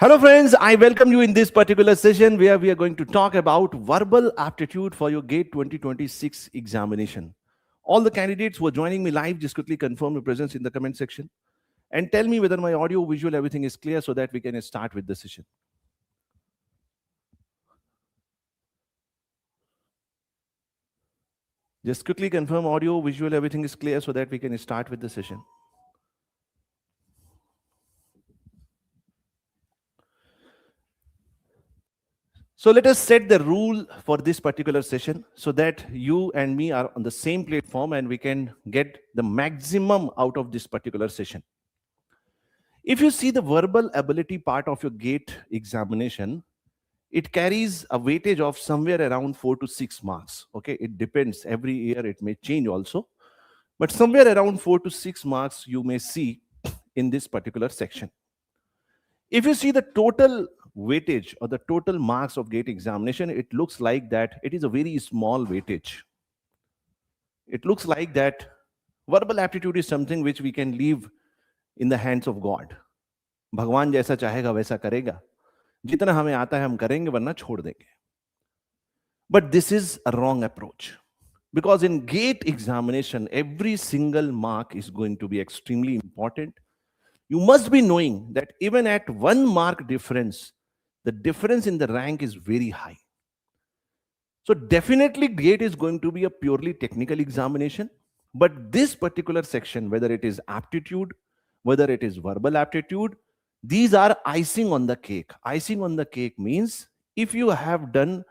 Hello friends, I welcome you in this particular session where we are going to talk about verbal aptitude for your GATE 2026 examination. All the candidates who are joining me live, just quickly confirm your presence in the comment section and tell me whether my audio, visual, everything is clear so that we can start with the session. Just quickly confirm audio, visual, everything is clear so that we can start with the session. So let us set the rule for this particular session so that you and me are on the same platform and we can get the maximum out of this particular session. If you see the verbal ability part of your GATE examination, it carries a weightage of somewhere around 4 to 6 marks. Okay, it depends. Every year it may change also. But somewhere around 4 to 6 marks you may see in this particular section. If you see the total weightage or the total marks of GATE examination, it looks like that it is a very small weightage. It looks like that verbal aptitude is something which we can leave in the hands of God. भगवान जैसा चाहेगा वैसा करेगा, जितना हमें आता है हम करेंगे वरना छोड़ देंगे. But this is a wrong approach, because in GATE examination every single mark is going to be extremely important. You must be knowing that even at 1 mark difference, the difference in the rank is very high. So definitely GATE is going to be a purely technical examination, but this particular section, whether it is aptitude, whether it is verbal aptitude, these are icing on the cake. Icing on the cake means if you have done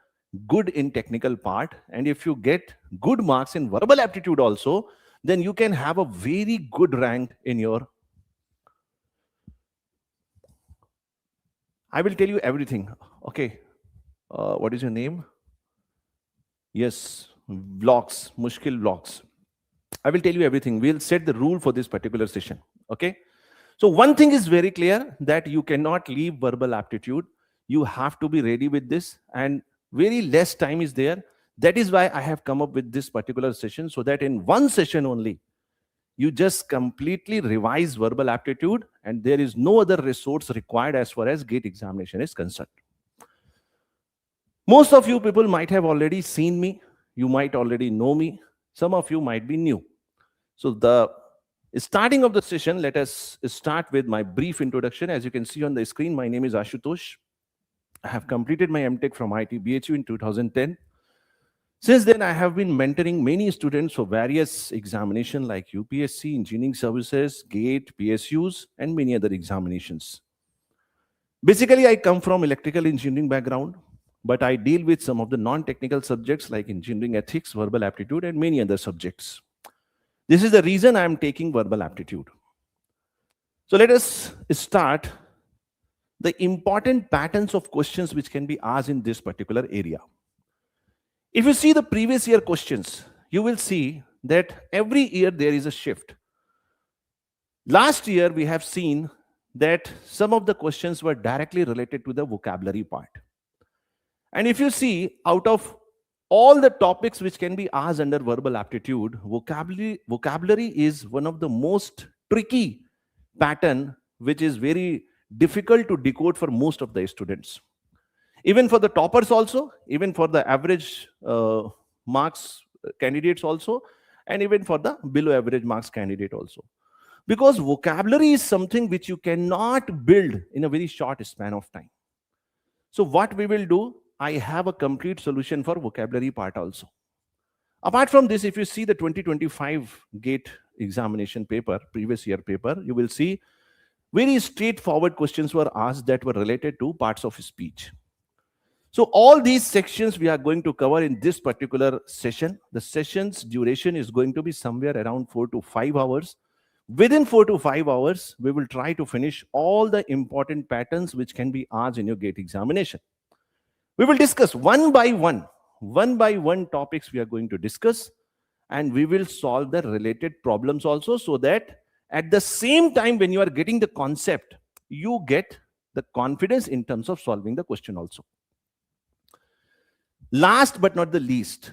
good in technical part and if you get good marks in verbal aptitude also, then you can have a very good rank in your. I will tell you everything. Okay. What is your name? Yes, vlogs, Mushkil vlogs. I will tell you everything. We'll set the rule for this particular session. Okay. So one thing is very clear, that you cannot leave verbal aptitude. You have to be ready with this, and very less time is there. That is why I have come up with this particular session, so that in one session only, you just completely revise verbal aptitude and there is no other resource required as far as GATE examination is concerned. Most of you people might have already seen me. You might already know me. Some of you might be new. So the starting of the session, let us start with my brief introduction. As you can see on the screen, my name is Ashutosh. I have completed my MTech from IIT BHU in 2010. Since then, I have been mentoring many students for various examinations like UPSC, engineering services, GATE, PSUs, and many other examinations. Basically, I come from electrical engineering background, but I deal with some of the non-technical subjects like engineering ethics, verbal aptitude, and many other subjects. This is the reason I am taking verbal aptitude. So let us start the important patterns of questions which can be asked in this particular area. If you see the previous year questions, you will see that every year there is a shift. Last year, we have seen that some of the questions were directly related to the vocabulary part. And if you see, out of all the topics which can be asked under verbal aptitude, vocabulary is one of the most tricky pattern, which is very difficult to decode for most of the students. Even for the toppers also, even for the average marks candidates also, and even for the below average marks candidate also. Because vocabulary is something which you cannot build in a very short span of time. So what we will do, I have a complete solution for vocabulary part also. Apart from this, if you see the 2025 GATE examination paper, previous year paper, you will see very straightforward questions were asked that were related to parts of speech. So all these sections we are going to cover in this particular session. The session's duration is going to be somewhere around 4 to 5 hours. Within 4 to 5 hours, we will try to finish all the important patterns which can be asked in your GATE examination. We will discuss one by one topics we are going to discuss, and we will solve the related problems also, so that at the same time when you are getting the concept, you get the confidence in terms of solving the question also. Last but not the least,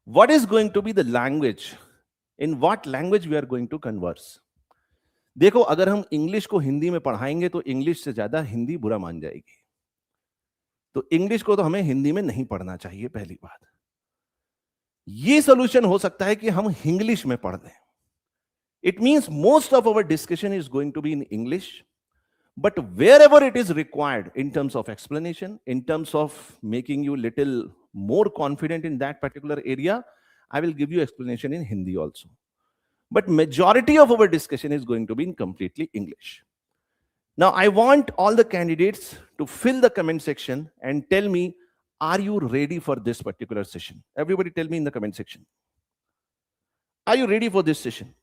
what is going to be the language? In what language we are going to converse? देखो, अगर हम English को हिंदी में पढ़ाएंगे तो English से ज्यादा हिंदी बुरा मान जाएगी। तो इंग्लिश को तो हमें हिंदी में नहीं पढ़ना चाहिए, पहली बात। ये सोल्यूशन हो सकता है कि हम इंग्लिश में पढ़ लें। It means most of our discussion is going to be in English, but wherever it is required in terms of explanation, in terms of making you little more confident in that particular area, I will give you explanation in Hindi also. But majority of our discussion is going to be in completely English. Now, I want all the candidates to fill the comment section and tell me, are you ready for this particular session? Everybody tell me in the comment section. Are you ready for this session?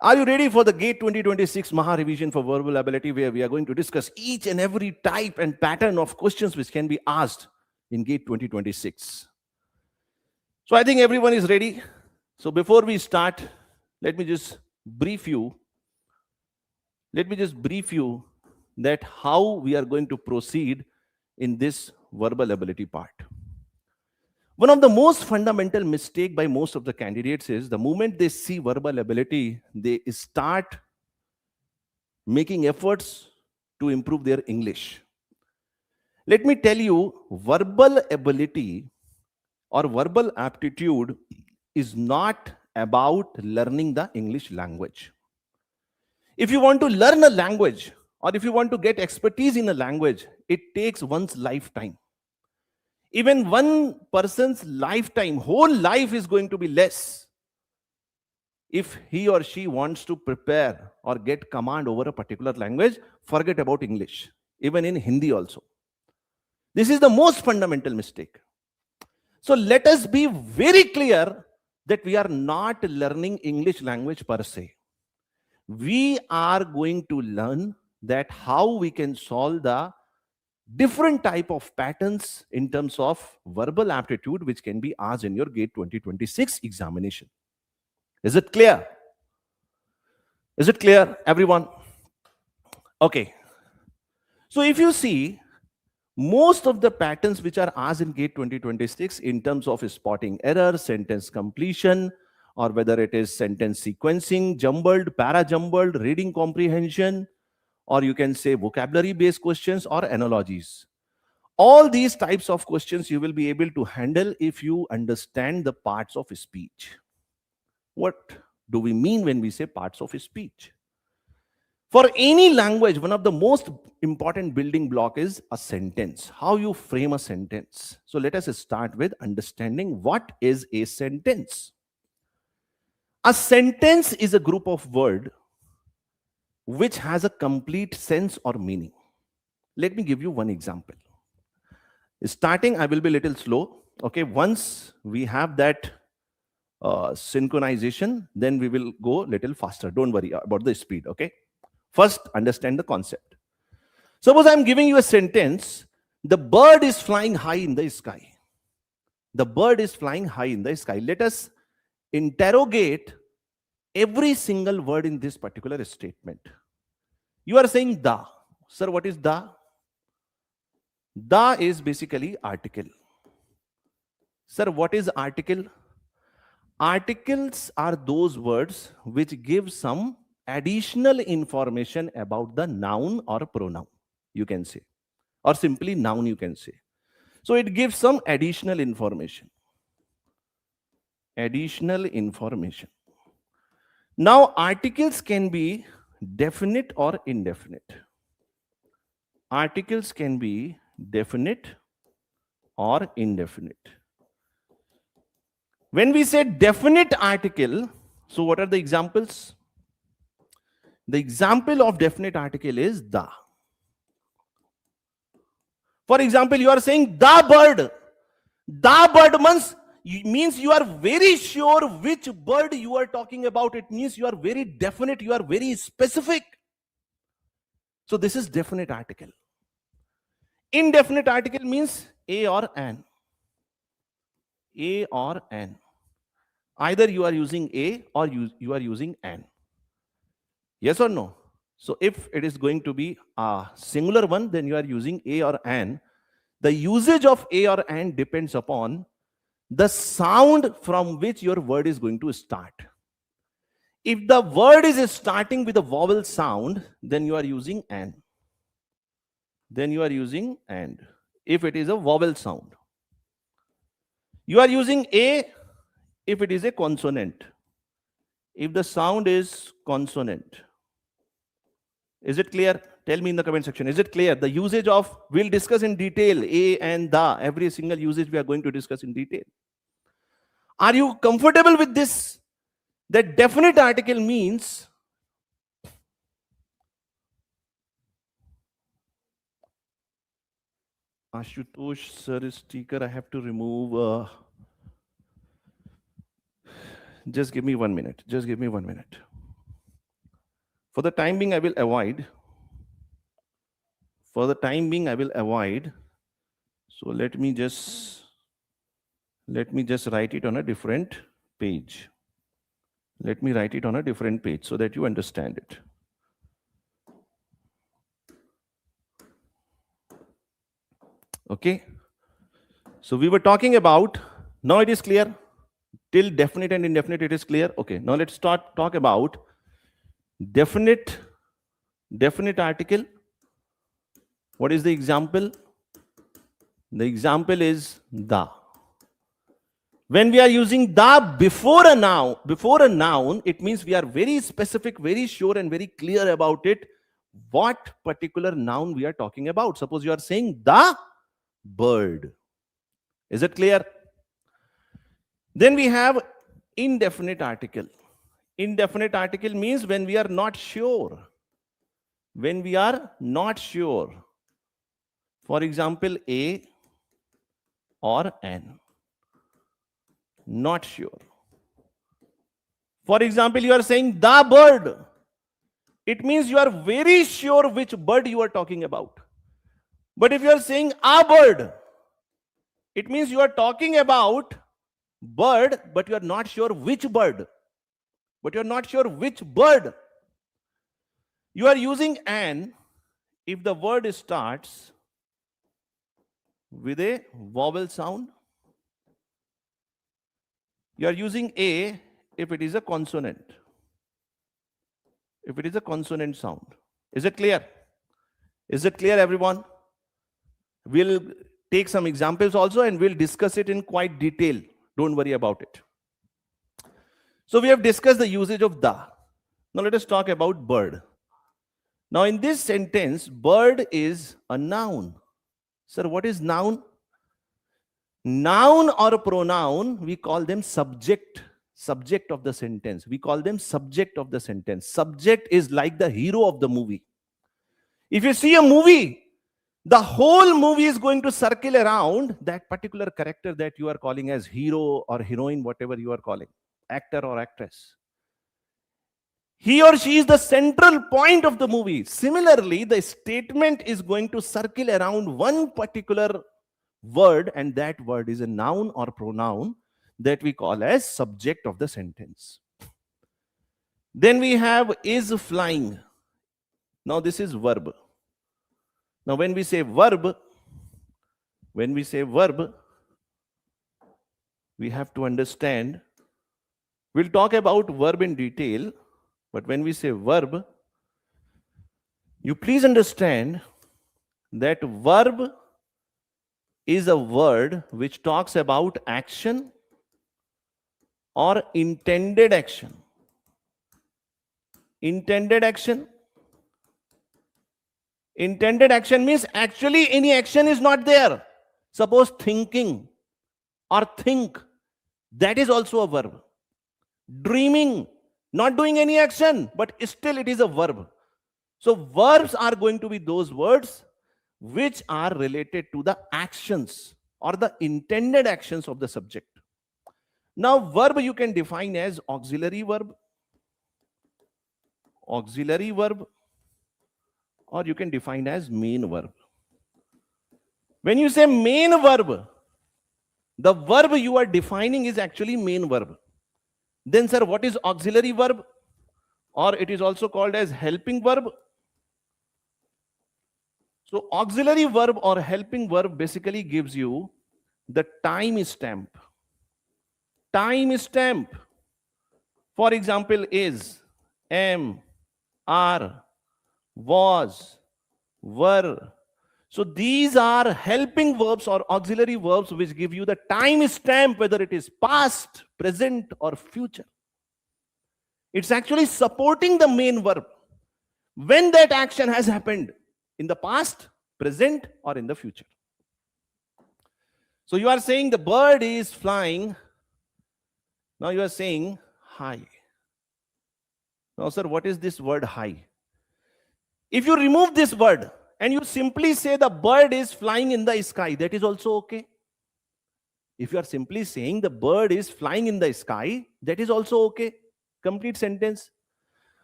Are you ready for the GATE 2026 Maha Revision for Verbal Ability, where we are going to discuss each and every type and pattern of questions which can be asked in GATE 2026? So I think everyone is ready. So before we start, let me just brief you. That how we are going to proceed in this verbal ability part. One of the most fundamental mistake by most of the candidates is the moment they see verbal ability, they start making efforts to improve their English. Let me tell you, verbal ability or verbal aptitude is not about learning the English language. If you want to learn a language or if you want to get expertise in a language, it takes one's lifetime. Even one person's lifetime, whole life is going to be less if he or she wants to prepare or get command over a particular language. Forget about English, even in Hindi also. This is the most fundamental mistake. So let us be very clear that we are not learning English language per se. We are going to learn that how we can solve the different type of patterns in terms of verbal aptitude which can be asked in your GATE 2026 examination. Is it clear? Is it clear, everyone? Okay. So if you see, most of the patterns which are asked in GATE 2026 in terms of spotting error, sentence completion, or whether it is sentence sequencing, jumbled, para-jumbled, reading comprehension, or you can say vocabulary-based questions or analogies. All these types of questions you will be able to handle if you understand the parts of speech. What do we mean when we say parts of speech? For any language, one of the most important building block is a sentence, how you frame a sentence. So let us start with understanding what is a sentence. A sentence is a group of words which has a complete sense or meaning. Let me give you one example. Starting, I will be a little slow. Okay, once we have that synchronization, then we will go a little faster. Don't worry about the speed. Okay, first understand the concept. Suppose I'm giving you a sentence. The bird is flying high in the sky. The bird is flying high in the sky. Let us interrogate every single word in this particular statement. You are saying the. Sir, what is the? The is basically article. Sir, what is article? Articles are those words which give some additional information about the noun or pronoun, you can say, or simply noun, you can say. So it gives some additional information. Additional information. Now, articles can be definite or indefinite. Articles can be definite or indefinite. When we say definite article, so what are the examples? The example of definite article is the. For example, you are saying the bird. The bird means you are very sure which bird you are talking about. It means you are very definite, you are very specific. So this is definite article. Indefinite article means a or an. A or an. Either you are using a or you are using an. Yes or no? So if it is going to be a singular one, then you are using a or an. The usage of a or an depends upon the sound from which your word is going to start. If the word is starting with a vowel sound, then you are using and. Then you are using and. If it is a vowel sound. You are using a if it is a consonant. If the sound is consonant. Is it clear? Tell me in the comment section. Is it clear? The usage of, we'll discuss in detail, a and the. Every single usage we are going to discuss in detail. Are you comfortable with this? That definite article means Ashutosh sir is sticker. I have to remove. Just give me 1 minute. Just give me 1 minute. For the time being, I will avoid. For the time being, I will avoid. So let me just write it on a different page. Let me write it on a different page so that you understand it. Okay. So we were talking about, now it is clear. Till definite and indefinite it is clear. Okay. Now let's talk about definite article. What is the example? The example is the. When we are using the before a noun, it means we are very specific, very sure, and very clear about it. What particular noun we are talking about? Suppose you are saying the bird. Is it clear? Then we have indefinite article. Indefinite article means when we are not sure. When we are not sure. For example, a or an. Not sure. For example, you are saying the bird. It means you are very sure which bird you are talking about. But if you are saying a bird, it means you are talking about bird, but you are not sure which bird. But you are not sure which bird. You are using an if the word starts with a vowel sound. You are using a if it is a consonant. If it is a consonant sound. Is it clear? Is it clear, everyone? We'll take some examples also and we'll discuss it in quite detail. Don't worry about it. So we have discussed the usage of the. Now let us talk about bird. Now in this sentence, bird is a noun. Sir, what is noun? Noun or pronoun, we call them subject of the sentence. We call them subject of the sentence. Subject is like the hero of the movie. If you see a movie, the whole movie is going to circle around that particular character that you are calling as hero or heroine, whatever you are calling, actor or actress. He or she is the central point of the movie. Similarly, the statement is going to circle around one particular word, and that word is a noun or pronoun that we call as subject of the sentence. Then we have is flying. Now this is verb. Now when we say verb, we have to understand. We'll talk about verb in detail, but when we say verb, you please understand that verb is a word which talks about action or intended action. Intended action. Intended action means actually any action is not there. Suppose thinking or think, that is also a verb. Dreaming, not doing any action, but still it is a verb. So verbs are going to be those words which are related to the actions or the intended actions of the subject. Now, verb you can define as auxiliary verb, or you can define as main verb. When you say main verb, the verb you are defining is actually main verb. Then, sir, what is auxiliary verb? Or it is also called as helping verb. So auxiliary verb or helping verb basically gives you the time stamp. Time stamp. For example, is, am, are, was, were. So these are helping verbs or auxiliary verbs which give you the time stamp, whether it is past, present, or future. It's actually supporting the main verb when that action has happened in the past, present, or in the future. So you are saying the bird is flying. Now you are saying high. Now, sir, what is this word high? If you remove this word and you simply say the bird is flying in the sky, that is also okay. If you are simply saying the bird is flying in the sky, that is also okay. Complete sentence.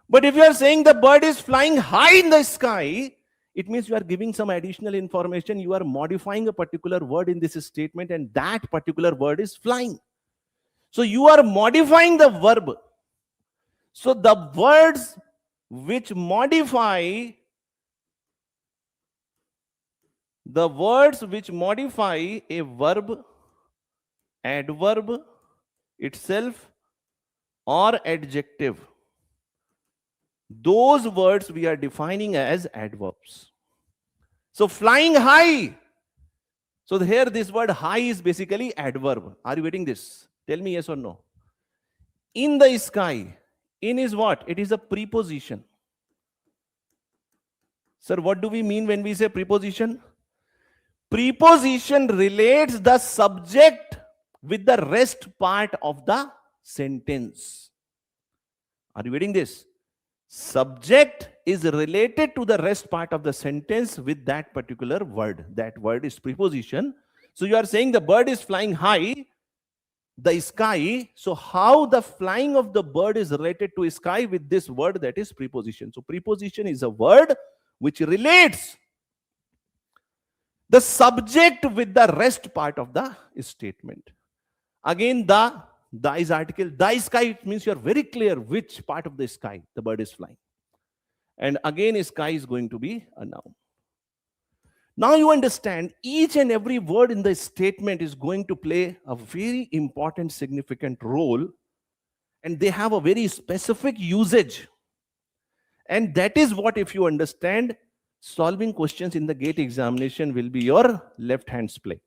But if you are saying the bird is flying high in the sky, it means you are giving some additional information. You are modifying a particular word in this statement, and that particular word is flying. So you are modifying the verb. So the words which modify a verb, adverb itself, or adjective, those words we are defining as adverbs. So flying high. So here this word high is basically adverb. Are you getting this? Tell me yes or no. In the sky. In is what? It is a preposition. Sir, what do we mean when we say preposition? Preposition relates the subject with the rest part of the sentence. Are you getting this? Subject is related to the rest part of the sentence with that particular word. That word is preposition. So you are saying the bird is flying high, the sky. So how the flying of the bird is related to sky with this word, that is preposition. So preposition is a word which relates the subject with the rest part of the statement. Again, the is article. The sky, it means you are very clear which part of the sky the bird is flying. And again, sky is going to be a noun. Now you understand each and every word in the statement is going to play a very important, significant role. And they have a very specific usage. And that is what, if you understand, solving questions in the GATE examination will be your left hand's play.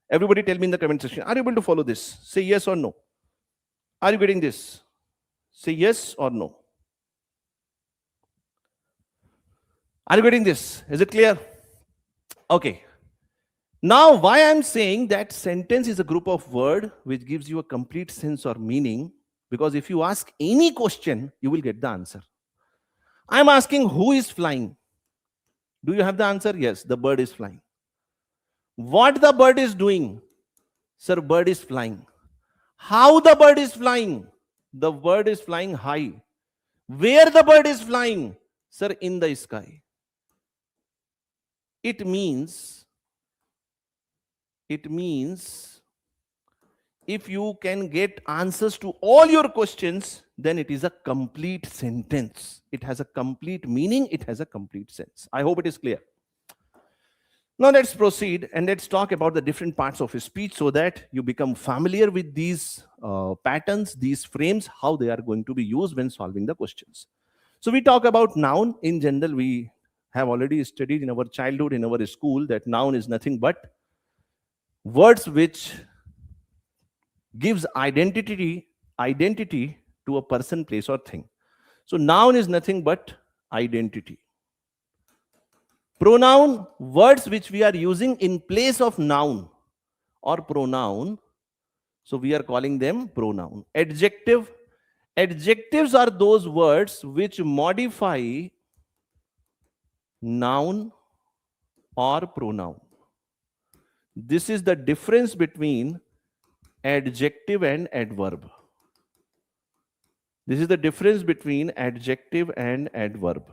Everybody tell me in the comment section, are you able to follow this? Say yes or no. Are you getting this? Say yes or no. Are you getting this? Is it clear? Okay. Now, why I'm saying that sentence is a group of words which gives you a complete sense or meaning, because if you ask any question, you will get the answer. I'm asking who is flying. Do you have the answer? Yes, the bird is flying. What the bird is doing? Sir, bird is flying. How the bird is flying? The bird is flying high. Where the bird is flying? Sir, in the sky. It means if you can get answers to all your questions, then it is a complete sentence. It has a complete meaning. It has a complete sense. I hope it is clear. Now let's proceed and let's talk about the different parts of speech so that you become familiar with these patterns, these frames, how they are going to be used when solving the questions. So we talk about noun. In general, we have already studied in our childhood, in our school, that noun is nothing but words which gives identity to a person, place, or thing. So noun is nothing but identity. Pronoun, words which we are using in place of noun or pronoun. So we are calling them pronoun. Adjective. Adjectives are those words which modify noun or pronoun. This is the difference between adjective and adverb. This is the difference between adjective and adverb.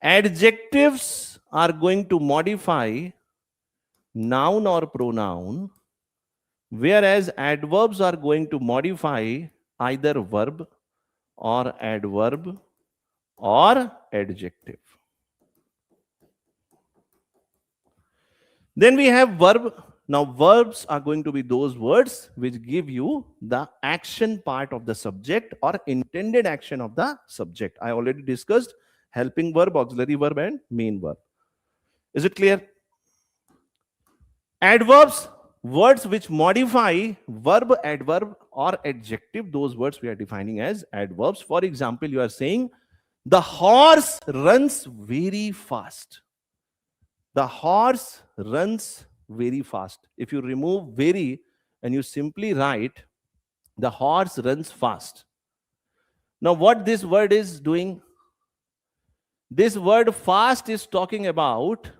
Adjectives are going to modify noun or pronoun, whereas adverbs are going to modify either verb or adverb or adjective. Then we have verb. Now, verbs are going to be those words which give you the action part of the subject or intended action of the subject. I already discussed helping verb, auxiliary verb, and main verb. Is it clear? Adverbs, words which modify verb, adverb, or adjective. Those words we are defining as adverbs. For example, you are saying, the horse runs very fast. The horse runs very fast. If you remove very and you simply write, the horse runs fast. Now, what this word is doing? This word fast is talking about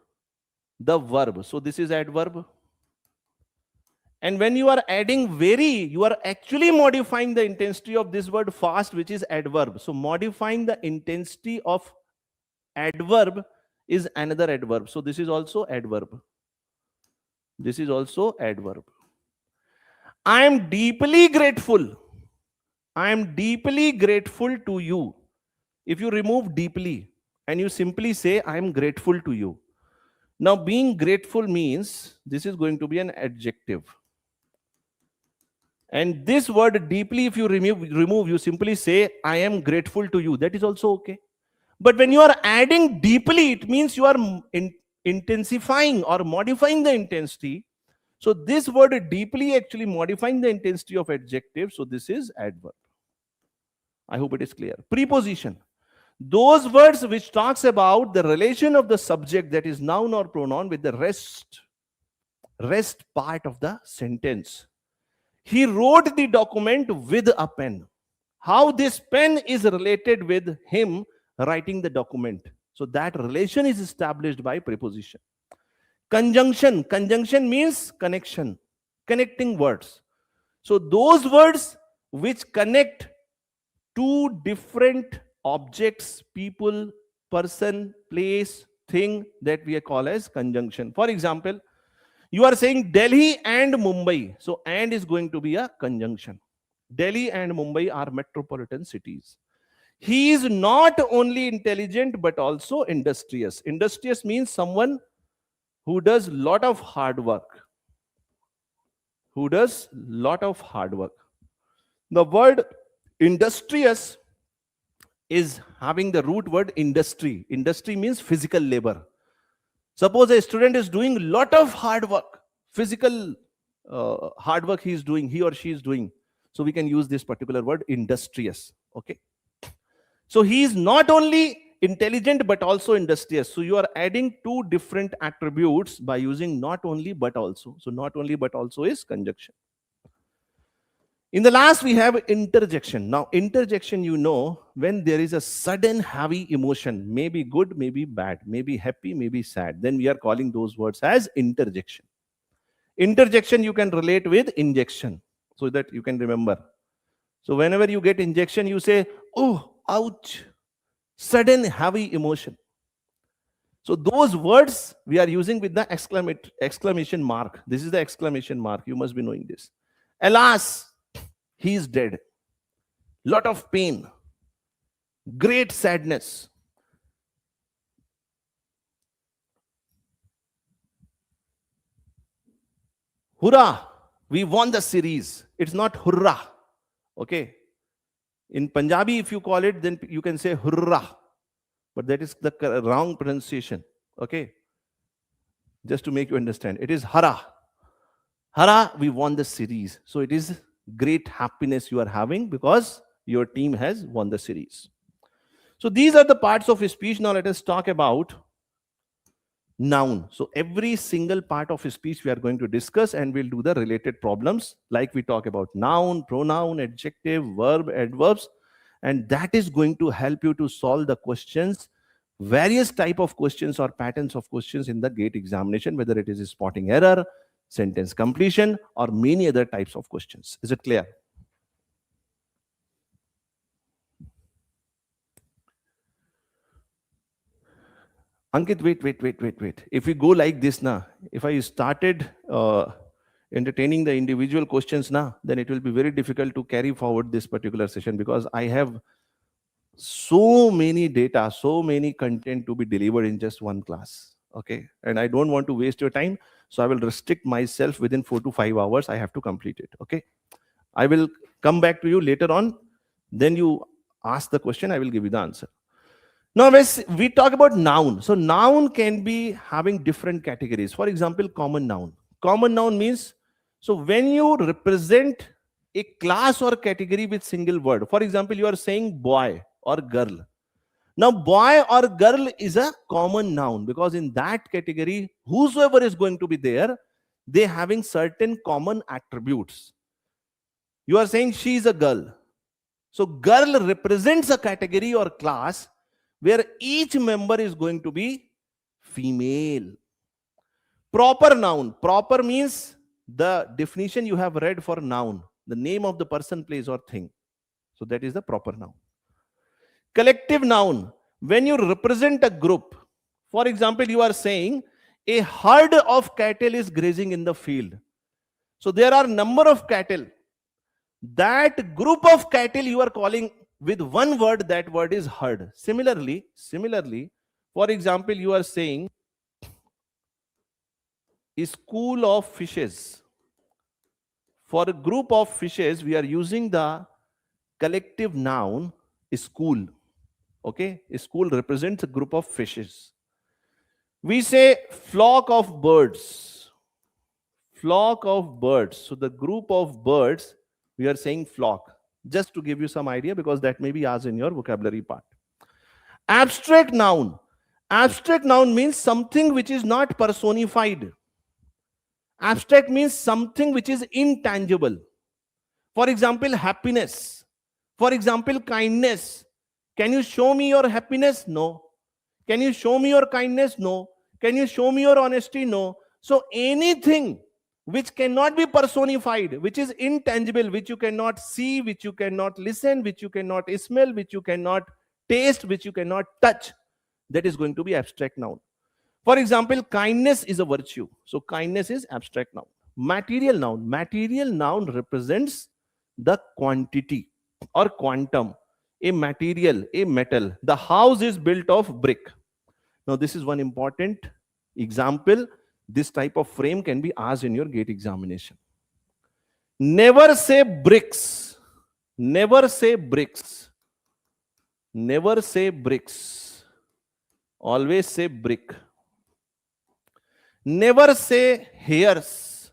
the verb. So this is adverb. And when you are adding very, you are actually modifying the intensity of this word fast, which is adverb. So modifying the intensity of adverb is another adverb. So this is also adverb. This is also adverb. I am deeply grateful. I am deeply grateful to you. If you remove deeply and you simply say, I am grateful to you. Now, being grateful means this is going to be an adjective. And this word deeply, if you remove, you simply say, I am grateful to you. That is also okay. But when you are adding deeply, it means you are intensifying or modifying the intensity. So this word deeply actually modifying the intensity of adjective. So this is adverb. I hope it is clear. Preposition. Those words which talks about the relation of the subject, that is noun or pronoun, with the rest part of the sentence. He wrote the document with a pen. How this pen is related with him writing the document. So that relation is established by preposition. Conjunction. Conjunction means connection, connecting words. So those words which connect two different objects, people, person, place, thing, that we call as conjunction. For example, you are saying Delhi and Mumbai. So and is going to be a conjunction. Delhi and Mumbai are metropolitan cities. He is not only intelligent but also industrious. Industrious means someone who does lot of hard work. Who does lot of hard work. The word industrious is having the root word industry. Industry means physical labor. Suppose a student is doing lot of hard work, physical hard work he or she is doing. So we can use this particular word industrious. Okay. So he is not only intelligent but also industrious. So you are adding two different attributes by using not only but also. So not only but also is conjunction. In the last, we have interjection. Now, interjection, you know, when there is a sudden heavy emotion, maybe good, maybe bad, maybe happy, maybe sad, then we are calling those words as interjection. Interjection you can relate with injection, so that you can remember. So whenever you get injection, you say, oh, ouch, sudden heavy emotion. So those words we are using with the exclamation mark. This is the exclamation mark. You must be knowing this. Alas, he is dead. Lot of pain. Great sadness. Hurrah, we won the series. It's not hurrah. Okay. In Punjabi, if you call it, then you can say hurrah. But that is the wrong pronunciation. Okay. Just to make you understand. It is hara. Hara, we won the series. So it is great happiness you are having because your team has won the series. So these are the parts of speech. Now let us talk about noun. So every single part of speech we are going to discuss, and we'll do the related problems like we talk about noun, pronoun, adjective, verb, adverbs, and that is going to help you to solve the questions, various type of questions or patterns of questions in the GATE examination, whether it is spotting error, sentence completion, or many other types of questions. Is it clear? Ankit, wait. If we go like this now, if I started entertaining the individual questions now, then it will be very difficult to carry forward this particular session because I have so many data, so many content to be delivered in just one class. Okay, and I don't want to waste your time, so I will restrict myself within 4 to 5 hours. I have to complete it. Okay, I will come back to you later on. Then you ask the question, I will give you the answer. Now, we talk about noun. So noun can be having different categories. For example, common noun. Common noun means, so when you represent a class or category with single word, for example, you are saying boy or girl. Now, boy or girl is a common noun because in that category, whosoever is going to be there, they having certain common attributes. You are saying she is a girl. So girl represents a category or class where each member is going to be female. Proper noun. Proper means the definition you have read for noun, the name of the person, place, or thing. So that is the proper noun. Collective noun. When you represent a group, for example, you are saying a herd of cattle is grazing in the field. So there are number of cattle. That group of cattle you are calling with one word, that word is herd. Similarly, for example, you are saying a school of fishes. For a group of fishes, we are using the collective noun school. Okay, a school represents a group of fishes. We say flock of birds. Flock of birds. So the group of birds, we are saying flock. Just to give you some idea, because that may be asked in your vocabulary part. Abstract noun. Abstract noun means something which is not personified. Abstract means something which is intangible. For example, happiness. For example, kindness. Can you show me your happiness? No. Can you show me your kindness? No. Can you show me your honesty? No. So anything which cannot be personified, which is intangible, which you cannot see, which you cannot listen, which you cannot smell, which you cannot taste, which you cannot touch, that is going to be abstract noun. For example, kindness is a virtue. So kindness is abstract noun. Material noun. Material noun represents the quantity or quantum. A material, a metal. The house is built of brick. Now this is one important example. This type of frame can be asked in your GATE examination. Never say bricks. Never say bricks. Never say bricks. Always say brick. Never say hairs.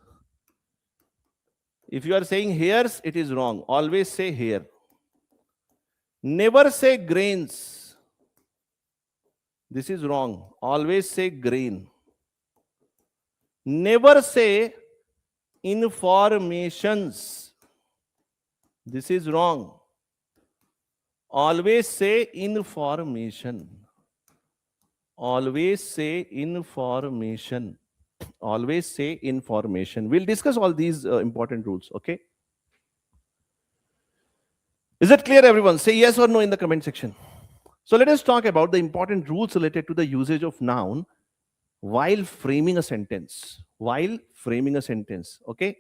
If you are saying hairs, it is wrong. Always say hair. Never say grains. This is wrong. Always say grain. Never say informations. This is wrong. Always say information. Always say information. Always say information. We'll discuss all these important rules, okay? Is it clear, everyone? Say yes or no in the comment section. So let us talk about the important rules related to the usage of noun while framing a sentence. While framing a sentence, okay?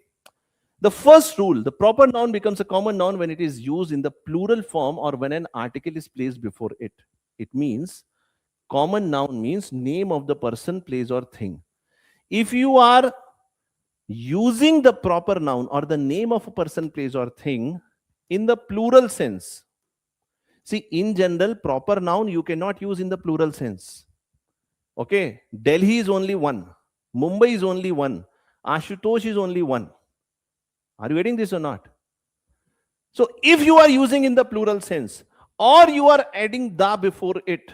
The first rule, the proper noun becomes a common noun when it is used in the plural form or when an article is placed before it. It means, common noun means name of the person, place, or thing. If you are using the proper noun or the name of a person, place, or thing in the plural sense, see, in general, proper noun you cannot use in the plural sense. Okay, Delhi is only one, Mumbai is only one, Ashutosh is only one. Are you getting this or not? So if you are using in the plural sense or you are adding the before it,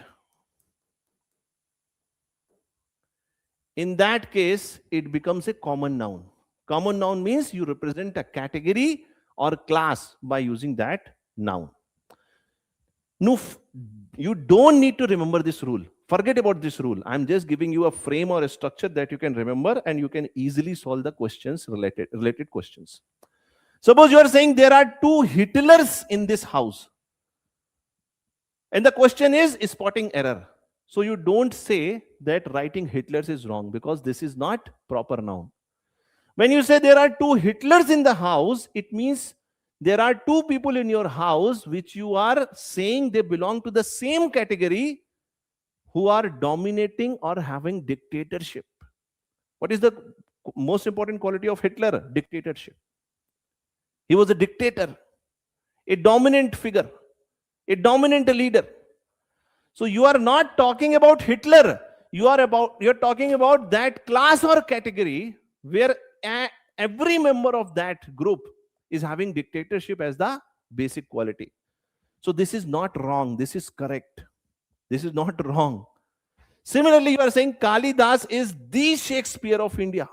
in that case, it becomes a common noun. Common noun means you represent a category or class by using that noun. No, you don't need to remember this rule. Forget about this rule. I'm just giving you a frame or a structure that you can remember and you can easily solve the questions, related questions. Suppose you are saying there are 2 Hitlers in this house. And the question is spotting error. So you don't say that writing Hitlers is wrong because this is not proper noun. When you say there are 2 Hitlers in the house, it means there are 2 people in your house which you are saying they belong to the same category who are dominating or having dictatorship. What is the most important quality of Hitler? Dictatorship. He was a dictator, a dominant figure, a dominant leader. So you are not talking about Hitler. You're talking about that class or category where every member of that group is having dictatorship as the basic quality. So this is not wrong. This is correct. This is not wrong. Similarly, you are saying Kalidas is the Shakespeare of India.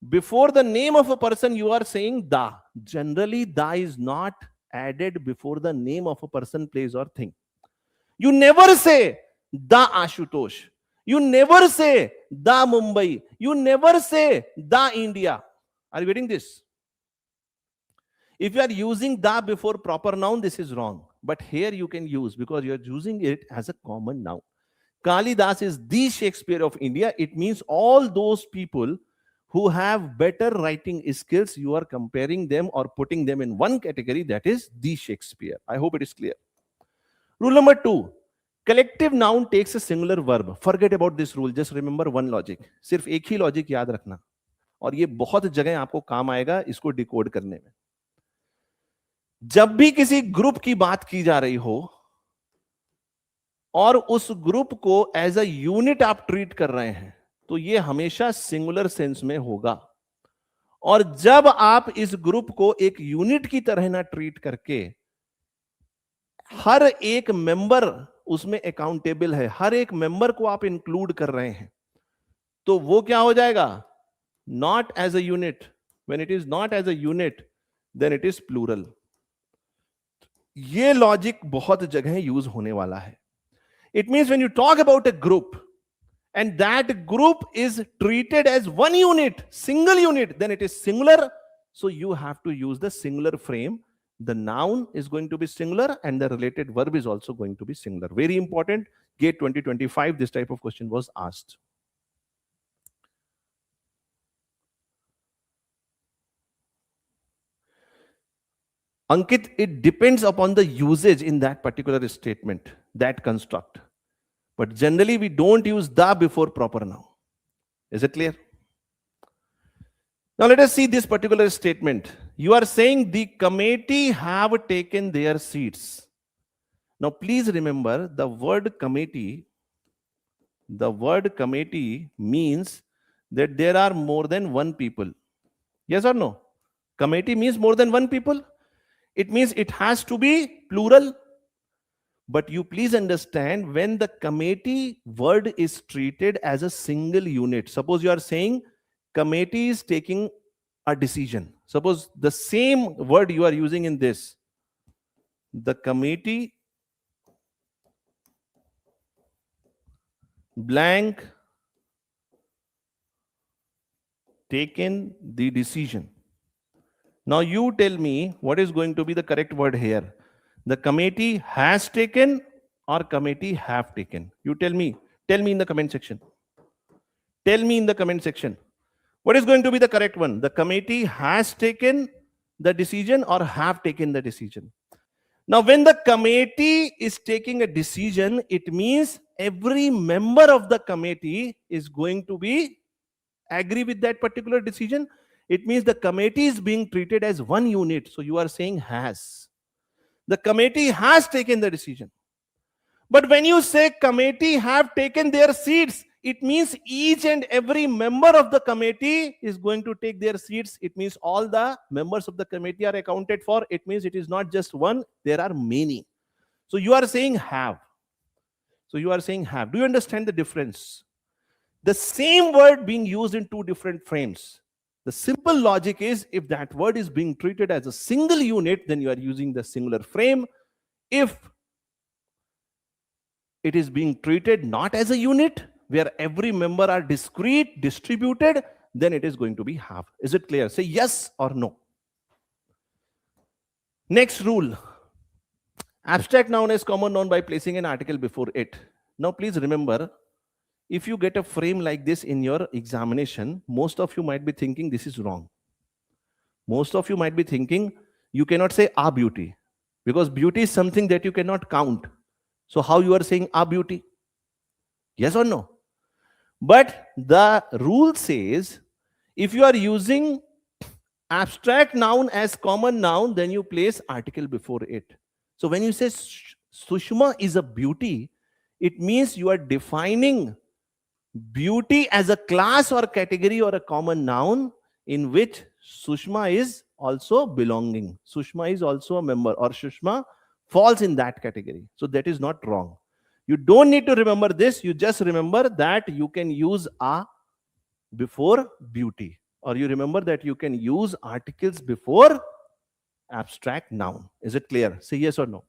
Before the name of a person, you are saying da. Generally, da is not added before the name of a person, place, or thing. You never say da Ashutosh. You never say da Mumbai. You never say da India. Are you getting this? If you are using da before proper noun, this is wrong. But here you can use, because you are using it as a common noun. Kalidas is the Shakespeare of India. It means all those people who have better writing skills, you are comparing them or putting them in one category, that is the Shakespeare. I hope it is clear. Rule number 2, collective noun takes a singular verb. Forget about this rule, just remember one logic. सिर्फ एक ही logic याद रखना, और ये बहुत जगह आपको काम आएगा इसको डिकोड करने में. जब भी किसी ग्रुप की बात की जा रही हो और उस ग्रुप को एज अ यूनिट आप ट्रीट कर रहे हैं, तो ये हमेशा सिंगुलर सेंस में होगा. और जब आप इस ग्रुप को एक यूनिट की तरह ना ट्रीट करके हर एक मेंबर उसमें अकाउंटेबल है, हर एक मेंबर को आप इंक्लूड कर रहे हैं, तो वो क्या हो जाएगा? Not as a unit. When it is not as a unit, then it is plural. ये लॉजिक बहुत जगह यूज होने वाला है. It means when you talk about a group and that group is treated as one unit, single unit, then it is singular. So you have to use the singular frame. The noun is going to be singular and the related verb is also going to be singular. Very important. GATE 2025, this type of question was asked. Ankit, it depends upon the usage in that particular statement, that construct. But generally, we don't use the before proper noun. Is it clear? Now, let us see this particular statement. You are saying the committee have taken their seats. Now, please remember the word committee means that there are more than one people. Yes or no? Committee means more than one people. It means it has to be plural. But you please understand, when the committee word is treated as a single unit, suppose you are saying committee is taking a decision. Suppose the same word you are using in this, the committee blank taken the decision. Now you tell me what is going to be the correct word here. The committee has taken or committee have taken? You tell me in the comment section. Tell me in the comment section. What is going to be the correct one? The committee has taken the decision or have taken the decision? Now, when the committee is taking a decision, it means every member of the committee is going to be agree with that particular decision. It means the committee is being treated as one unit. So you are saying has. The committee has taken the decision. But when you say committee have taken their seats, it means each and every member of the committee is going to take their seats. It means all the members of the committee are accounted for. It means it is not just one, there are many. So you are saying have. So you are saying have. Do you understand the difference? The same word being used in two different frames. The simple logic is, if that word is being treated as a single unit, then you are using the singular frame. If it is being treated not as a unit, where every member are discrete, distributed, then it is going to be have. Is it clear? Say yes or no. Next rule. Abstract noun is common noun by placing an article before it. Now please remember, if you get a frame like this in your examination, most of you might be thinking this is wrong. Most of you might be thinking you cannot say a beauty, because beauty is something that you cannot count. So how you are saying a beauty? Yes or no? But the rule says if you are using abstract noun as common noun, then you place article before it. So when you say Sushma is a beauty, it means you are defining beauty as a class or category or a common noun in which Sushma is also belonging. Sushma is also a member, or Sushma falls in that category. So that is not wrong. You don't need to remember this. You just remember that you can use a before beauty, or you remember that you can use articles before abstract noun. Is it clear? Say yes or no.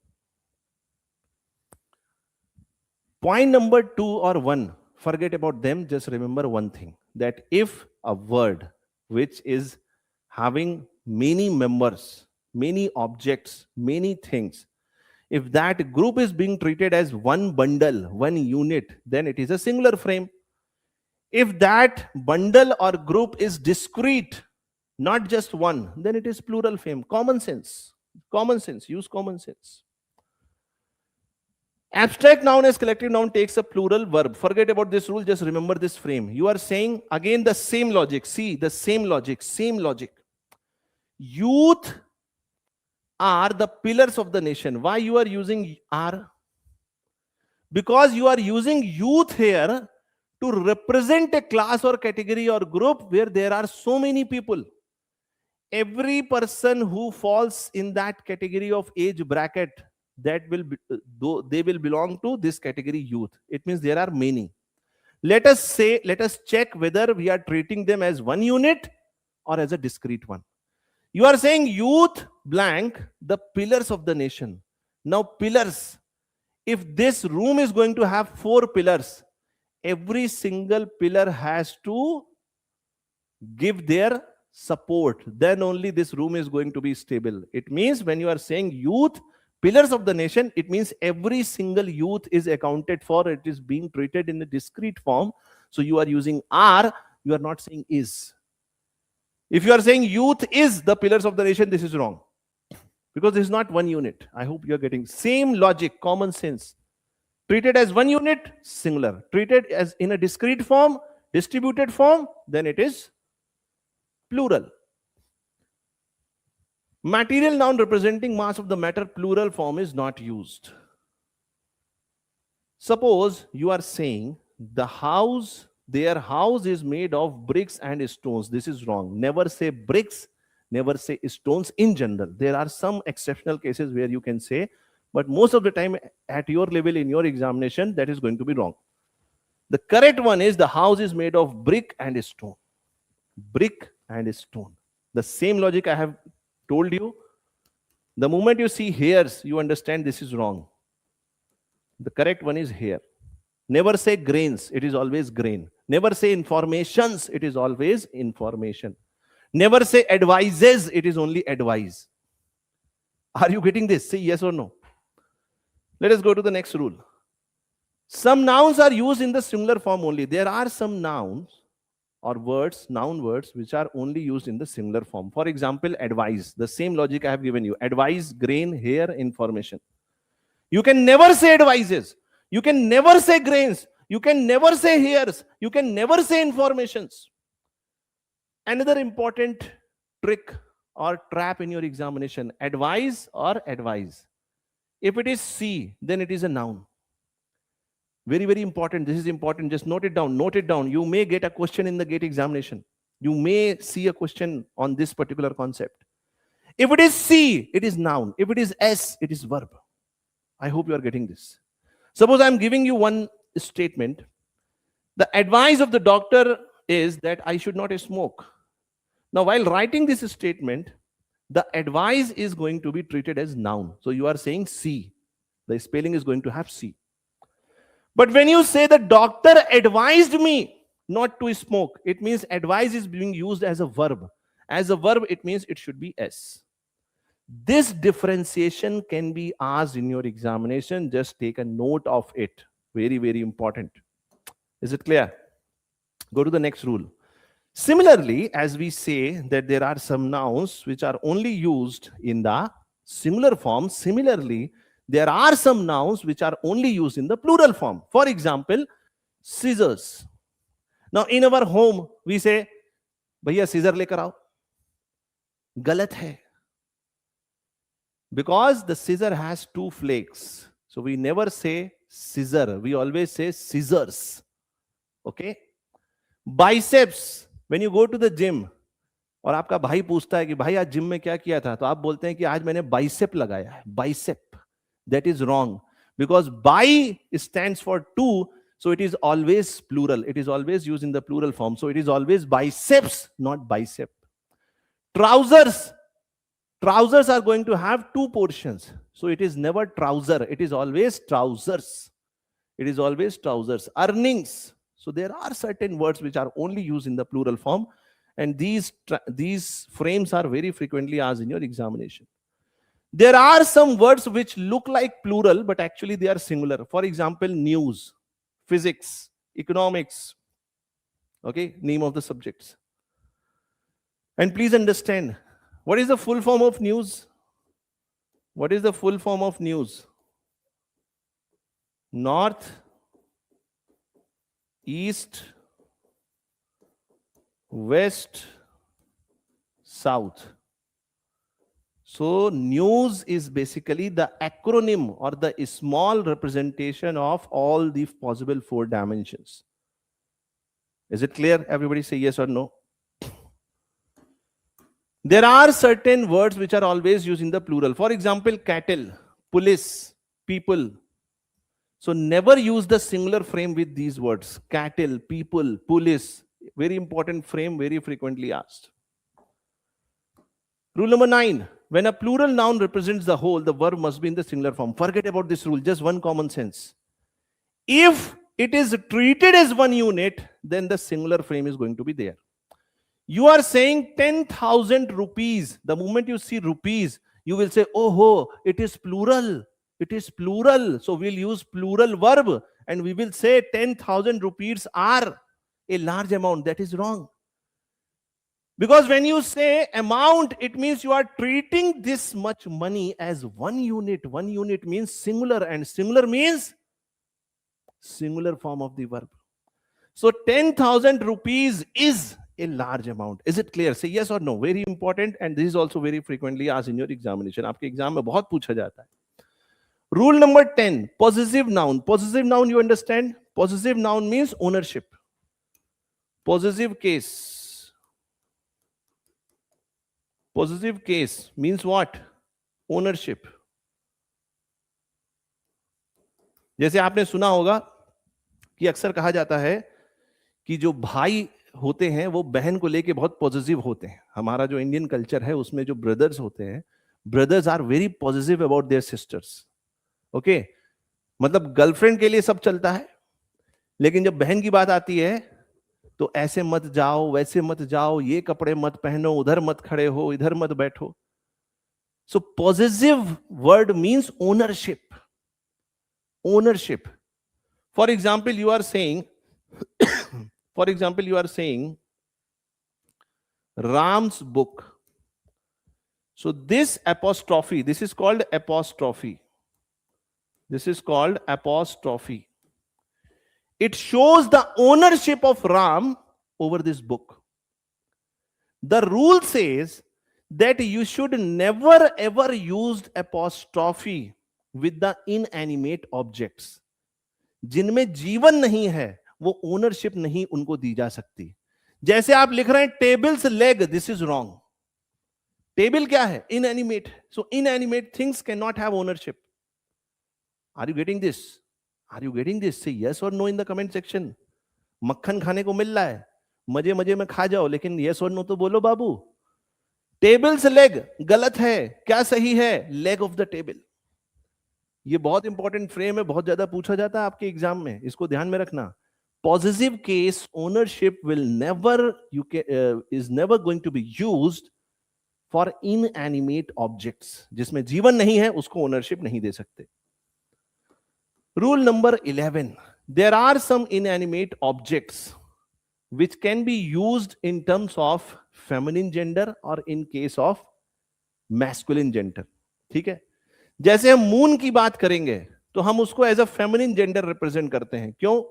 Point number 2 or 1, forget about them. Just remember one thing, that if a word which is having many members, many objects, many things, if that group is being treated as one bundle, one unit, then it is a singular frame. If that bundle or group is discrete, not just one, then it is plural frame. Common sense. Common sense. Use common sense. Abstract noun as collective noun takes a plural verb. Forget about this rule. Just remember this frame. You are saying again the same logic. See, the same logic. Same logic. Youth are the pillars of the nation. Why you are using are? Because you are using youth here to represent a class or category or group where there are so many people. Every person who falls in that category of age bracket, that will be, they will belong to this category youth. It means there are many. Let us check whether we are treating them as one unit or as a discrete one. You are saying youth blank, the pillars of the nation. Now pillars, if this room is going to have 4 pillars, every single pillar has to give their support. Then only this room is going to be stable. It means when you are saying youth, pillars of the nation, it means every single youth is accounted for. It is being treated in a discrete form. So you are using are, you are not saying is. If you are saying youth is the pillars of the nation, this is wrong. Because this is not one unit. I hope you are getting same logic, common sense. Treated as one unit, singular. Treated as in a discrete form, distributed form, then it is plural. Material noun representing mass of the matter, plural form is not used. Suppose you are saying the house, their house is made of bricks and stones. This is wrong. Never say bricks, never say stones in general. There are some exceptional cases where you can say, but most of the time at your level in your examination, that is going to be wrong. The correct one is the house is made of brick and stone. Brick and stone. The same logic I have told you. The moment you see hairs, you understand this is wrong. The correct one is hair. Never say grains, it is always grain. Never say informations, it is always information. Never say advises, it is only advise. Are you getting this? Say yes or no. Let us go to the next rule. Some nouns are used in the singular form only. There are some nouns or words, noun words, which are only used in the singular form. For example, advise. The same logic I have given you. Advise, grain, hair, information. You can never say advices. You can never say grains. You can never say hairs. You can never say informations. Another important trick or trap in your examination. Advise or advise. If it is C, then it is a noun. Very, very important. This is important. Just note it down. Note it down. You may get a question in the GATE examination. You may see a question on this particular concept. If it is C, it is noun. If it is S, it is verb. I hope you are getting this. Suppose I am giving you one statement. The advice of the doctor is that I should not smoke. Now, while writing this statement, the advice is going to be treated as noun. So you are saying C. The spelling is going to have C. But when you say the doctor advised me not to smoke, it means advice is being used as a verb. As a verb, it means it should be S. This differentiation can be asked in your examination. Just take a note of it. Very, very important. Is it clear? Go to the next rule. Similarly, as we say that there are some nouns which are only used in the singular form, similarly, there are some nouns which are only used in the plural form. For example, scissors. Now in our home we say, भैया scissor लेकर आओ. गलत है. Because the scissor has two flakes. So we never say scissor. We always say scissors. Okay? Biceps. When you go to the gym, और आपका भाई पूछता है कि भाई आज जिम में क्या किया था, तो आप बोलते हैं कि आज मैंने बाइसेप लगाया है. Bicep. That is wrong. Because bi stands for two, so it is always plural. It is always used in the plural form. So it is always biceps, not bicep. Trousers. Trousers are going to have two portions. So it is never trouser. It is always trousers. It is always trousers. Earnings. So there are certain words which are only used in the plural form. And these frames are very frequently asked in your examination. There are some words which look like plural, but actually they are singular. For example, news, physics, economics. Okay, name of the subjects. And please understand, what is the full form of news? What is the full form of news? North, east, west, south. So news is basically the acronym or the small representation of all the possible four dimensions. Is it clear? Everybody say yes or no. There are certain words which are always used in the plural. For example, cattle, police, people. So never use the singular frame with these words. Cattle, people, police. Very important frame, very frequently asked. Rule number 9. When a plural noun represents the whole, the verb must be in the singular form. Forget about this rule, just one common sense. If it is treated as one unit, then the singular frame is going to be there. You are saying 10,000 rupees. The moment you see rupees, you will say, oh ho, it is plural. It is plural. So we'll use plural verb and we will say 10,000 rupees are a large amount. That is wrong. Because when you say amount, it means you are treating this much money as one unit. One unit means singular, and singular means singular form of the verb. So 10,000 rupees is a large amount. Is it clear? Say yes or no. Very important, and this is also very frequently asked in your examination. आपके exam में बहुत पूछा जाता है. Rule number 10, possessive noun. Possessive noun, you understand? Possessive noun means ownership. Possessive case. Possessive case means what? Ownership. जैसे आपने सुना होगा कि अक्सर कहा जाता है कि जो भाई होते हैं वो बहन को लेके बहुत पॉजिटिव होते हैं. हमारा जो इंडियन कल्चर है उसमें जो ब्रदर्स होते हैं, brothers are very positive about their sisters. Okay, मतलब गर्लफ्रेंड के लिए सब चलता है, लेकिन जब बहन की बात आती है तो ऐसे मत जाओ, वैसे मत जाओ, ये कपड़े मत पहनो, उधर मत खड़े हो, इधर मत बैठो. So positive word means ownership. Ownership. For example, you are saying Ram's book. So this apostrophe, this is called apostrophe. This is called apostrophe. It shows the ownership of Ram over this book. The rule says that you should never ever use apostrophe with the inanimate objects. जिनमें जीवन नहीं है वो ownership नहीं उनको दी जा सकती. जैसे आप लिख रहे हैं tables leg, this is wrong. Table क्या है? Inanimate. So inanimate things can not have ownership. Are you getting this? Are you getting this? Say yes और no in the comment section. मक्खन खाने को मिल रहा है, मजे मजे में खा जाओ, लेकिन यस और नो तो बोलो बाबू. टेबल्स लेग गलत है, क्या सही है? Leg of the table. ये बहुत इंपॉर्टेंट फ्रेम है, बहुत ज्यादा पूछा जाता है आपके एग्जाम में, इसको ध्यान में रखना. Positive case ownership will never is never going to be used for inanimate objects. जिसमें जीवन नहीं है उसको ओनरशिप नहीं दे सकते. Rule number 11, there are some inanimate objects which can be used in terms of feminine gender or in case of masculine gender. ठीक है, जैसे हम मून की बात करेंगे तो हम उसको as a feminine gender represent करते हैं. क्यों?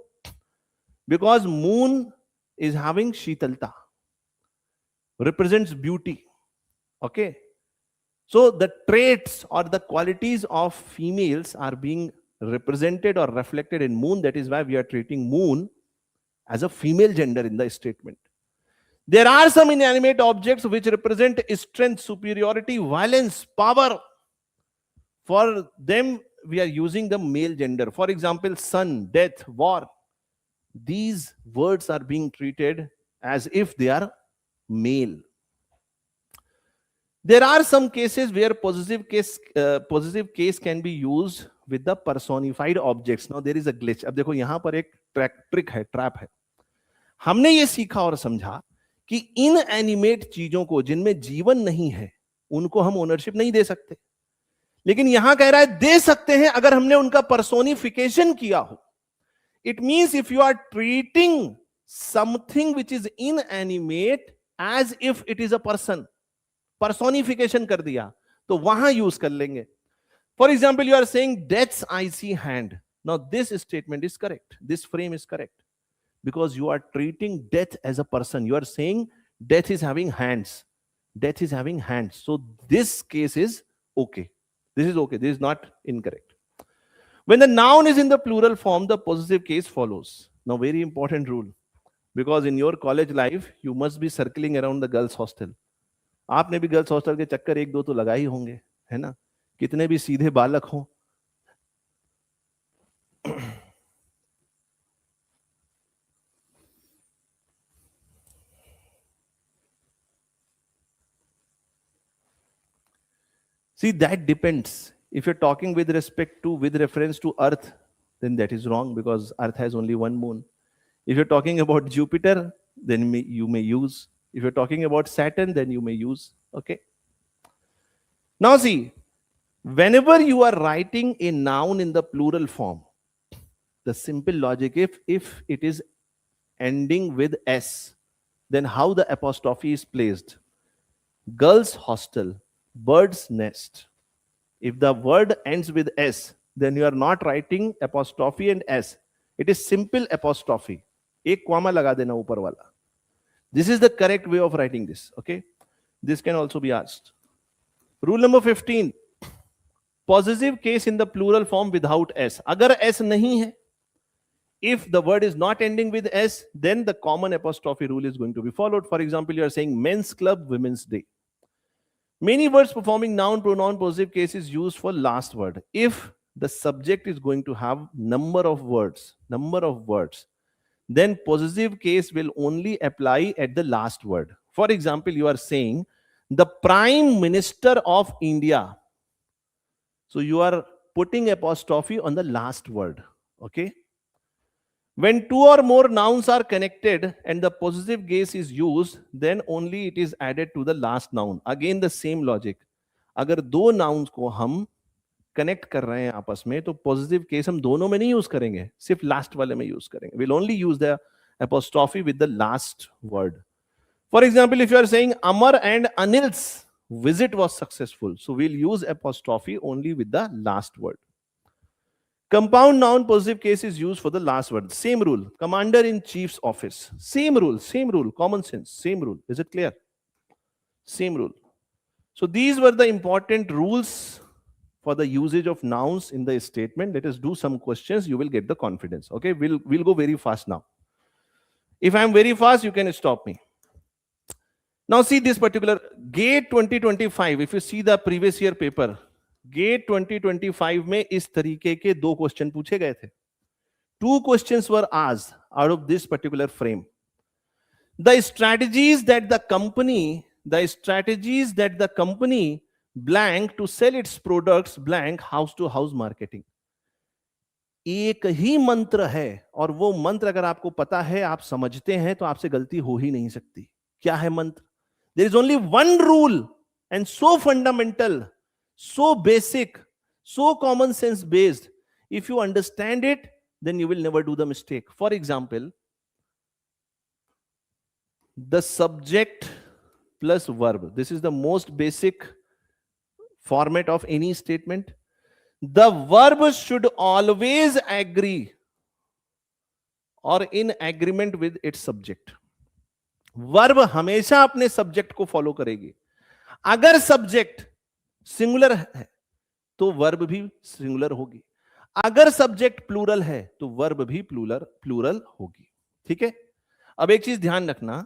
because moon is having Shitalta, represents beauty. Okay. So the traits or the qualities of females are being represented or reflected in moon. That is why we are treating moon as a female gender in the statement. There are some inanimate objects which represent strength, superiority, violence, power. For them, we are using the male gender. For example, sun, death, war. These words are being treated as if they are male. There are some cases where possessive case can be used with the personified objects. Now there is a glitch. अब देखो यहां पर एक trick है, trap है. हमने ये सीखा और समझा कि इन एनिमेट चीजों को जिनमें जीवन नहीं है उनको हम ओनरशिप नहीं दे सकते, लेकिन यहां कह रहा है दे सकते हैं अगर हमने उनका पर्सोनिफिकेशन किया हो. It means if you are treating something which is inanimate as if it is a person, personification कर दिया, तो वहां यूज कर लेंगे. For example, you are saying death's icy hand. Now this statement is correct, this frame is correct, because you are treating death as a person. You are saying death is having hands, death is having hands. So this case is okay, this is okay, this is not incorrect. When the noun is in the plural form, the possessive case follows. Now very important rule, because in your college life you must be circling around the girls hostel. आपने भी girls hostel के चक्कर एक दो तो लगा ही होंगे, है ना? कितने भी सीधे बालक हों. See, that depends. If you're talking with reference to Earth, then that is wrong because Earth has only one moon. If you're talking about Jupiter, then you may use. If you're talking about Saturn, then you may use. Okay. Now see, whenever you are writing a noun in the plural form, the simple logic, if it is ending with S, then how the apostrophe is placed? Girls' hostel, bird's nest. If the word ends with S, then you are not writing apostrophe and S. It is simple apostrophe. एक comma लगा देना ऊपर वाला. This is the correct way of writing this. Okay. This can also be asked. Rule number 15. Possessive case in the plural form without S. अगर S नहीं है, if the word is not ending with S, then the common apostrophe rule is going to be followed. For example, you are saying men's club, women's day. Many words performing noun, pronoun, possessive case is used for last word. If the subject is going to have number of words, then possessive case will only apply at the last word. For example, you are saying the Prime Minister of India. So you are putting apostrophe on the last word. Okay. When two or more nouns are connected and the possessive case is used, then only it is added to the last noun. Again the same logic. अगर दो nouns को हम connect कर रहे हैं आपस में, तो possessive case हम दोनों में नहीं use करेंगे, सिर्फ last वाले में use करेंगे. We'll only use the apostrophe with the last word. For example, if you are saying Amar and Anil's visit was successful, so we'll use apostrophe only with the last word. Compound noun possessive case is used for the last word. Same rule. Commander-in-Chief's office. Same rule. Common sense. Same rule. Is it clear? Same rule. So these were the important rules for the usage of nouns in the statement. Let us do some questions. You will get the confidence. Okay, we'll go very fast now. If I am very fast, you can stop me. Now see this particular GATE 2025. If you see the previous year paper, GATE 2025 में इस तरीके के दो question पूछे गए थे. 2 questions were asked out of this particular frame. The strategies that the company blank to sell its products blank house to house marketing. एक ही मंत्र है और वो मंत्र अगर आपको पता है, आप समझते हैं, तो आपसे गलती हो ही नहीं सकती. क्या है मंत्र? There is only one rule and so fundamental, so basic, so common sense based. If you understand it, then you will never do the mistake. For example, the subject plus verb. This is the most basic format of any statement. The verb should always agree और in agreement with its subject. Verb हमेशा अपने subject को follow करेगी। अगर subject singular है तो verb भी singular होगी, अगर सब्जेक्ट प्लूरल है तो वर्ब भी प्लूरल होगी। ठीक है, अब एक चीज ध्यान रखना,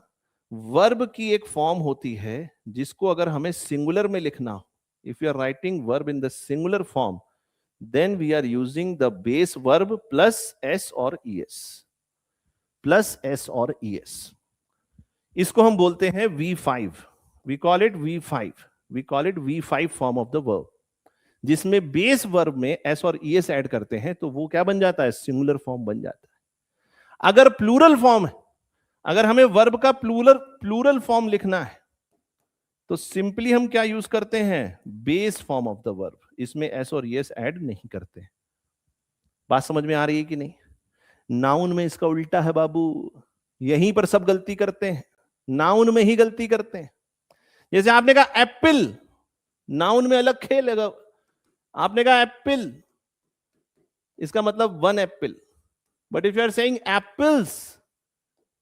वर्ब की एक फॉर्म होती है जिसको अगर हमें सिंगुलर में लिखना हो, if you are writing verb in the singular form, then we are using the base verb plus s और ईएस। इसको हम बोलते हैं V5, we call it V5 form of the verb, जिसमें बेस वर्ब में एस और es add करते हैं तो वो क्या बन जाता है, सिंगुलर फॉर्म बन जाता है। अगर प्लूरल फॉर्म है, अगर हमें वर्ब का प्लूरल फॉर्म लिखना है तो सिंपली हम क्या यूज करते हैं, base form of the verb, इसमें एस और ईएस ऐड नहीं करते। बात समझ में आ रही है कि नहीं? नाउन में इसका उल्टा है बाबू, यहीं पर सब गलती करते हैं, नाउन में ही गलती करते हैं। जैसे आपने कहा एप्पल, नाउन में अलग खेल है। आपने कहा एप्पल, इसका मतलब one apple, but if you are saying apples,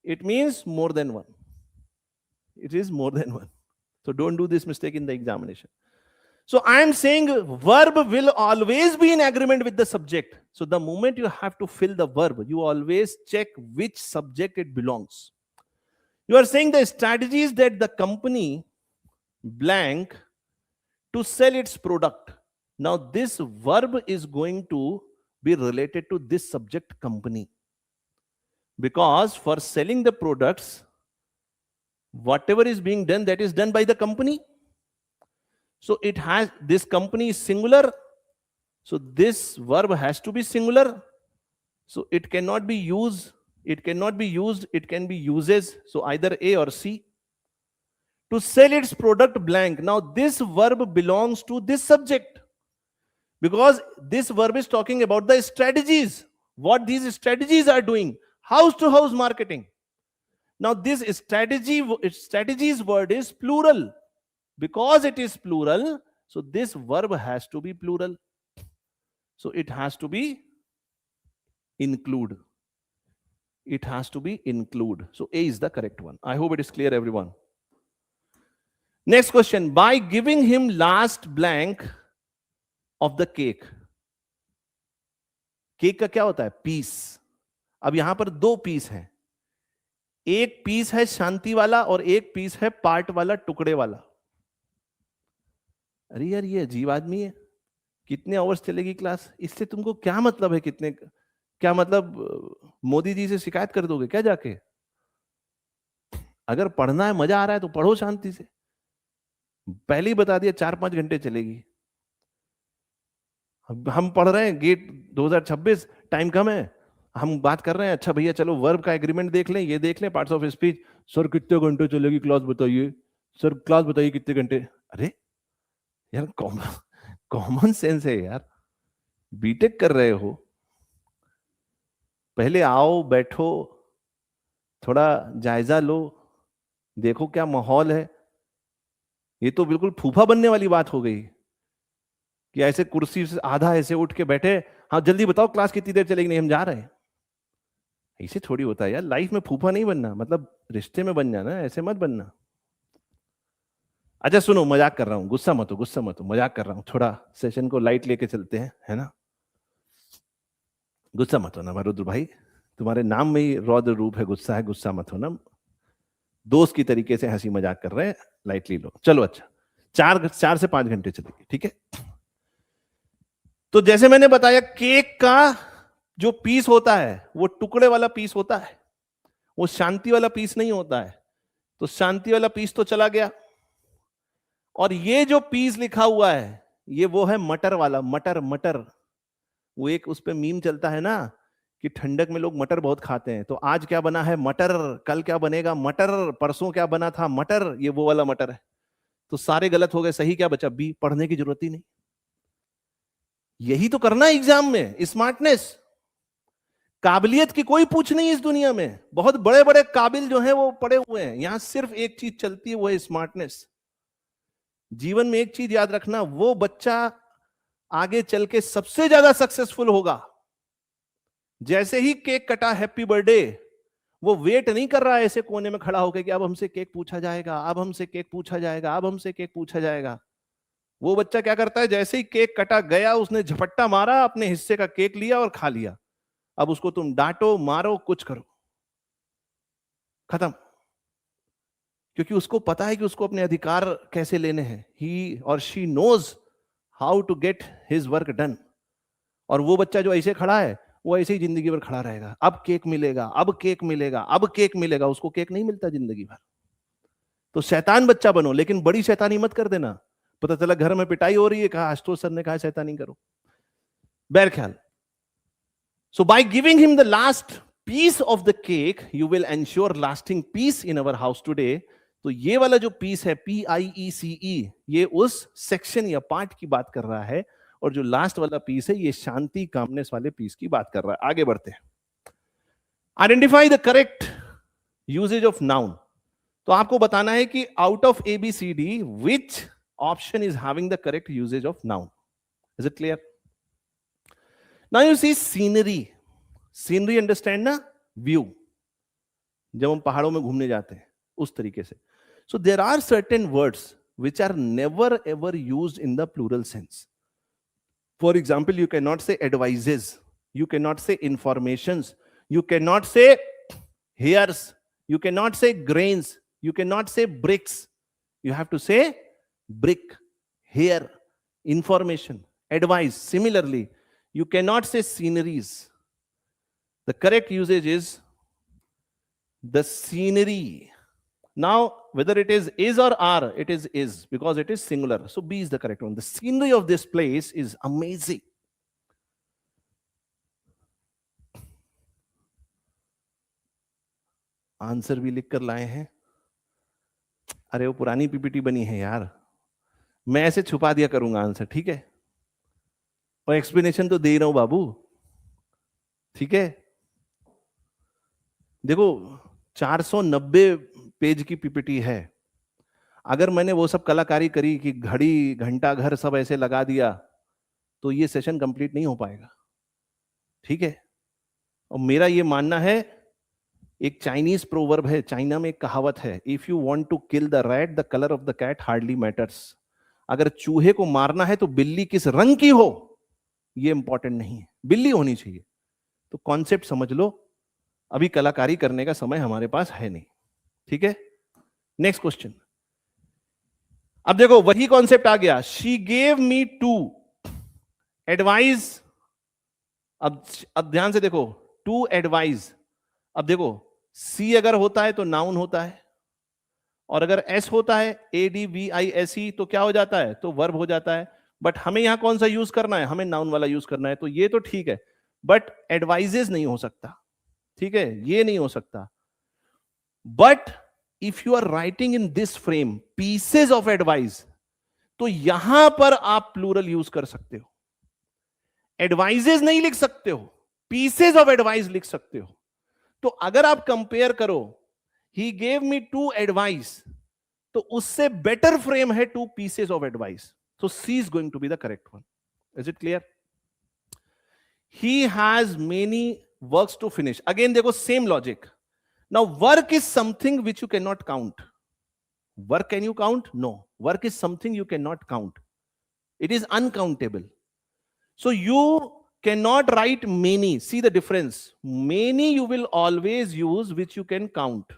it means more than one. It is more than one. So don't do this mistake in the examination. So I am saying verb will always be in agreement with the subject. So the moment you have to fill the verb, you always check which subject it belongs. You are saying the strategies that the company blank to sell its product. Now this verb is going to be related to this subject company. Because for selling the products, whatever is being done, that is done by the company. So it has, this company is singular, so this verb has to be singular. So it cannot be used, it can be uses, so either A or C. To sell its product blank. Now this verb belongs to this subject, because this verb is talking about the strategies, what these strategies are doing. House to house marketing. Now this strategies word is plural. Because it is plural, so this verb has to be plural. So it has to be include. It has to be include. So A is the correct one. I hope it is clear, everyone. Next question. By giving him last blank of the cake. Cake का क्या होता है, piece. अब यहां पर दो piece हैं, एक पीस है शांति वाला और एक पीस है पार्ट वाला, टुकड़े वाला। अरे यार ये अजीब आदमी है, कितने आवर्स चलेगी क्लास, इससे तुमको क्या मतलब है, कितने, क्या मतलब मोदी जी से शिकायत कर दोगे क्या जाके? अगर पढ़ना है, मजा आ रहा है तो पढ़ो शांति से। पहले ही बता दिया 4-5 घंटे चलेगी। हम पढ़ रहे हैं गेट 2026, टाइम कम है, हम बात कर रहे हैं, अच्छा भैया चलो वर्ब का एग्रीमेंट देख लें, ये देख लें, पार्ट्स ऑफ स्पीच। सर कितने घंटे चलेगी क्लास बताइए, सर क्लास बताइए कितने घंटे। अरे यार कॉमन सेंस है यार, बीटेक कर रहे हो, पहले आओ बैठो, थोड़ा जायजा लो, देखो क्या माहौल है। ये तो बिल्कुल फूफा बनने वाली बात हो गई कि ऐसे कुर्सी से आधा ऐसे उठ के बैठे, हाँ जल्दी बताओ क्लास कितनी देर चलेगी, नहीं हम जा रहे हैं। ऐसे थोड़ी होता है यार, लाइफ में फूफा नहीं बनना, मतलब रिश्ते में बन जाना, ऐसे मत बनना। अच्छा सुनो, मजाक कर रहा हूं, गुस्सा मत हो, मजाक कर रहा हूं, थोड़ा सेशन को लाइट लेके चलते हैं, है ना। गुस्सा मत होना रुद्र भाई, तुम्हारे नाम में ही रौद्र रूप है, गुस्सा है, गुस्सा मत होना, दोस्त की तरीके से हंसी मजाक कर रहे हैं, लाइटली लो। चलो अच्छा, 4 से 5 घंटे चलेगी, ठीक है। तो जैसे मैंने बताया, केक का जो पीस होता है वो टुकड़े वाला पीस होता है, वो शांति वाला पीस नहीं होता है। तो शांति वाला पीस तो चला गया, और ये जो पीस लिखा हुआ है ये वो है मटर वाला, मटर। वो एक उस पे मीम चलता है ना कि ठंडक में लोग मटर बहुत खाते हैं, तो आज क्या बना है, मटर, कल क्या बनेगा, मटर, परसों क्या बना था, मटर, ये वो वाला मटर है। तो सारे गलत हो गए, सही क्या बचा, बी, पढ़ने की जरूरत ही नहीं। यही तो करना है एग्जाम में, स्मार्टनेस। काबिलियत की कोई पूछ नहीं इस दुनिया में, बहुत बड़े बड़े काबिल जो हैं वो पड़े हुए हैं, यहां सिर्फ एक चीज चलती है, वो है स्मार्टनेस। जीवन में एक चीज याद रखना, वो बच्चा आगे चल के सबसे ज्यादा सक्सेसफुल होगा जैसे ही केक कटा, हैप्पी बर्थडे, वो वेट नहीं कर रहा है ऐसे कोने में खड़ा होकर कि अब हमसे केक पूछा जाएगा, अब हमसे केक पूछा जाएगा, अब हमसे केक पूछा जाएगा। वो बच्चा क्या करता है, जैसे ही केक कटा गया, उसने झपट्टा मारा, अपने हिस्से का केक लिया और खा लिया। अब उसको तुम डांटो, मारो, कुछ करो, खत्म। क्योंकि उसको पता है कि उसको अपने अधिकार कैसे लेने हैं। ही और she knows how to get his work done. और वो बच्चा जो ऐसे खड़ा है, वो ऐसे ही जिंदगी भर खड़ा रहेगा। अब केक मिलेगा, अब केक मिलेगा, अब केक मिलेगा। उसको केक नहीं मिलता जिंदगी भर। तो शैतान बच्चा बनो, लेकिन बड़ी शैतानी मत कर देना। पता चला घर में पिटाई हो रही है, कहा आशुतोष सर ने कहा शैतानी करो। बहरख्याल, so by giving him the last piece of the cake, you will ensure lasting peace in our house today. तो ये वाला जो पीस है, PIECE, ये उस सेक्शन या पार्ट की बात कर रहा है, और जो लास्ट वाला पीस है, ये शांति, कामनेस वाले पीस की बात कर रहा है। आगे बढ़ते हैं। Identify the correct usage of noun. तो आपको बताना है कि out of ABCD which option is having the correct usage of noun. Is it clear? Now you see scenery. Scenery understand ना? View. जब हम पहाड़ों में घूमने जाते हैं उस तरीके से। So there are certain words which are never ever used in the plural sense. For example, you cannot say advices, you cannot say informations, you cannot say hairs, you cannot say grains, you cannot say bricks. You have to say brick, hair, information, advice. Similarly, you cannot say sceneries. The correct usage is the scenery. Now, whether it is or are, it is because it is singular. So B is the correct one. The scenery of this place is amazing. Answer भी लिख कर लाए हैं। अरे वो पुरानी PPT बनी है यार, मैं ऐसे छुपा दिया करूंगा आंसर, ठीक है? और एक्सप्लेनेशन तो दे ही रहा हूं बाबू, ठीक है? देखो 490 पेज की पीपीटी है। अगर मैंने वो सब कलाकारी करी कि घड़ी, घंटा घर सब ऐसे लगा दिया, तो ये सेशन कंप्लीट नहीं हो पाएगा, ठीक है? और मेरा ये मानना है, एक चाइनीज प्रोवर्ब है, चाइना में एक कहावत है, if you want to kill the rat, the colour of the cat hardly matters. अगर चूहे को मारना है तो बिल्ली किस रंग की हो ये इंपॉर्टेंट नहीं है, बिल्ली होनी चाहिए। तो कॉन्सेप्ट समझ लो, अभी कलाकारी करने का समय हमारे पास है नहीं, ठीक है? Next question. अब देखो वही कॉन्सेप्ट आ गया, she gave me two advice. अब ध्यान से देखो, टू एडवाइस। अब देखो सी अगर होता है तो नाउन होता है, और अगर एस होता है ADVISE तो क्या हो जाता है? तो वर्ब हो जाता है। बट हमें यहां कौन सा यूज करना है? हमें नाउन वाला यूज करना है। तो ये तो ठीक है, बट एडवाइजेस नहीं हो सकता, ठीक है? ये नहीं हो सकता। But if you are writing in this frame pieces of advice, तो यहां पर आप प्लूरल यूज कर सकते हो। एडवाइजेस नहीं लिख सकते हो, पीसेस ऑफ एडवाइस लिख सकते हो। तो अगर आप कंपेयर करो, he gave me two advice, तो उससे बेटर फ्रेम है two pieces of advice. So C is going to be the correct one. Is it clear? He has many works to finish. Again, देखो same logic. Now, work is something which you cannot count. Work can you count? No. Work is something you cannot count. It is uncountable. So you cannot write many. See the difference. Many you will always use which you can count.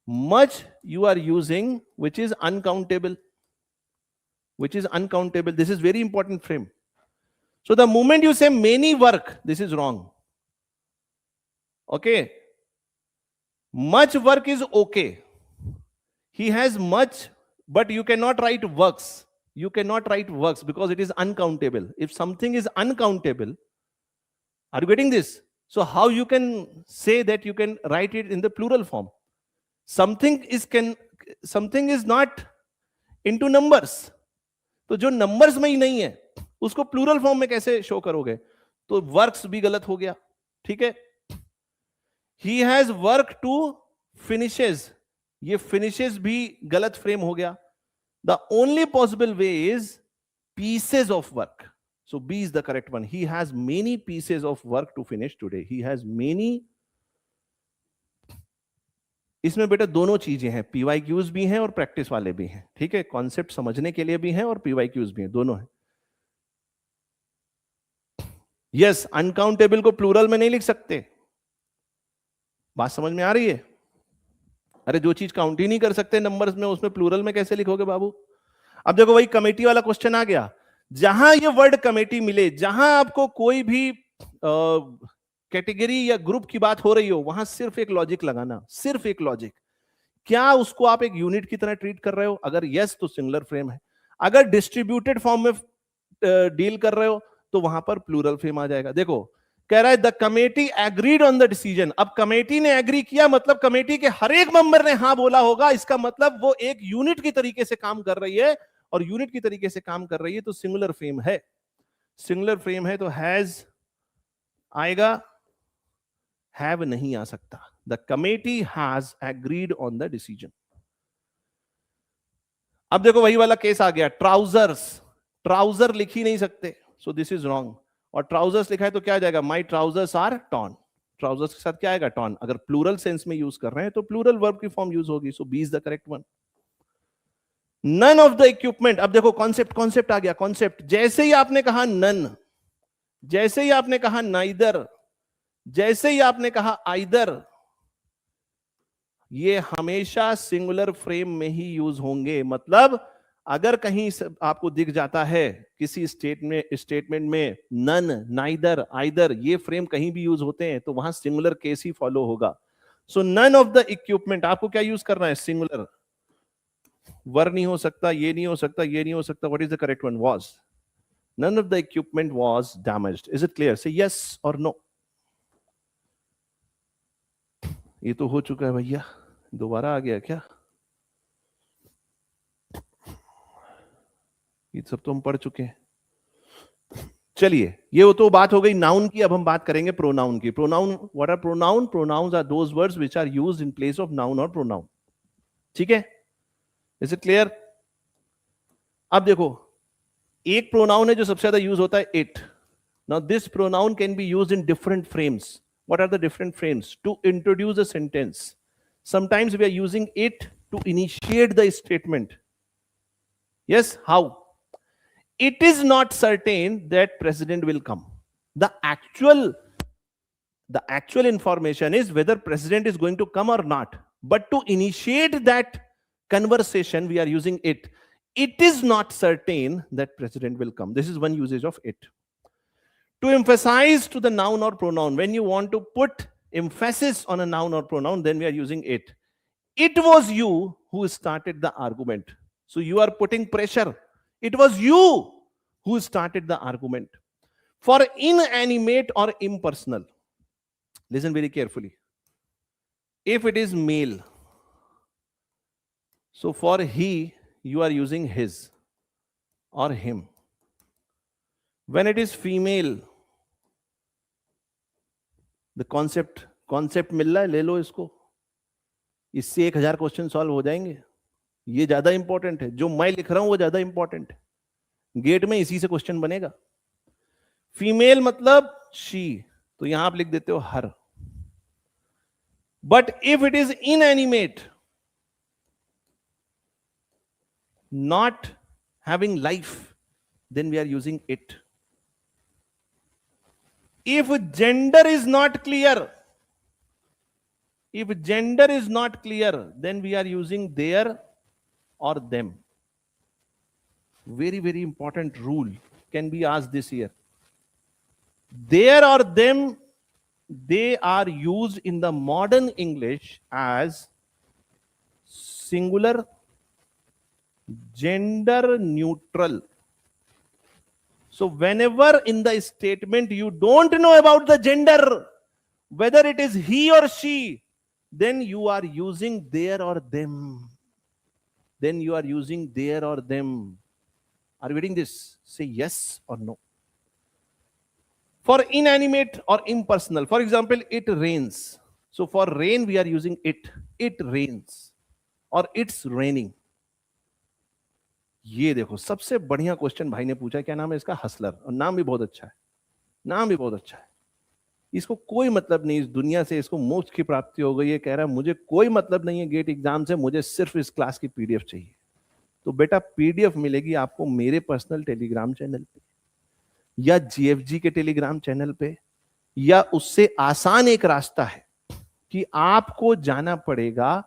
Much you are using which is uncountable. Which is uncountable. This is very important frame. So the moment you say many work, this is wrong. Okay. Much work is okay. He has much, but you cannot write works. You cannot write works because it is uncountable. If something is uncountable, are you getting this? So how you can say that you can write it in the plural form? Something is not into numbers. तो जो numbers में ही नहीं है उसको plural form में कैसे show करोगे? तो वर्क्स भी गलत हो गया, ठीक है? He has work to finishes, ये फिनिशेस भी गलत फ्रेम हो गया। The only possible way is pieces of work. So B is the correct one. He has many pieces of work to finish today. He has many. इसमें बेटा दोनों चीजें हैं, PYQs भी हैं और प्रैक्टिस वाले भी हैं, ठीक है, कॉन्सेप्ट समझने के लिए भी हैं और PYQs भी हैं, दोनों हैं. यस, अनकाउंटेबल को प्लूरल में नहीं लिख सकते. बात समझ में आ रही है? अरे जो चीज काउंट ही नहीं कर सकते नंबर्स में, उसमें प्लूरल में कैसे लिखोगे बाबू? अब देखो वही कमेटी वाला क्वेश्चन आ गया. जहां ये वर्ड कमेटी मिले, जहां आपको कोई भी कैटेगरी या ग्रुप की बात हो रही हो, वहां सिर्फ एक लॉजिक लगाना, सिर्फ एक लॉजिक. क्या उसको आप एक यूनिट की तरह ट्रीट कर रहे हो? अगर यस तो सिंगुलर फ्रेम है. अगर डिस्ट्रीब्यूटेड फॉर्म में डील कर रहे हो तो वहां पर प्लूरल फ्रेम आ जाएगा. देखो कह रहा है the committee agreed on the decision. अब कमेटी ने एग्री किया, मतलब कमेटी के हर एक मेंबर ने हां बोला होगा. इसका मतलब वो एक यूनिट की तरीके से काम कर रही है, और यूनिट की तरीके से काम कर रही है तो सिंगुलर फ्रेम है. सिंगुलर फ्रेम है तो हैज आएगा, हैव नहीं आ सकता. The committee has agreed on the decision. अब देखो वही वाला केस आ गया. ट्राउजर्स, ट्राउजर लिख ही नहीं सकते, सो दिस इज रॉन्ग. और ट्राउजर्स लिखा है तो क्या आ जाएगा? माई ट्राउजर्स आर टॉर्न. ट्राउजर्स के साथ क्या आएगा? टॉर्न. अगर प्लूरल सेंस में यूज कर रहे हैं तो प्लूरल वर्ब की फॉर्म यूज होगी. So B is the correct one. None of the equipment. अब देखो कॉन्सेप्ट, कॉन्सेप्ट आ गया. कॉन्सेप्ट जैसे ही आपने कहा नन, जैसे ही आपने कहा नाइदर, जैसे ही आपने कहा आइदर, ये हमेशा सिंगुलर फ्रेम में ही यूज होंगे. मतलब अगर कहीं आपको दिख जाता है किसी स्टेटमेंट में नन, नाइदर, आइदर, ये फ्रेम कहीं भी यूज होते हैं तो वहां सिंगुलर केस ही फॉलो होगा. सो नन ऑफ द इक्विपमेंट, आपको क्या यूज करना है? सिंगुलर. वर नहीं हो सकता, ये नहीं हो सकता, ये नहीं हो सकता. What is the correct one? Was. None of the equipment was damaged. Is it clear? Say yes और नो. ये तो हो चुका है भैया, दोबारा आ गया क्या? ये सब तो हम पढ़ चुके हैं. चलिए, ये तो बात हो गई नाउन की. अब हम बात करेंगे प्रोनाउन की. Pronoun, what are pronoun? Pronouns are those words which are used in place of noun और प्रोनाउन. ठीक है, इज इट क्लियर? अब देखो, एक प्रोनाउन है जो सबसे ज्यादा यूज होता है, it. Now this pronoun can be used in different frames. What are the different frames? To introduce a sentence. Sometimes we are using it to initiate the statement. Yes, how? It is not certain that president will come. The actual information is whether president is going to come or not. But to initiate that conversation, we are using it. It is not certain that president will come. This is one usage of it. To emphasize to the noun or pronoun, when you want to put emphasis on a noun or pronoun, then we are using it. It was you who started the argument. So you are putting pressure. It was you who started the argument. For inanimate or impersonal, listen very carefully. If it is male, so for he, you are using his or him. When it is female, the concept मिल रहा है, ले लो इसको. इससे 1000 question solve हो जाएंगे. ये ज्यादा important है. जो मैं लिख रहा हूं वो ज्यादा इंपॉर्टेंट है. गेट में इसी से क्वेश्चन बनेगा. फीमेल मतलब शी, तो यहां आप लिख देते हो her. But if it is inanimate, not having life, then we are using it. If gender is not clear, then we are using their or them. Very, very important rule can be asked this year. Their or them, they are used in the modern English as singular, gender neutral. So whenever in the statement you don't know about the gender, whether it is he or she, then you are using their or them. Then you are using their or them. Are you reading this? Say yes or no. For inanimate or impersonal, for example, it rains. So for rain, we are using it. It rains. Or it's raining. ये देखो सबसे बढ़िया question भाई ने पूछा, क्या नाम है इसका? हसलर, और नाम भी बहुत अच्छा है, नाम भी बहुत अच्छा है। इसको कोई मतलब नहीं इस दुनिया से, इसको मोक्ष की प्राप्ति हो गई है, कह रहा है मुझे कोई मतलब नहीं है गेट एग्जाम से, मुझे सिर्फ इस क्लास की पीडीएफ चाहिए। तो बेटा पीडीएफ मिलेगी आपको मेरे पर्सनल टेलीग्राम चैनल पे, या जीएफजी के टेलीग्राम चैनल पे, या उससे आसान एक रास्ता है कि आपको जाना पड़ेगा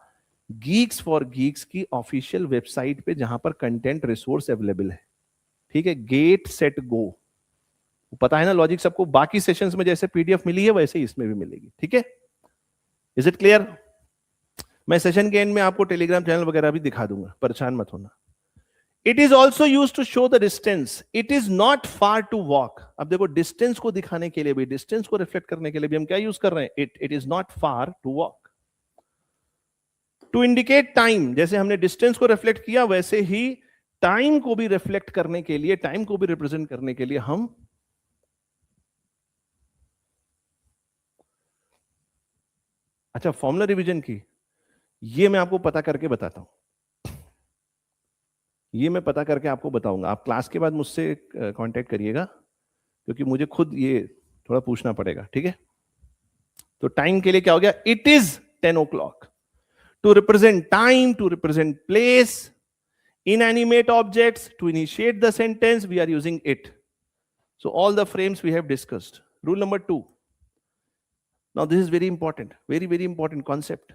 गीक्स फॉर गीक्स की ऑफिशियल वेबसाइट पे, जहां पर कंटेंट रिसोर्स अवेलेबल है। ठीक है, गेट सेट गो, पता है ना लॉजिक सबको, बाकी सेशंस में जैसे पीडीएफ मिली है वैसे ही इसमें भी मिलेगी। ठीक है, इज इट क्लियर? मैं सेशन के एंड में आपको टेलीग्राम चैनल वगैरह भी दिखा दूंगा, परेशान मत होना। It is also use to show the distance, it is not far to walk. अब देखो डिस्टेंस को दिखाने के लिए भी, डिस्टेंस को रिफ्लेक्ट करने के लिए भी हम क्या यूज कर रहे हैं? It is not far to walk. To indicate time, जैसे हमने डिस्टेंस को रिफ्लेक्ट किया वैसे ही टाइम को भी रिफ्लेक्ट करने के लिए, टाइम को भी रिप्रेजेंट करने के लिए हम अच्छा फॉर्मूला रिवीजन की, ये मैं आपको पता करके बताता हूं, ये मैं पता करके आपको बताऊंगा। आप क्लास के बाद मुझसे कांटेक्ट करिएगा, क्योंकि मुझे खुद ये थोड़ा पूछना पड़ेगा। ठीक है, तो टाइम के लिए क्या हो गया? It is 10 o'clock। To represent time, to represent place, inanimate objects, to initiate the sentence we are using it. So all the frames we have discussed. Rule number 2. Now this is very important, very important concept.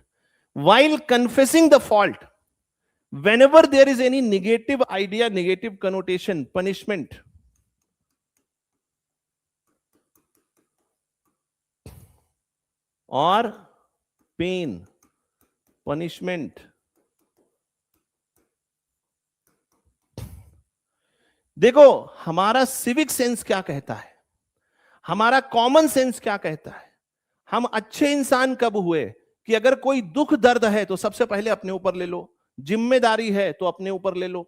While confessing the fault, whenever there is any negative idea, negative connotation, punishment, or pain, punishment, देखो हमारा civic sense क्या कहता है, हमारा common sense क्या कहता है, हम अच्छे इंसान कब हुए कि अगर कोई दुख दर्द है तो सबसे पहले अपने ऊपर ले लो, जिम्मेदारी है तो अपने ऊपर ले लो,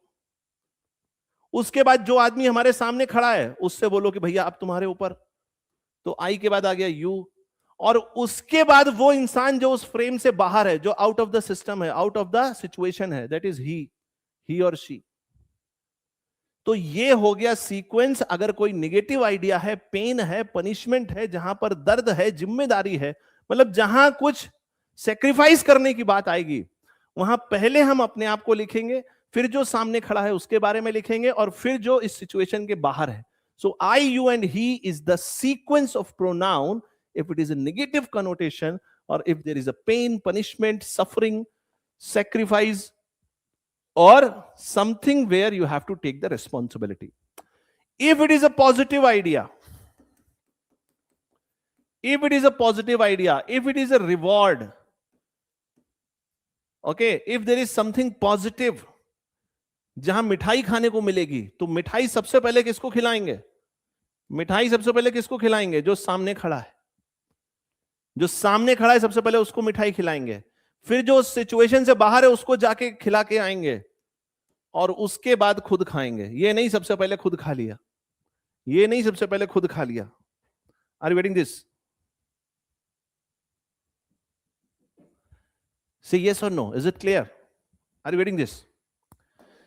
उसके बाद जो आदमी हमारे सामने खड़ा है उससे बोलो कि भैया अब तुम्हारे ऊपर, तो आई के बाद आ गया यू, और उसके बाद वो इंसान जो उस फ्रेम से बाहर है, जो आउट ऑफ द सिस्टम है, आउट ऑफ द सिचुएशन है, दैट इज ही और शी। तो ये हो गया सीक्वेंस। अगर कोई नेगेटिव आइडिया है, पेन है, पनिशमेंट है, जहां पर दर्द है, जिम्मेदारी है, मतलब जहां कुछ सेक्रीफाइस करने की बात आएगी, वहां पहले हम अपने आप को लिखेंगे, फिर जो सामने खड़ा है उसके बारे में लिखेंगे, और फिर जो इस सिचुएशन के बाहर है। So I, you and he is the sequence of pronoun if it is a negative connotation, or if there is a pain, punishment, suffering, sacrifice, or something where you have to take the responsibility. If it is a positive idea, if it is a positive idea, if it is a reward, okay, if there is something positive, जहां मिठाई खाने को मिलेगी, तो मिठाई सबसे पहले किसको खिलाएंगे? मिठाई सबसे पहले किसको खिलाएंगे? जो सामने खड़ा है, जो सामने खड़ा है सबसे पहले उसको मिठाई खिलाएंगे, फिर जो सिचुएशन से बाहर है उसको जाके खिला के आएंगे, और उसके बाद खुद खाएंगे। ये नहीं सबसे पहले खुद खा लिया, ये नहीं सबसे पहले खुद खा लिया। Are you getting this? Say yes or no, is it clear? Are you getting this?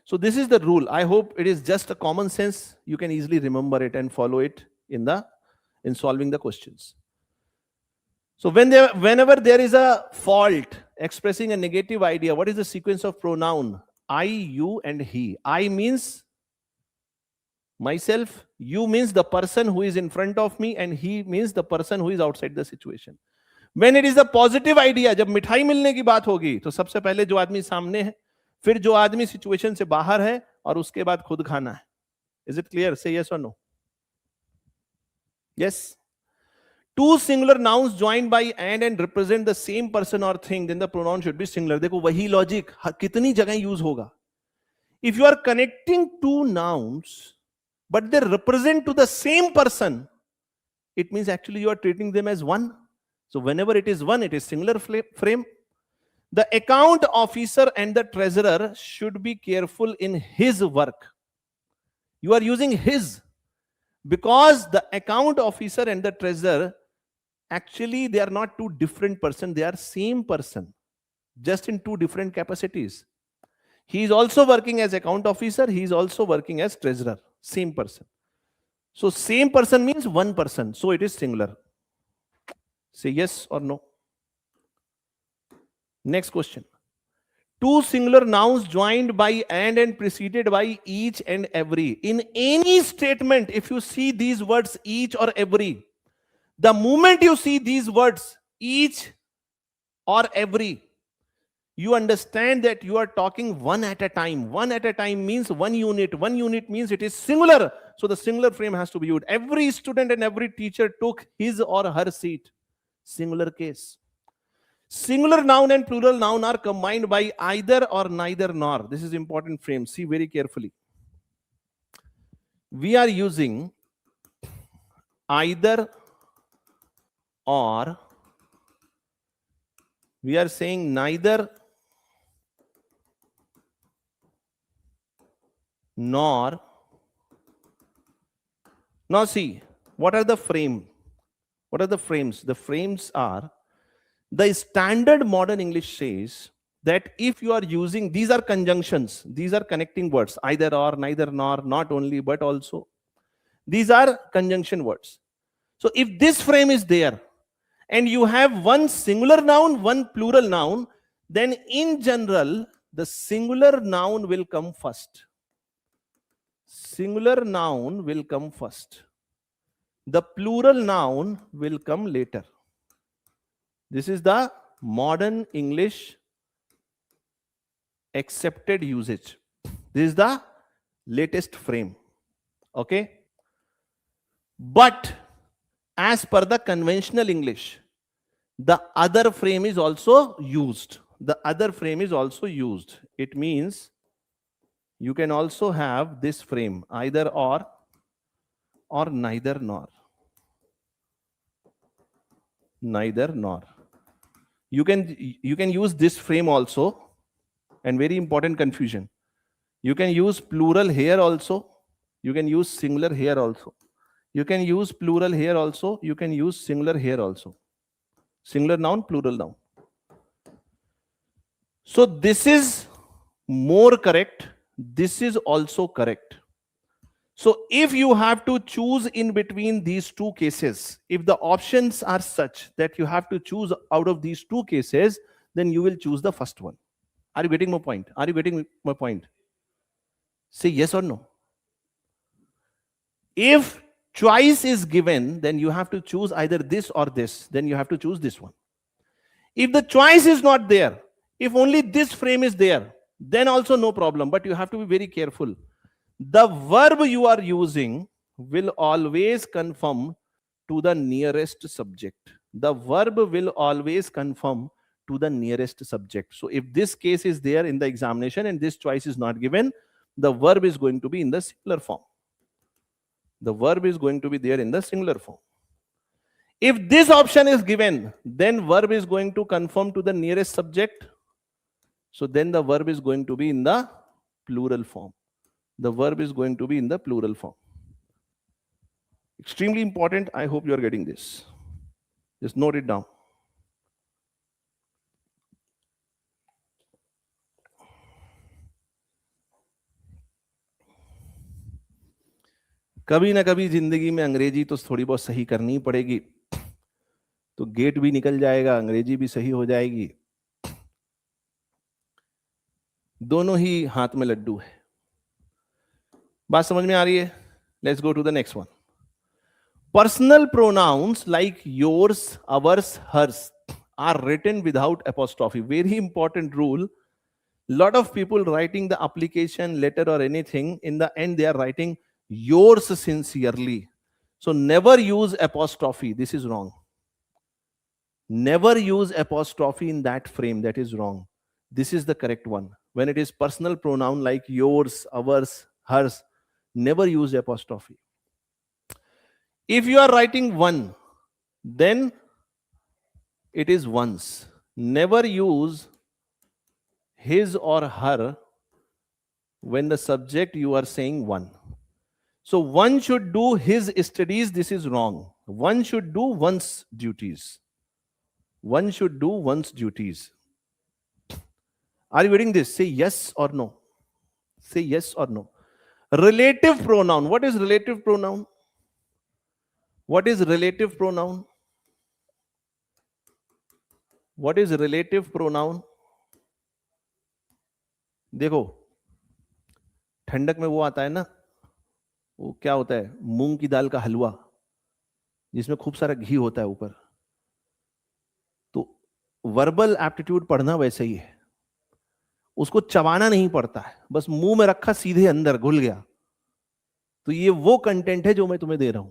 So this is the rule. I hope it is just a common sense, you can easily remember it and follow it in solving the questions. So whenever there is a fault expressing a negative idea, what is the sequence of pronoun? I, you, and he. I means myself, you means the person who is in front of me, and he means the person who is outside the situation. When it is a positive idea, जब मिठाई मिलने की बात होगी, तो सबसे पहले जो आदमी सामने है, फिर जो आदमी सिचुएशन से बाहर है, और उसके बाद खुद खाना है। Is it clear? Say yes or no. Yes. Two singular nouns joined by and represent the same person or thing, then the pronoun should be singular. देखो वही लॉजिक कितनी जगह यूज होगा। If you are connecting two nouns but they represent to the same person, it means actually you are treating them as one. So whenever it is one, it is singular frame. The account officer and the treasurer should be careful in his work. You are using his because the account officer and the treasurer, actually they are not two different persons, they are same person, just in two different capacities. He is also working as account officer. He is also working as treasurer. Same person. So same person means one person. So it is singular. Say yes or no. Next question. Two singular nouns joined by and preceded by each and every. In any statement, if you see these words each or every, the moment you see these words each or every, you understand that you are talking one at a time. One at a time means one unit. One unit means it is singular. So the singular frame has to be used. Every student and every teacher took his or her seat. Singular case. Singular noun and plural noun are combined by either or neither nor. This is important frame. See very carefully. We are using either or. We are saying neither nor. Now see, what are the frame? What are the frames? The frames are, the standard modern English says that if you are using, these are conjunctions, these are connecting words, either or, neither nor, not only, but also. These are conjunction words. So if this frame is there, and you have one singular noun, one plural noun, then in general, the singular noun will come first. Singular noun will come first. The plural noun will come later. This is the modern English accepted usage. This is the latest frame. Okay? But as per the conventional English, the other frame is also used. The other frame is also used. It means you can also have this frame, either or neither nor. Neither nor. You can use this frame also, and very important confusion. You can use plural here also. You can use singular here also. You can use plural here also. You can use singular here also. Singular noun, plural noun. So this is more correct. This is also correct. So if you have to choose in between these two cases, if the options are such that you have to choose out of these two cases, then you will choose the first one. Are you getting my point? Are you getting my point? Say yes or no. If choice is given, then you have to choose either this or this. Then you have to choose this one. If the choice is not there, if only this frame is there, then also no problem. But you have to be very careful. The verb you are using will always conform to the nearest subject. The verb will always conform to the nearest subject. So if this case is there in the examination and this choice is not given, the verb is going to be in the singular form. The verb is going to be there in the singular form. If this option is given, then verb is going to conform to the nearest subject. So then the verb is going to be in the plural form. The verb is going to be in the plural form. Extremely important. I hope you are getting this. Just note it down. कभी ना कभी जिंदगी में अंग्रेजी तो थोड़ी बहुत सही करनी ही पड़ेगी, तो गेट भी निकल जाएगा, अंग्रेजी भी सही हो जाएगी. दोनों ही हाथ में लड्डू है. बात समझ में आ रही है? Let's go to the next one. Personal pronouns like yours, ours, hers are written without apostrophe. Very important rule. Lot of people writing the application letter or anything, in the end they are writing yours sincerely. So never use apostrophe. This is wrong. Never use apostrophe in that frame. That is wrong. This is the correct one. When it is personal pronoun like yours, ours, hers, never use apostrophe. If you are writing one, then it is one's. Never use his or her when the subject you are saying one. So one should do his studies. This is wrong. One should do one's duties. One should do one's duties. Are you getting this? Say yes or no. Say yes or no. Relative pronoun. What is relative pronoun? What is relative pronoun? What is relative pronoun? देखो, ठंडक में वो आता है ना, वो क्या होता है, मूंग की दाल का हलवा, जिसमें खूब सारा घी होता है ऊपर. तो वर्बल एप्टीट्यूड पढ़ना वैसे ही है. उसको चबाना नहीं पड़ता है, बस मुंह में रखा सीधे अंदर घुल गया. तो ये वो कंटेंट है जो मैं तुम्हें दे रहा हूं.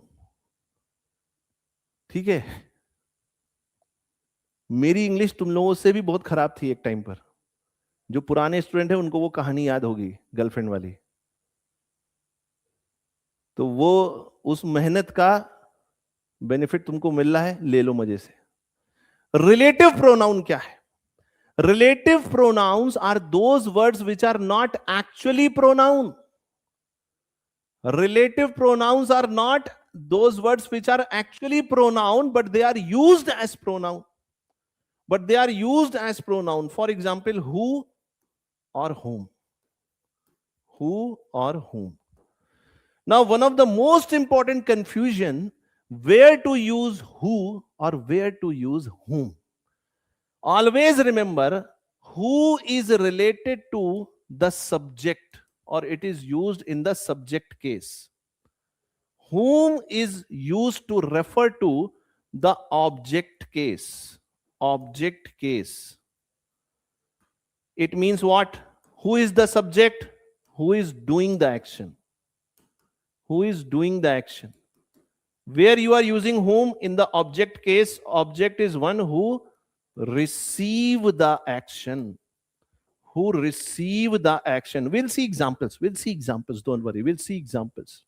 ठीक है. मेरी इंग्लिश तुम लोगों से भी बहुत खराब थी एक टाइम पर. जो पुराने स्टूडेंट है उनको वो कहानी याद होगी, गर्लफ्रेंड वाली. तो वो उस मेहनत का बेनिफिट तुमको मिल रहा है, ले लो मजे से. रिलेटिव प्रोनाउन क्या है? Relative pronouns are those words which are not actually pronoun. Relative pronouns are not those words which are actually pronoun, but they are used as pronoun. But they are used as pronoun. For example, who or whom. Who or whom. Now, one of the most important confusion, where to use who or where to use whom. Always remember, who is related to the subject, or it is used in the subject case. Whom is used to refer to the object case. Object case. It means what? Who is the subject? Who is doing the action? Who is doing the action? Where you are using whom in the object case, object is one who receive the action. Who receive the action. We'll see examples. We'll see examples. Don't worry. We'll see examples.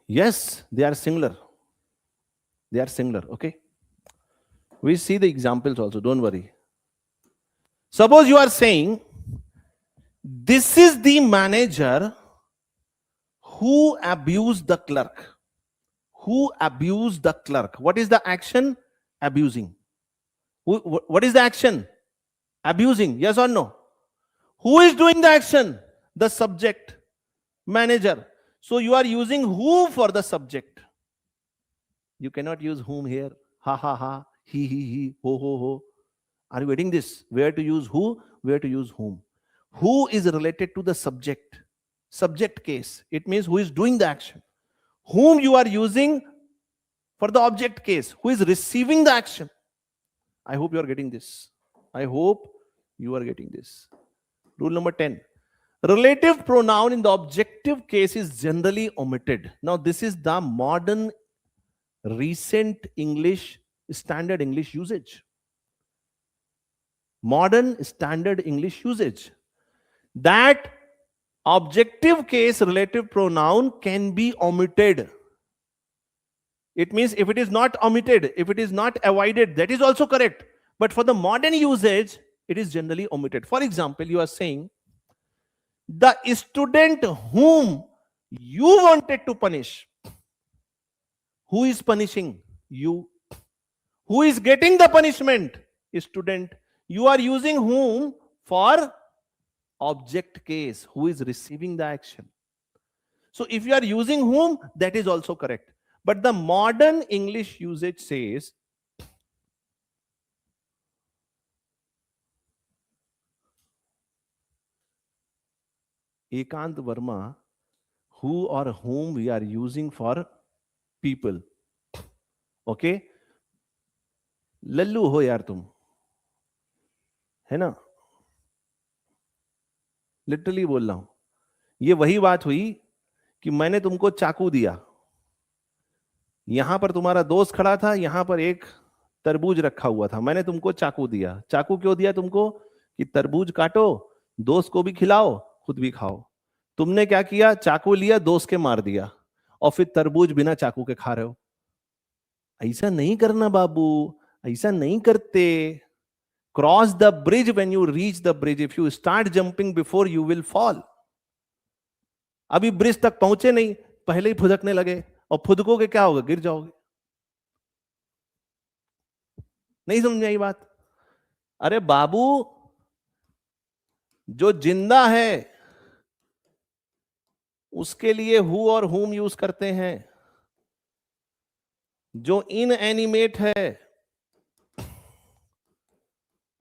Yes, they are similar. They are similar. Okay. We see the examples also. Don't worry. Suppose you are saying, this is the manager who abused the clerk. Who abused the clerk? What is the action? Abusing. What is the action? Abusing. Yes or no? Who is doing the action? The subject. Manager. So you are using who for the subject. You cannot use whom here. Ha ha ha. He. Ho ho ho. Are you getting this? Where to use who? Where to use whom? Who is related to the subject. Subject case. It means who is doing the action. Whom you are using for the object case. Who is receiving the action. I hope you are getting this. I hope you are getting this. Rule number 10. Relative pronoun in the objective case is generally omitted. Now this is the modern, recent English, standard English usage. Modern standard English usage. That objective case relative pronoun can be omitted. It means if it is not omitted, if it is not avoided, that is also correct. But for the modern usage, it is generally omitted. For example, you are saying, the student whom you wanted to punish. Who is punishing? You. Who is getting the punishment? Student. You are using whom for object case. Who is receiving the action? So if you are using whom, that is also correct. But the modern English usage says, 𝐂𝐤𝐴𝐻 Verma, who or whom we are using for people. Okay? Lallu हो यार तुम, है ना? Literally बोल रहा हूं. ये वही बात हुई कि मैंने तुमको चाकू दिया. यहां पर तुम्हारा दोस्त खड़ा था, यहां पर एक तरबूज रखा हुआ था. मैंने तुमको चाकू दिया. चाकू क्यों दिया तुमको? कि तरबूज काटो, दोस्त को भी खिलाओ, खुद भी खाओ. तुमने क्या किया? चाकू लिया, दोस्त के मार दिया, और फिर तरबूज बिना चाकू के खा रहे हो. ऐसा नहीं करना बाबू, ऐसा नहीं करते. Cross the bridge when you reach the bridge. If you start jumping before, you will fall. अभी ब्रिज तक पहुंचे नहीं, पहले ही फुदकने लगे, और फुदकोगे क्या होगा? गिर जाओगे. नहीं समझ में आई बात? अरे बाबू, जो जिंदा है उसके लिए हु और हुम यूज करते हैं, जो इनएनिमेट है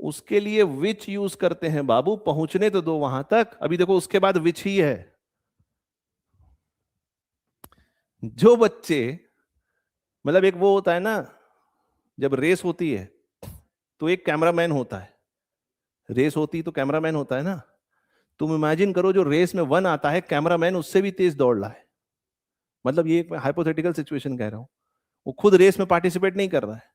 उसके लिए विच यूज करते हैं। बाबू पहुंचने तो दो वहां तक, अभी देखो उसके बाद विच ही है। जो बच्चे, मतलब एक वो होता है ना, जब रेस होती है तो एक कैमरामैन होता है, रेस होती तो कैमरामैन होता है ना। तुम इमेजिन करो जो रेस में 1 आता है, कैमरामैन उससे भी तेज दौड़ रहा है। मतलब ये एक हाइपोथेटिकल सिचुएशन कह रहा हूं, वो खुद रेस में पार्टिसिपेट नहीं कर रहा है।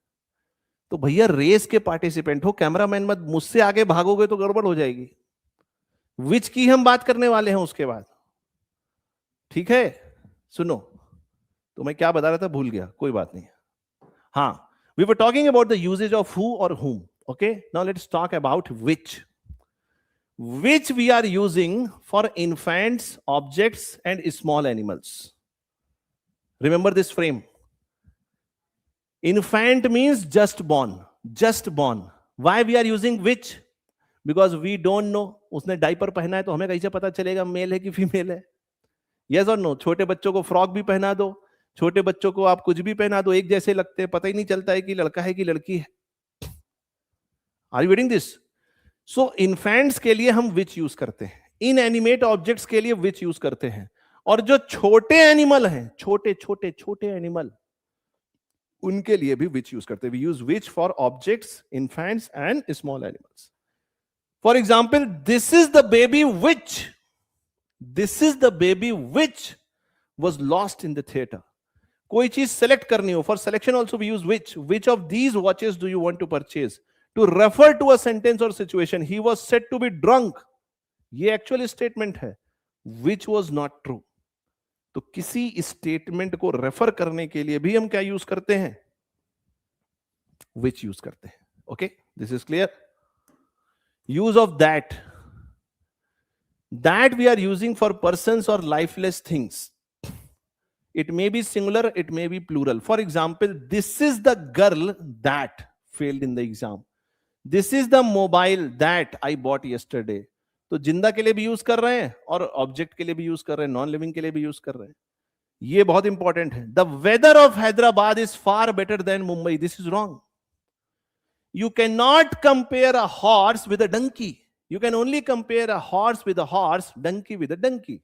तो भैया रेस के पार्टिसिपेंट हो, कैमरामैन मत, मुझसे आगे भागोगे तो गड़बड़ हो जाएगी। विच की हम बात करने वाले हैं उसके बाद, ठीक है? सुनो, तो मैं क्या बता रहा था भूल गया, कोई बात नहीं। हाँ, we were talking about the usage of who और whom. Okay, now let's talk about which we are using for infants, objects and small animals. Remember this frame. Infant means just born, just born. Why we are using which? Because we don't know. उसने diaper पहना है तो हमें कैसे पता चलेगा mail है कि फीमेल है? Yes or no? छोटे बच्चों को फ्रॉक भी पहना दो, छोटे बच्चों को आप कुछ भी पहना दो, एक जैसे लगते हैं, पता ही नहीं चलता है कि लड़का है कि लड़की है। Are you getting this? So infants के लिए हम विच यूज करते हैं, इनएनिमेट ऑब्जेक्ट्स के लिए विच यूज करते हैं, और जो छोटे एनिमल हैं, छोटे छोटे छोटे एनिमल, उनके लिए भी विच यूज करते हैं। We use which for objects, infants and small animals. For example, this is the baby which, this is the baby which was lost in the theatre. कोई चीज सेलेक्ट करनी हो, for selection also we use which of these watches do you want to purchase? To refer to a sentence or situation, he was said to be drunk. ये actual statement है, which was not true. तो किसी statement को refer करने के लिए भी हम क्या यूज करते हैं? which यूज करते हैं. Okay, this is clear. Use of that we are using for persons or lifeless things. It may be singular, it may be plural. For example, this is the girl that failed in the exam. This is the mobile that I bought yesterday. तो जिंदा के लिए भी use कर रहे हैं और object के लिए भी यूज कर रहे हैं, नॉन लिविंग के लिए भी यूज कर रहे हैं. ये बहुत इंपॉर्टेंट है. The weather of Hyderabad is far better than Mumbai. This is wrong. You can not compare a horse with a donkey. You can only compare a horse with a horse, donkey with a donkey.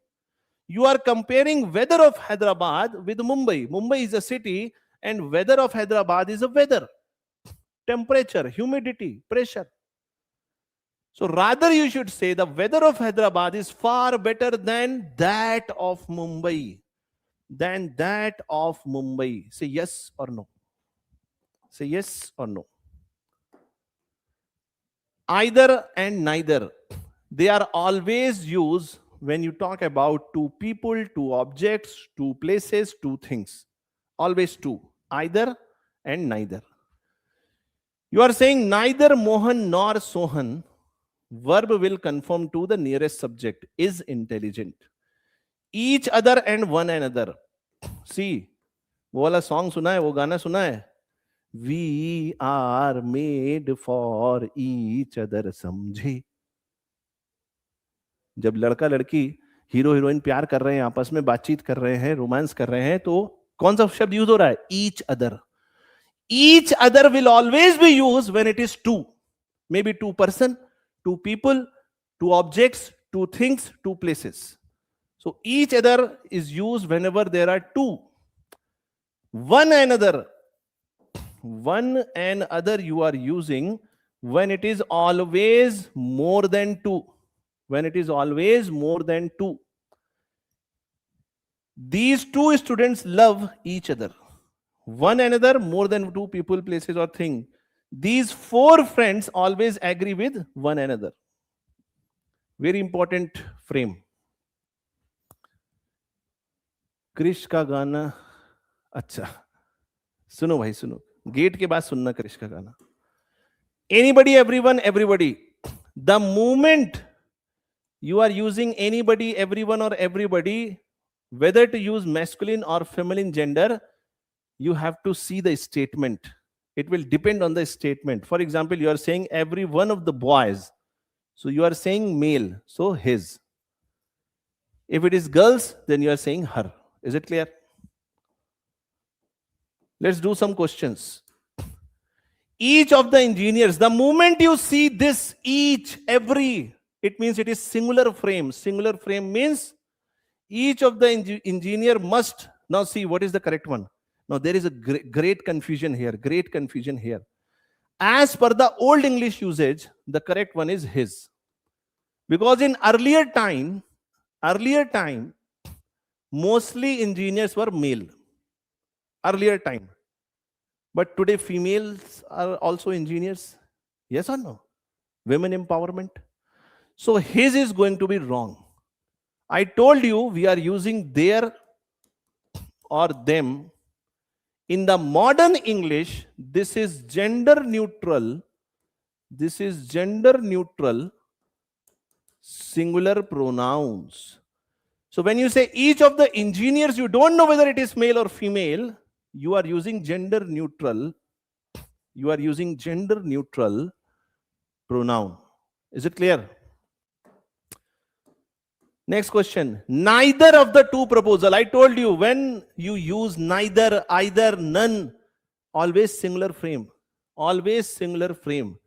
You are comparing weather of Hyderabad with Mumbai. Mumbai is a city and weather of Hyderabad is a weather. Temperature, humidity, pressure. So rather you should say the weather of Hyderabad is far better than that of Mumbai. Than that of Mumbai. Say yes or no. Say yes or no. Either and neither. They are always used when you talk about two people, two objects, two places, two things. Always two. Either and neither. You are saying neither Mohan nor Sohan, verb will conform to the nearest subject, is intelligent. Each other and one another. See, वो वाला song सुना है, वो गाना सुना है? We are made for each other, समझे? जब लड़का लड़की, हीरो हीरोइन प्यार कर रहे हैं, आपस में बातचीत कर रहे हैं, रोमांस कर रहे हैं, तो कौन सा शब्द यूज हो रहा है? Each other. Each other will always be use when it is two. May be two person, two people, two objects, two things, two places. So each other is use whenever there are two. One and other you are using when it is always more than two. When it is always more than two. These two students love each other. One another, more than two people, places or thing. These four friends always agree with one another. Very important frame. Krrish का गाना, अच्छा सुनो भाई सुनो, gate के बाद सुनना क्रिश का गाना. Anybody, everyone, everybody. The moment you are using anybody, everyone or everybody, whether to use masculine or feminine gender, you have to see the statement. It will depend on the statement. For example, you are saying every one of the boys. So you are saying male, so his. If it is girls, then you are saying her. Is it clear? Let's do some questions. Each of the engineers, the moment you see this each, every, it means it is singular frame. Singular frame means each of the engineer must. Now see, what is the correct one? Now there is a great confusion here. Great confusion here. As per the old English usage, the correct one is his. Because in earlier time, mostly engineers were male. Earlier time. But today females are also engineers. Yes or no? Women empowerment. So his is going to be wrong. I told you we are using their or them. In the modern English, this is gender neutral. This is gender neutral singular pronouns. So when you say each of the engineers, you don't know whether it is male or female. You are using gender neutral. You are using gender neutral pronoun. Is it clear? Next question. Neither of the two proposal. I told you when you use neither, either, none, always singular frame. Always singular frame.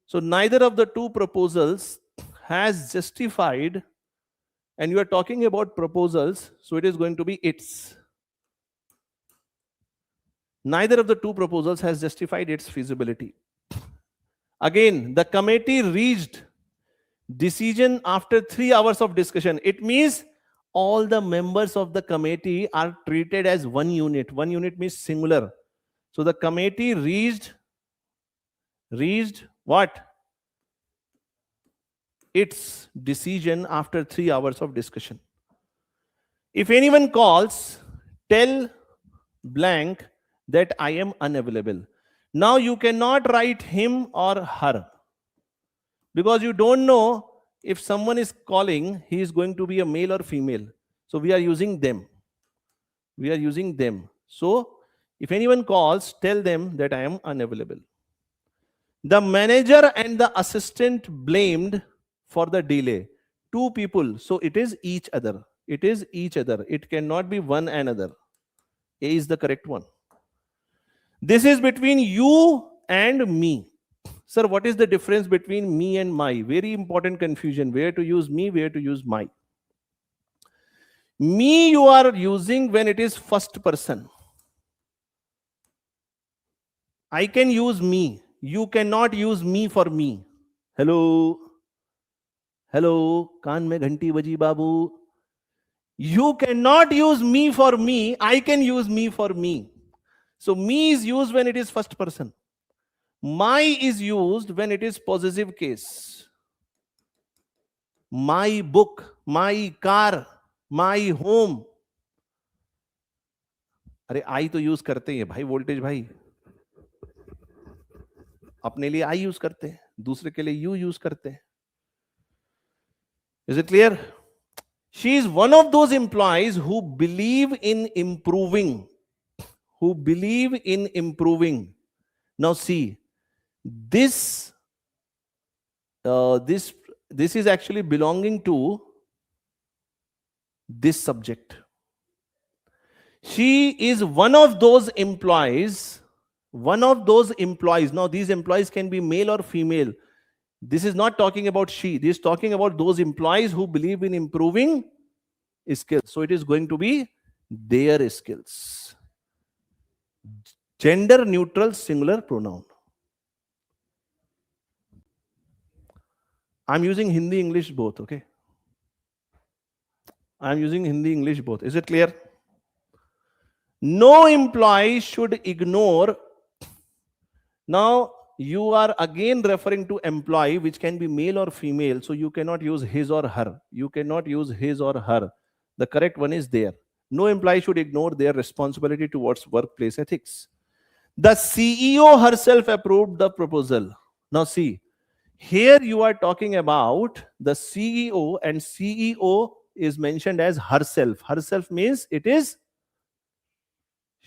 So neither of the two proposals has justified, and you are talking about proposals, so it is going to be its. Neither of the two proposals has justified its feasibility. Again, the committee reached decision after 3 hours of discussion. It means all the members of the committee are treated as one unit. One unit means singular. So the committee reached what? Its decision after 3 hours of discussion. If anyone calls, tell blank that I am unavailable. Now you cannot write him or her, because you don't know if someone is calling, he is going to be a male or female. So we are using them. We are using them. So if anyone calls, tell them that I am unavailable. The manager and the assistant blamed for the delay. Two people. So it is each other. It is each other. It cannot be one another. A is the correct one. This is between you and me. Sir, what is the difference between me and my? Very important confusion. Where to use me, where to use my. Me you are using when it is first person. I can use me. You cannot use me for me. Hello. Hello. Kaan mein ghanti baji babu. You cannot use me for me. I can use me for me. So me is used when it is first person. My is used when it is possessive case. My book, my car, my home. अरे आई तो use करते हैं भाई, voltage भाई अपने लिए आई use करते हैं, दूसरे के लिए यू यूज करते हैं. Is it clear? She is one of those employees who believe in improving. Who believe in improving. Now see, this is actually belonging to this subject. She is one of those employees. One of those employees. Now these employees can be male or female. This is not talking about she. This is talking about those employees who believe in improving skills. So it is going to be their skills. Gender neutral singular pronoun. I'm using Hindi, English both, okay? I'm using Hindi, English both. Is it clear? No employee should ignore. Now, you are again referring to employee, which can be male or female. So you cannot use his or her. You cannot use his or her. The correct one is there. No employee should ignore their responsibility towards workplace ethics. The CEO herself approved the proposal. Now see, here you are talking about the CEO, and CEO is mentioned as herself. Herself means it is,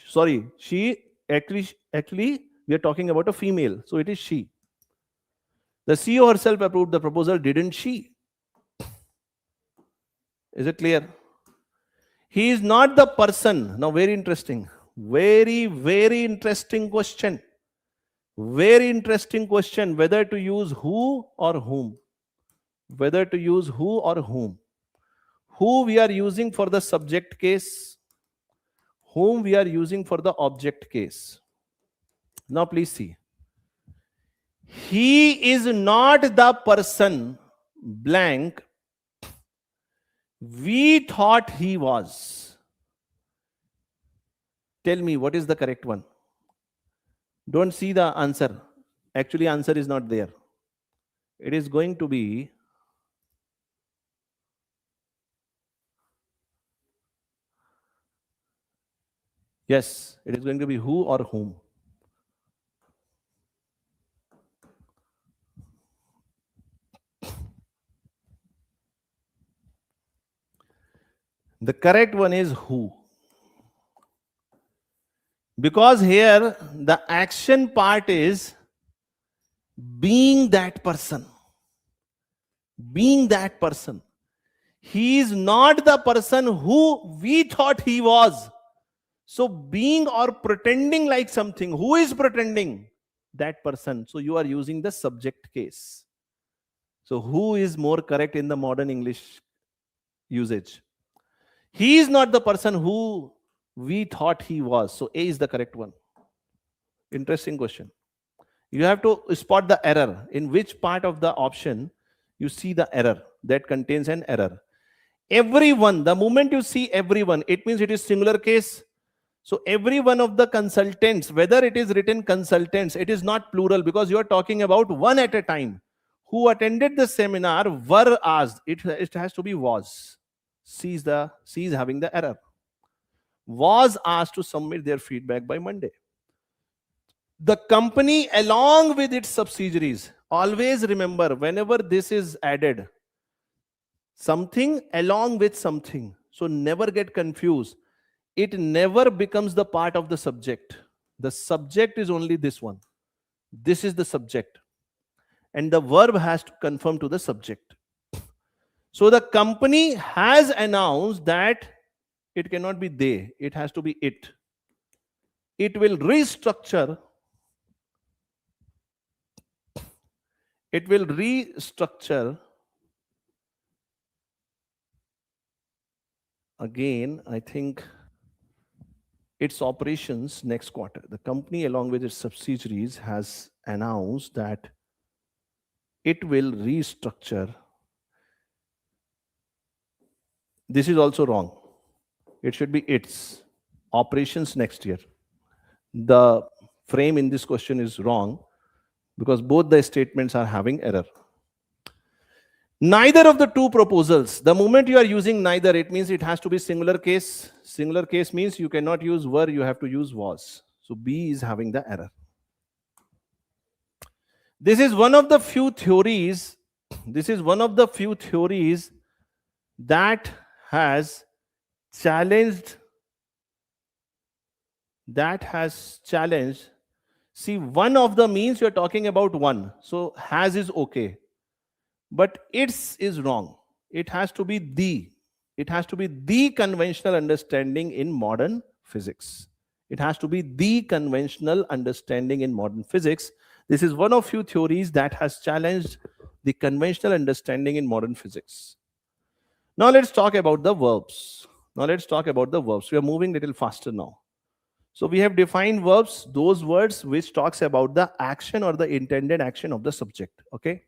sorry, she actually We are talking about a female, so it is she. The CEO herself approved the proposal, didn't she? Is it clear? He is not the person. Now, very interesting. Very, very interesting question. Very interesting question. Whether to use who or whom. Whether to use who or whom. Who we are using for the subject case. Whom we are using for the object case. Now, please see. He is not the person blank we thought he was. Tell me, what is the correct one? Don't see the answer. Actually, answer is not there. It is going to be yes, it is going to be who or whom. The correct one is who. Because here the action part is being that person. Being that person. He is not the person who we thought he was. So being or pretending like something. Who is pretending? That person. So you are using the subject case. So who is more correct in the modern English usage? He is not the person who we thought he was. So A is the correct one. Interesting question. You have to spot the error. In which part of the option you see the error that contains an error. Everyone, the moment you see everyone, it means it is singular case. So every one of the consultants, whether it is written consultants, it is not plural because you are talking about one at a time. Who attended the seminar were asked. It has to be was. C is having the error. Was asked to submit their feedback by Monday. The company along with its subsidiaries. Always remember, whenever this is added, something along with something. So never get confused. It never becomes the part of the subject. The subject is only this one. This is the subject. And the verb has to conform to the subject. So the company has announced that it cannot be they, it has to be it. It will restructure. It will restructure again, I think, its operations next quarter. The company, along with its subsidiaries, has announced that it will restructure. This is also wrong. It should be its operations next year. The frame in this question is wrong because both the statements are having error. Neither of the two proposals, the moment you are using neither, it means it has to be singular case. Singular case means you cannot use were, you have to use was. So B is having the error. This is one of the few theories. This is one of the few theories that has challenged. See, one of the means you're talking about one. So has is okay. But its is wrong. It has to be the. It has to be the conventional understanding in modern physics. It has to be the conventional understanding in modern physics. This is one of few theories that has challenged the conventional understanding in modern physics. Now let's talk about the verbs. We are moving a little faster now. So we have defined verbs, those words which talks about the action or the intended action of the subject. Okay.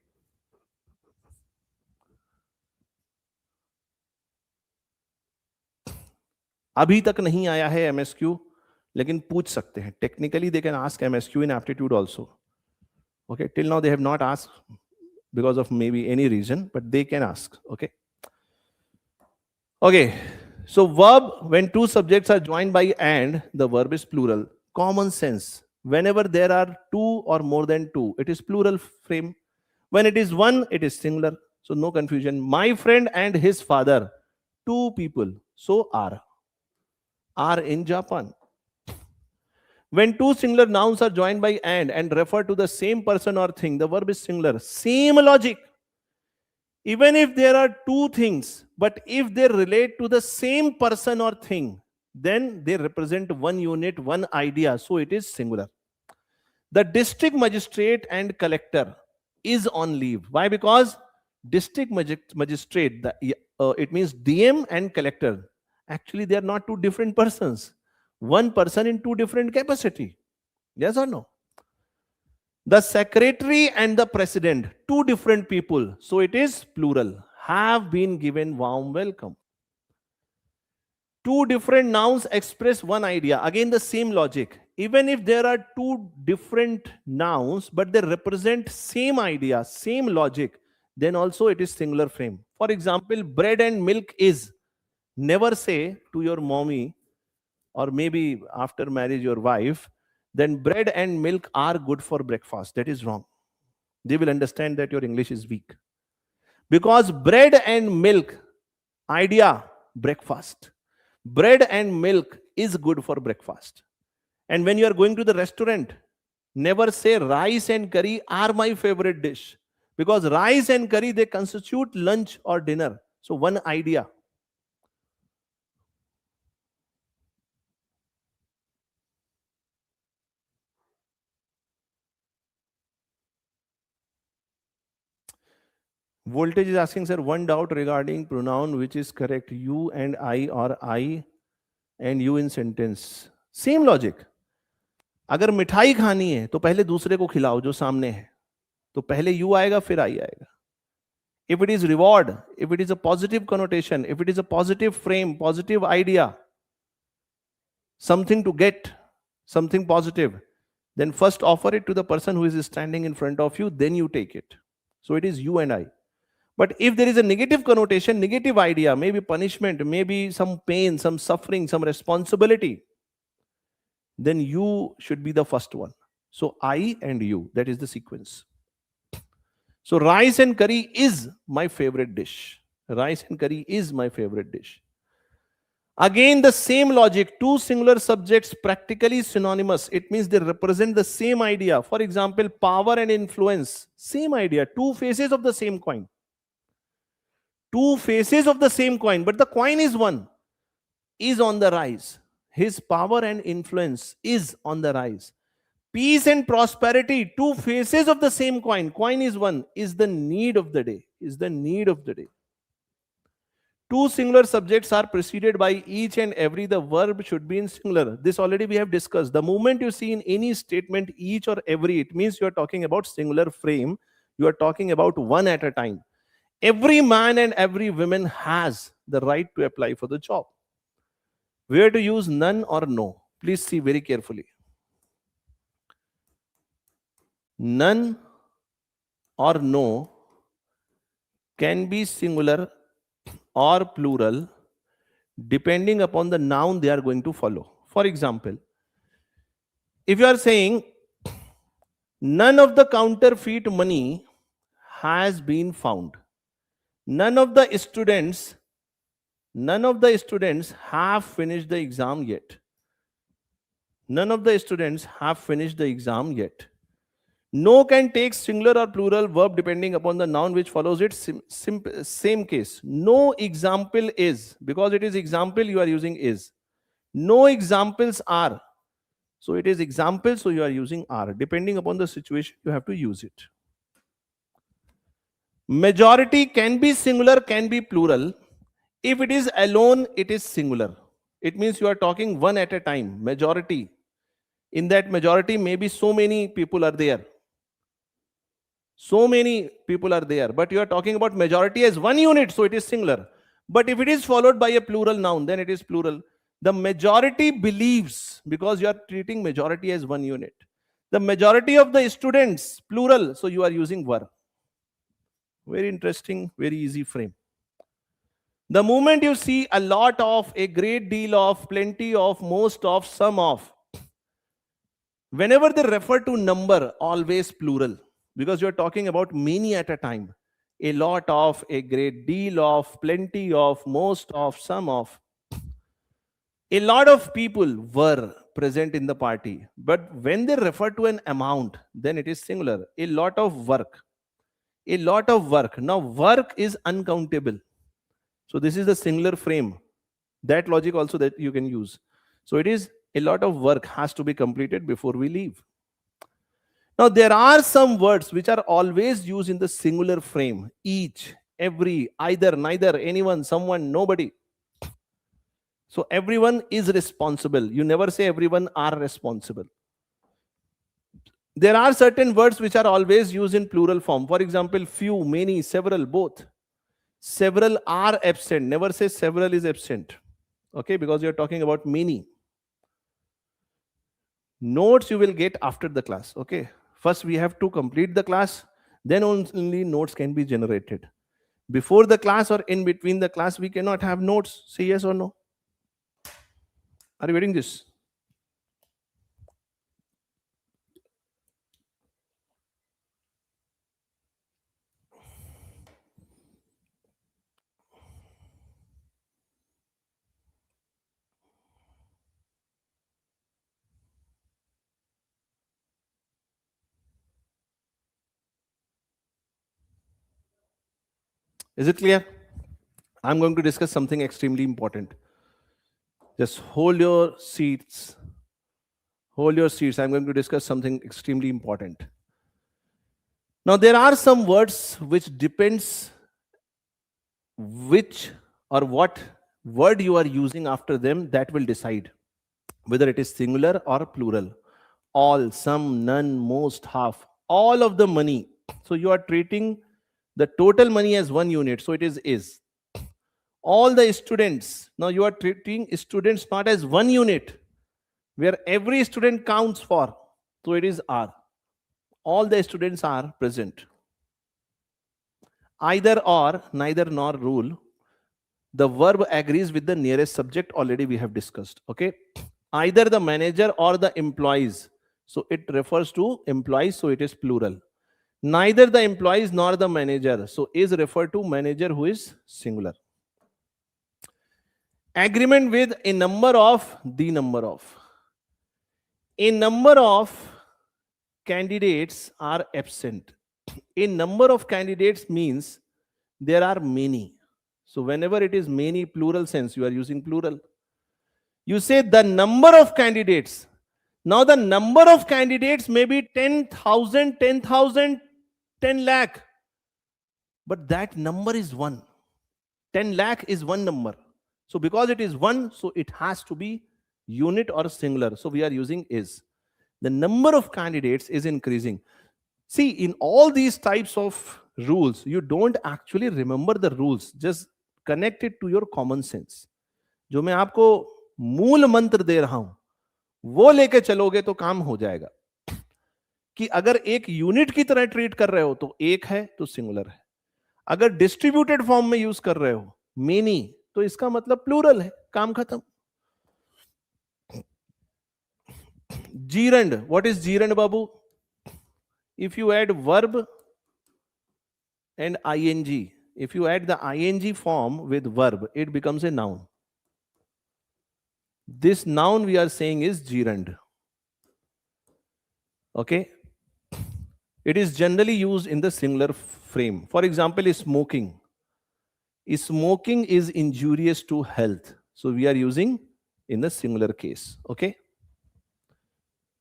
अभी तक नहीं आया है MSQ, लेकिन पूछ सकते हैं. Technically they can ask MSQ in aptitude also. Okay. Till now they have not asked because of maybe any reason, but they can ask. Okay. Okay. So verb, when two subjects are joined by and, the verb is plural. Common sense. Whenever there are two or more than two, it is plural frame. When it is one, it is singular. So no confusion. My friend and his father, two people. So are in Japan. When two singular nouns are joined by and refer to the same person or thing, the verb is singular. Same logic. Even if there are two things, but if they relate to the same person or thing, then they represent one unit, one idea, so it is singular. The district magistrate and collector is on leave. Why? Because district magistrate, it means DM and collector. Actually, they are not two different persons. One person in two different capacity. Yes or no? The secretary and the president, two different people. So it is plural. Have been given warm welcome. Two different nouns express one idea. Again, the same logic. Even if there are two different nouns, but they represent same idea, same logic, then also it is singular frame. For example, bread and milk is. Never say to your mommy, or maybe after marriage your wife, then bread and milk are good for breakfast. That is wrong. They will understand that your English is weak. Because bread and milk, idea, breakfast. Bread and milk is good for breakfast. And when you are going to the restaurant, never say rice and curry are my favorite dish. Because rice and curry, they constitute lunch or dinner. So one idea. Voltage is asking, sir, one doubt regarding pronoun, which is correct, you and I or I and you in sentence. Same logic. अगर मिठाई खानी है तो पहले दूसरे को खिलाओ जो सामने है, तो पहले you आएगा फिर I आएगा. If it is reward, if it is a positive connotation, if it is a positive frame, positive idea, something to get, something positive, then first offer it to the person who is standing in front of you, then you take it. So it is you and I. But if there is a negative connotation, negative idea, maybe punishment, maybe some pain, some suffering, some responsibility, then you should be the first one. So I and you, that is the sequence. So rice and curry is my favorite dish. Rice and curry is my favorite dish. Again, the same logic, two singular subjects practically synonymous. It means they represent the same idea. For example, power and influence, same idea, two faces of the same coin. Two faces of the same coin, but the coin is one, is on the rise. His power and influence is on the rise. Peace and prosperity, two faces of the same coin. Coin is one, is the need of the day, is the need of the day. Two singular subjects are preceded by each and every. The verb should be in singular. This already we have discussed. The moment you see in any statement each or every, it means you are talking about singular frame. You are talking about one at a time. Every man and every woman has the right to apply for the job. Where to use none or no? Please see very carefully. None or no can be singular or plural depending upon the noun they are going to follow. For example, if you are saying none of the counterfeit money has been found, none of the students have finished the exam yet. None of the students have finished the exam yet. No can take singular or plural verb depending upon the noun which follows it. Same case. No example is. Because it is example, you are using is. No examples are. So it is example, so you are using are. Depending upon the situation, you have to use it. Majority can be singular, can be plural. If it is alone, it is singular. It means you are talking one at a time. Majority. In that majority, maybe so many people are there. So many people are there. But you are talking about majority as one unit, so it is singular. But if it is followed by a plural noun, then it is plural. The majority believes, because you are treating majority as one unit. The majority of the students, plural, so you are using were. Very interesting, very easy frame. The moment you see a lot of, a great deal of, plenty of, most of, some of, whenever they refer to number, always plural, because you are talking about many at a time. A lot of, a great deal of, plenty of, most of, some of. A lot of people were present in the party. But when they refer to an amount, then it is singular. A lot of work. A lot of work. Now, work is uncountable. So this is the singular frame. That logic also that you can use. So it is a lot of work has to be completed before we leave. Now, there are some words which are always used in the singular frame. Each, every, either, neither, anyone, someone, nobody. So everyone is responsible. You never say everyone are responsible. There are certain words which are always used in plural form. For example, few, many, several, both. Several are absent. Never say several is absent. Okay, because you're talking about many. Notes you will get after the class. Okay, first we have to complete the class, then only notes can be generated. Before the class or in between the class, we cannot have notes. Say yes or no. Are you getting this? Is it clear? I'm going to discuss something extremely important. Just hold your seats. Hold your seats. I'm going to discuss something extremely important. Now, there are some words which depends which or what word you are using after them, that will decide whether it is singular or plural. All, some, none, most, half, all of the money. So you are treating the total money as one unit, so it is. All the students, now you are treating students not as one unit, where every student counts for, so it is are. All the students are present. Either or, neither nor rule. The verb agrees with the nearest subject, already we have discussed. Okay, either the manager or the employees, so it refers to employees, so it is plural. Neither the employees nor the manager, so is referred to manager, who is singular. Agreement with a number of, the number of. A number of candidates are absent. A number of candidates means there are many. So whenever it is many, plural sense, you are using plural. You say the number of candidates. Now the number of candidates may be 10,000, 10,000, 10 lakh. But that number is one. 10 lakh is one number. So because it is one, so it has to be unit or singular. So we are using is. The number of candidates is increasing. See, in all these types of rules, you don't actually remember the rules. Just connect it to your common sense. जो मैं आपको मूल मंत्र दे रहा हूं, वो लेके चलोगे तो काम हो जाएगा. कि अगर एक यूनिट की तरह ट्रीट कर रहे हो तो एक है तो सिंगुलर है. अगर डिस्ट्रीब्यूटेड फॉर्म में यूज कर रहे हो मेनी, तो इसका मतलब प्लूरल है. काम खत्म. gerund, what is gerund, babu? If you add verb and ing, if you add the ing form with verb, it becomes a noun. This noun we are saying is gerund. Okay, it is generally used in the singular frame. For example, smoking. Smoking is injurious to health, so we are using in the singular case. Okay,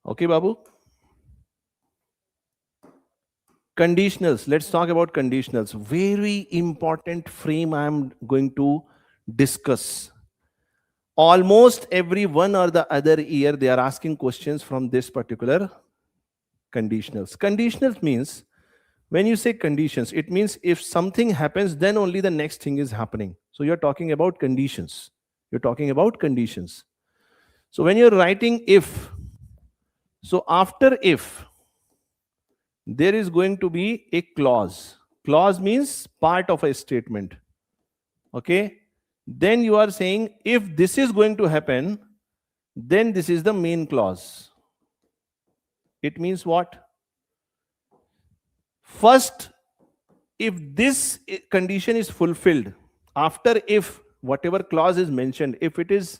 okay, babu. Conditionals. Let's talk about conditionals. Very important frame I am going to discuss. Almost every one or the other year they are asking questions from this particular conditionals. Conditionals means, when you say conditions, it means if something happens, then only the next thing is happening. So you're talking about conditions. You're talking about conditions. So when you're writing if, so after if, there is going to be a clause. Clause means part of a statement. Okay? Then you are saying if this is going to happen, then this is the main clause. It means what? First, if this condition is fulfilled, after if, whatever clause is mentioned, if it is,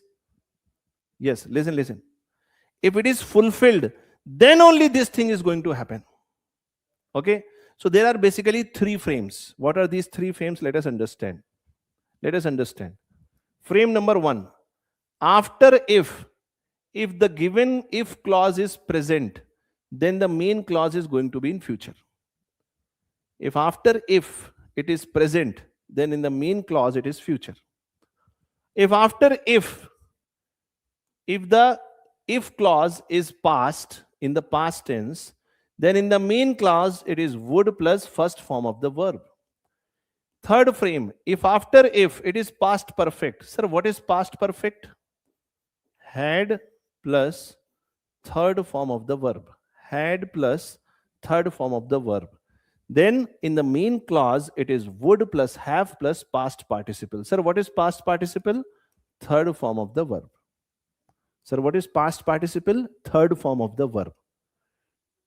yes, listen. if it is fulfilled, then only this thing is going to happen. Okay, so there are basically three frames. What are these three frames? Let us understand. Frame number one, after if the given if clause is present, then the main clause is going to be in future. If after if it is present, then in the main clause it is future. If after if the if clause is past, in the past tense, then in the main clause it is would plus first form of the verb. Third frame, if after if it is past perfect. Sir, what is past perfect? Had plus third form of the verb. Had plus third form of the verb. Then in the main clause it is would plus have plus past participle. Sir, what is past participle? Third form of the verb. Sir, what is past participle? Third form of the verb.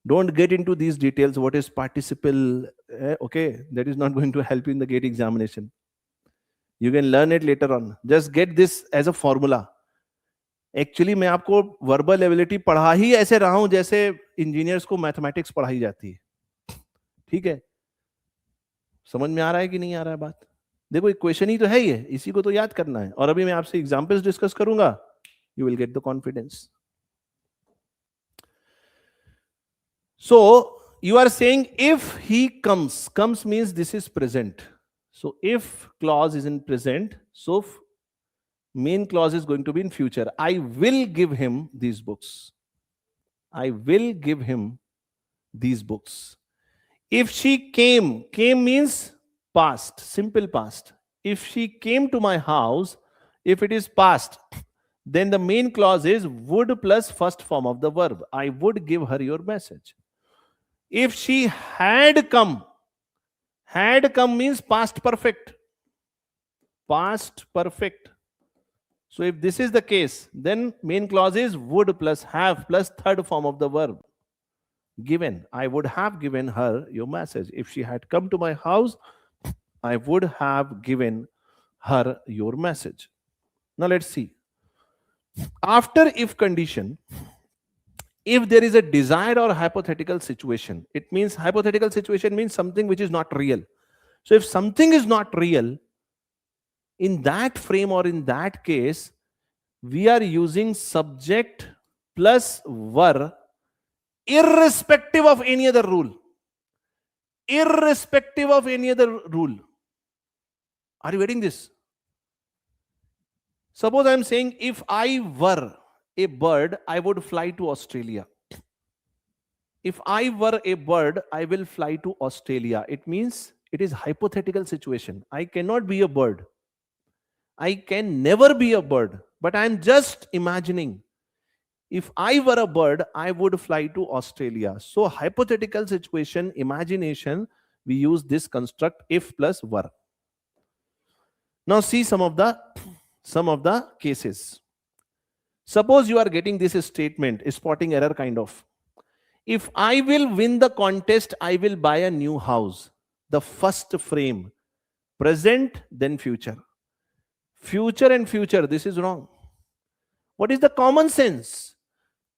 Don't get into these details. What is participle? Okay, that is not going to help you in the GATE examination. You can learn it later on. Just get this as a formula. Actually, मैं आपको verbal ability पढ़ा ही ऐसे रहा हूं जैसे engineers को mathematics पढ़ाई जाती है. ठीक है, समझ में आ रहा है कि नहीं आ रहा है बात? देखो, इक्वेशन ही तो है ये, इसी को तो याद करना है. और अभी मैं आपसे एग्जांपल्स डिस्कस करूंगा. You will get the confidence. So you are saying if he comes. Comes means this is present. So if clause is in present, so main clause is going to be in future. I will give him these books. I will give him these books. If she came means past, simple past. If she came to my house, if it is past, then the main clause is would plus first form of the verb. I would give her your message. If she had come means past perfect. Past perfect. So if this is the case, then main clause is would plus have plus third form of the verb. Given. I would have given her your message. If she had come to my house, I would have given her your message. Now let's see. After if condition, if there is a desired or hypothetical situation, it means hypothetical situation means something which is not real. So if something is not real, in that frame or in that case, we are using subject plus verb irrespective of any other rule. Irrespective of any other rule. Are you getting this? Suppose I am saying if I were a bird, I would fly to Australia. If I were a bird, I will fly to Australia. It means it is hypothetical situation. I cannot be a bird. I can never be a bird. But I am just imagining. If I were a bird, I would fly to Australia. So hypothetical situation, imagination, we use this construct if plus were. Now see some of the cases. Suppose you are getting this statement, spotting error kind of. If I will win the contest, I will buy a new house. The first frame, present, then future. Future and future, this is wrong. What is the common sense?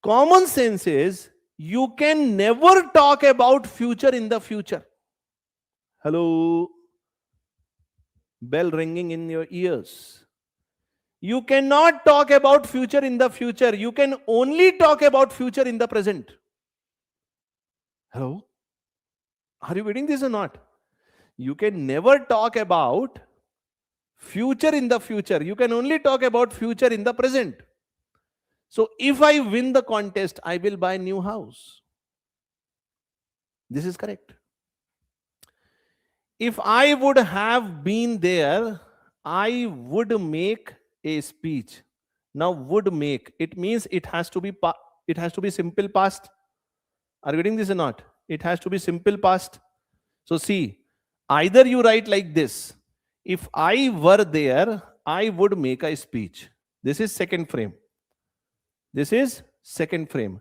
Common sense is you can never talk about future in the future. Hello? Bell ringing in your ears. You cannot talk about future in the future. You can only talk about future in the present. Hello? Are you reading this or not? You can never talk about future in the future. You can only talk about future in the present. So if I win the contest, I will buy a new house. This is correct. If I would have been there, I would make a speech. Now would make, it means it has to be simple past. Are you getting this or not? It has to be simple past. So see, either you write like this. If I were there, I would make a speech. This is second frame. This is second frame.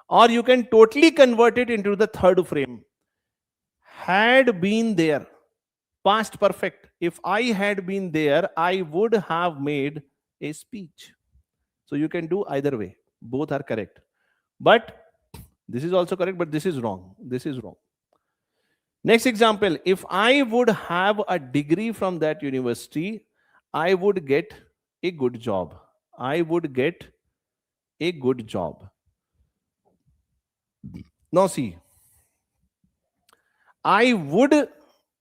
Or you can totally convert it into the third frame. Had been there. Past perfect. If I had been there, I would have made a speech. So you can do either way. Both are correct. But this is also correct, but this is wrong. This is wrong. Next example, if I would have a degree from that university, I would get a good job. I would get a good job. Now see, I would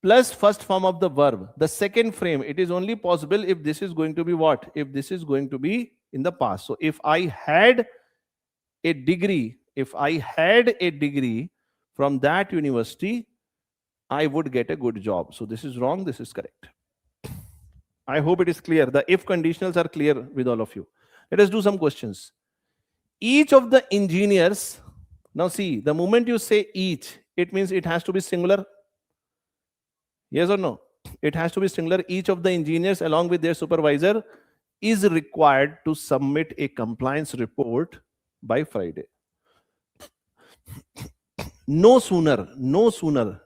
plus first form of the verb. The second frame, it is only possible if this is going to be what? If this is going to be in the past. So if I had a degree, from that university, I would get a good job. So this is wrong, this is correct. I hope it is clear. The if conditionals are clear with all of you. Let us do some questions. Each of the engineers, now see, the moment you say each, it means it has to be singular. Yes or no? It has to be singular. Each of the engineers along with their supervisor is required to submit a compliance report by Friday. No sooner,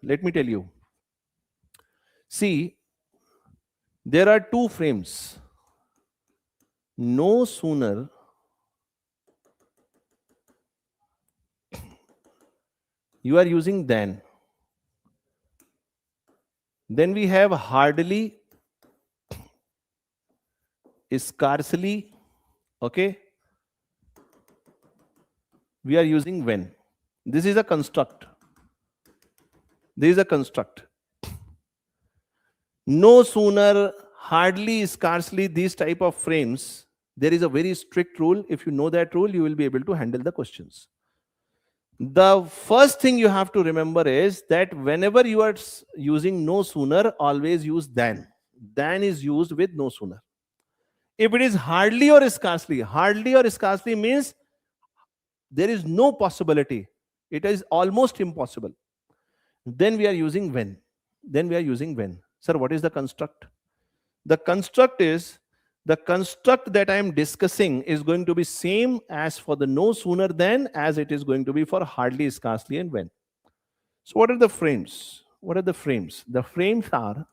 let me tell you. See, there are two frames. No sooner you are using than. Then we have hardly, scarcely, okay? We are using when. This is a construct. No sooner, hardly, scarcely, these type of frames, there is a very strict rule. If you know that rule, you will be able to handle the questions. The first thing you have to remember is that whenever you are using no sooner, always use than. Than is used with no sooner. If it is hardly or scarcely means there is no possibility. It is almost impossible. Then we are using when. Sir, what is the construct? The construct that I am discussing is going to be same as for the no sooner than as it is going to be for hardly, scarcely, and when. So what are the frames? The frames are,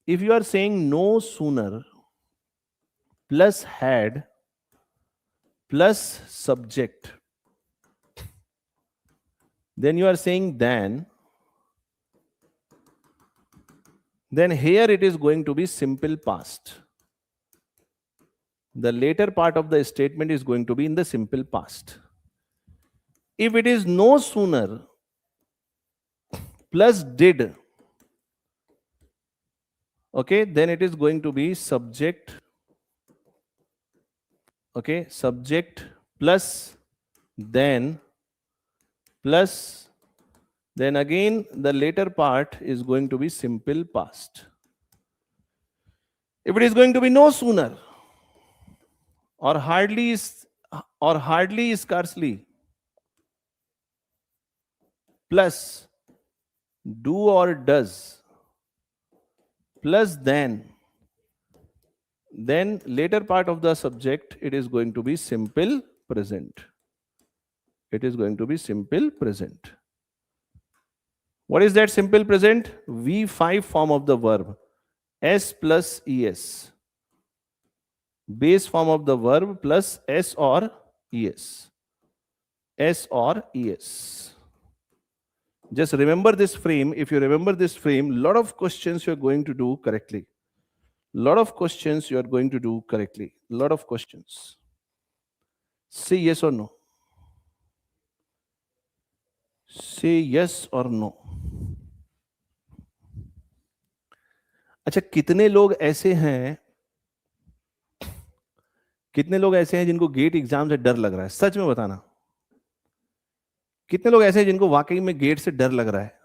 if you are saying no sooner plus had plus subject, then you are saying then here it is going to be simple past. The later part of the statement is going to be in the simple past. If it is no sooner plus did, okay, then it is going to be subject, okay, subject plus then again the later part is going to be simple past. If it is going to be no sooner or hardly, scarcely plus do or does plus then later part of the subject, it is going to be simple present. What is that simple present? V5 form of the verb, S plus ES. Base form of the verb plus S or ES. Just remember this frame. If you remember this frame, lot of questions you are going to do correctly. Lot of questions. Say yes or no. अच्छा, कितने लोग ऐसे हैं जिनको gate exam से डर लग रहा है? सच में बताना, कितने लोग ऐसे हैं जिनको वाकई में गेट से डर लग रहा है?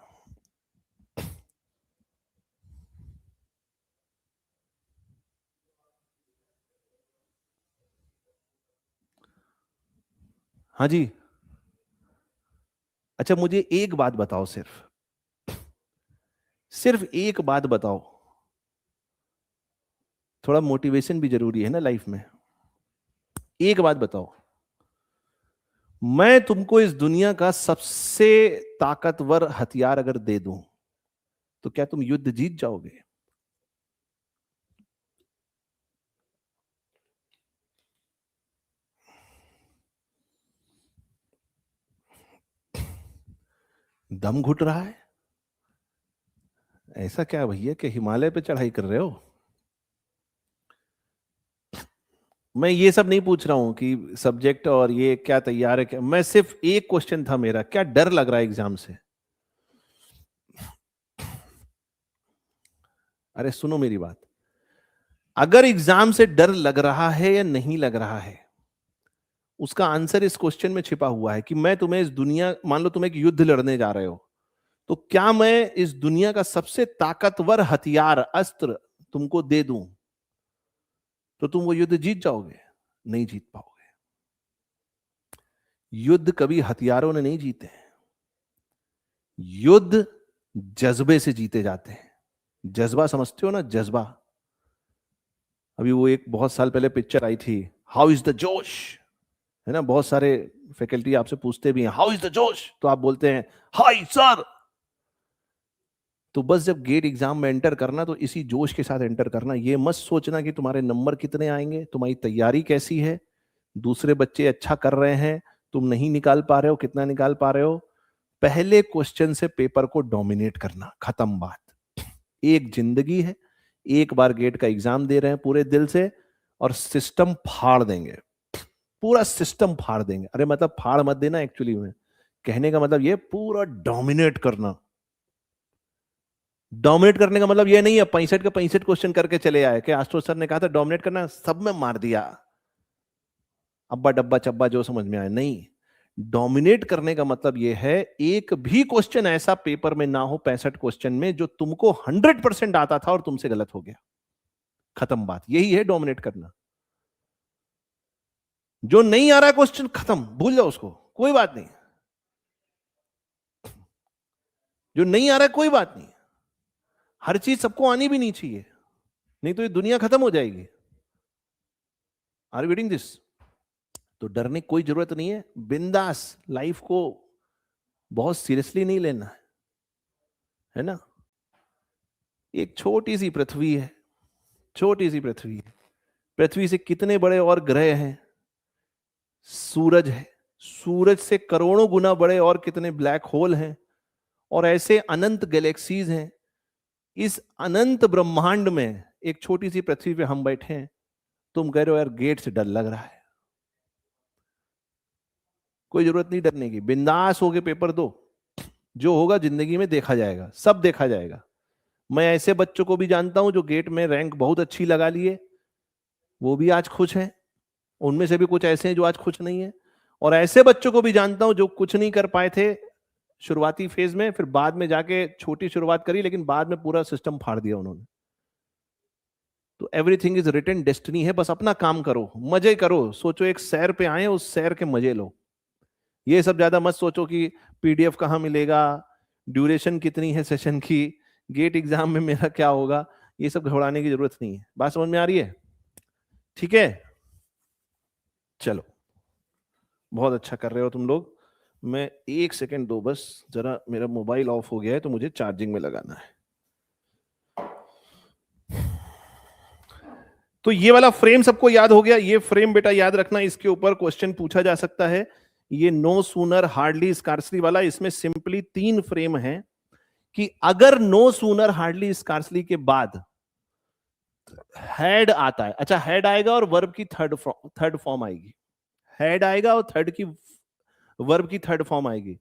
हाँ जी, अच्छा मुझे एक बात बताओ, सिर्फ एक बात बताओ, थोड़ा मोटिवेशन भी जरूरी है ना लाइफ में। एक बात बताओ, मैं तुमको इस दुनिया का सबसे ताकतवर हथियार अगर दे दूं तो क्या तुम युद्ध जीत जाओगे? दम घुट रहा है? ऐसा क्या भैया कि हिमालय पे चढ़ाई कर रहे हो? मैं ये सब नहीं पूछ रहा हूं कि सब्जेक्ट और ये क्या तैयार है क्या, मैं सिर्फ एक क्वेश्चन था मेरा, क्या डर लग रहा है एग्जाम से? अरे सुनो मेरी बात, अगर एग्जाम से डर लग रहा है या नहीं लग रहा है, उसका आंसर इस क्वेश्चन में छिपा हुआ है कि मैं तुम्हें इस दुनिया, मान लो तुम एक युद्ध लड़ने जा रहे हो, तो क्या मैं इस दुनिया का सबसे ताकतवर हथियार, अस्त्र तुमको दे दूं तो तुम वो युद्ध जीत जाओगे? नहीं जीत पाओगे। युद्ध कभी हथियारों ने नहीं जीते हैं, युद्ध जज्बे से जीते जाते हैं। जज्बा समझते हो ना, जज्बा? अभी वो एक बहुत साल पहले पिक्चर आई थी, हाउ इज द जोश, है ना? बहुत सारे फैकल्टी आपसे पूछते भी हैं हाउ इज द जोश, तो आप बोलते हैं हाई सर। तो बस जब गेट एग्जाम में एंटर करना तो इसी जोश के साथ एंटर करना। ये मत सोचना कि तुम्हारे नंबर कितने आएंगे, तुम्हारी तैयारी कैसी है, दूसरे बच्चे अच्छा कर रहे हैं, तुम नहीं निकाल पा रहे हो, कितना निकाल पा रहे हो। पहले क्वेश्चन से पेपर को डोमिनेट करना, खत्म बात। एक जिंदगी है, एक बार गेट का एग्जाम दे रहे हैं पूरे दिल से, और सिस्टम फाड़ देंगे, पूरा सिस्टम फाड़ देंगे। अरे मतलब फाड़ मत देना, एक्चुअली में कहने का मतलब ये पूरा डोमिनेट करना। डोमिनेट करने का मतलब ये नहीं है 65 के 65 क्वेश्चन करके चले आए कि आशुतोष सर ने कहा था डोमिनेट करना, सब में मार दिया, अब्बा डब्बा चब्बा जो समझ में आए। नहीं, डोमिनेट करने का मतलब यह है एक भी क्वेश्चन ऐसा पेपर में ना हो 65 क्वेश्चन में जो तुमको 100% आता था और तुमसे गलत हो गया, खत्म बात। यही है डोमिनेट करना। जो नहीं आ रहा क्वेश्चन, खत्म, भूल जाओ उसको, कोई बात नहीं। जो नहीं आ रहा है कोई बात नहीं, हर चीज सबको आनी भी नहीं चाहिए, नहीं तो ये दुनिया खत्म हो जाएगी। Are you getting this? तो डरने की कोई जरूरत नहीं है, बिंदास लाइफ को बहुत सीरियसली नहीं लेना है ना? एक छोटी सी पृथ्वी है, छोटी सी पृथ्वी है, पृथ्वी से कितने बड़े और ग्रह हैं? सूरज है, सूरज से करोड़ों गुना बड़े और कितने ब्लैक होल हैं, और ऐसे अनंत गैलेक्सीज हैं। इस अनंत ब्रह्मांड में एक छोटी सी पृथ्वी पे हम बैठे हैं, तुम कह रहे हो यार गेट से डर लग रहा है। कोई जरूरत नहीं डरने की, बिंदास होके पेपर दो, जो होगा जिंदगी में देखा जाएगा, सब देखा जाएगा। मैं ऐसे बच्चों को भी जानता हूं जो गेट में रैंक बहुत अच्छी लगा लिए, वो भी आज खुश हैं, उनमें से भी कुछ ऐसे हैं जो आज खुश नहीं है, और ऐसे बच्चों को भी जानता हूं जो कुछ नहीं कर पाए थे शुरुआती फेज में, फिर बाद में जाके छोटी शुरुआत करी लेकिन बाद में पूरा सिस्टम फाड़ दिया उन्होंने। तो एवरीथिंग इज रिटन डेस्टिनी है, बस अपना काम करो, मजे करो। सोचो एक सैर पे आए, उस सैर के मजे लो। ये सब ज्यादा मत सोचो कि पीडीएफ कहाँ मिलेगा, ड्यूरेशन कितनी है सेशन की, गेट एग्जाम में मेरा क्या होगा, ये सब घबराने की जरूरत नहीं है। बात समझ में आ रही है? ठीक है, चलो, बहुत अच्छा कर रहे हो तुम लोग। मैं एक सेकंड दो बस, जरा मेरा मोबाइल ऑफ हो गया है तो मुझे चार्जिंग में लगाना है। तो ये वाला फ्रेम सबको याद हो गया? ये फ्रेम बेटा याद रखना, इसके ऊपर क्वेश्चन पूछा जा सकता है। ये नो सूनर हार्डली स्कार्सली वाला, इसमें सिंपली 3 फ्रेम है कि अगर नो सूनर हार्डली स्कार्सली के बाद हैड आता है, अच्छा हैड आएगा और वर्ब की थर्ड फॉर्म आएगी, हैड आएगा और वर्ब की थर्ड फॉर्म आएगी,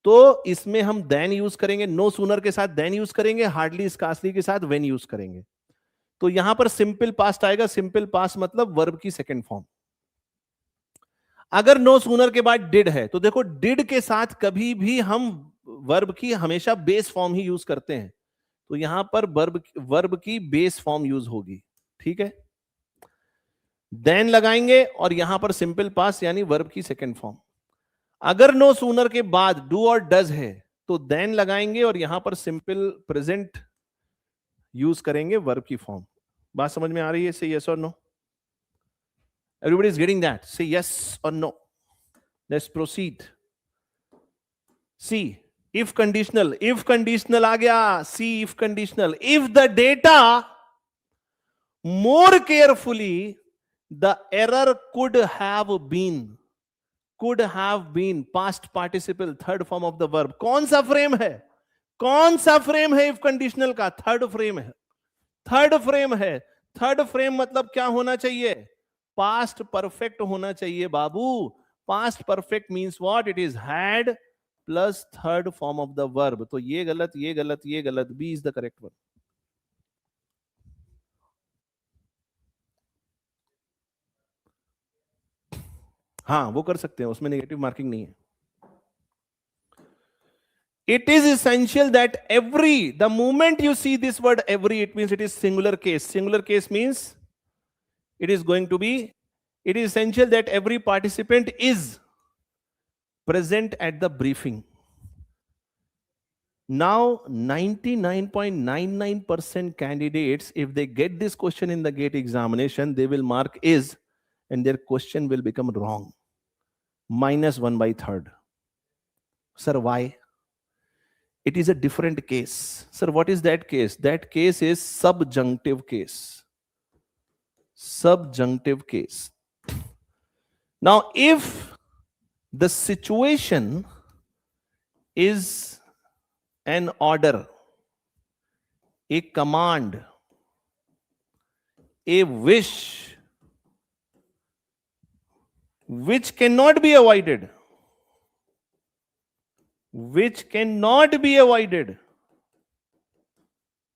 तो इसमें हम देन यूज करेंगे, नो सूनर के साथ देन यूज करेंगे, हार्डली स्कार्सली के साथ व्हेन यूज करेंगे। तो यहां पर सिंपल पास्ट आएगा, सिंपल पास्ट मतलब वर्ब की सेकंड फॉर्म। अगर नो सूनर के बाद डिड है तो देखो डिड के साथ कभी भी हम वर्ब की हमेशा बेस फॉर्म ही यूज करते हैं, तो यहां पर वर्ब की बेस फॉर्म यूज होगी, ठीक है? देन लगाएंगे और यहां पर सिंपल पास्ट यानी वर्ब की सेकंड फॉर्म। अगर नो सूनर के बाद डू और डज है तो देन लगाएंगे और यहां पर सिंपल प्रेजेंट यूज करेंगे वर्ब की फॉर्म। बात समझ में आ रही है? से यस और no? Everybody is getting that? Say yes or no. Let's proceed. See, if conditional आ गया, see if conditional, if the data more carefully the error could have been, could have been, past participle, third form of the verb. कौन सा frame है? कौन सा frame है if conditional का? Third frame है. Third frame है. Third frame मतलब क्या होना चाहिए? पास्ट परफेक्ट होना चाहिए बाबू. Past perfect means what? It is had plus third form of the verb. तो ये गलत, ये गलत, ये गलत. B is the correct one. हाँ, वो कर सकते हैं, उसमें नेगेटिव मार्किंग नहीं है. It is essential that every, the moment you see this word every, it means it is singular case. Singular case means it is going to be, it is essential that every participant is present at the briefing. Now, 99.99% candidates, if they get this question in the GATE examination, they will mark is, and their question will become wrong. -1/3. Sir, why? It is a different case. Sir, what is that case? That case is subjunctive case. Subjunctive case. Now, if the situation is an order, a command, a wish, which cannot be avoided,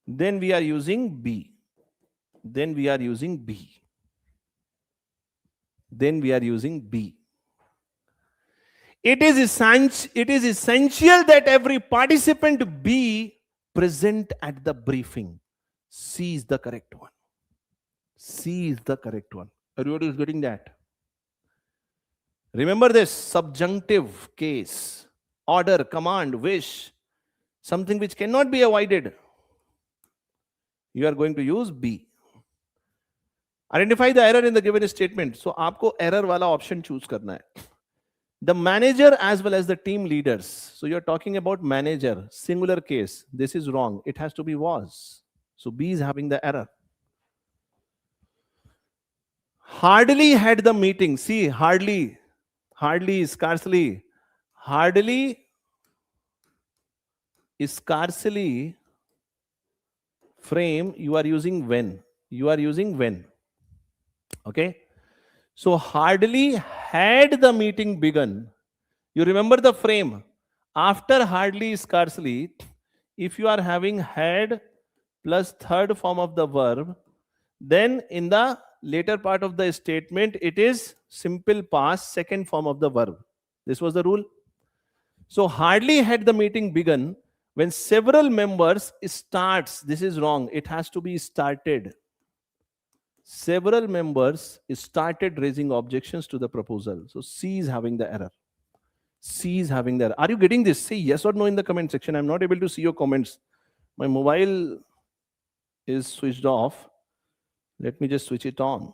then we are using B. Then we are using B. It is essential that every participant be present at the briefing. C is the correct one. Everybody is getting that? Remember this, subjunctive case, order, command, wish, something which cannot be avoided. You are going to use B. Identify the error in the given statement. So आपको error वाला option choose करना है. The manager as well as the team leaders. So you're talking about manager, singular case. This is wrong. It has to be was. So B is having the error. Hardly had the meeting. See, hardly, scarcely. Hardly, scarcely frame, you are using when. Okay. So hardly had the meeting begun. You remember the frame. After hardly, scarcely, if you are having had plus third form of the verb, then in the later part of the statement, it is simple past, second form of the verb. This was the rule. So hardly had the meeting begun when several members starts. This is wrong. It has to be started. Several members started raising objections to the proposal. So C is having the error. Are you getting this? Say yes or no in the comment section. I'm not able to see your comments. My mobile is switched off. Let me just switch it on.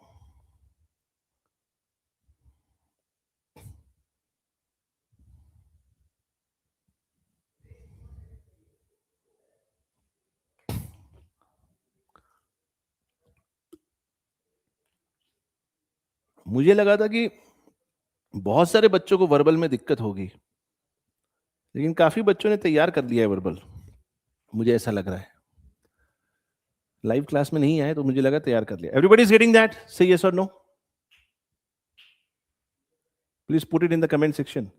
मुझे लगा था कि बहुत सारे बच्चों को verbal में दिक्कत होगी, लेकिन काफी बच्चों ने तैयार कर लिया है वर्बल. मुझे ऐसा लग रहा है. लाइव क्लास में नहीं आए तो मुझे लगा तैयार कर लिया. Everybody is getting that? Say yes or no. Please put it in the comment section.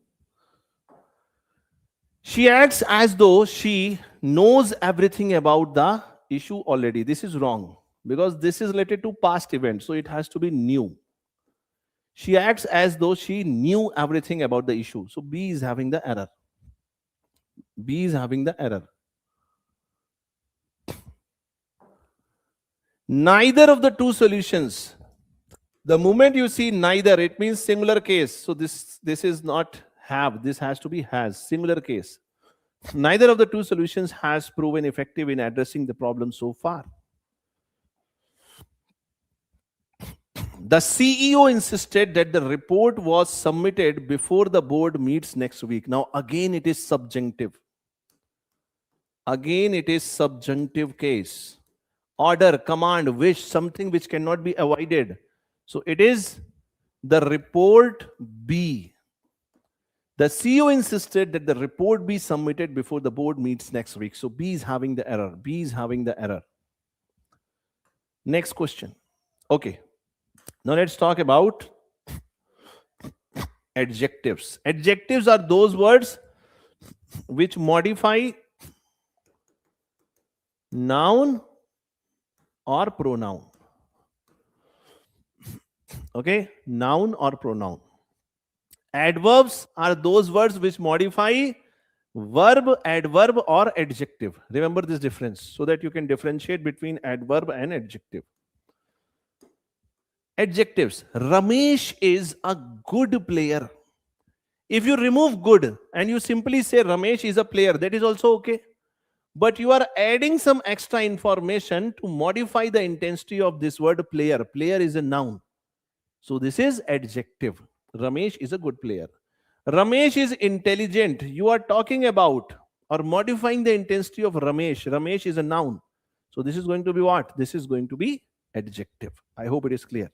She acts as though she knows everything about the issue already. This is wrong because this is related to past events, so it has to be new. She acts as though she knew everything about the issue. So B is having the error. Neither of the two solutions. The moment you see neither, it means singular case. So this is not have. This has to be has. Singular case. Neither of the two solutions has proven effective in addressing the problem so far. The CEO insisted that the report was submitted before the board meets next week. Now, again, it is subjunctive. Case. Order, command, wish, something which cannot be avoided. So it is the report B. The CEO insisted that the report be submitted before the board meets next week. So B is having the error. B is having the error. Next question. Okay. Now let's talk about adjectives. Adjectives are those words which modify noun or pronoun. Okay, noun or pronoun. Adverbs are those words which modify verb, adverb, or adjective. Remember this difference so that you can differentiate between adverb and adjective. Adjectives. Ramesh is a good player. If you remove good and you simply say Ramesh is a player, that is also okay. But you are adding some extra information to modify the intensity of this word player. Player is a noun. So this is adjective. Ramesh is a good player. Ramesh is intelligent. You are talking about or modifying the intensity of Ramesh. Ramesh is a noun. So this is going to be what? This is going to be adjective. I hope it is clear.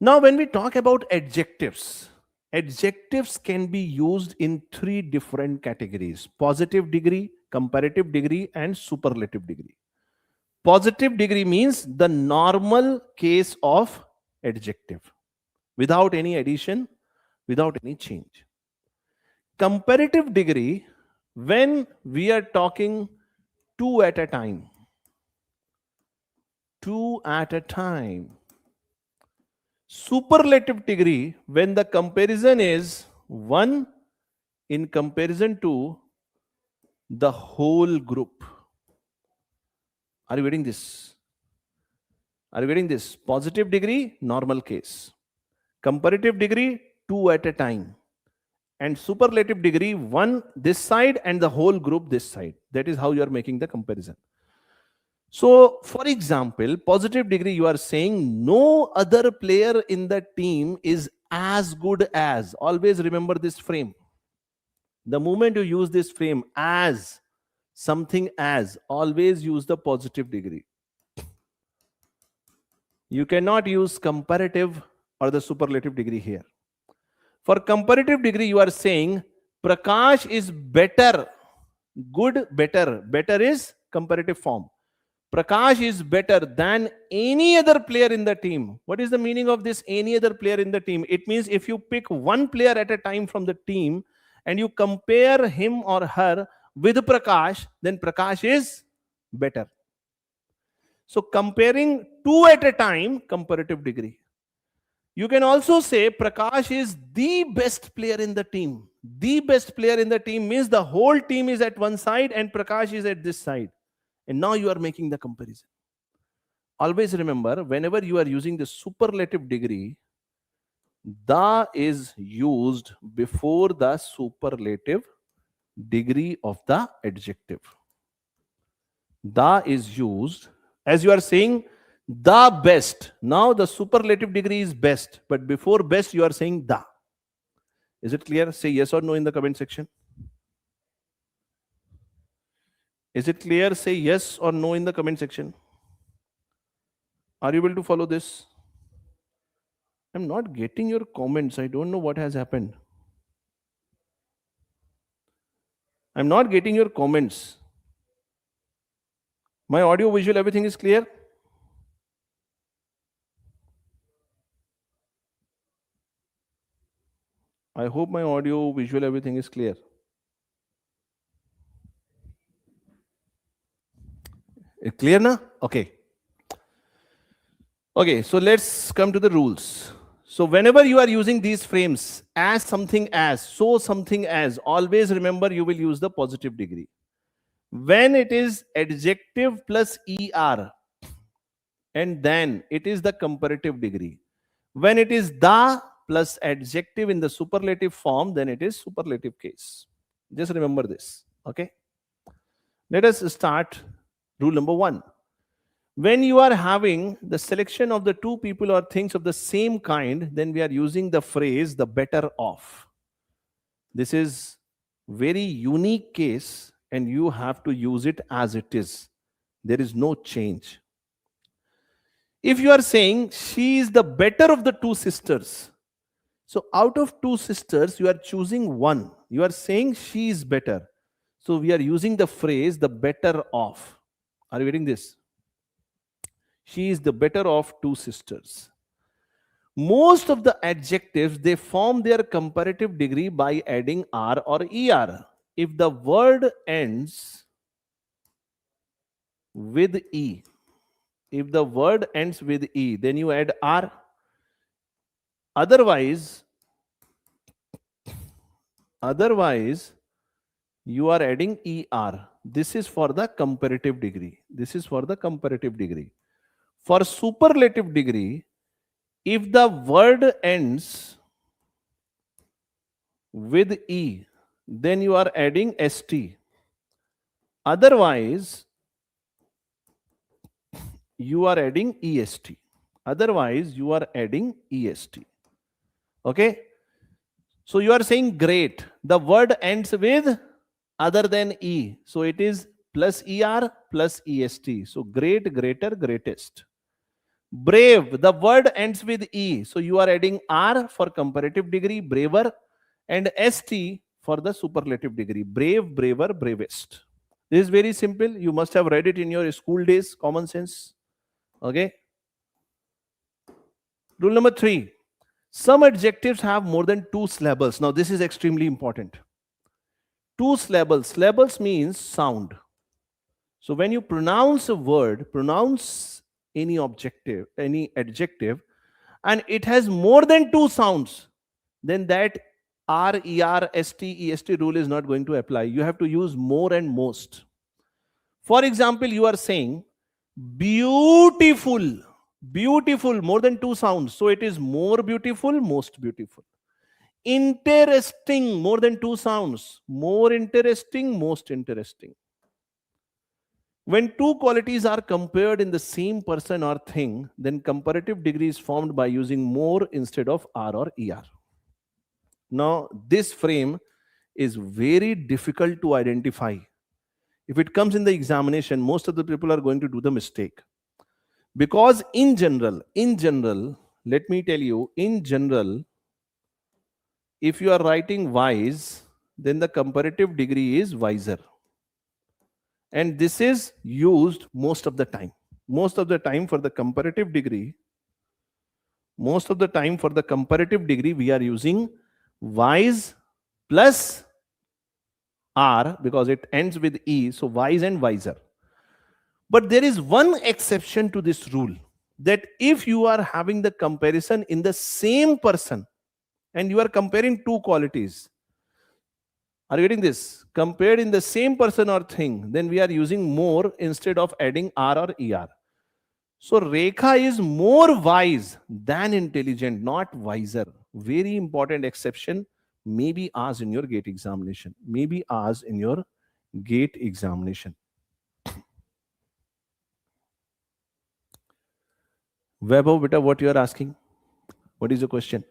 Now when we talk about adjectives, adjectives can be used in three different categories: positive degree, comparative degree, and superlative degree. Positive degree means the normal case of adjective without any addition, without any change. Comparative degree, when we are talking two at a time. Two at a time. Superlative degree, when the comparison is one in comparison to the whole group. Are you getting this? Are you getting this? Positive degree, normal case. Comparative degree, two at a time. And superlative degree, one this side and the whole group this side. That is how you are making the comparison. So, for example, positive degree, you are saying no other player in the team is as good as. Always remember this frame. The moment you use this frame as, something as, always use the positive degree. You cannot use comparative or the superlative degree here. For comparative degree, you are saying Prakash is better. Good, better. Better is comparative form. Prakash is better than any other player in the team. What is the meaning of this any other player in the team? It means if you pick one player at a time from the team and you compare him or her with Prakash, then Prakash is better. So comparing two at a time, comparative degree. You can also say Prakash is the best player in the team. The best player in the team means the whole team is at one side and Prakash is at this side. And now you are making the comparison. Always remember, whenever you are using the superlative degree, the is used before the superlative degree of the adjective. The is used as you are saying the best. Now the superlative degree is best, but before best you are saying the. Is it clear? Say yes or no in the comment section. Is it clear? Say yes or no in the comment section. Are you able to follow this? I'm not getting your comments. I don't know what has happened. I'm not getting your comments. My audio, visual, everything is clear? I hope my audio, visual, everything is clear. Clear now? Okay. Okay, so let's come to the rules. So whenever you are using these frames, as something as, so something as, always remember you will use the positive degree. When it is adjective plus ER, and then it is the comparative degree. When it is the plus adjective in the superlative form, then it is superlative case. Just remember this, okay? Let us start rule number 1. When you are having the selection of the two people or things of the same kind, then we are using the phrase the better of. This is very unique case and you have to use it as it is. There is no change. If you are saying she is the better of the two sisters, So out of two sisters, you are choosing one. You are saying she is better. So we are using the phrase the better of. Are you getting this? She is the better of two sisters. Most of the adjectives, they form their comparative degree by adding R or ER. If the word ends with E, if the word ends with E, then you add R. Otherwise, you are adding ER. This is for the comparative degree. This is for the comparative degree. For superlative degree, if the word ends with E, then you are adding ST. Otherwise, you are adding EST. Otherwise, you are adding EST. Okay? So you are saying great. The word ends with other than E. So it is plus ER plus EST. So great, greater, greatest. Brave, the word ends with E. So you are adding R for comparative degree, braver, and ST for the superlative degree. Brave, braver, bravest. This is very simple. You must have read it in your school days, common sense. Okay. Rule number 3. Some adjectives have more than 2 syllables. Now this is extremely important. 2 syllables. Syllables means sound. So when you pronounce a word, pronounce any adjective, and it has more than 2 sounds, then that R, ER, ST, EST rule is not going to apply. You have to use more and most. For example, you are saying beautiful. Beautiful, more than 2 sounds. So it is more beautiful, most beautiful. Interesting, more than 2 sounds. More interesting, most interesting. When 2 qualities are compared in the same person or thing, then comparative degree is formed by using more instead of R or ER. Now, this frame is very difficult to identify. If it comes in the examination, most of the people are going to do the mistake. Because in general, let me tell you, in general, if you are writing wise, then the comparative degree is wiser. And this is used most of the time. Most of the time for the comparative degree, we are using wise plus R because it ends with E, so wise and wiser. But there is one exception to this rule, that if you are having the comparison in the same person and you are comparing 2 qualities, are you getting this? Compared in the same person or thing, then we are using more instead of adding R or ER. So Rekha is more wise than intelligent, not wiser. Very important exception, maybe asked in your GATE examination. Vaibhav, beta, what you are asking? What is the question?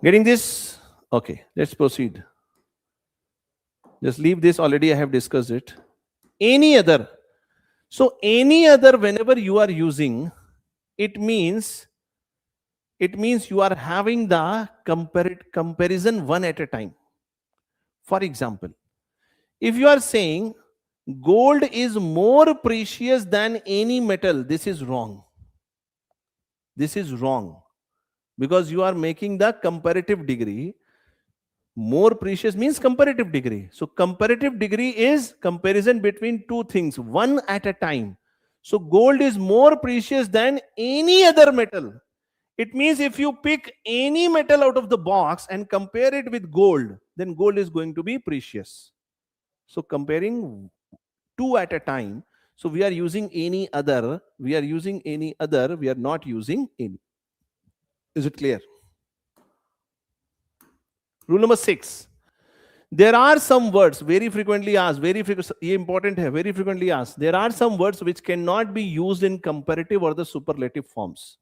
Getting this? Okay, let's proceed. Just leave this, already I have discussed it. Any other. So any other, whenever you are using, it means you are having the comparison one at a time. For example, if you are saying gold is more precious than any metal, this is wrong. This is wrong because you are making the comparative degree. More precious means comparative degree. So comparative degree is comparison between 2 things, one at a time. So gold is more precious than any other metal. It means if you pick any metal out of the box and compare it with gold, then gold is going to be precious. So comparing 2 at a time. So we are using any other. We are not using any. Is it clear? Rule number 6. There are some words very frequently asked, very frequently asked. There are some words which cannot be used in comparative or the superlative forms.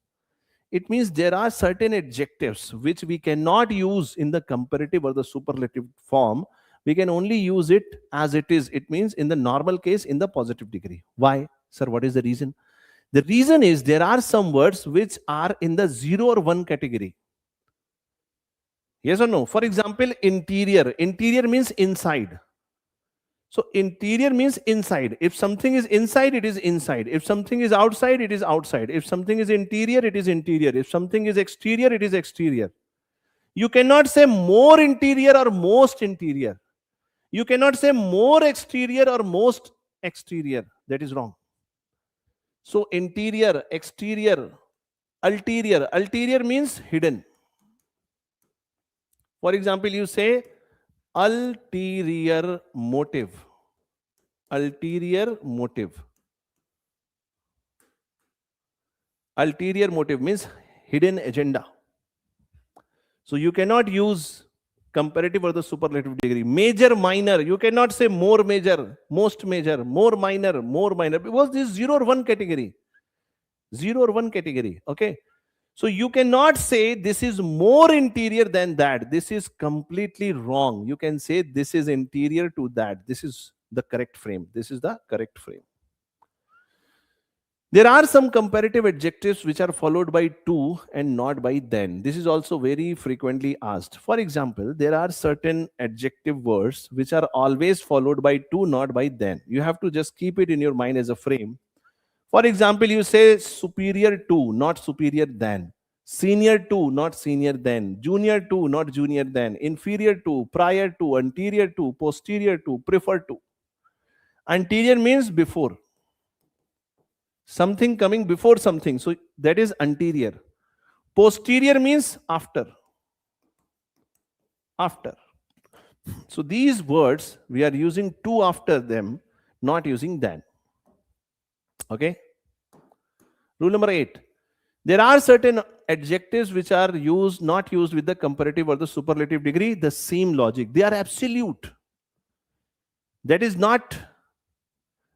It means there are certain adjectives which we cannot use in the comparative or the superlative form. We can only use it as it is. It means in the normal case, in the positive degree. Why? Sir, what is the reason? The reason is there are some words which are in the 0 or 1 category. Yes or no? For example, interior. Interior means inside. So interior means inside. If something is inside, it is inside. If something is outside, it is outside. If something is interior, it is interior. If something is exterior, it is exterior. You cannot say more interior or most interior. You cannot say more exterior or most exterior. That is wrong. So interior, exterior, ulterior. Ulterior means hidden. For example, you say ulterior motive. Ulterior motive. Ulterior motive means hidden agenda. So you cannot use comparative or the superlative degree. Major, minor. You cannot say more major, most major, more minor, because this is 0 or 1 category. 0 or 1 category. Okay. So you cannot say this is more interior than that. This is completely wrong. You can say this is interior to that. This is the correct frame. This is the correct frame. There are some comparative adjectives which are followed by to and not by then. This is also very frequently asked. For example, there are certain adjective words which are always followed by to, not by then. You have to just keep it in your mind as a frame. For example, you say superior to, not superior than. Senior to, not senior than. Junior to, not junior than. Inferior to, prior to, anterior to, posterior to, prefer to. Anterior means before. Something coming before something. So that is anterior. Posterior means after. After. So these words, we are using to after them, not using than. Okay. Rule number 8. There are certain adjectives which are used, not used with the comparative or the superlative degree. The same logic. They are absolute. That is not.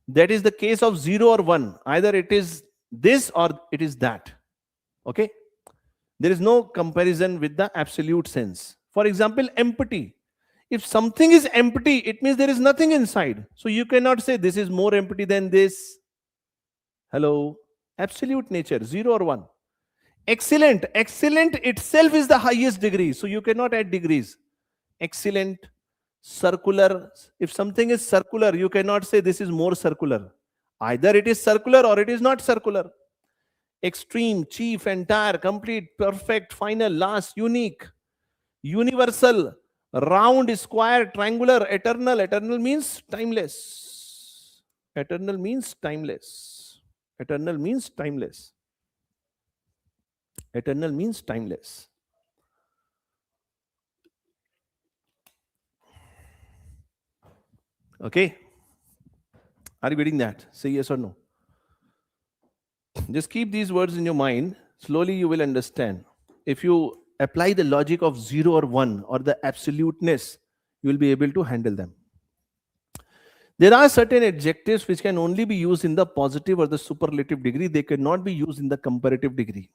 That is the case of 0 or 1. Either it is this or it is that. Okay. There is no comparison with the absolute sense. For example, empty. If something is empty, it means there is nothing inside. So you cannot say this is more empty than this. Hello. Absolute nature, 0 or 1. Excellent. Excellent itself is the highest degree. So you cannot add degrees. Excellent. Circular. If something is circular, you cannot say this is more circular. Either it is circular or it is not circular. Extreme, chief, entire, complete, perfect, final, last, unique, universal, round, square, triangular, eternal. Eternal means timeless. Eternal means timeless. Eternal means timeless. Eternal means timeless. Okay. Are you getting that? Say yes or no. Just keep these words in your mind. Slowly you will understand. If you apply the logic of 0 or 1 or the absoluteness, you will be able to handle them. There are certain adjectives which can only be used in the positive or the superlative degree. They cannot be used in the comparative degree.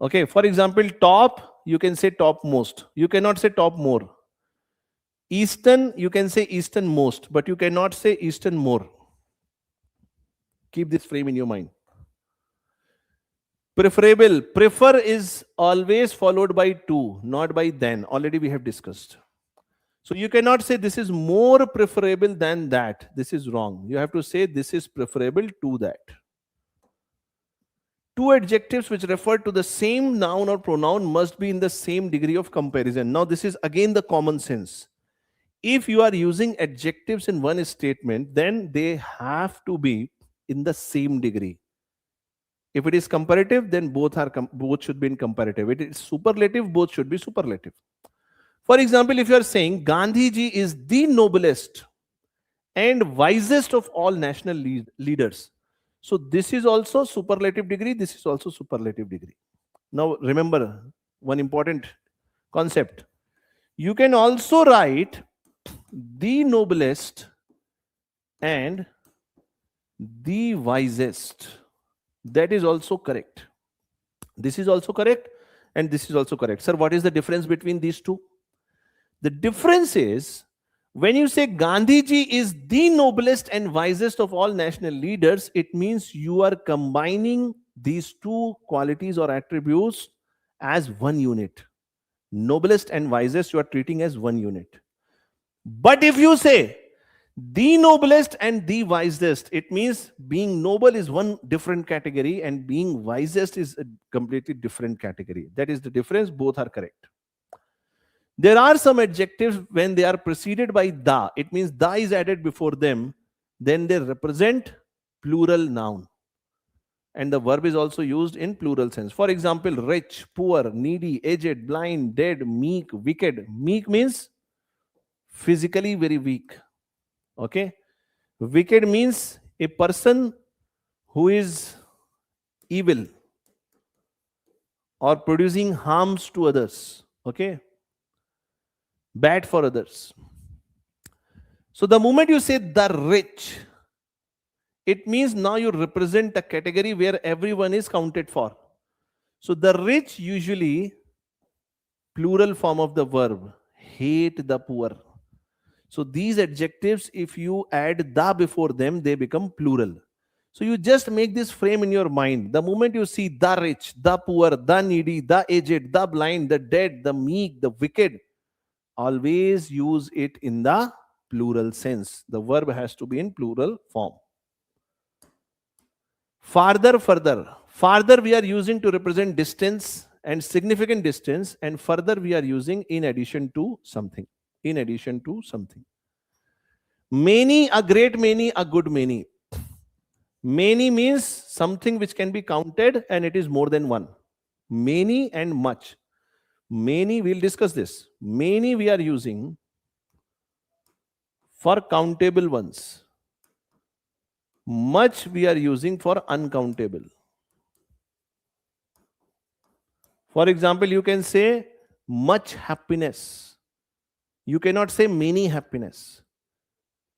Okay. For example, top, you can say topmost. You cannot say top more. Eastern, you can say easternmost, but you cannot say eastern more. Keep this frame in your mind. Preferable. Prefer is always followed by to, not by then. Already we have discussed. So you cannot say this is more preferable than that. This is wrong. You have to say this is preferable to that. Two adjectives which refer to the same noun or pronoun must be in the same degree of comparison. Now this is again the common sense. If you are using adjectives in one statement, then they have to be in the same degree. If it is comparative, then both should be in comparative. If it is superlative, both should be superlative. For example, if you are saying Gandhiji is the noblest and wisest of all national leaders, so this is also superlative degree, this is also superlative degree. Now remember one important concept. You can also write the noblest and the wisest. That is also correct. This is also correct and this is also correct. Sir, what is the difference between these two? The difference is when you say Gandhiji is the noblest and wisest of all national leaders, it means you are combining these two qualities or attributes as one unit. Noblest and wisest you are treating as one unit. But if you say the noblest and the wisest, it means being noble is one different category and being wisest is a completely different category. That is the difference. Both are correct. There are some adjectives when they are preceded by the, it means the is added before them, then they represent plural noun. And the verb is also used in plural sense. For example, rich, poor, needy, aged, blind, dead, meek, wicked. Meek means physically very weak. Okay? Wicked means a person who is evil or producing harms to others. Okay? Bad for others. So the moment you say the rich, it means now you represent a category where everyone is counted for. So the rich usually, plural form of the verb, hate the poor. So these adjectives, if you add the before them, they become plural. So you just make this frame in your mind. The moment you see the rich, the poor, the needy, the aged, the blind, the dead, the meek, the wicked, always use it in the plural sense. The verb has to be in plural form. Farther, further. Farther we are using to represent distance and significant distance, and further we are using in addition to something. In addition to something. Many, a great many, a good many. Many means something which can be counted and it is more than one. Many and much. Many, we'll discuss this. Many we are using for countable ones. Much we are using for uncountable. For example, you can say much happiness. You cannot say many happiness.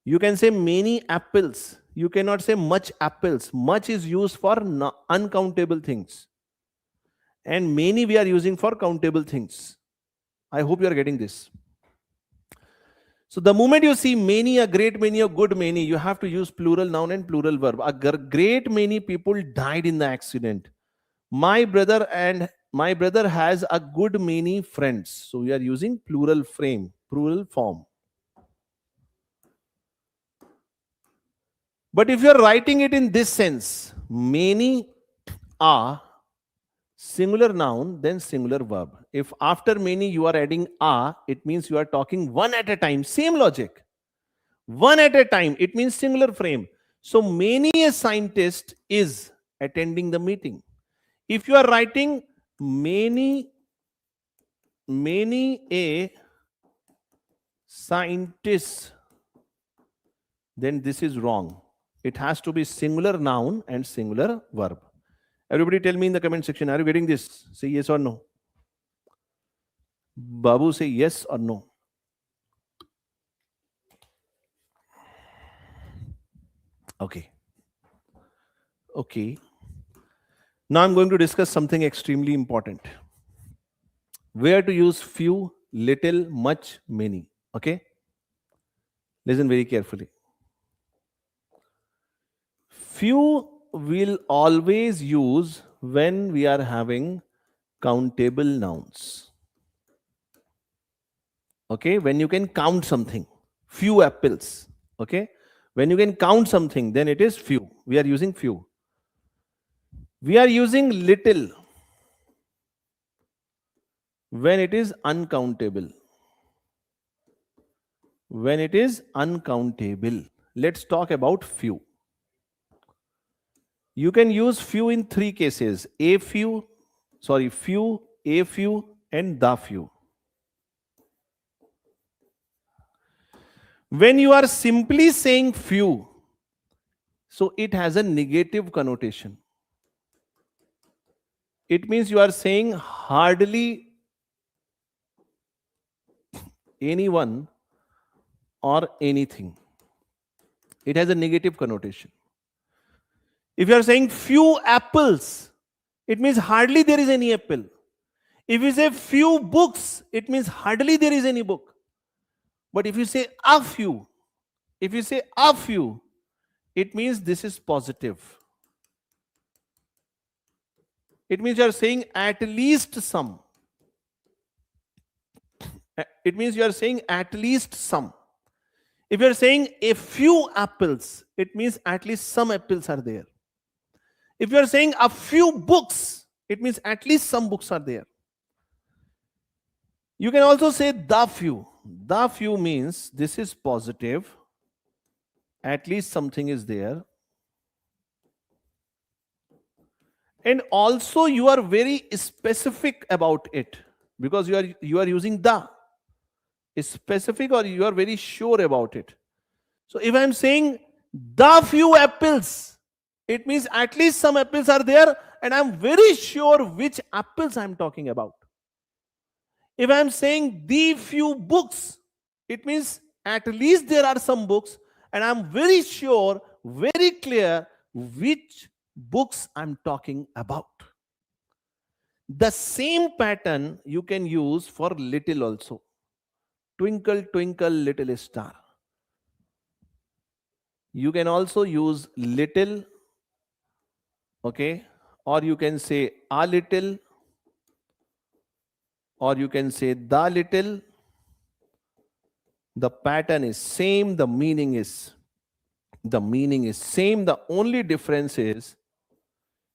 You can say many apples. You cannot say much apples. Much is used for uncountable things. And many we are using for countable things. I hope you are getting this. So the moment you see many, a great many, a good many, you have to use plural noun and plural verb. A great many people died in the accident. My brother has a good many friends. So we are using plural frame, plural form. But if you are writing it in this sense, many are singular noun, then singular verb. If after many you are adding a, it means you are talking one at a time. Same logic. One at a time. It means singular frame. So many a scientist is attending the meeting. If you are writing many a scientist, then this is wrong. It has to be singular noun and singular verb. Everybody tell me in the comment section, are you getting this? Say yes or no. Babu, say yes or no. Okay. Okay. Now I'm going to discuss something extremely important. Where to use few, little, much, many. Okay? Listen very carefully. Few will always use when we are having countable nouns. Okay? When you can count something. Few apples. Okay? When you can count something, then it is few. We are using few. We are using little when it is uncountable. When it is uncountable. Let's talk about few. You can use few in three cases. Few, a few, and the few. When you are simply saying few, so it has a negative connotation. It means you are saying hardly anyone or anything. It has a negative connotation. If you are saying few apples, it means hardly there is any apple. If you say few books, it means hardly there is any book. But if you say a few, it means this is positive. It means you are saying at least some. It means you are saying at least some. If you are saying a few apples, it means at least some apples are there. If you are saying a few books, it means at least some books are there. You can also say the few. The few means this is positive, at least something is there. And also you are very specific about it because you are using the. Specific, or you are very sure about it. So if I am saying the few apples, it means at least some apples are there and I am very sure which apples I am talking about. If I am saying the few books, it means at least there are some books and I am very sure, very clear which books I am talking about. The same pattern you can use for little also. Twinkle, twinkle, little star. You can also use little, okay, or you can say a little, or you can say the little. The pattern is same, the meaning is same. The only difference is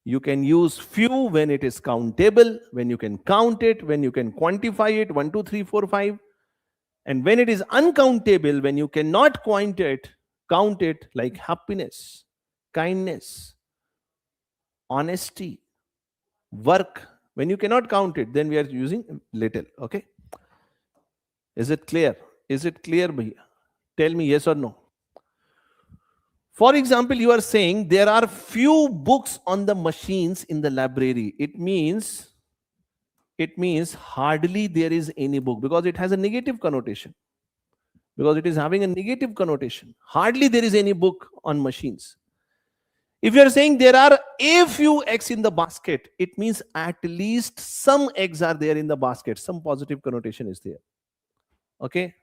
you can use few when it is countable, when you can count it, when you can quantify it, 1, 2, 3, 4, 5. And when it is uncountable, when you cannot count it like happiness, kindness, honesty, work. When you cannot count it, then we are using little. Okay. Is it clear? Is it clear, bhaiya? Tell me yes or no. For example, you are saying there are few books on the machines in the library. It means hardly there is any book, because it has a negative connotation. Because it is having a negative connotation. Hardly there is any book on machines. If you are saying there are a few eggs in the basket, it means at least some eggs are there in the basket. Some positive connotation is there. Okay.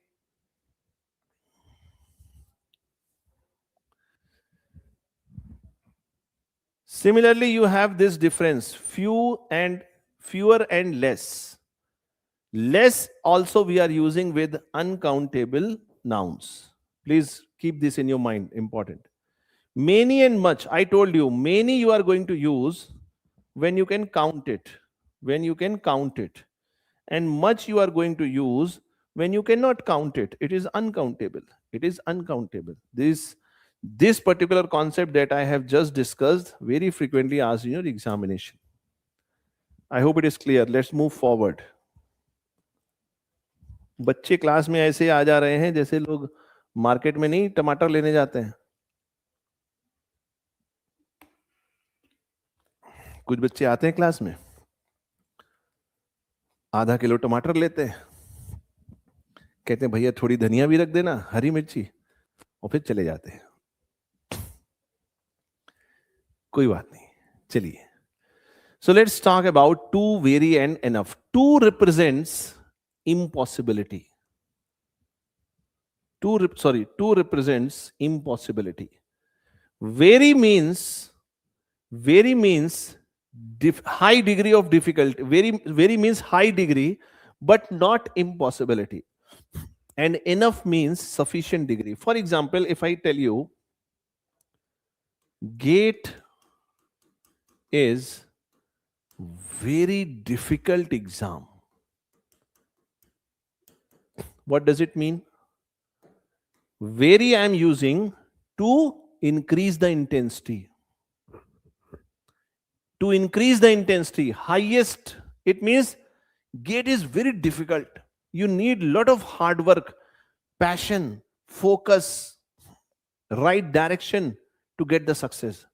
Similarly, you have this difference, fewer and less. Less also we are using with uncountable nouns. Please keep this in your mind, important. Many and much, I told you, many you are going to use when you can count it. When you can count it. And much you are going to use when you cannot count it. It is uncountable. It is uncountable. This particular concept that I have just discussed very frequently asked in your examination. I hope it is clear. Let's move forward. बच्चे class में ऐसे आ जा रहे हैं जैसे लोग market में नहीं टमाटर लेने जाते हैं. कुछ बच्चे आते हैं क्लास में, आधा किलो टमाटर लेते हैं, कहते हैं भैया थोड़ी धनिया भी रख देना, हरी मिर्ची, और फिर चले जाते हैं. कोई बात नहीं, चलिए. So let's talk about to, very, and enough. To represents impossibility. To represents impossibility. Very means high degree of difficulty. Very means high degree, but not impossibility. And enough means sufficient degree. For example, if I tell you GATE is very difficult exam, what does it mean? Very I am using to increase the intensity. To increase the intensity, highest, it means GATE is very difficult. You need a lot of hard work, passion, focus, right direction to get the success.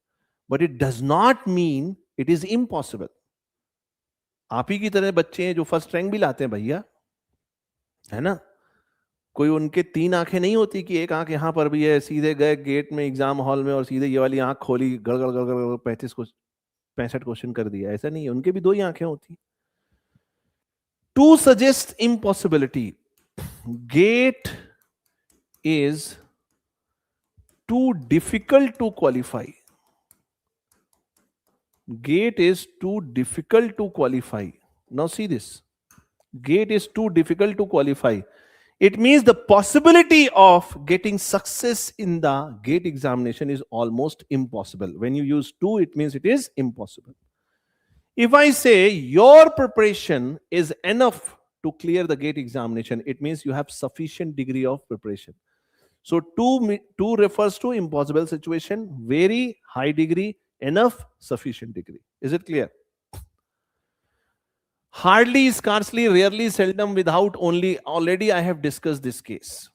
But it does not mean it is impossible. आप ही की तरह बच्चे हैं जो first rank भी लाते हैं भैया, है ना. कोई उनके 3 आंखें नहीं होती कि एक आंख यहां पर भी है, सीधे गए गेट में एग्जाम हॉल में और सीधे ये वाली आंख खोली, गड़गड़ गड़गड़ 65 क्वेश्चन कर दिया. ऐसा नहीं है, उनके भी 2 ही आंखें होती. To suggest impossibility, GATE is too difficult to qualify. GATE is too difficult to qualify. Now see this. GATE is too difficult to qualify. It means the possibility of getting success in the GATE examination is almost impossible. When you use too, it means it is impossible. If I say your preparation is enough to clear the GATE examination, it means you have sufficient degree of preparation. So two refers to impossible situation, very high degree, enough, sufficient degree. Is it clear? Hardly, scarcely, rarely, seldom, without, only. Already I have discussed this case.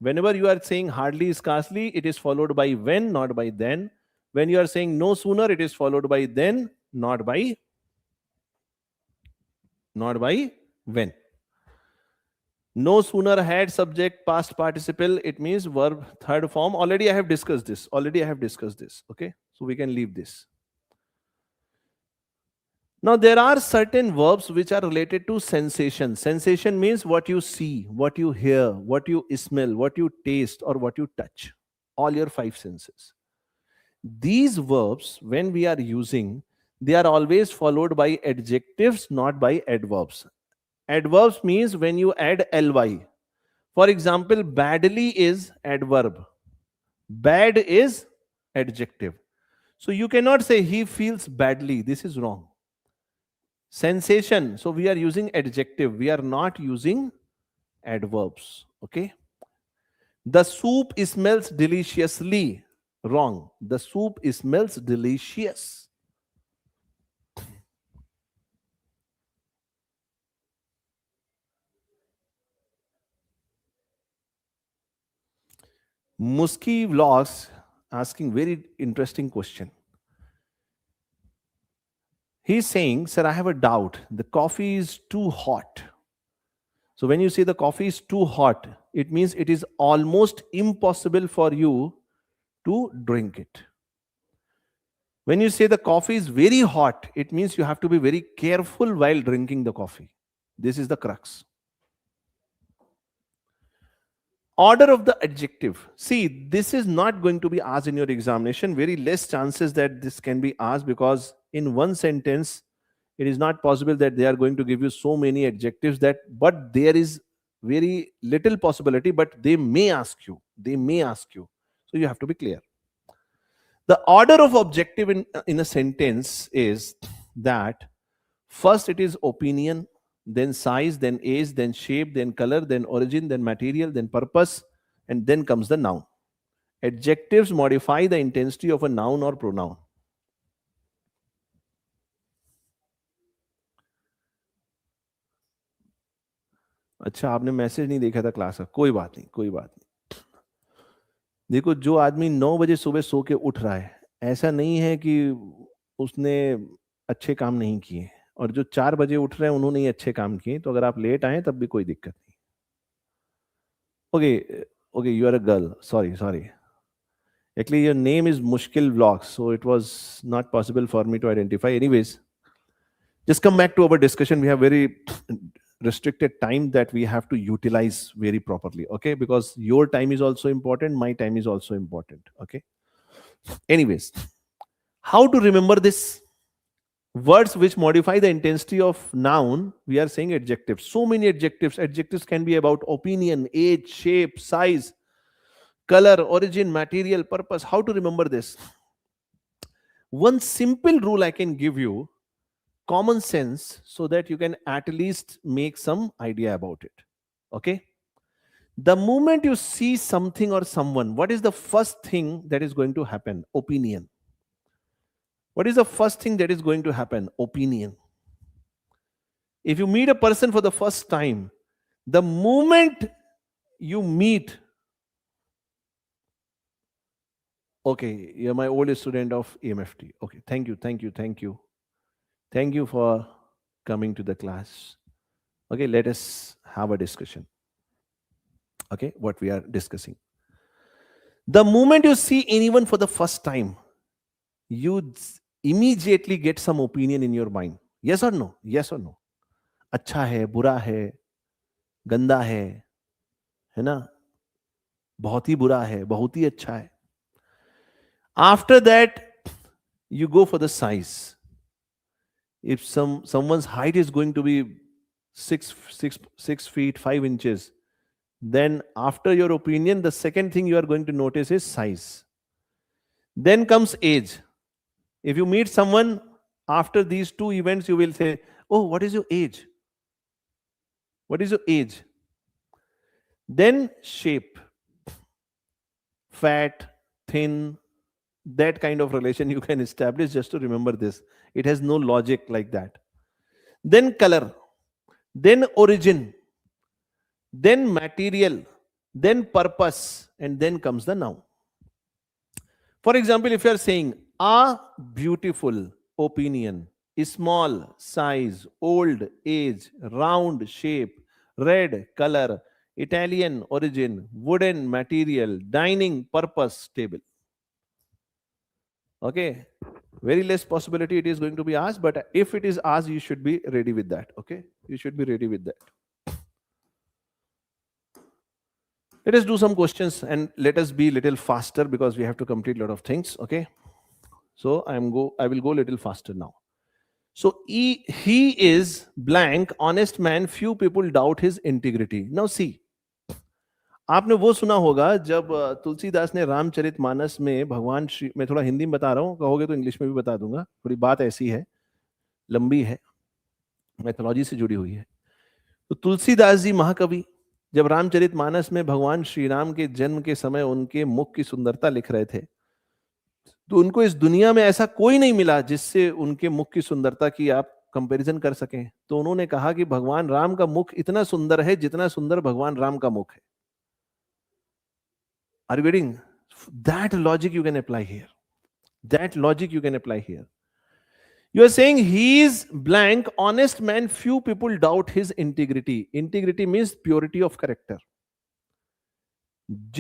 Whenever you are saying hardly, scarcely, it is followed by when, not by then. When you are saying no sooner, it is followed by then, not by when. No sooner had, subject, past participle, it means verb third form. Already I have discussed this. Okay, so we can leave this. Now there are certain verbs which are related to sensation. Sensation means what you see, what you hear, what you smell, what you taste, or what you touch. All your five senses. These verbs, when we are using, they are always followed by adjectives, not by adverbs. Adverbs means when you add ly. For example, badly is adverb. Bad is adjective. So you cannot say he feels badly. This is wrong. Sensation. So we are using adjective. We are not using adverbs. Okay. The soup smells deliciously. Wrong. The soup smells delicious. Muski vlogs asking very interesting question. He's saying, sir, I have a doubt. The coffee is too hot. So when you say the coffee is too hot, it means it is almost impossible for you to drink it. When you say the coffee is very hot, it means you have to be very careful while drinking the coffee. This is the crux. Order of the adjective. See, this is not going to be asked in your examination. Very less chances that this can be asked, because in one sentence, it is not possible that they are going to give you so many adjectives but there is very little possibility, but they may ask you. So you have to be clear. The order of objective in a sentence is that first it is opinion, then size, then age, then shape, then color, then origin, then material, then purpose, and then comes the noun. Adjectives modify the intensity of a noun or pronoun. अच्छा, आपने message नहीं देखा था class का, कोई बात नहीं. देखो, जो आदमी 9 बजे सुबह सो के उठ रहा है, ऐसा नहीं है कि उसने अच्छे काम नहीं किए, और जो 4 बजे उठ रहे हैं उन्होंने ही अच्छे काम किए. तो अगर आप लेट आए तब भी कोई दिक्कत नहीं. Okay, you are a girl. Sorry. Actually, your name is Mushkil Vlogs, so it was not possible for me to identify. Anyways, just come back to our discussion. We have very restricted time that we have to utilize very properly. Okay, because your time is also important, my time is also important. Okay. Anyways, how to remember this? Words which modify the intensity of noun, we are saying adjectives. So many adjectives. Adjectives can be about opinion, age, shape, size, color, origin, material, purpose. How to remember this? One simple rule I can give you, common sense, so that you can at least make some idea about it. Okay? The moment you see something or someone, what is the first thing that is going to happen? Opinion. What is the first thing that is going to happen? Opinion. If you meet a person for the first time, the moment you meet, okay, you're my oldest student of EMFT. Okay, thank you. Thank you for coming to the class. Okay, let us have a discussion. Okay, what we are discussing. The moment you see anyone for the first time, you immediately get some opinion in your mind. Yes or no? Yes or no? अच्छा है, बुरा है, गंदा है ना? बहुत ही बुरा है, बहुत ही अच्छा है. After that, you go for the size. If someone's height is going to be 6 feet 5 inches, then after your opinion, the second thing you are going to notice is size. Then comes age. If you meet someone after these two events, you will say, oh, what is your age? What is your age? Then shape, fat, thin, that kind of relation you can establish just to remember this. It has no logic like that. Then color, then origin, then material, then purpose, and then comes the noun. For example, if you are saying a beautiful opinion, small size, old age, round shape, red color, Italian origin, wooden material, dining purpose, table. Okay, very less possibility it is going to be asked, but if it is asked, you should be ready with that. Okay, you should be ready with that. Let us do some questions and let us be a little faster because we have to complete a lot of things. Okay, so I will go a little faster now. So he is blank, honest man, few people doubt his integrity. Now see, आपने वो सुना होगा जब तुलसीदास ने रामचरितमानस में भगवान श्री, मैं थोड़ा हिंदी में बता रहा हूँ, कहोगे तो इंग्लिश में भी बता दूंगा, थोड़ी बात ऐसी है, लंबी है, मैथोलॉजी से जुड़ी हुई है. तो तुलसीदास जी महाकवि जब रामचरितमानस में भगवान श्री राम के जन्म के समय उनके मुख की सुंदरता लिख रहे थे, तो उनको इस दुनिया में ऐसा कोई नहीं मिला जिससे उनके मुख की सुंदरता की आप कंपैरिजन कर सकें. तो उन्होंने कहा कि भगवान राम का मुख इतना सुंदर है जितना सुंदर भगवान राम का मुख है. Are you getting? That logic you can apply here. That logic you can apply here. You are saying he is blank, honest man, few people doubt his integrity. Integrity means purity of character.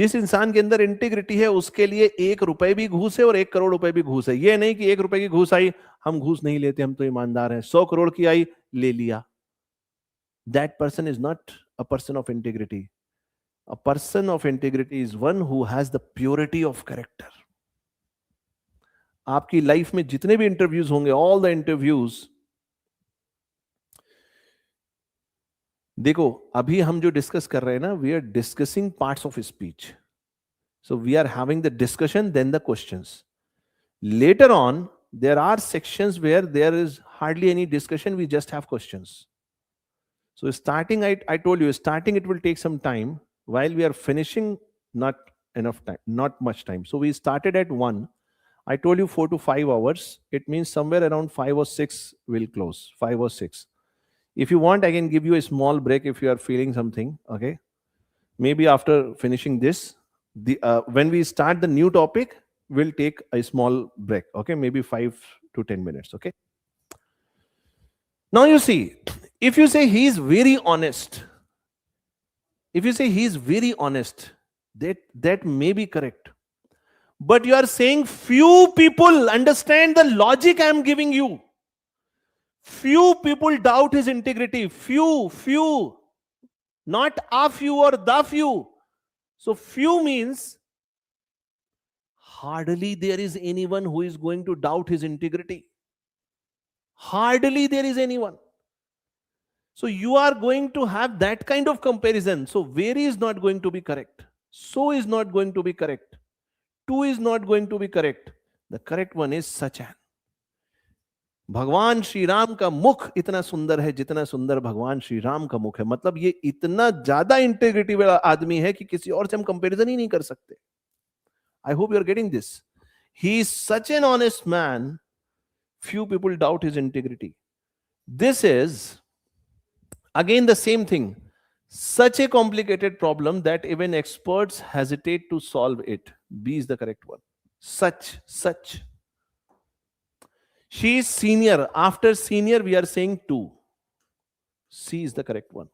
जिस इंसान के अंदर integrity है उसके लिए 1 रुपए भी घूस है और 1 करोड़ रुपए भी घूस है. ये नहीं कि 1 रुपए की घूस आई, हम घूस नहीं लेते, हम तो ईमानदार हैं. 100 करोड़ की आई, ले लिया. That person is not a person of integrity. A person of integrity is one who has the purity of character. आपकी लाइफ में जितने भी इंटरव्यूज होंगे, all the interviews, देखो अभी हम जो डिस्कस कर रहे हैं ना, we are discussing parts of speech. So we are having the discussion then the questions. Later on there are sections where there is hardly any discussion, we just have questions. So starting, I told you, starting it will take some time. While we are finishing, not enough time, not much time. So we started at 1. I told you 4 to 5 hours. It means somewhere around 5 or 6 will close, 5 or 6. If you want, I can give you a small break if you are feeling something, okay? Maybe after finishing this, when we start the new topic, we'll take a small break, okay? Maybe 5 to 10 minutes, okay? Now you see, if you say he is very honest, if you say he is very honest, that may be correct. But you are saying few people understand the logic I am giving you. Few people doubt his integrity. Few. Not a few or the few. So few means hardly there is anyone who is going to doubt his integrity. Hardly there is anyone. So you are going to have that kind of comparison. So very is not going to be correct. So is not going to be correct. To is not going to be correct. The correct one is such an. भगवान श्री राम का मुख इतना सुंदर है जितना सुंदर भगवान श्री राम का मुख है. मतलब ये इतना ज्यादा इंटीग्रिटी वाला आदमी है कि किसी और से हम कंपैरिजन ही नहीं कर सकते. I hope you are getting this. He is such an honest man. Few people doubt his integrity. This is again the same thing. Such a complicated problem that even experts hesitate to solve it. B is the correct one. Such. She is senior. After senior, we are saying to. C is the correct one.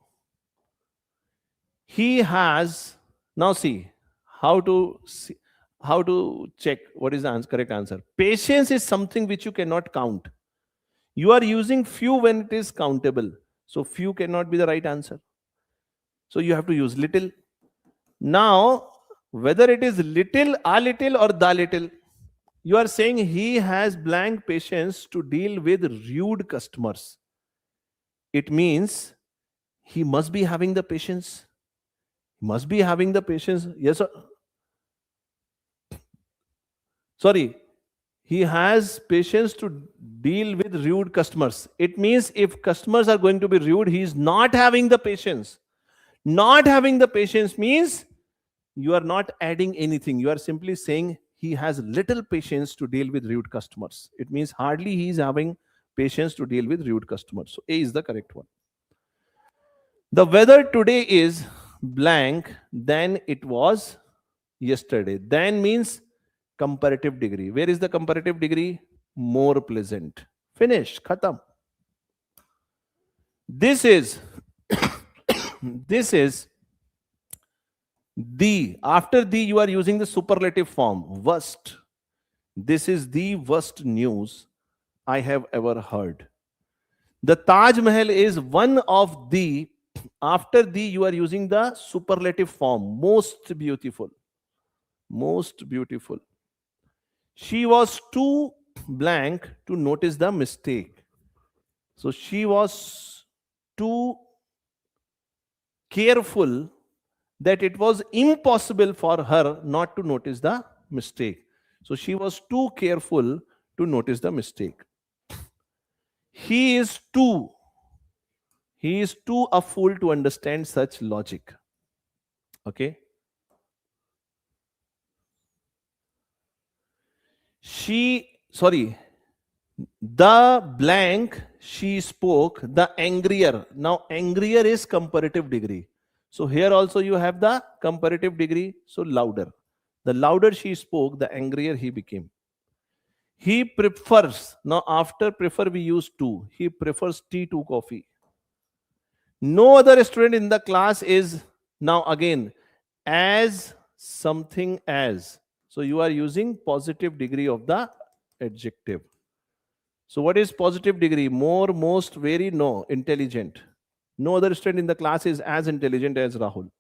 He has. Now see how to check what is the correct answer. Patience is something which you cannot count. You are using few when it is countable. So few cannot be the right answer. So you have to use little. Now, whether it is little, a little or the little, you are saying he has blank patience to deal with rude customers. It means He must be having the patience. Must be having the patience. Yes or sorry. He has patience to deal with rude customers. It means if customers are going to be rude, he is not having the patience. Not having the patience means you are not adding anything. You are simply saying he has little patience to deal with rude customers. It means hardly he is having patience to deal with rude customers. So A is the correct one. The weather today is blank than it was yesterday. Than means comparative degree. Where is the comparative degree? More pleasant. Finish. Khatam. This is this is the. After the you are using the superlative form. Worst. This is the worst news I have ever heard. The Taj Mahal is one of the. After the you are using the superlative form. Most beautiful. Most beautiful. She was too blank to notice the mistake. So she was too careful that it was impossible for her not to notice the mistake. So she was too careful to notice the mistake. He is too a fool to understand such logic. Okay. The blank she spoke, the angrier. Now, angrier is comparative degree. So here also you have the comparative degree. So louder. The louder she spoke, the angrier he became. He prefers. Now, after prefer, we use to. He prefers tea to coffee. No other student in the class is now again as something as. So you are using positive degree of the adjective. So what is positive degree? More, most, very, no, intelligent. No other student in the class is as intelligent as Rahul.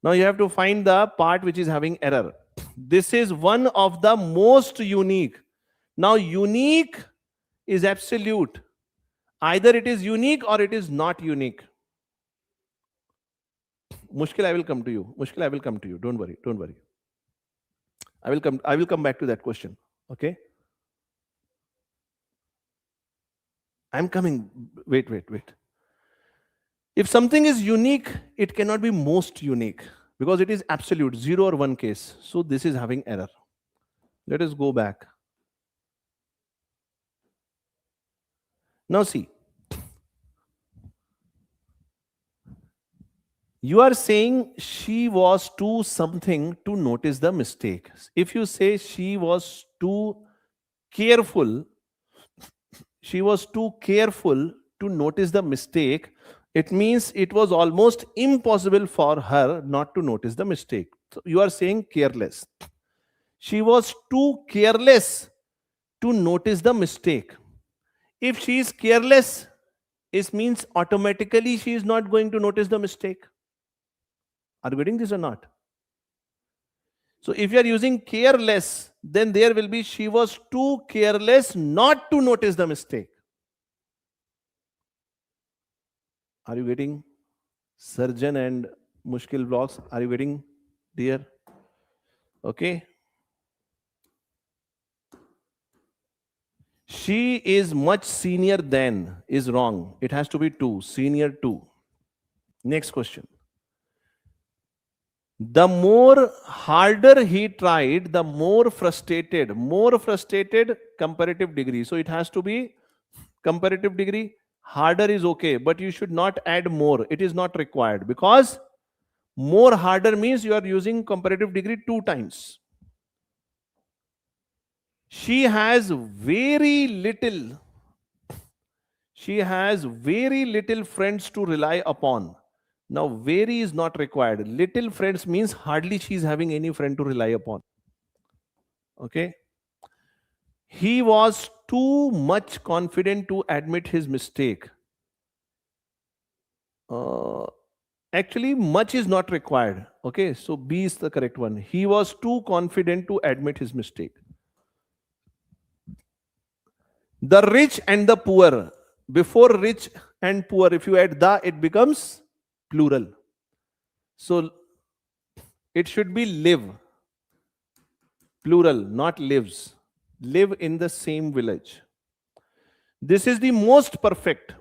Now you have to find the part which is having error. This is one of the most unique. Now unique is absolute. Either it is unique or it is not unique. Mushkil, I will come to you. Mushkil, I will come to you. Don't worry. Don't worry. I will come back to that question. Okay. I'm coming. Wait. If something is unique, it cannot be most unique because it is absolute, 0 or 1 case. So this is having error. Let us go back. Now see. You are saying she was too something to notice the mistake. If you say she was too careful, to notice the mistake, it means it was almost impossible for her not to notice the mistake. So you are saying careless. She was too careless to notice the mistake. If she is careless, it means automatically she is not going to notice the mistake. Are you getting this or not? So if you are using careless, then there will be she was too careless not to notice the mistake. Are you getting Surgeon and Mushkil blocks? Are you getting dear? Okay. She is much senior than is wrong. It has to be to, senior to. Next question. The more harder he tried, the more frustrated, comparative degree. So it has to be comparative degree. Harder is okay, but you should not add more. It is not required because more harder means you are using comparative degree 2 times. She has very little friends to rely upon. Now, very is not required. Little friends means hardly she is having any friend to rely upon. Okay. He was too much confident to admit his mistake. Actually, much is not required. Okay. So B is the correct one. He was too confident to admit his mistake. The rich and the poor. before rich and poor, if you add the, it becomes plural. So it should be live, plural, not lives. Live in the same village. This is the most perfect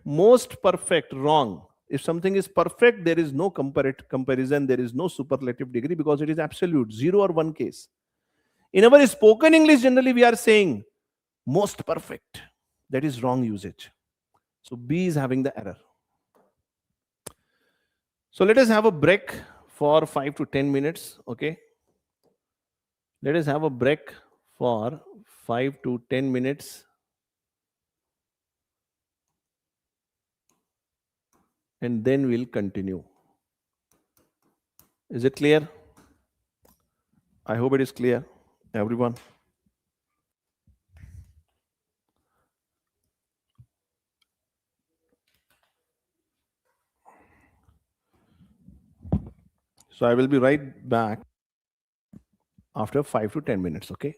wrong. If something is perfect, there is no comparison, there is no superlative degree because it is absolute, 0 or 1 case. In our spoken English, generally we are saying most perfect. That is wrong usage. So B is having the error. So let us have a break for 5 to 10 minutes. Okay. Let us have a break for 5 to 10 minutes. And then we'll continue. Is it clear? I hope it is clear, everyone. So I will be right back after 5 to 10 minutes, okay?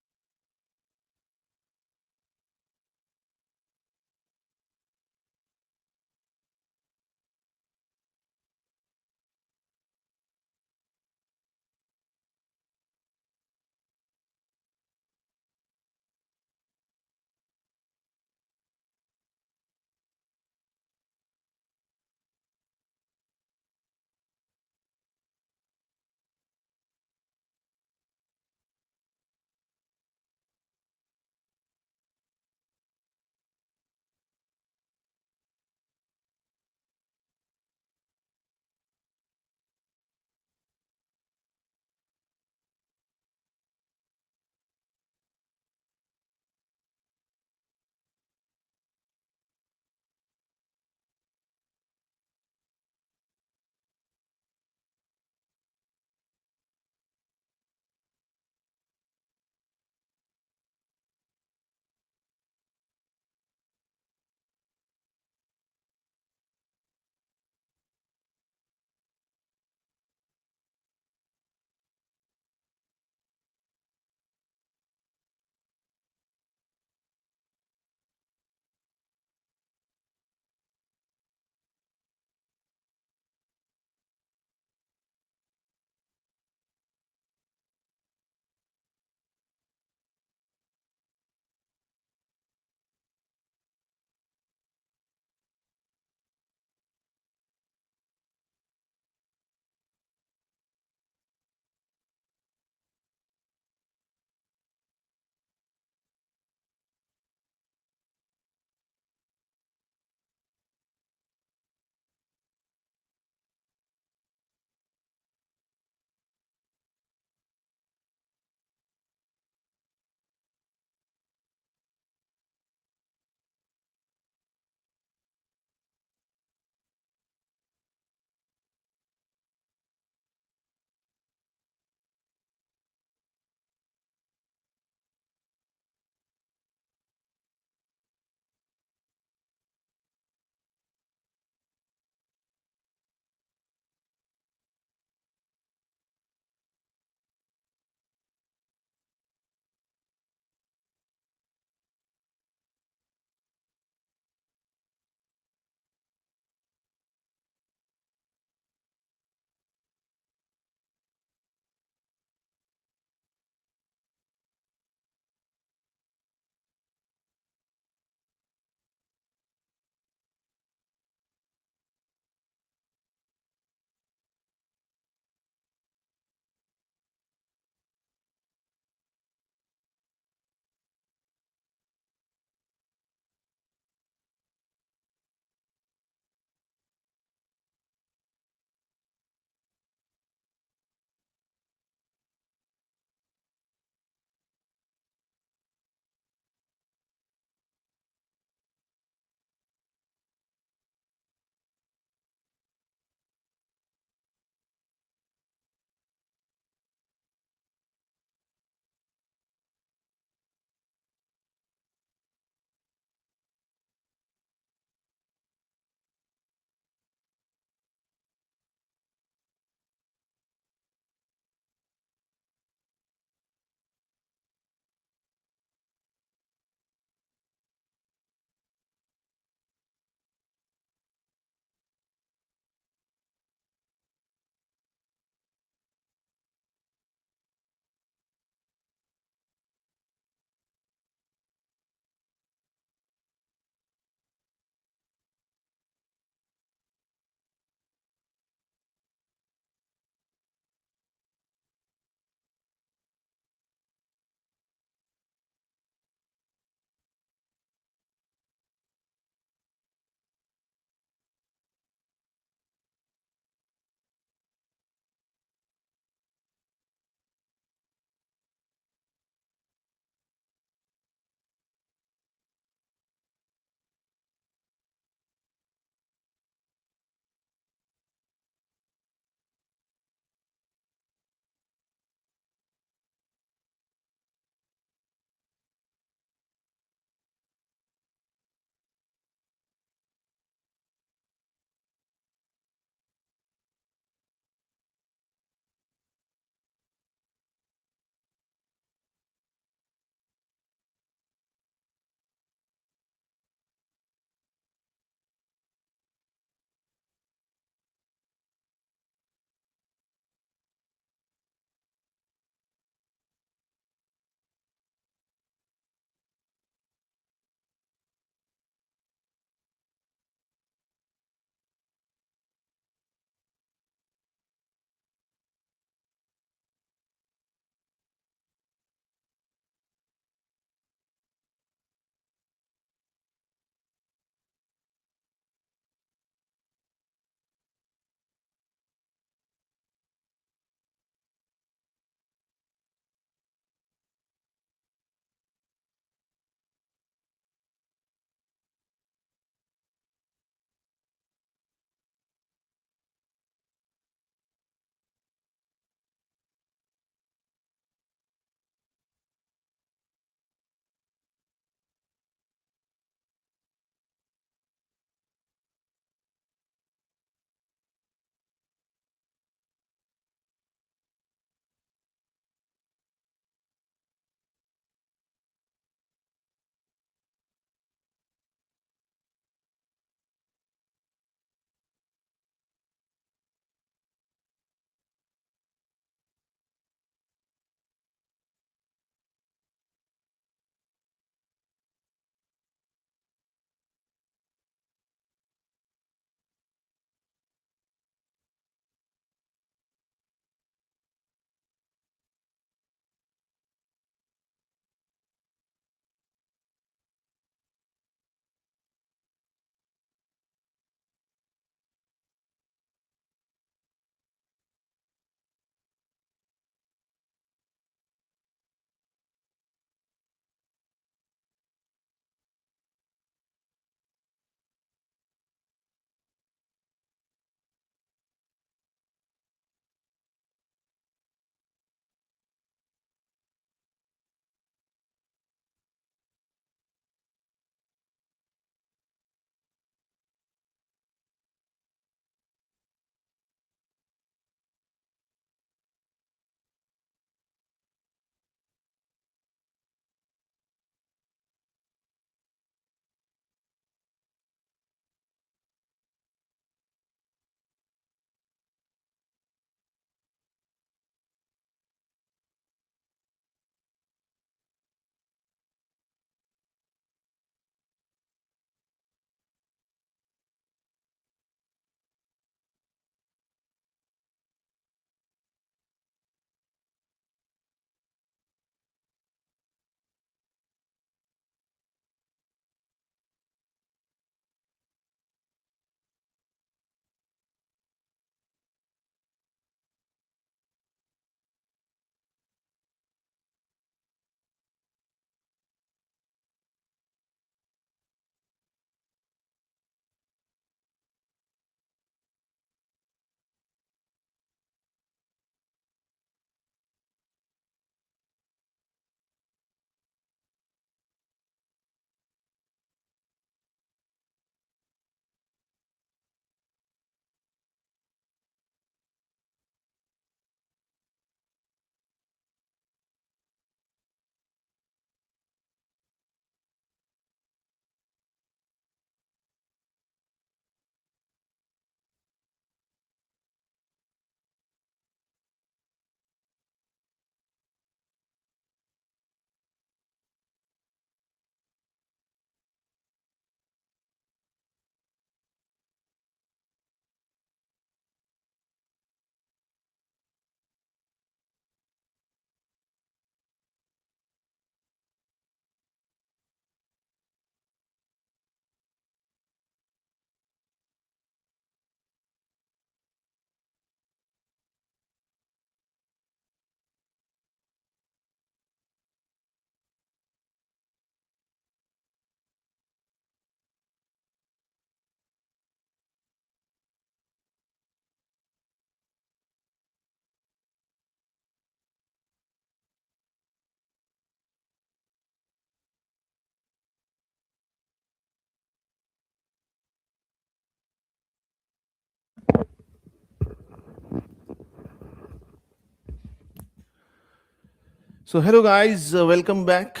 So hello guys, welcome back.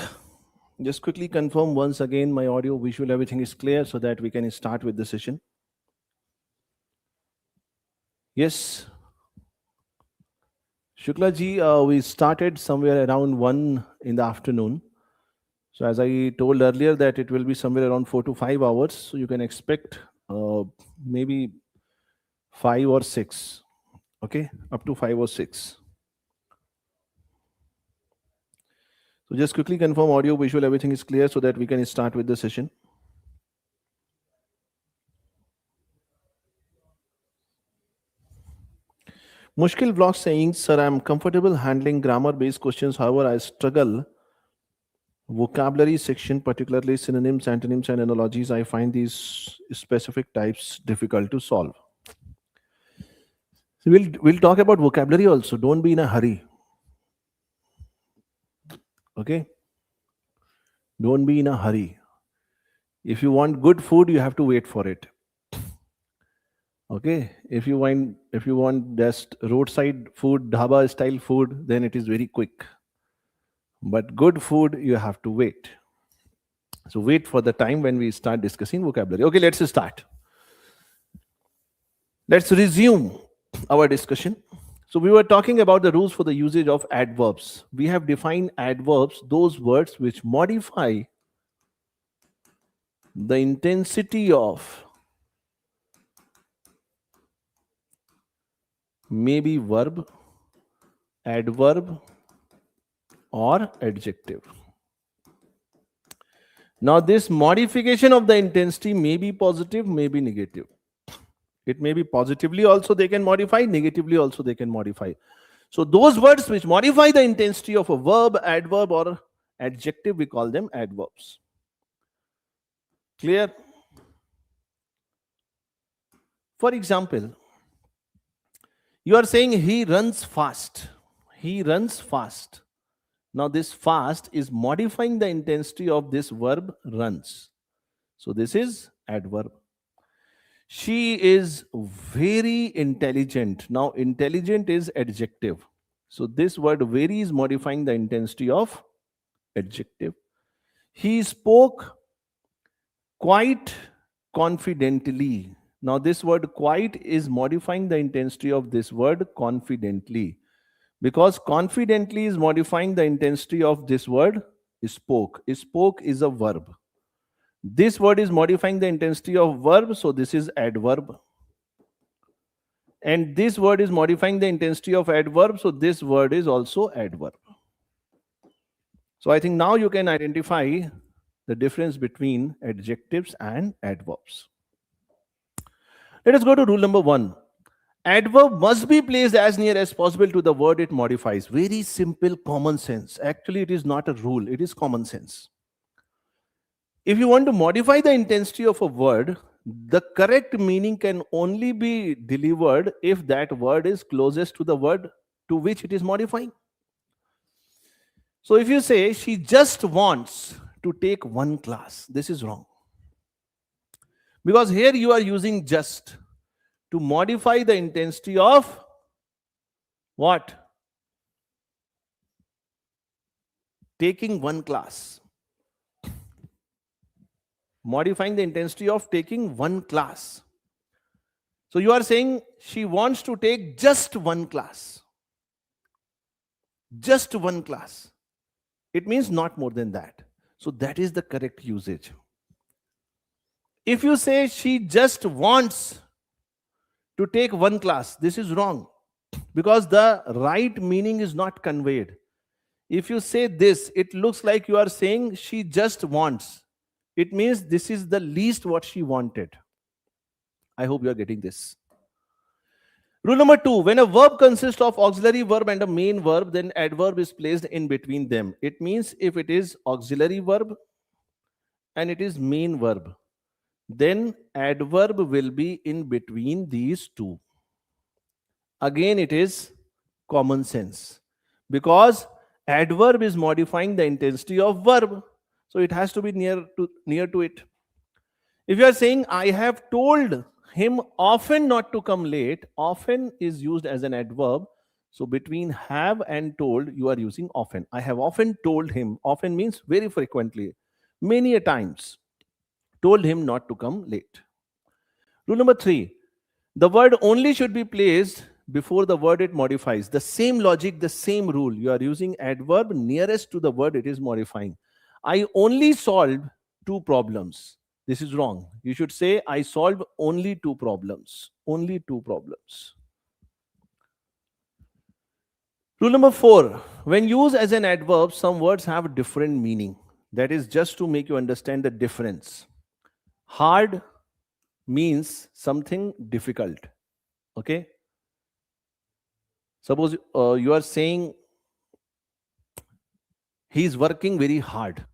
Just quickly confirm once again my audio, visual, everything is clear so that we can start with the session. Yes. Shukla ji, we started somewhere around 1 in the afternoon. So as I told earlier that it will be somewhere around 4 to 5 hours. So you can expect maybe 5 or 6. Okay, up to 5 or 6. So just quickly confirm audio, visual, everything is clear so that we can start with the session. Mushkil vlog saying, sir, I'm comfortable handling grammar-based questions. However, I struggle vocabulary section, particularly synonyms, antonyms, and analogies. I find these specific types difficult to solve. So we'll talk about vocabulary also. Don't be in a hurry. Okay? Don't be in a hurry. If you want good food, you have to wait for it. Okay? If you want just roadside food, dhaba style food, then it is very quick. But good food, you have to wait. So wait for the time when we start discussing vocabulary. Okay, let's start. Let's resume our discussion. So we were talking about the rules for the usage of adverbs. We have defined adverbs, those words which modify the intensity of maybe verb, adverb, or adjective. Now this modification of the intensity may be positive, may be negative. It may be positively also they can modify, negatively also they can modify. So those words which modify the intensity of a verb, adverb, or adjective, we call them adverbs. Clear? For example, you are saying he runs fast. He runs fast. Now this fast is modifying the intensity of this verb runs. So this is adverb. She is very intelligent. Now intelligent is adjective. So this word very is modifying the intensity of adjective. He spoke quite confidently. Now this word quite is modifying the intensity of this word confidently. Because confidently is modifying the intensity of this word spoke. Spoke is a verb. This word is modifying the intensity of verb, so this is adverb. And this word is modifying the intensity of adverb, so this word is also adverb. So I think now you can identify the difference between adjectives and adverbs. Let us go to rule number 1. Adverb must be placed as near as possible to the word it modifies. Very simple, common sense. Actually, it is not a rule, it is common sense. If you want to modify the intensity of a word, the correct meaning can only be delivered if that word is closest to the word to which it is modifying. So if you say, she just wants to take one class, this is wrong. Because here you are using just to modify the intensity of what? Taking one class. Modifying the intensity of taking one class. So you are saying she wants to take just one class. Just one class. It means not more than that. So that is the correct usage. If you say she just wants to take one class, this is wrong. Because the right meaning is not conveyed. If you say this, it looks like you are saying she just wants. It means this is the least what she wanted. I hope you are getting this. Rule number 2, when a verb consists of auxiliary verb and a main verb, then adverb is placed in between them. It means if it is auxiliary verb and it is main verb, then adverb will be in between these two. Again, it is common sense because adverb is modifying the intensity of verb. So it has to be near to it. If you are saying, I have told him often not to come late, often is used as an adverb. So between have and told, you are using often. I have often told him. Often means very frequently, many a times. Told him not to come late. Rule number 3. The word only should be placed before the word it modifies. The same logic, the same rule. You are using adverb nearest to the word it is modifying. I only solved 2 problems. This is wrong. You should say, I solved only 2 problems. Only 2 problems. Rule number 4. When used as an adverb, some words have different meaning. That is just to make you understand the difference. Hard means something difficult. Okay? Suppose you are saying he is working very hard.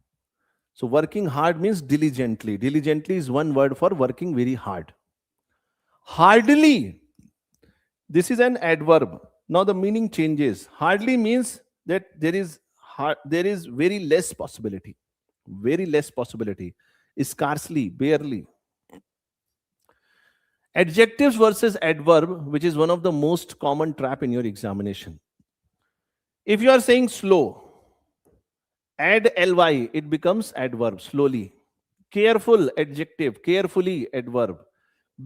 So working hard means diligently. Diligently is one word for working very hard. Hardly, this is an adverb. Now the meaning changes. Hardly means that there is very less possibility. Very less possibility. Scarcely, barely. Adjectives versus adverb, which is one of the most common trap in your examination. If you are saying slow, add ly, it becomes adverb, slowly. Careful, adjective, carefully, adverb.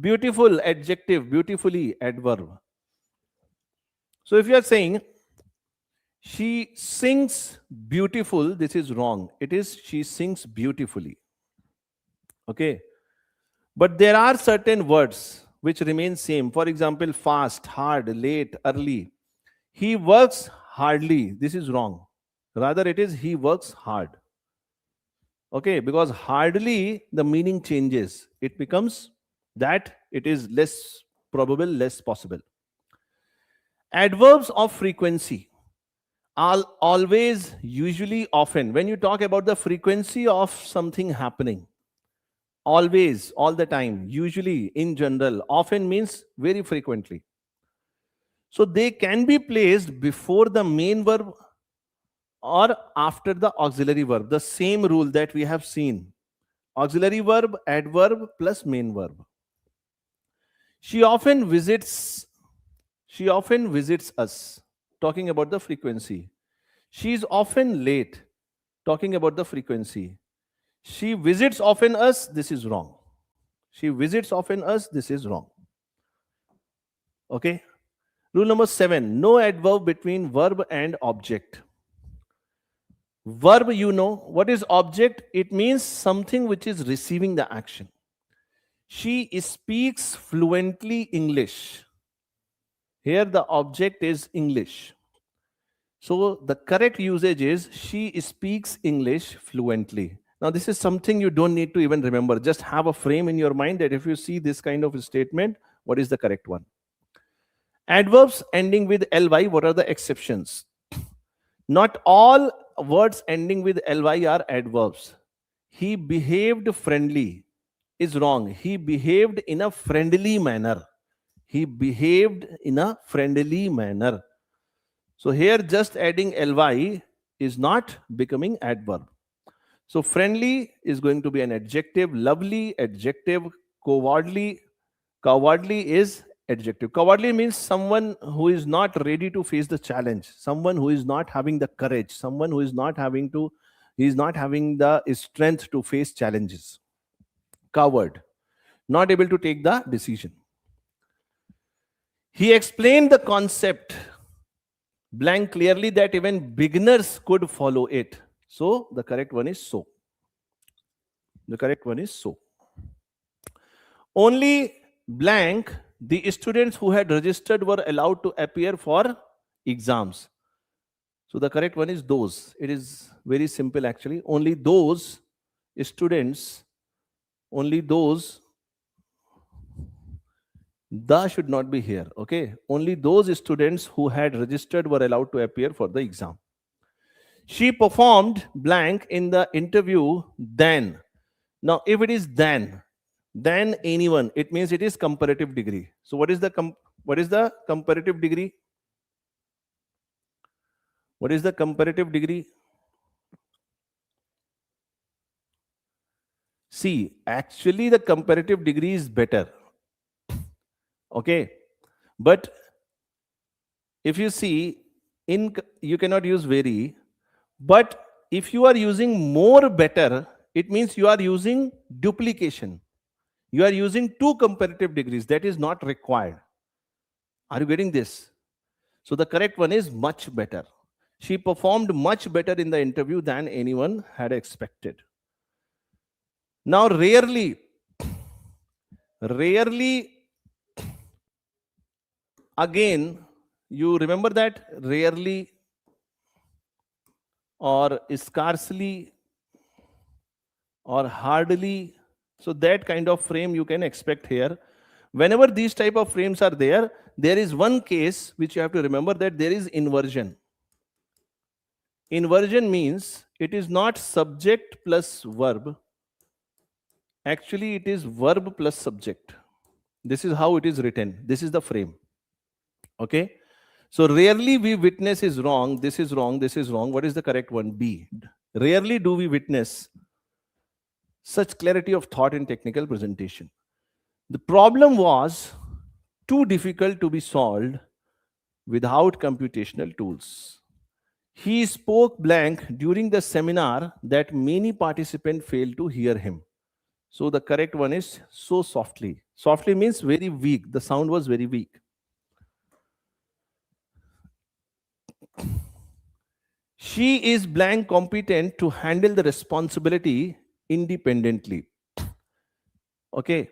Beautiful, adjective, beautifully, adverb. So if you are saying she sings beautiful, this is wrong. It is she sings beautifully. Okay. But there are certain words which remain same. For example, fast, hard, late, early. He works hardly. This is wrong. Rather, it is he works hard. Okay, because hardly the meaning changes. It becomes that it is less probable, less possible. Adverbs of frequency are always, usually, often. When you talk about the frequency of something happening, always, all the time, usually, in general, often means very frequently. So they can be placed before the main verb or after the auxiliary verb. The same rule that we have seen. Auxiliary verb, adverb plus main verb. She often visits us, talking about the frequency. She is often late, talking about the frequency. She visits often us, this is wrong. She visits often us, this is wrong. Okay. Rule number 7, no adverb between verb and object. Verb, you know. What is object? It means something which is receiving the action. She speaks fluently English. Here the object is English. So the correct usage is she speaks English fluently. Now this is something you don't need to even remember. Just have a frame in your mind that if you see this kind of a statement, what is the correct one? Adverbs ending with ly, what are the exceptions? Not all words ending with ly are adverbs. He behaved friendly is wrong. He behaved in a friendly manner. He behaved in a friendly manner. So here just adding ly is not becoming adverb. So friendly is going to be an adjective, lovely, adjective, cowardly is adjective. Cowardly means someone who is not ready to face the challenge, someone who is not having the courage, someone who is not having the strength to face challenges. Coward, not able to take the decision. He explained the concept blank clearly that even beginners could follow it. So the correct one is so. The correct one is so. Only blank, the students who had registered were allowed to appear for exams. So the correct one is those. It is very simple actually. Only those students, only those, the should not be here. Okay. Only those students who had registered were allowed to appear for the exam. She performed blank in the interview then. Now, if it is then anyone, it means it is comparative degree. So what is the comparative degree? What is the comparative degree? See, actually the comparative degree is better. Okay. But if you see, you cannot use very, but if you are using more better, it means you are using duplication. You are using two comparative degrees. That is not required. Are you getting this? So the correct one is much better. She performed much better in the interview than anyone had expected. Now, rarely, again, you remember that? Rarely or scarcely or hardly. So that kind of frame you can expect here. Whenever these type of frames are there, there is one case which you have to remember, that there is inversion. Inversion means it is not subject plus verb. Actually, it is verb plus subject. This is how it is written. This is the frame. Okay. So rarely we witness is wrong. This is wrong. This is wrong. What is the correct one? B. Rarely do we witness such clarity of thought in technical presentation. The problem was too difficult to be solved without computational tools. He spoke blank during the seminar that many participants failed to hear him. So the correct one is so softly. Softly means very weak. The sound was very weak. She is blank competent to handle the responsibility independently. Okay.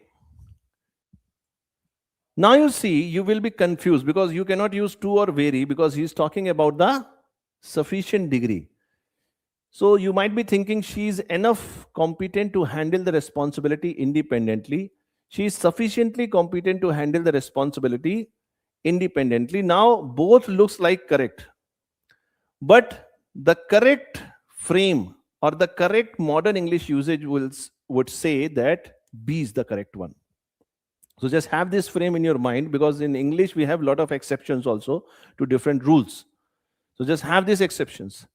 Now you see, you will be confused because you cannot use to or very, because he is talking about the sufficient degree. So you might be thinking she is enough competent to handle the responsibility independently. She is sufficiently competent to handle the responsibility independently. Now both looks like correct. But the correct frame or the correct modern English usage would say that B is the correct one. So just have this frame in your mind, because in English we have a lot of exceptions also to different rules. So just have these exceptions.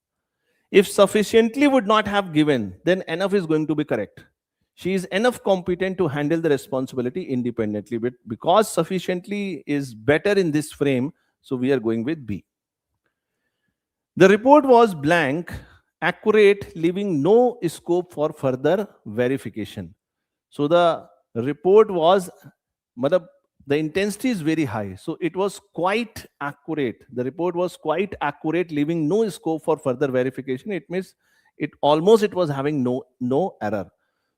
If sufficiently would not have given, then enough is going to be correct. She is enough competent to handle the responsibility independently. But because sufficiently is better in this frame, so we are going with B. The report was blank, accurate, leaving no scope for further verification. So the report was, the intensity is very high. So it was quite accurate. The report was quite accurate, leaving no scope for further verification. It means it was having no error.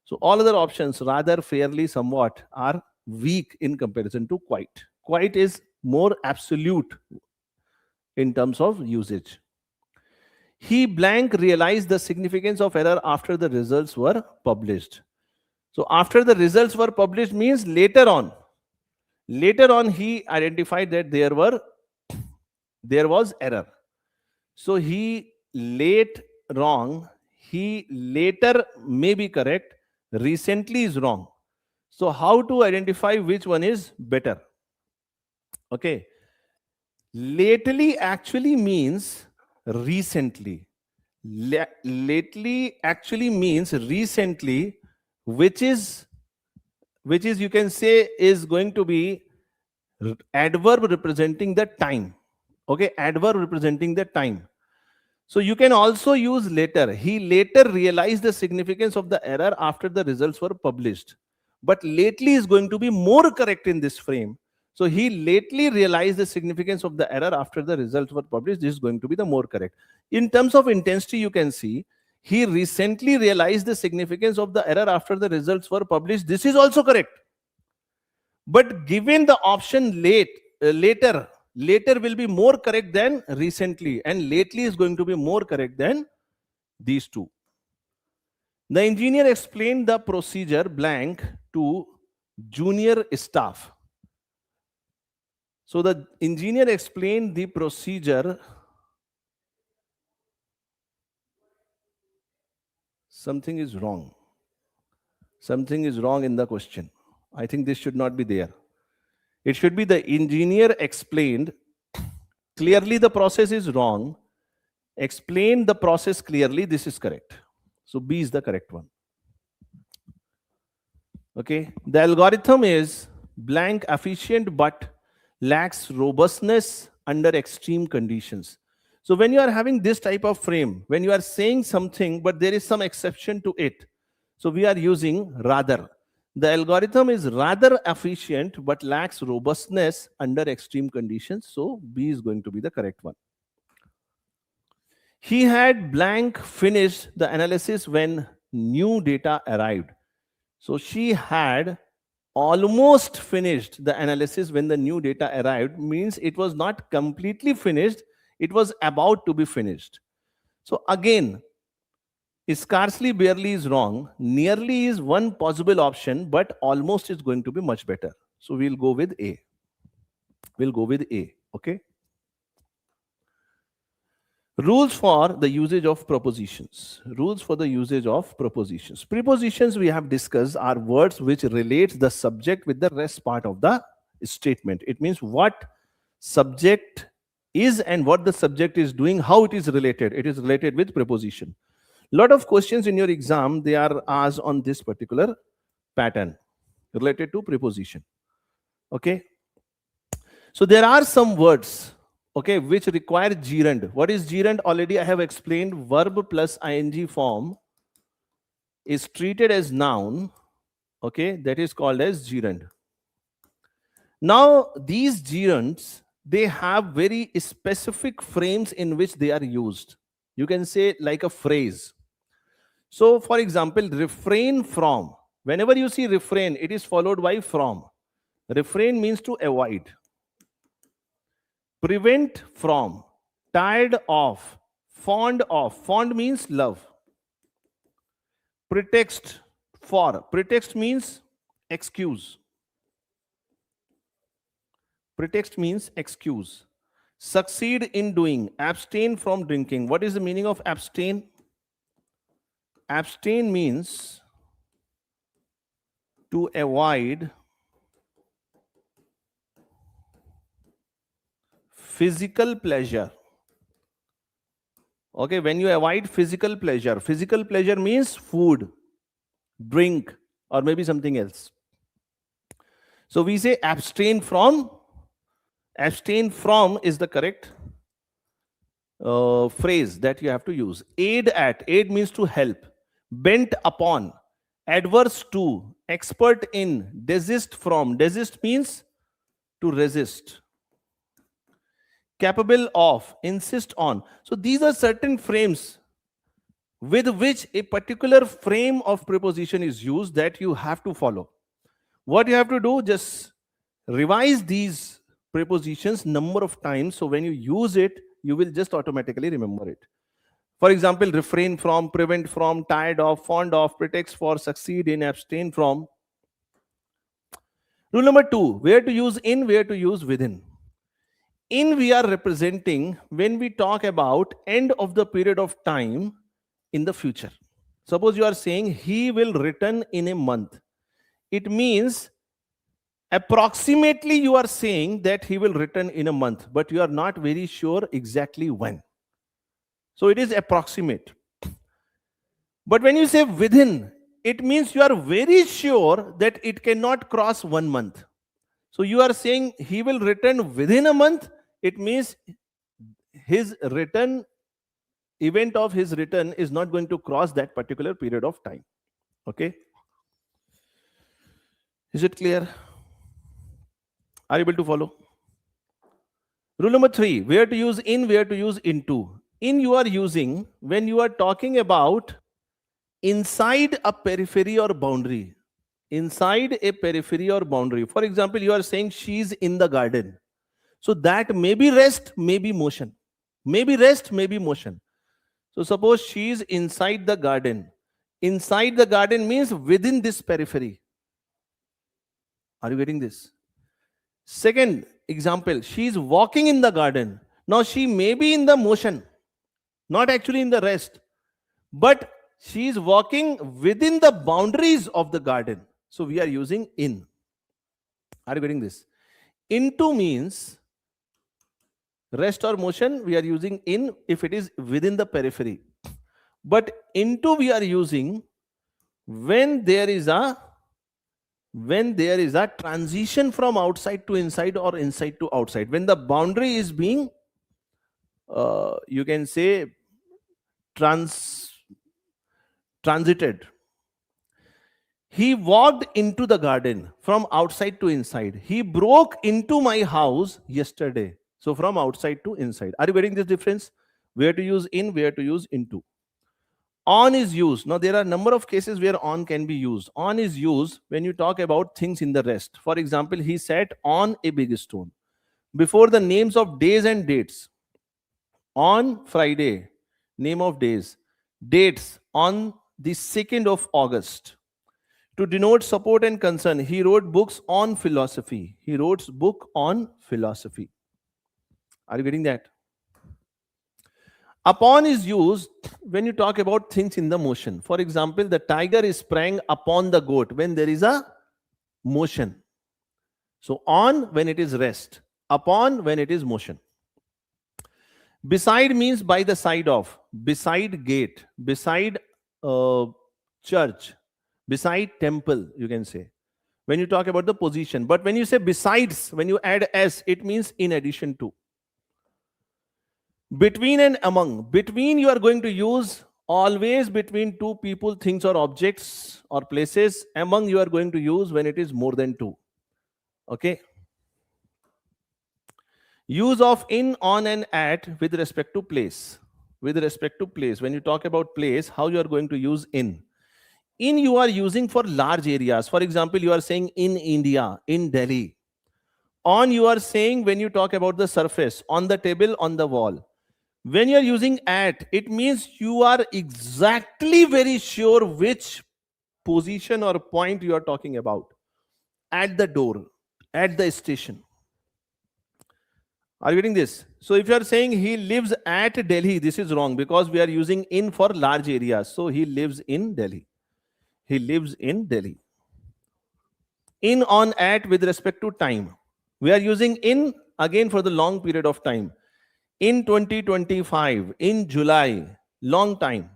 So all other options, rather, fairly, somewhat, are weak in comparison to quite. Quite is more absolute in terms of usage. He blank realized the significance of error after the results were published. So after the results were published means later on. Later on, he identified that there was error. So he late wrong. He later may be correct. Recently is wrong. So how to identify which one is better? Okay. Lately actually means recently. Lately actually means recently, which is you can say is going to be adverb representing the time. Okay, adverb representing the time. So you can also use later. He later realized the significance of the error after the results were published. But lately is going to be more correct in this frame. So he lately realized the significance of the error after the results were published. This is going to be the more correct. In terms of intensity, you can see he recently realized the significance of the error after the results were published. This is also correct. But given the option later will be more correct than recently, and lately is going to be more correct than these two. The engineer explained the procedure blank to junior staff. So the engineer explained the procedure. Something is wrong. Something is wrong in the question. I think this should not be there. It should be the engineer explained. Clearly the process is wrong. Explain the process clearly. This is correct. So B is the correct one. Okay. The algorithm is blank efficient but lacks robustness under extreme conditions. So when you are having this type of frame, when you are saying something, but there is some exception to it, so we are using rather. The algorithm is rather efficient but lacks robustness under extreme conditions. So B is going to be the correct one. He had blank finished the analysis when new data arrived. So she had almost finished the analysis when the new data arrived, means it was not completely finished, it was about to be finished. So again, scarcely barely is wrong, nearly is one possible option, but almost is going to be much better. So we'll go with A. We'll go with A. Okay. Rules for the usage of prepositions. Rules for the usage of prepositions. Prepositions we have discussed are words which relate the subject with the rest part of the statement. It means what subject is and what the subject is doing, how it is related. It is related with preposition. Lot of questions in your exam, they are asked on this particular pattern related to preposition. Okay. So there are some words, okay, which require gerund. What is gerund? Already I have explained. Verb plus ing form is treated as noun. Okay, that is called as gerund. Now these gerunds, they have very specific frames in which they are used. You can say like a phrase. So for example, refrain from. Whenever you see refrain, it is followed by from. Refrain means to avoid. Prevent from, tired of, fond of. Fond means love. Pretext for. Pretext means excuse. Pretext means excuse. Succeed in doing. Abstain from drinking. What is the meaning of abstain? Abstain means to avoid physical pleasure. Okay, when you avoid physical pleasure means food, drink, or maybe something else. So we say abstain from. Abstain from is the correct phrase that you have to use. Aid at. Aid means to help. Bent upon. Adverse to. Expert in. Desist from. Desist means to resist. Capable of, insist on. So these are certain frames with which a particular frame of preposition is used that you have to follow. What you have to do, just revise these prepositions number of times, so when you use it, you will just automatically remember it. For example, refrain from, prevent from, tired of, fond of, pretext for, succeed in, abstain from. Rule number 2, where to use in, where to use within. In we are representing when we talk about end of the period of time in the future. Suppose you are saying he will return in a month. It means approximately you are saying that he will return in a month, but you are not very sure exactly when. So it is approximate. But when you say within, it means you are very sure that it cannot cross 1 month. So you are saying he will return within a month. It means his return, event of his return is not going to cross that particular period of time. Okay? Is it clear? Are you able to follow? Rule number 3, where to use in, where to use into. In you are using when you are talking about inside a periphery or boundary. Inside a periphery or boundary. For example, you are saying she's in the garden. So that may be rest, may be motion. Maybe rest, maybe motion. So suppose she is inside the garden. Inside the garden means within this periphery. Are you getting this? Second example, she is walking in the garden. Now she may be in the motion, not actually in the rest, but she is walking within the boundaries of the garden. So we are using in. Are you getting this? Into means rest or motion, we are using in if it is within the periphery. But into we are using when there is a when there is a transition from outside to inside or inside to outside, when the boundary is being you can say transited. He walked into the garden from outside to inside. He broke into my house yesterday. So from outside to inside. Are you getting this difference? Where to use in, where to use into. On is used. Now there are a number of cases where on can be used. On is used when you talk about things in the rest. For example, he sat on a big stone. Before the names of days and dates. On Friday, name of days. Dates on the 2nd of August. To denote support and concern, he wrote books on philosophy. He wrote book on philosophy. Are you getting that? Upon is used when you talk about things in the motion. For example, the tiger sprang upon the goat when there is a motion. So on when it is rest, upon when it is motion. Beside means by the side of, beside gate, beside church, beside temple, you can say, when you talk about the position. But when you say besides, when you add s, it means in addition to. Between and among. Between you are going to use always between two people, things or objects or places. Among you are going to use when it is more than two. Okay. Use of in, on and at with respect to place. With respect to place. When you talk about place, how you are going to use in. In you are using for large areas. For example, you are saying in India, in Delhi. On you are saying when you talk about the surface, on the table, on the wall. When you are using at, it means you are exactly very sure which position or point you are talking about. At the door, at the station. Are you getting this? So if you are saying he lives at Delhi, this is wrong because we are using in for large areas. So he lives in Delhi. He lives in Delhi. In, on, at with respect to time. We are using in again for the long period of time. In 2025, in July, long time.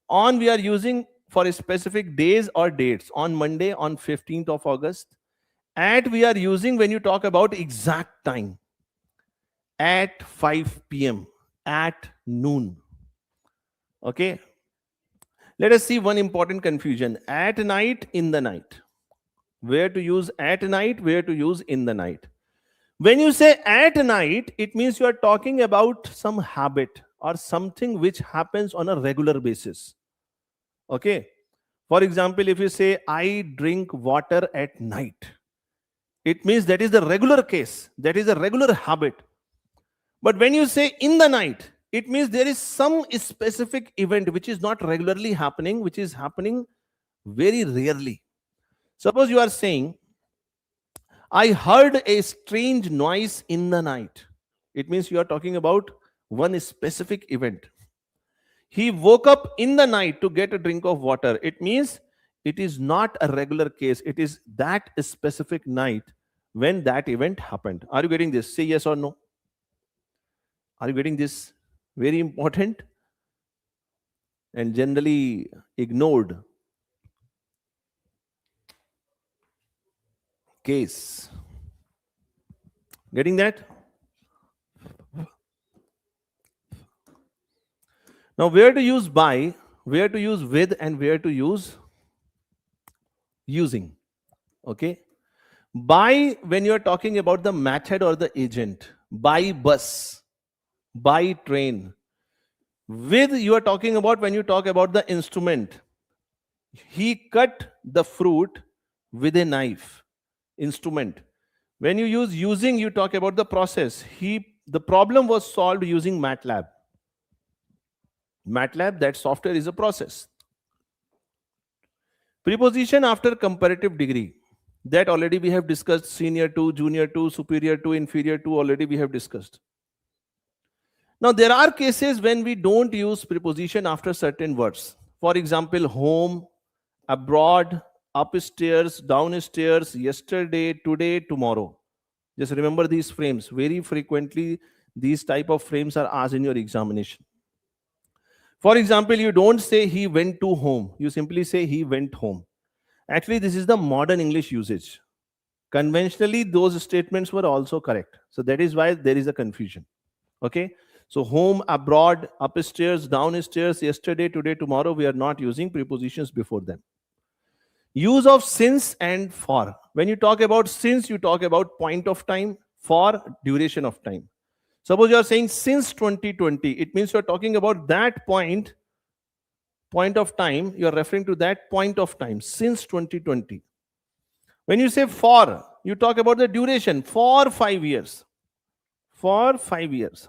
On we are using for specific days or dates. On Monday, on 15th of August. At we are using when you talk about exact time. At 5 p.m. At noon. Okay. Let us see one important confusion. At night, in the night. Where to use at night, where to use in the night. When you say at night, it means you are talking about some habit or something which happens on a regular basis. Okay. For example, if you say, I drink water at night, it means that is the regular case. That is a regular habit. But when you say in the night, it means there is some specific event which is not regularly happening, which is happening very rarely. Suppose you are saying, I heard a strange noise in the night. It means you are talking about one specific event. He woke up in the night to get a drink of water. It means it is not a regular case. It is that specific night when that event happened. Are you getting this? Say yes or no. Are you getting this? Very important and generally ignored case. Getting that? Now, where to use by, where to use with, and where to use using. Okay. By, when you are talking about the method or the agent. By bus, by train. With, you are talking about when you talk about the instrument. He cut the fruit with a knife. Instrument. When you use using, you talk about the process. The problem was solved using MATLAB. MATLAB, that software is a process. Preposition after comparative degree. That already we have discussed. Senior to, junior to, superior to, inferior to, already we have discussed. Now there are cases when we don't use preposition after certain words. For example, home, abroad, upstairs, downstairs, yesterday, today, tomorrow. Just remember these frames. Very frequently, these type of frames are asked in your examination. For example, you don't say he went to home. You simply say he went home. Actually, this is the modern English usage. Conventionally, those statements were also correct. So that is why there is a confusion. Okay. So home, abroad, upstairs, downstairs, yesterday, today, tomorrow, we are not using prepositions before them. Use of since and for. When you talk about since, you talk about point of time, for duration of time. Suppose you are saying since 2020, it means you are talking about that point of time, you are referring to that point of time, since 2020. When you say for, you talk about the duration, for 5 years. For 5 years.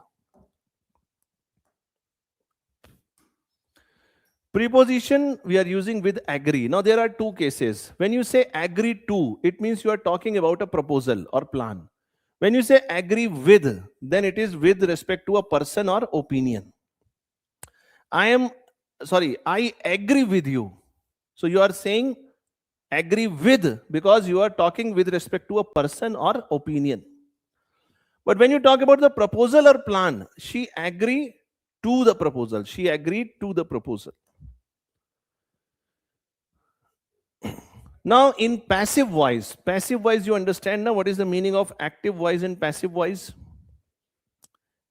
Preposition we are using with agree. Now there are two cases. When you say agree to, it means you are talking about a proposal or plan. When you say agree with, then it is with respect to a person or opinion. I agree with you. So you are saying agree with because you are talking with respect to a person or opinion. But when you talk about the proposal or plan, she agreed to the proposal. She agreed to the proposal. Now in passive voice you understand now what is the meaning of active voice and passive voice?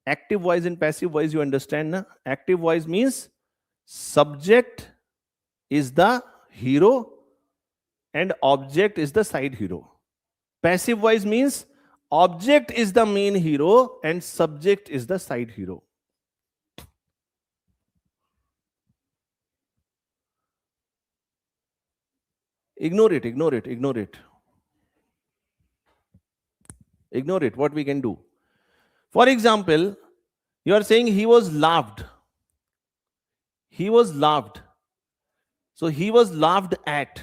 Active voice and passive voice you understand now? Active voice means subject is the hero and object is the side hero. Passive voice means object is the main hero and subject is the side hero. Ignore it. What we can do? For example, you are saying he was laughed. He was laughed. So he was laughed at.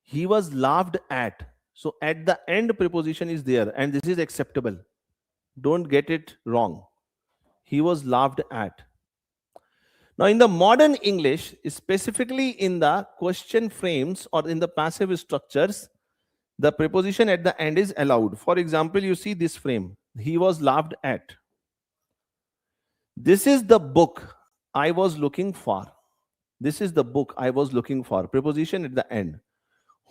He was laughed at. So at the end preposition is there and this is acceptable. Don't get it wrong. He was laughed at. Now in the modern English, specifically in the question frames or in the passive structures, the preposition at the end is allowed. For example, you see this frame. He was laughed at. This is the book I was looking for. This is the book I was looking for. Preposition at the end.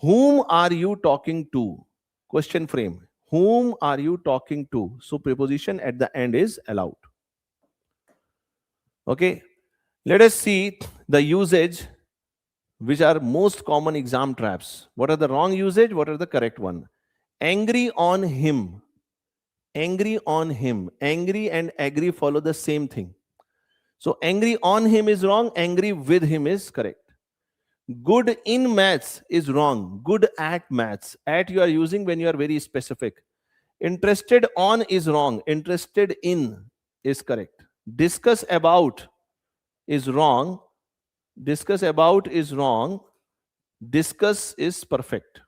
Whom are you talking to? Question frame. Whom are you talking to? So preposition at the end is allowed. Okay. Let us see the usage which are most common exam traps. What are the wrong usage? What are the correct one? Angry on him. Angry on him. Angry and agree follow the same thing. So angry on him is wrong. Angry with him is correct. Good in maths is wrong. Good at maths. At you are using when you are very specific. Interested on is wrong. Interested in is correct. Discuss about is wrong. Discuss about is wrong. Discuss is perfect.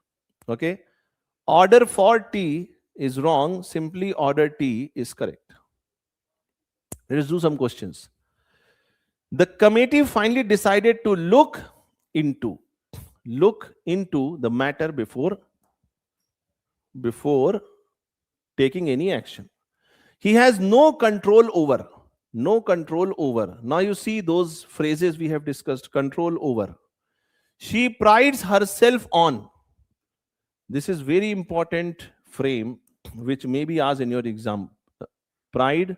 Okay. Order for tea is wrong. Simply order tea is correct. Let us do some questions. The committee finally decided to look into the matter before taking any action. He has no control over. No control over. Now you see those phrases we have discussed. Control over. She prides herself on. This is very important frame which may be asked in your exam. Pride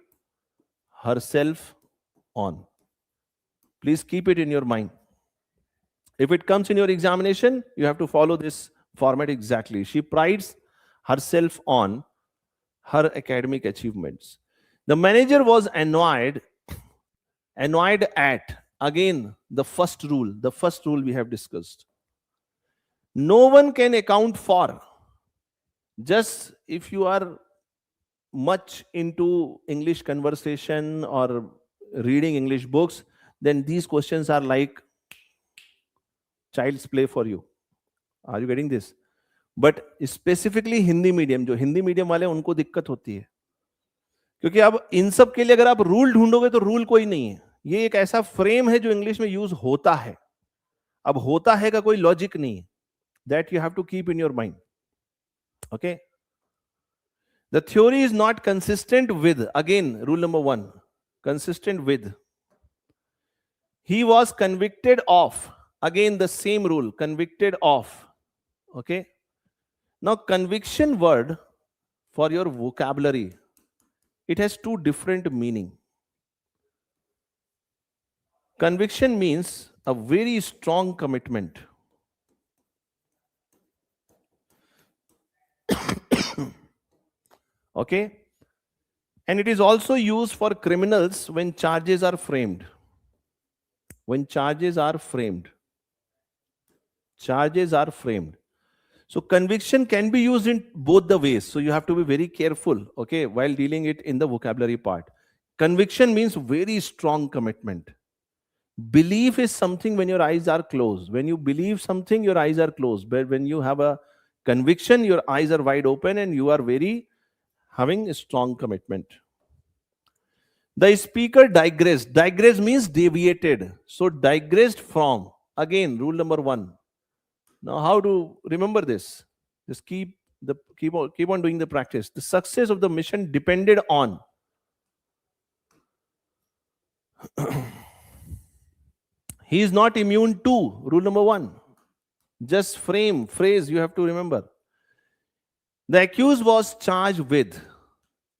herself on. Please keep it in your mind. If it comes in your examination, you have to follow this format exactly. She prides herself on her academic achievements. The manager was annoyed at, again, the first rule we have discussed. No one can account for. Just if you are much into English conversation or reading English books, then these questions are like child's play for you. Are you getting this? But specifically Hindi medium, जो Hindi medium वाले उनको दिक्कत होती है, क्योंकि अब इन सब के लिए अगर आप रूल ढूंढोगे तो रूल कोई नहीं है. ये एक ऐसा फ्रेम है जो इंग्लिश में यूज होता है. अब होता है का कोई लॉजिक नहीं है. That you have to keep in your mind. Okay. The theory is not consistent with, again, rule number 1, consistent with. He was convicted of. Again, the same rule, convicted of. Okay. Now, conviction word for your vocabulary, it has two different meaning. Conviction means a very strong commitment. Okay. And it is also used for criminals when charges are framed. When charges are framed. Charges are framed. So conviction can be used in both the ways. So you have to be very careful, okay, while dealing it in the vocabulary part. Conviction means very strong commitment. Belief is something when your eyes are closed. When you believe something, your eyes are closed. But when you have a conviction, your eyes are wide open and you are very having a strong commitment. The speaker digressed. Digress means deviated. So digressed from. Again, rule number 1. Now, how to remember this? Just keep on doing the practice. The success of the mission depended on. He is not immune to. Rule number 1. Just phrase you have to remember. The accused was charged with.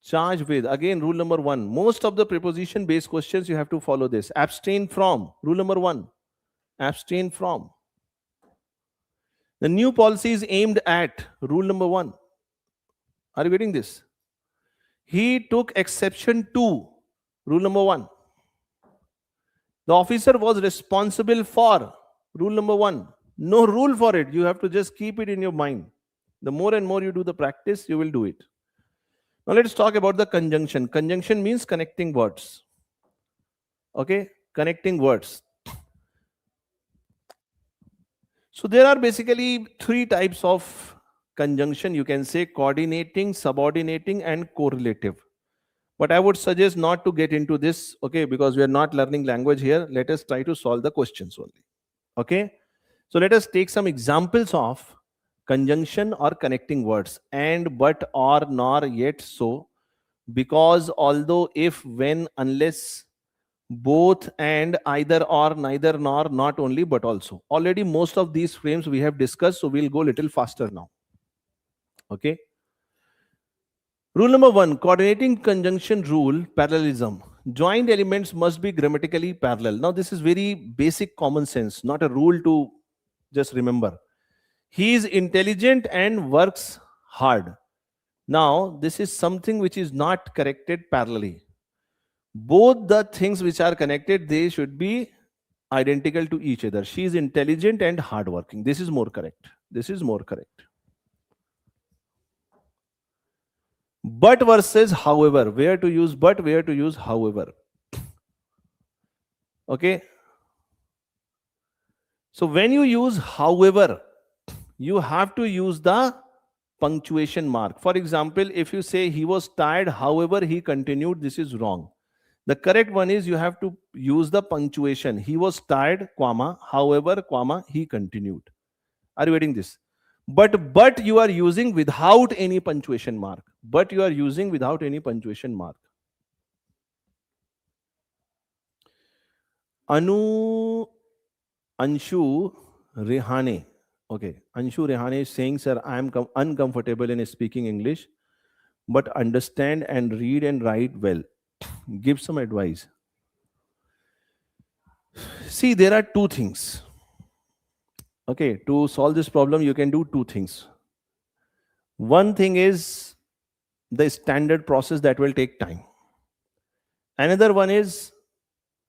Charged with. Again, rule number 1. Most of the preposition based questions you have to follow this. Abstain from. Rule number 1. Abstain from. The new policy is aimed at. Rule number 1. Are you getting this? He took exception to. Rule number 1. The officer was responsible for. Rule number 1. No rule for it. You have to just keep it in your mind. The more and more you do the practice, you will do it. Now let's talk about the conjunction. Conjunction means connecting words. Okay? Connecting words. So there are basically 3 types of conjunction. You can say coordinating, subordinating, and correlative. But I would suggest not to get into this, okay, because we are not learning language here. Let us try to solve the questions only. Okay? So let us take some examples of conjunction or connecting words. And, but, or, nor, yet, so, because, although, if, when, unless, both, and, either, or, neither, nor, not only, but also. Already most of these frames we have discussed, so we'll go a little faster now. Okay. Rule number 1, coordinating conjunction rule, parallelism. Joined elements must be grammatically parallel. Now this is very basic common sense, not a rule to just remember. He is intelligent and works hard. Now this is something which is not connected parallelly. Both the things which are connected, they should be identical to each other. She is intelligent and hardworking. This is more correct. This is more correct. But versus however. Where to use but, where to use however. Okay. So when you use however, you have to use the punctuation mark. For example, if you say he was tired, however he continued, this is wrong. The correct one is you have to use the punctuation. He was tired, comma, however, comma, he continued. Are you getting this? But you are using without any punctuation mark. But you are using without any punctuation mark. Anshu Rehane. Okay. Anshu Rehane is saying, sir, I am uncomfortable in speaking English, but understand and read and write well. Give some advice. See, there are 2 things. Okay, to solve this problem, you can do 2 things. One thing is the standard process that will take time. Another one is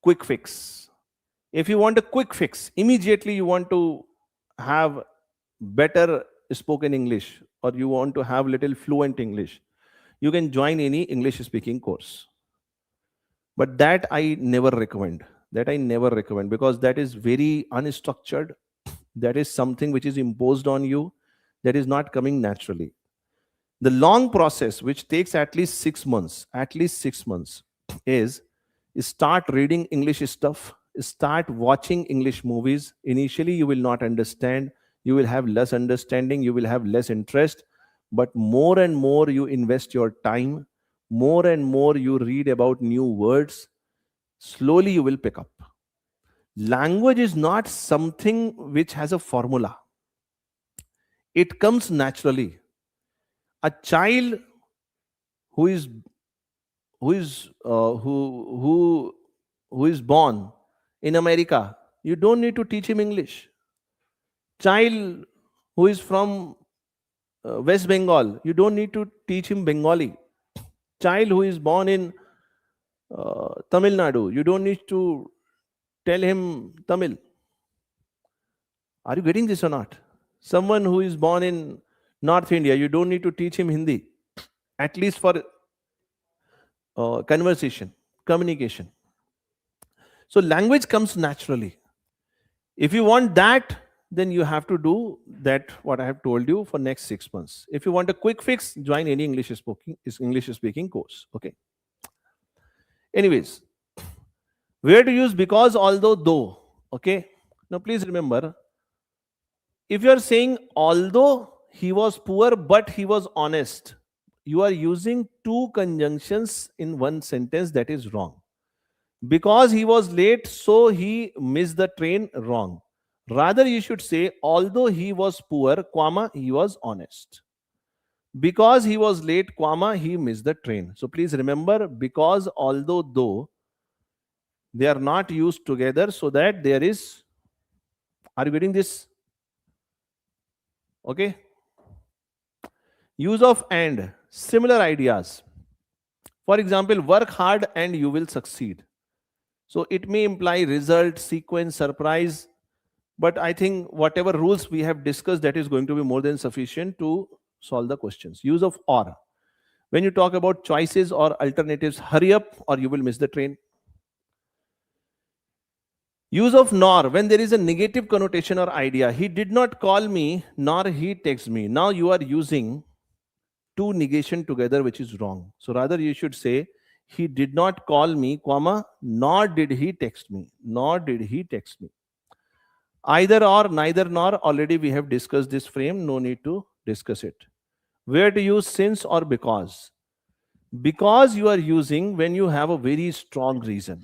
quick fix. If you want a quick fix, immediately you want to have better spoken English, or you want to have little fluent English, you can join any English speaking course. But that I never recommend. That I never recommend, because that is very unstructured. That is something which is imposed on you. That is not coming naturally. The long process, which takes at least 6 months, is start reading English stuff, start watching English movies. Initially, you will not understand. You will have less understanding. You will have less interest. But more and more you invest your time, more and more you read about new words, slowly you will pick up. Language is not something which has a formula. It comes naturally. A child who is who is who is born in America, you don't need to teach him English. Child who is from West Bengal, you don't need to teach him Bengali. Child who is born in Tamil Nadu, you don't need to tell him Tamil. Are you getting this or not? Someone who is born in North India, you don't need to teach him Hindi, at least for conversation, communication. So language comes naturally. If you want that, then you have to do that what I have told you for next 6 months. If you want a quick fix, join any English speaking course. Okay. Anyways, where to use because, although, though. Okay. Now please remember, if you are saying although he was poor but he was honest, you are using two conjunctions in one sentence. That is wrong. Because he was late, so he missed the train. Wrong. Rather, you should say, although he was poor, comma, he was honest. Because he was late, comma, he missed the train. So please remember, because, although, though, they are not used together, so that there is, are you getting this? Okay. Use of and, similar ideas. For example, work hard and you will succeed. So it may imply result, sequence, surprise, but I think whatever rules we have discussed, that is going to be more than sufficient to solve the questions. Use of or. When you talk about choices or alternatives, hurry up or you will miss the train. Use of nor, when there is a negative connotation or idea. He did not call me, nor he texted me. Now you are using two negation together, which is wrong. So rather you should say, he did not call me, comma, nor did he text me. Nor did he text me. Either or, neither nor, already we have discussed this frame, no need to discuss it. Where to use since or because? Because you are using when you have a very strong reason.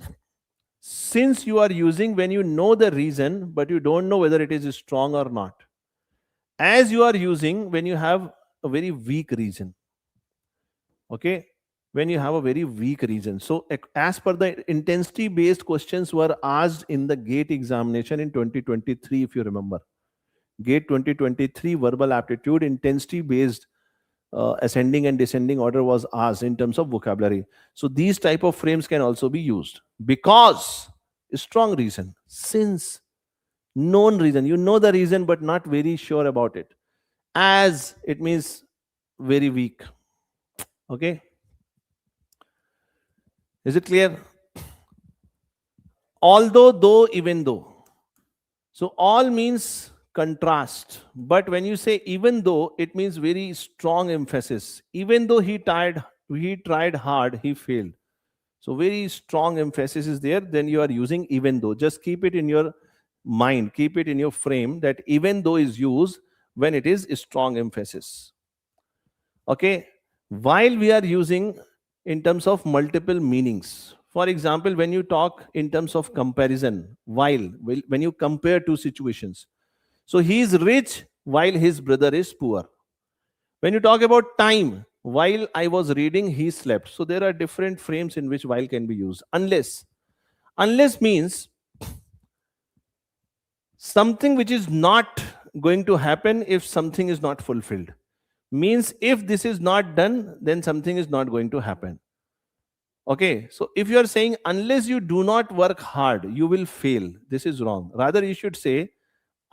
Since you are using when you know the reason, but you don't know whether it is strong or not. As you are using when you have a very weak reason. Okay? When you have a very weak reason. So as per the intensity based questions were asked in the GATE examination in 2023, if you remember. GATE 2023 verbal aptitude intensity based ascending and descending order was asked in terms of vocabulary. So these type of frames can also be used. Because, strong reason. Since, known reason. You know the reason but not very sure about it. As, it means very weak. Okay? Is it clear? Although, though, even though. So all means contrast. But when you say even though, it means very strong emphasis. Even though he tried hard, he failed. So very strong emphasis is there. Then you are using even though. Just keep it in your mind, keep it in your frame that even though is used when it is strong emphasis. Okay. While we are using in terms of multiple meanings. For example, when you talk in terms of comparison, when you compare two situations. So he is rich while his brother is poor. When you talk about time, while I was reading, he slept. So there are different frames in which while can be used. Unless. Unless means something which is not going to happen if something is not fulfilled. Means if this is not done, then something is not going to happen. Okay, so if you are saying unless you do not work hard, you will fail. This is wrong. Rather, you should say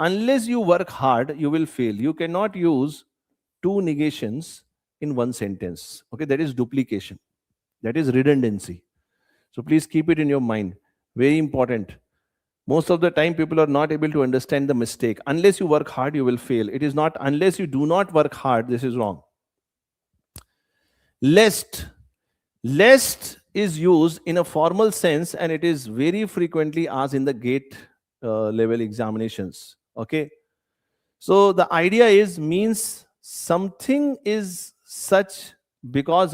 unless you work hard, you will fail. You cannot use two negations in one sentence. Okay, that is duplication. That is redundancy. So please keep it in your mind. Very important. Most of the time, people are not able to understand the mistake. Unless you work hard, you will fail. It is not unless you do not work hard. This is wrong. Lest. Lest is used in a formal sense and it is very frequently asked in the GATE level examinations. Okay. So the idea is means something is such because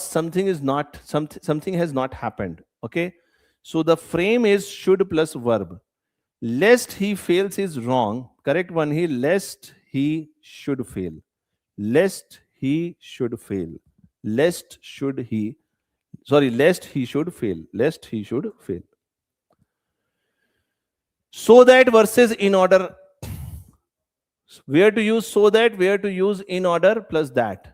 something is not something has not happened. Okay. So the frame is should plus verb. Lest he fails is wrong. Correct one here. Lest he should fail. Lest he should fail. Lest should he. Sorry, lest he should fail. Lest he should fail. So that versus in order. Where to use so that, where to use in order plus that.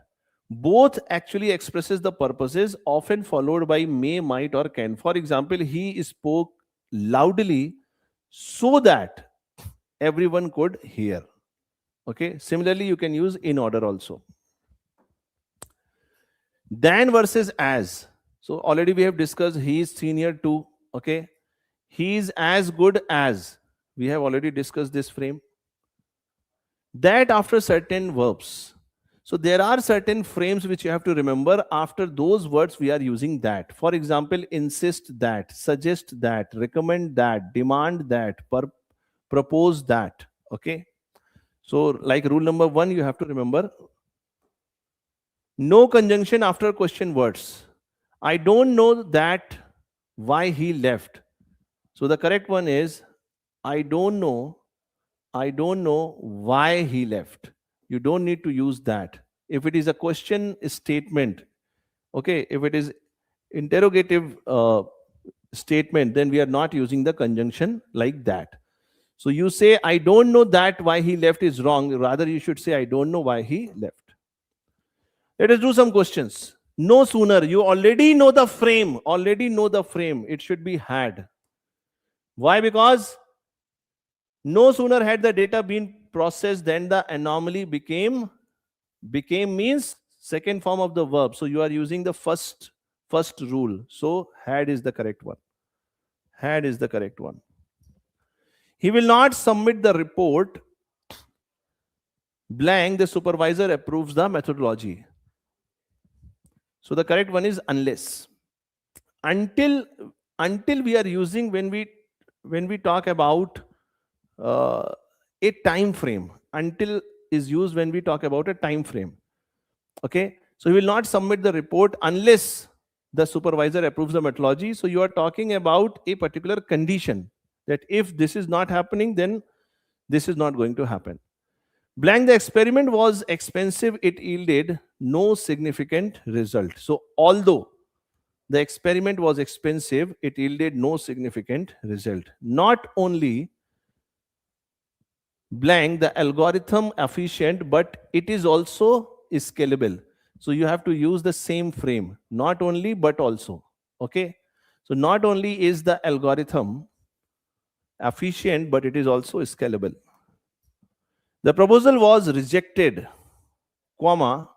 Both actually expresses the purposes, often followed by may, might, or can. For example, he spoke loudly so that everyone could hear. Okay. Similarly, you can use in order also. Than versus as. So already we have discussed he is senior to. Okay. He is as good as. We have already discussed this frame. That after certain verbs. So there are certain frames which you have to remember. After those words we are using that. For example, insist that, suggest that, recommend that, demand that, propose that. Okay. So like rule number 1, you have to remember no conjunction after question words. I don't know that why he left. So the correct one is I don't know why he left. You don't need to use that. If it is a question statement, okay, if it is interrogative statement, then we are not using the conjunction like that. So you say, I don't know that why he left is wrong. Rather, you should say, I don't know why he left. Let us do some questions. No sooner, you already know the frame. It should be had. Why? Because no sooner had the data been processed than the anomaly became means second form of the verb. So you are using the first rule. So had is the correct one. Had is the correct one. He will not submit the report blank. The supervisor approves the methodology. So the correct one is unless. Until we are using when we talk about a time frame. Until is used when we talk about a time frame. Okay. So he will not submit the report unless the supervisor approves the methodology. So you are talking about a particular condition that if this is not happening, then this is not going to happen. Blank, the experiment was expensive. It yielded no significant result. So although the experiment was expensive, it yielded no significant result. Not only blank, the algorithm efficient, but it is also scalable. So you have to use the same frame, not only but also. Okay. So not only is the algorithm efficient, but it is also scalable. The proposal was rejected, comma,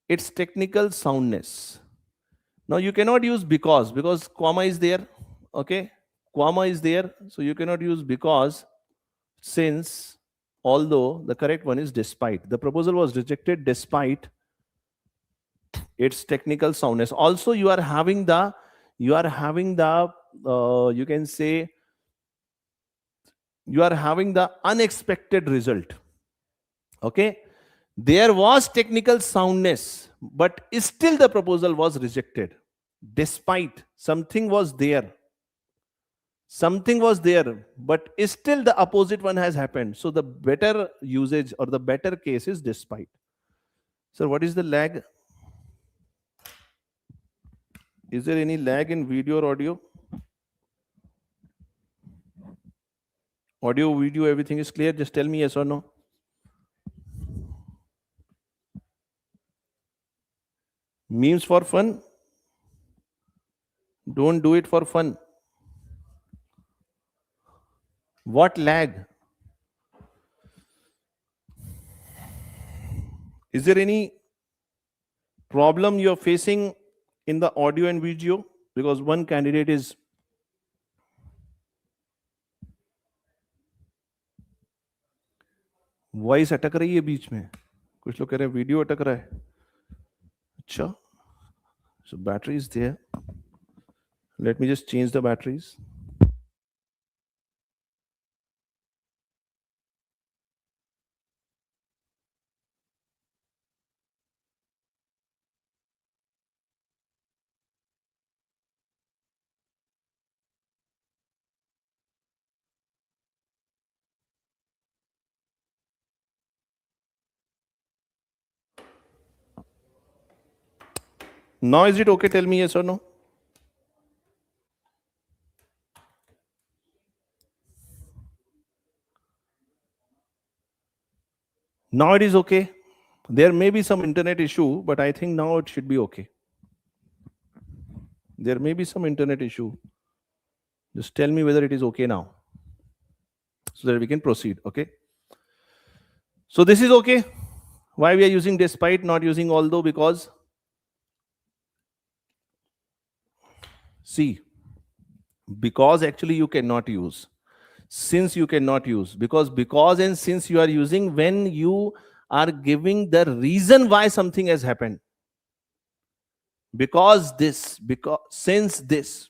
its technical soundness. Now you cannot use because comma is there. Okay. Comma is there. So you cannot use because, since, although, the correct one is despite. The proposal was rejected despite its technical soundness. Also, you are having the you can say you are having the unexpected result. Okay. There was technical soundness, but still the proposal was rejected. Despite something was there, but still the opposite one has happened. So the better usage or the better case is despite. So what is the lag? Is there any lag in video or audio? Audio, video, everything is clear? Just tell me yes or no. Memes for fun? Don't do it for fun. What lag? Is there any problem you're facing in the audio and video? Because one candidate is voice अटक रही है बीच में. कुछ लोग कह रहे हैं video अटक रहा है. अच्छा. So battery is there. Let me just change the batteries. Now is it okay? Tell me yes or no. Now it is okay. There may be some internet issue, but I think now it should be okay. There may be some internet issue. Just tell me whether it is okay now, so that we can proceed. Okay. So this is okay. Why we are using despite, not using although? Because see, because actually you cannot use, since you cannot use, because and since you are using when you are giving the reason why something has happened. Because this, because, since this.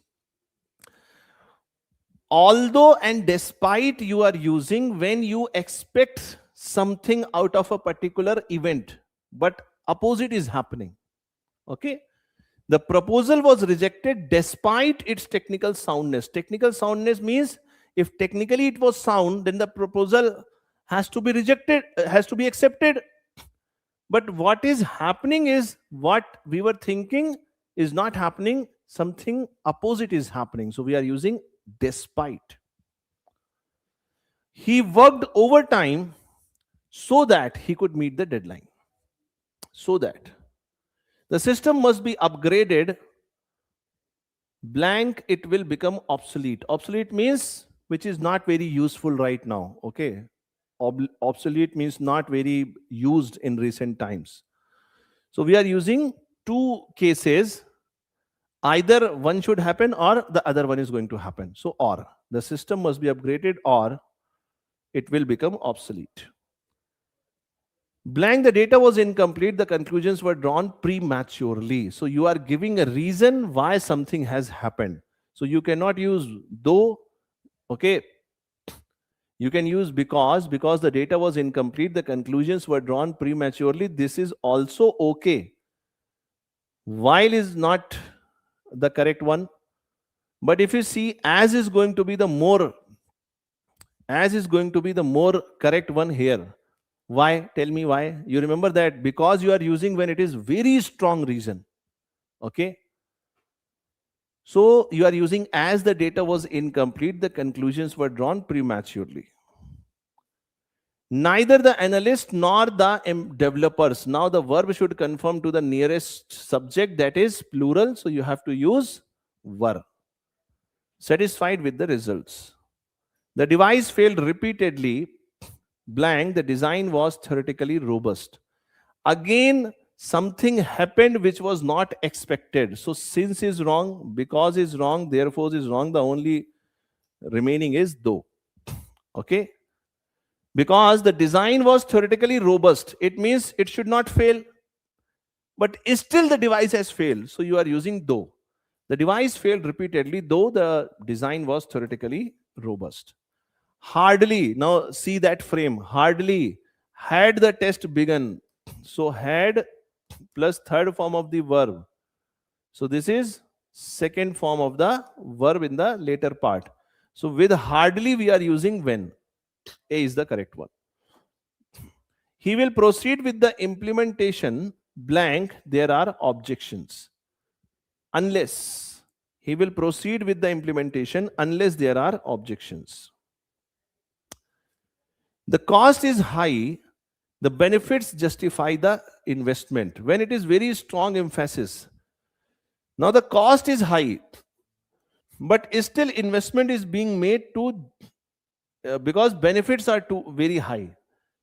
Although and despite you are using when you expect something out of a particular event, but opposite is happening. Okay. The proposal was rejected despite its technical soundness. Technical soundness means if technically it was sound, then the proposal has to be rejected, has to be accepted. But what is happening is what we were thinking is not happening, something opposite is happening. So we are using despite. He worked overtime so that he could meet the deadline. So that. The system must be upgraded, blank, it will become obsolete. Obsolete means which is not very useful right now. Okay. Obsolete means not very used in recent times. So we are using two cases. Either one should happen or the other one is going to happen. So or. The system must be upgraded or it will become obsolete. Blank, the data was incomplete, the conclusions were drawn prematurely. So you are giving a reason why something has happened. So you cannot use though, okay. You can use because the data was incomplete, the conclusions were drawn prematurely. This is also okay. While is not the correct one. But if you see, as is going to be the more correct one here. Why? Tell me why. You remember that because you are using when it is very strong reason. Okay. So you are using as the data was incomplete, the conclusions were drawn prematurely. Neither the analyst nor the developers. Now the verb should conform to the nearest subject, that is plural. So you have to use were. Satisfied with the results. The device failed repeatedly. Blank, the design was theoretically robust. Again, something happened which was not expected. So since is wrong, because is wrong, therefore is wrong. The only remaining is though. Okay. Because the design was theoretically robust, it means it should not fail. But still the device has failed. So you are using though. The device failed repeatedly, though the design was theoretically robust. Hardly, now see that frame, hardly, had the test begun. So had plus third form of the verb. So this is second form of the verb in the later part. So with hardly we are using when. A is the correct one. He will proceed with the implementation, blank, there are objections. Unless. He will proceed with the implementation unless there are objections. The cost is high, the benefits justify the investment. When it is very strong emphasis. Now the cost is high, but still investment is being made to because benefits are too very high.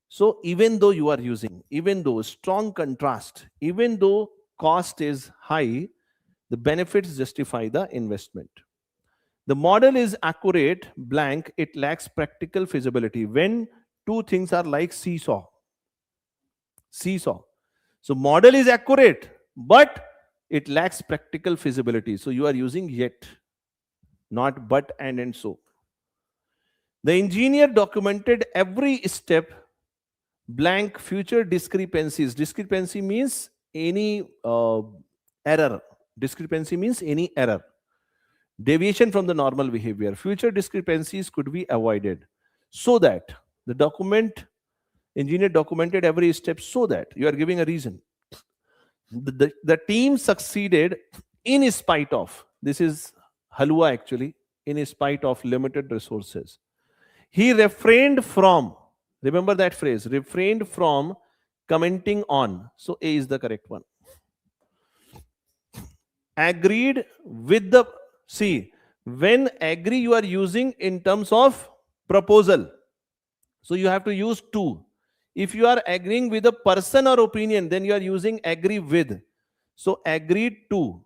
So even though you are using, even though strong contrast, even though cost is high, the benefits justify the investment. The model is accurate, blank, it lacks practical feasibility. When two things are like seesaw. Seesaw. So model is accurate, but it lacks practical feasibility. So you are using yet, not but and so. The engineer documented every step, blank, future discrepancies. Discrepancy means any error. Discrepancy means any error. Deviation from the normal behavior. Future discrepancies could be avoided. So that the engineer documented every step so that you are giving a reason. The team succeeded in spite of, this is halwa actually, in spite of limited resources. He refrained from, remember that phrase, refrained from commenting on. So A is the correct one. Agreed with the, see, when agree you are using in terms of proposal. So you have to use to. If you are agreeing with a person or opinion, then you are using agree with. So agreed to,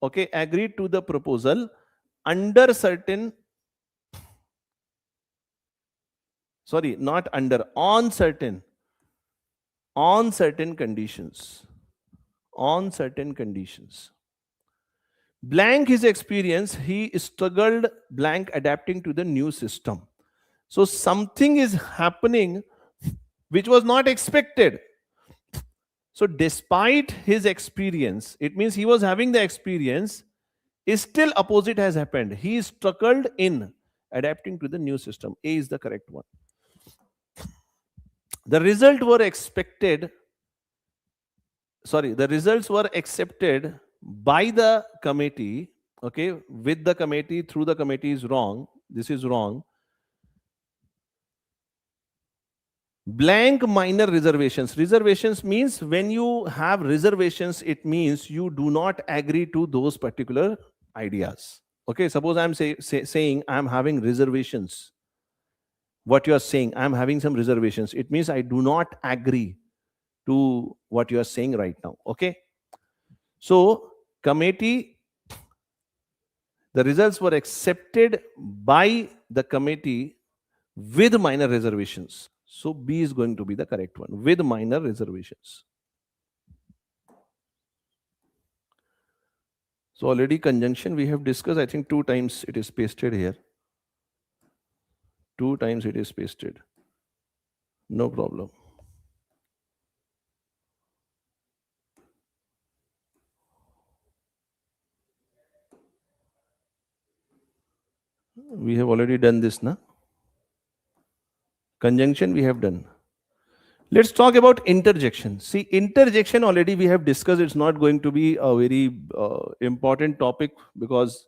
okay, agreed to the proposal under certain, sorry, not under, on certain conditions. On certain conditions. Blank his experience, he struggled blank adapting to the new system. So something is happening which was not expected. So despite his experience, it means he was having the experience, still opposite has happened. He struggled in adapting to the new system. A is the correct one. The result were expected, sorry, the results were accepted by the committee, okay, with the committee, through the committee is wrong. This is wrong. Blank minor reservations. Reservations means when you have reservations, it means you do not agree to those particular ideas. Okay, suppose I'm saying I'm having reservations. What you are saying, I'm having some reservations. It means I do not agree to what you are saying right now. Okay. So committee, the results were accepted by the committee with minor reservations. So B is going to be the correct one, with minor reservations. So already conjunction we have discussed, I think 2 times it is pasted here. 2 times it is pasted. No problem. We have already done this, na? Conjunction we have done. Let's talk about interjection. See, interjection already we have discussed. It's not going to be a very important topic because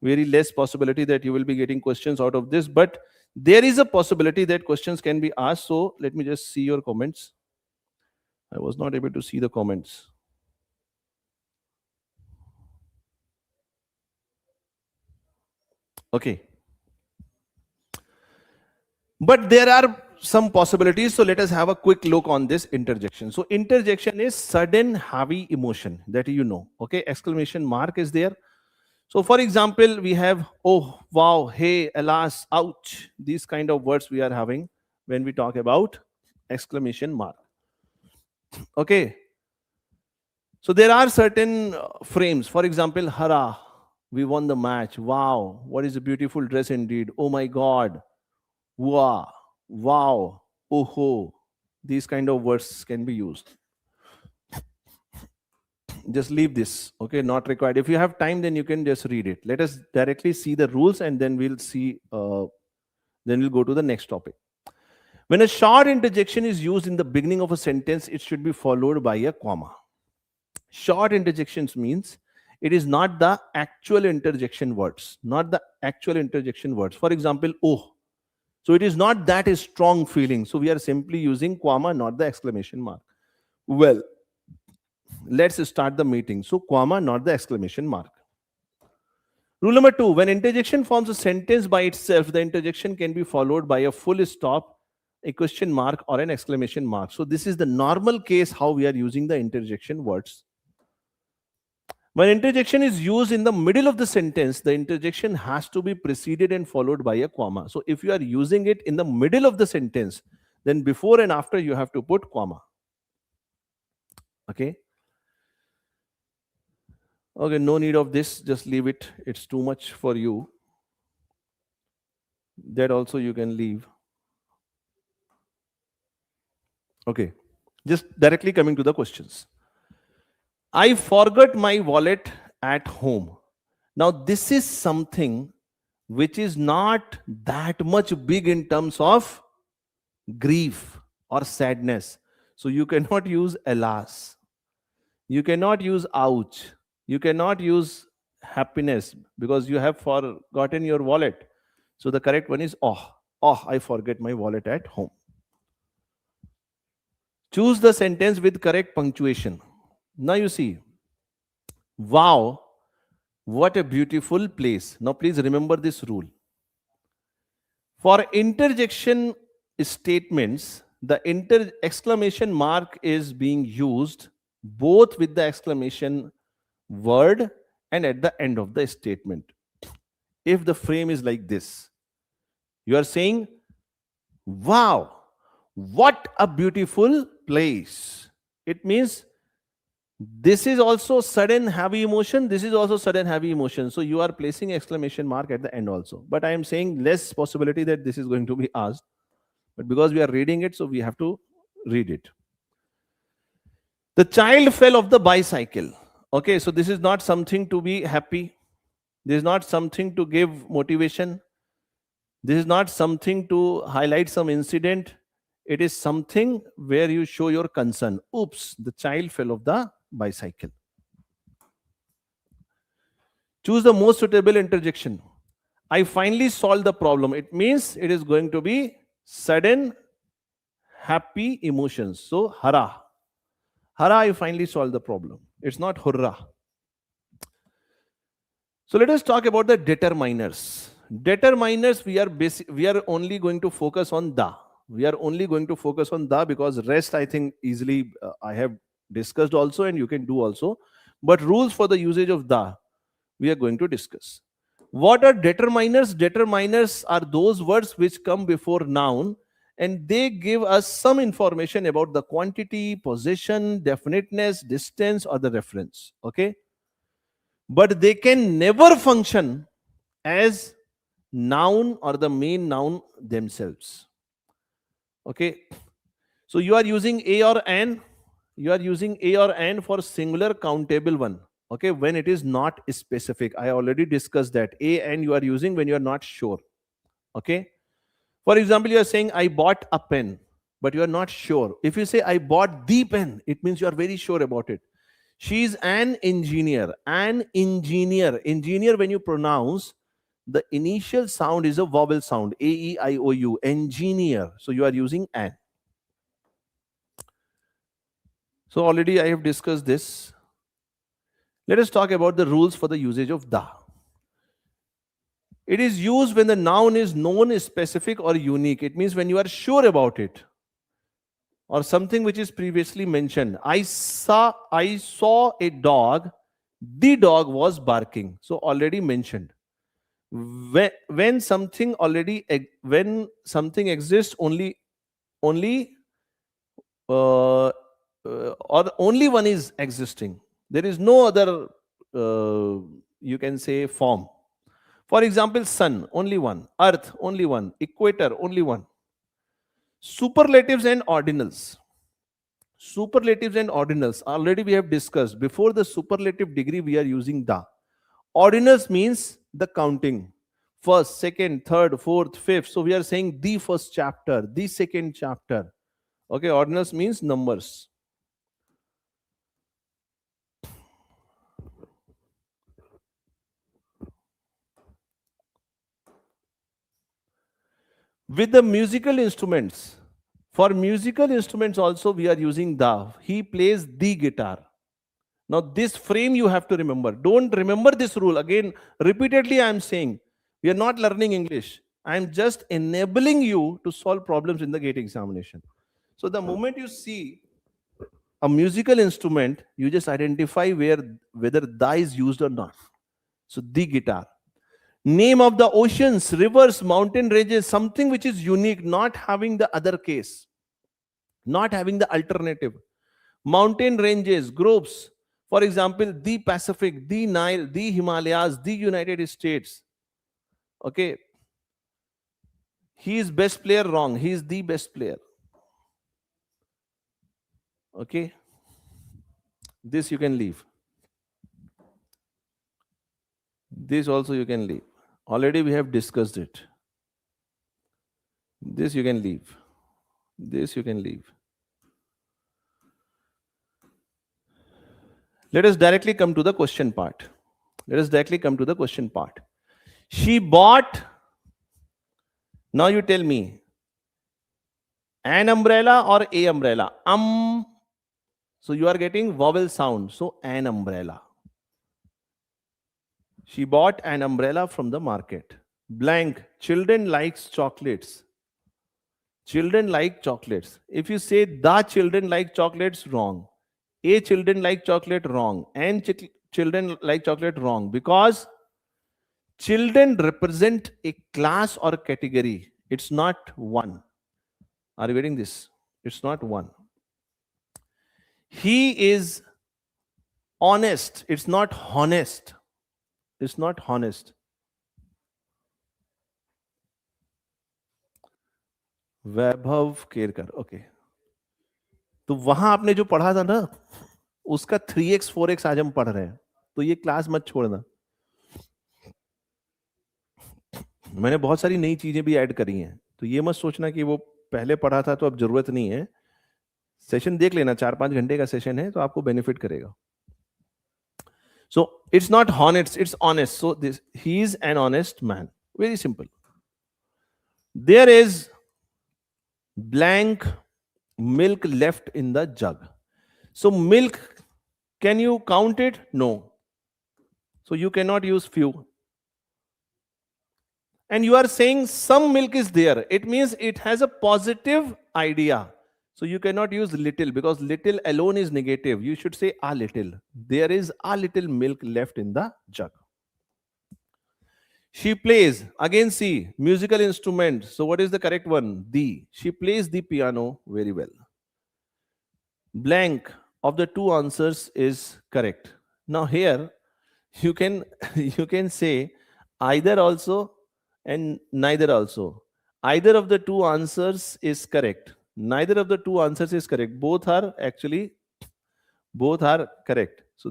very less possibility that you will be getting questions out of this. But there is a possibility that questions can be asked. So let me just see your comments. I was not able to see the comments. Okay. But there are some possibilities. So let us have a quick look on this interjection. So interjection is sudden heavy emotion that you know. Okay, exclamation mark is there. So for example, we have, oh, wow, hey, alas, ouch. These kind of words we are having when we talk about exclamation mark. Okay. So there are certain frames. For example, hurrah, we won the match. Wow, what is a beautiful dress indeed. Oh my God. Wow, wow, oh, these kind of words can be used. Just leave this, okay, not required. If you have time, then you can just read it. Let us directly see the rules and then we'll see, then we'll go to the next topic. When a short interjection is used in the beginning of a sentence, it should be followed by a comma. Short interjections means it is not the actual interjection words, not the actual interjection words. For example, oh. So it is not that is strong feeling. So we are simply using comma, not the exclamation mark. Well, let's start the meeting. So comma, not the exclamation mark. Rule number 2, when interjection forms a sentence by itself, the interjection can be followed by a full stop, a question mark, or an exclamation mark. So this is the normal case how we are using the interjection words. When interjection is used in the middle of the sentence, the interjection has to be preceded and followed by a comma. So if you are using it in the middle of the sentence, then before and after you have to put comma. Okay. Okay, no need of this. Just leave it. It's too much for you. That also you can leave. Okay. Just directly coming to the questions. I forgot my wallet at home. Now, this is something which is not that much big in terms of grief or sadness. So you cannot use alas. You cannot use ouch. You cannot use happiness because you have forgotten your wallet. So the correct one is oh. Oh, I forget my wallet at home. Choose the sentence with correct punctuation. Now you see, wow, what a beautiful place. Now please remember this rule. For interjection statements, the exclamation mark is being used both with the exclamation word and at the end of the statement. If the frame is like this, you are saying, wow, what a beautiful place. It means this is also sudden heavy emotion, this is also sudden heavy emotion. So you are placing exclamation mark at the end also. But I am saying less possibility that this is going to be asked. But because we are reading it, so we have to read it. The child fell off the bicycle. Okay, so this is not something to be happy. This is not something to give motivation. This is not something to highlight some incident. It is something where you show your concern. Oops, the child fell off the bicycle. Choose the most suitable interjection. I finally solved the problem. It means it is going to be sudden happy emotions. So, hara. Hara, I finally solved the problem. It's not hurrah. So let us talk about the determiners. Determiners, we are only going to focus on the. We are only going to focus on the because rest I think easily I have discussed also and you can do also. But rules for the usage of the, we are going to discuss. What are determiners? Determiners are those words which come before noun and they give us some information about the quantity, position, definiteness, distance or the reference. Okay. But they can never function as noun or the main noun themselves. Okay. So you are using a or an. You are using a or an for singular countable one. Okay. When it is not specific. I already discussed that. A and you are using when you are not sure. Okay. For example, you are saying, I bought a pen, but you are not sure. If you say, I bought the pen, it means you are very sure about it. She is an engineer. An engineer. Engineer, when you pronounce, the initial sound is a vowel sound. A-E-I-O-U. Engineer. So you are using an. So already I have discussed this. Let us talk about the rules for the usage of the. It is used when the noun is known, specific, or unique. It means when you are sure about it. Or something which is previously mentioned. I saw a dog. The dog was barking. So already mentioned. When something exists only or only one is existing. There is no other you can say form. For example, sun, only one. Earth, only one. Equator, only one. Superlatives and ordinals. Superlatives and ordinals. Already we have discussed. Before the superlative degree, we are using the. Ordinals means the counting. First, second, third, fourth, fifth. So we are saying the first chapter, the second chapter. Okay, ordinals means numbers. With the musical instruments, for musical instruments also we are using the. He plays the guitar. Now this frame you have to remember. Don't remember this rule. Again, repeatedly I am saying, we are not learning English. I am just enabling you to solve problems in the GATE examination. So the moment you see a musical instrument, you just identify whether the is used or not. So the guitar. Name of the oceans, rivers, mountain ranges, something which is unique, not having the other case, not having the alternative. Mountain ranges, groups, for example, the Pacific, the Nile, the Himalayas, the United States. Okay. He is best player, wrong. He is the best player. Okay. This you can leave. This also you can leave. Already we have discussed it. This you can leave. This you can leave. Let us directly come to the question part. Let us directly come to the question part. She bought. Now you tell me, an umbrella or a umbrella? So you are getting vowel sound. So an umbrella. She bought an umbrella from the market. Blank. Children likes chocolates. Children like chocolates. If you say the children like chocolates, wrong. A children like chocolate, wrong. And children like chocolate, wrong. Because children represent a class or category. It's not one. Are you getting this? It's not one. He is honest. It's not honest. It's not honest. Vaibhav Kerkar. Okay, तो वहां आपने जो पढ़ा था ना, उसका 3x 4x आज हम पढ़ रहे हैं. तो ये क्लास मत छोड़ना. मैंने बहुत सारी नई चीजें भी ऐड करी हैं, तो ये मत सोचना कि वो पहले पढ़ा था तो अब जरूरत नहीं है. सेशन देख लेना, 4-5 घंटे का सेशन है, तो आपको बेनिफिट करेगा. So it's not honest, it's honest. So he is an honest man. Very simple. There is blank milk left in the jug. So milk, can you count it? No. So you cannot use few. And you are saying some milk is there. It means it has a positive idea. So you cannot use little, because little alone is negative. You should say a little. There is a little milk left in the jug. She plays, again see, musical instrument. So what is the correct one? The. She plays the piano very well. Blank of the two answers is correct. Now here you can say either also and neither also. Either of the two answers is correct. Neither of the two answers is correct. Both are correct. So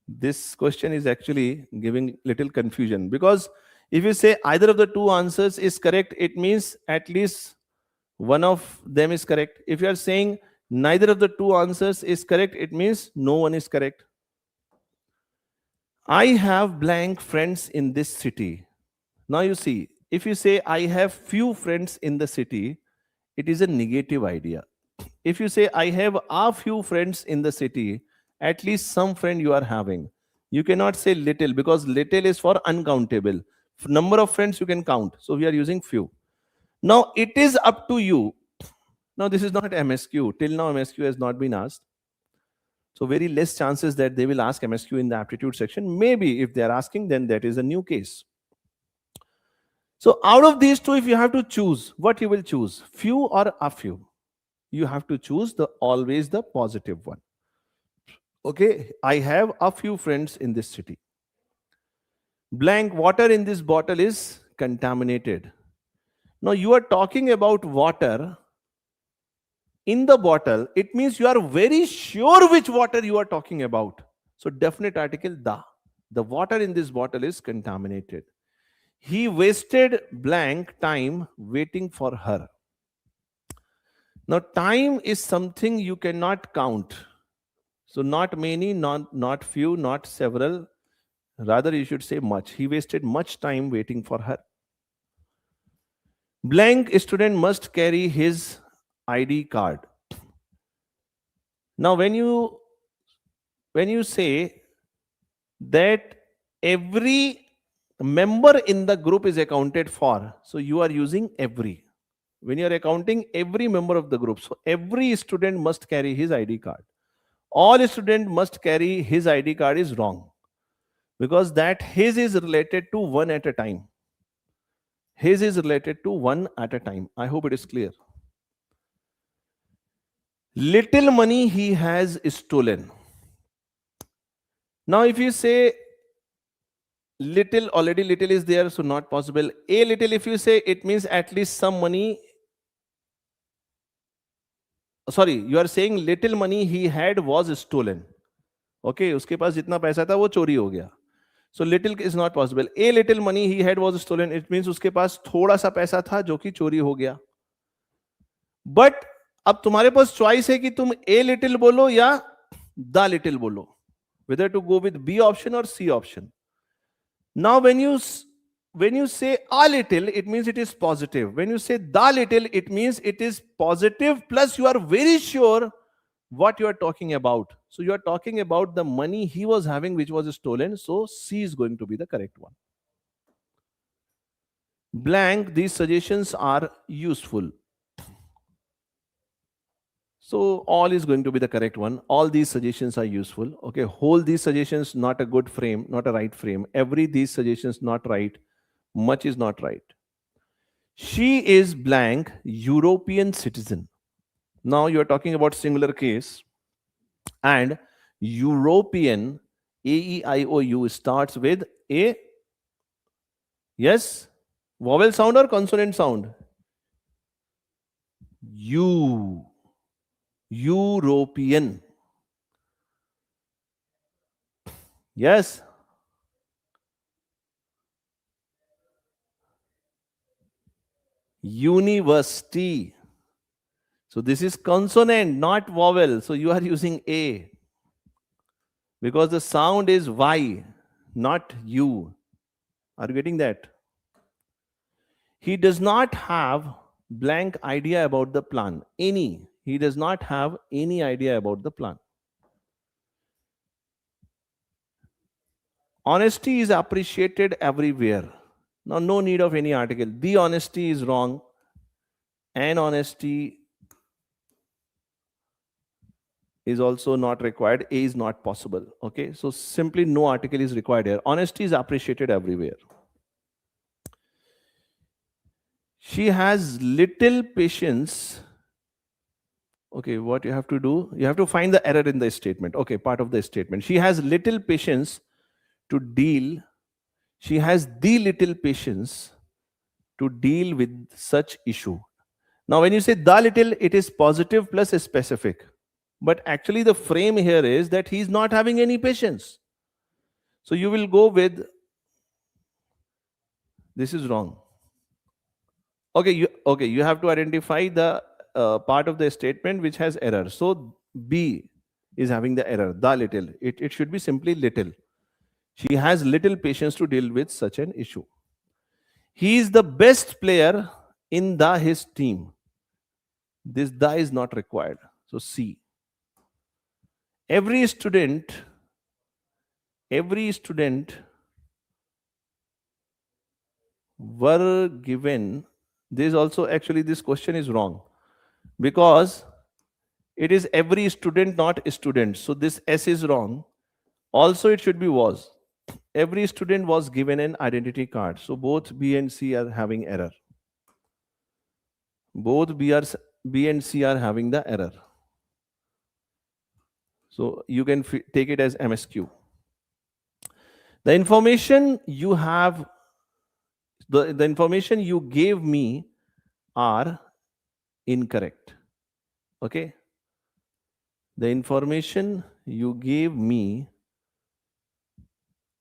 this question is actually giving little confusion, because if you say either of the two answers is correct, it means at least one of them is correct. If you are saying neither of the two answers is correct, it means no one is correct. I have blank friends in this city. Now you see, if you say I have few friends in the city, it is a negative idea. If you say I have a few friends in the city, at least some friend you are having. You cannot say little, because little is for uncountable. Number of friends you can count. So we are using few. Now it is up to you. Now this is not MSQ. Till now MSQ has not been asked. So very less chances that they will ask MSQ in the aptitude section. Maybe if they are asking, then that is a new case. So out of these two, if you have to choose, what you will choose? Few or a few? You have to choose always the positive one. Okay, I have a few friends in this city. Blank, water in this bottle is contaminated. Now you are talking about water in the bottle. It means you are very sure which water you are talking about. So definite article, the water in this bottle is contaminated. He wasted blank time waiting for her. Now time is something you cannot count. So not many, not few, not several. Rather you should say much. He wasted much time waiting for her. Blank student must carry his ID card. Now when you say that every member in the group is accounted for, so you are using every. When you are accounting every member of the group, so every student must carry his ID card. All students must carry his ID card is wrong, because that his is related to one at a time. His is related to one at a time. I hope it is clear. Little money he has stolen. Now if you say little, already little is there, so not possible. A little, if you say, it means at least some money. Sorry, you are saying little money he had was stolen. Okay, उसके पास जितना पैसा था वो चोरी हो गया. So little is not possible. A little money he had was stolen. It means उसके पास थोड़ा सा पैसा था जो कि चोरी हो गया. But अब तुम्हारे पास चॉइस है कि तुम a little बोलो या The little bolo. Whether to go with B option or C option. Now when you say a little, it means it is positive. When you say the little, it means it is positive plus you are very sure what you are talking about. So you are talking about the money he was having which was stolen. So C is going to be the correct one. Blank, these suggestions are useful. So all is going to be the correct one. All these suggestions are useful. Okay, whole these suggestions not a good frame, not a right frame. Every these suggestions not right. Much is not right. She is blank European citizen. Now you are talking about singular case, and European AEIOU starts with a, yes, vowel sound or consonant sound? European. Yes. University. So this is consonant, not vowel. So you are using A. Because the sound is Y, not U. Are you getting that? He does not have blank idea about the plan. Any. He does not have any idea about the plan. Honesty is appreciated everywhere. Now, no need of any article. The honesty is wrong. An honesty is also not required. A is not possible. Okay, so simply no article is required here. Honesty is appreciated everywhere. She has little patience. Okay, what you have to do? You have to find the error in the statement. Okay, part of the statement. She has little patience to deal. She has the little patience to deal with such issue. Now, when you say the little, it is positive plus a specific. But actually the frame here is that he is not having any patience. So you will go with, this is wrong. Okay, you have to identify the part of the statement which has error. So B is having the error, the little. It should be simply little. She has little patience to deal with such an issue. He is the best player in his team. This the is not required. So C. Every student were given. This also, actually this question is wrong because it is every student, not student. So this S is wrong. Also it should be was. Every student was given an identity card. So both B and C are having error. Both B and C are having the error. So you can take it as MSQ. The information you have, the information you gave me are incorrect. Okay. The information you gave me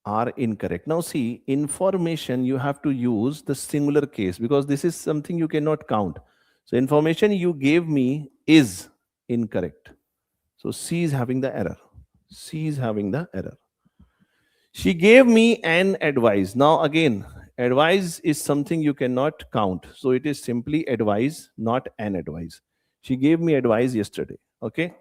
are incorrect. Now see, information you have to use the singular case because this is something you cannot count. So information you gave me is incorrect. So C is having the error. C is having the error. She gave me an advice. Now again, advice is something you cannot count. So it is simply advice, not an advice. She gave me advice yesterday. Okay.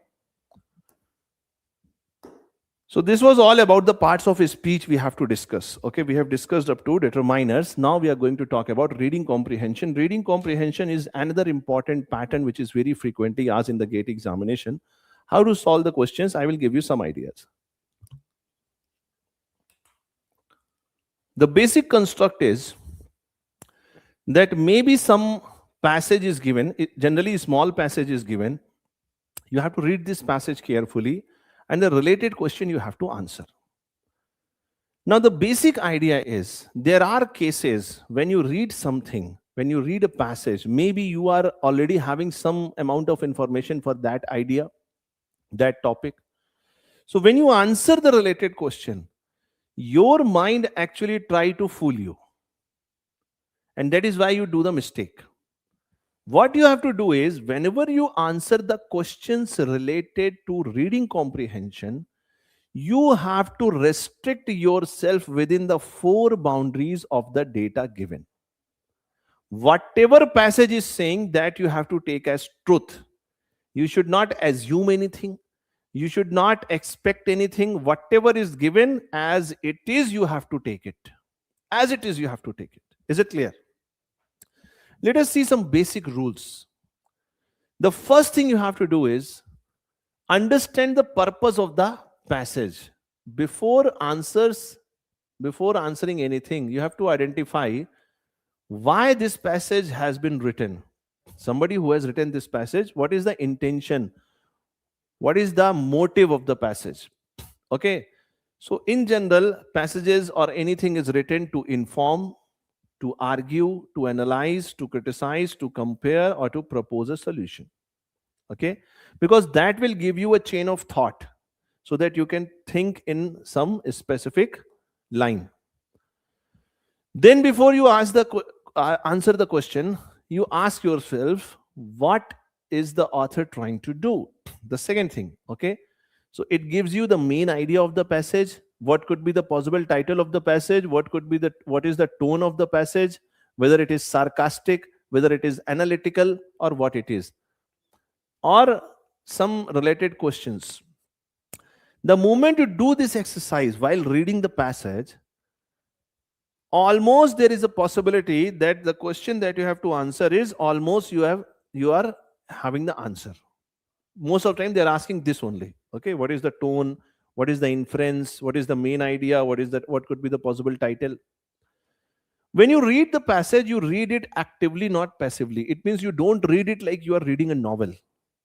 So this was all about the parts of speech we have to discuss. Okay, we have discussed up to determiners. Now we are going to talk about reading comprehension. Reading comprehension is another important pattern which is very frequently asked in the GATE examination. How to solve the questions? I will give you some ideas. The basic construct is that maybe some passage is given, generally a small passage is given. You have to read this passage carefully and the related question you have to answer. Now the basic idea is there are cases when you read something, when you read a passage, maybe you are already having some amount of information for that idea, that topic. So when you answer the related question, your mind actually try to fool you. And that is why you do the mistake. What you have to do is, whenever you answer the questions related to reading comprehension, you have to restrict yourself within the four boundaries of the data given. Whatever passage is saying, that you have to take as truth. You should not assume anything. You should not expect anything. Whatever is given as it is, you have to take it. As it is, you have to take it. Is it clear? Let us see some basic rules. The first thing you have to do is understand the purpose of the passage. Before answering anything, you have to identify why this passage has been written. Somebody who has written this passage, what is the intention? What is the motive of the passage? Okay. So in general, passages or anything is written to inform, to argue, to analyze, to criticize, to compare, or to propose a solution. Okay. Because that will give you a chain of thought so that you can think in some specific line. Then before you answer the question, you ask yourself, what is the author trying to do? The second thing, okay? So it gives you the main idea of the passage. What could be the possible title of the passage? What is the tone of the passage? Whether it is sarcastic, whether it is analytical, or what it is. Or some related questions. The moment you do this exercise while reading the passage, almost there is a possibility that the question that you have to answer is almost you are having the answer. Most of the time they are asking this only. Okay, what is the tone? What is the inference? What is the main idea? What could be the possible title? When you read the passage, you read it actively, not passively. It means you don't read it like you are reading a novel,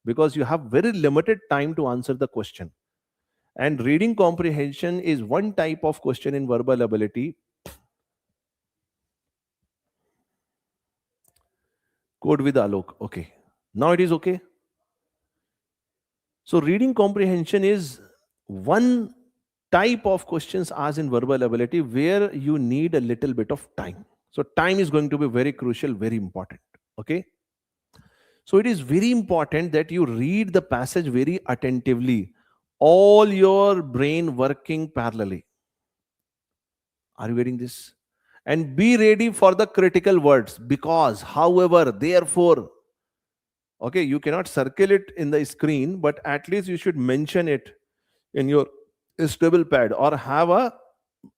because you have very limited time to answer the question. And reading comprehension is one type of question in verbal ability. Code with Alok. Okay. Now it is okay. So reading comprehension is one type of questions asked in verbal ability where you need a little bit of time. So time is going to be very crucial, very important. Okay. So it is very important that you read the passage very attentively, all your brain working parallelly. Are you getting this? And be ready for the critical words, because, however, therefore. Okay, you cannot circle it in the screen, but at least you should mention it in your stable pad, or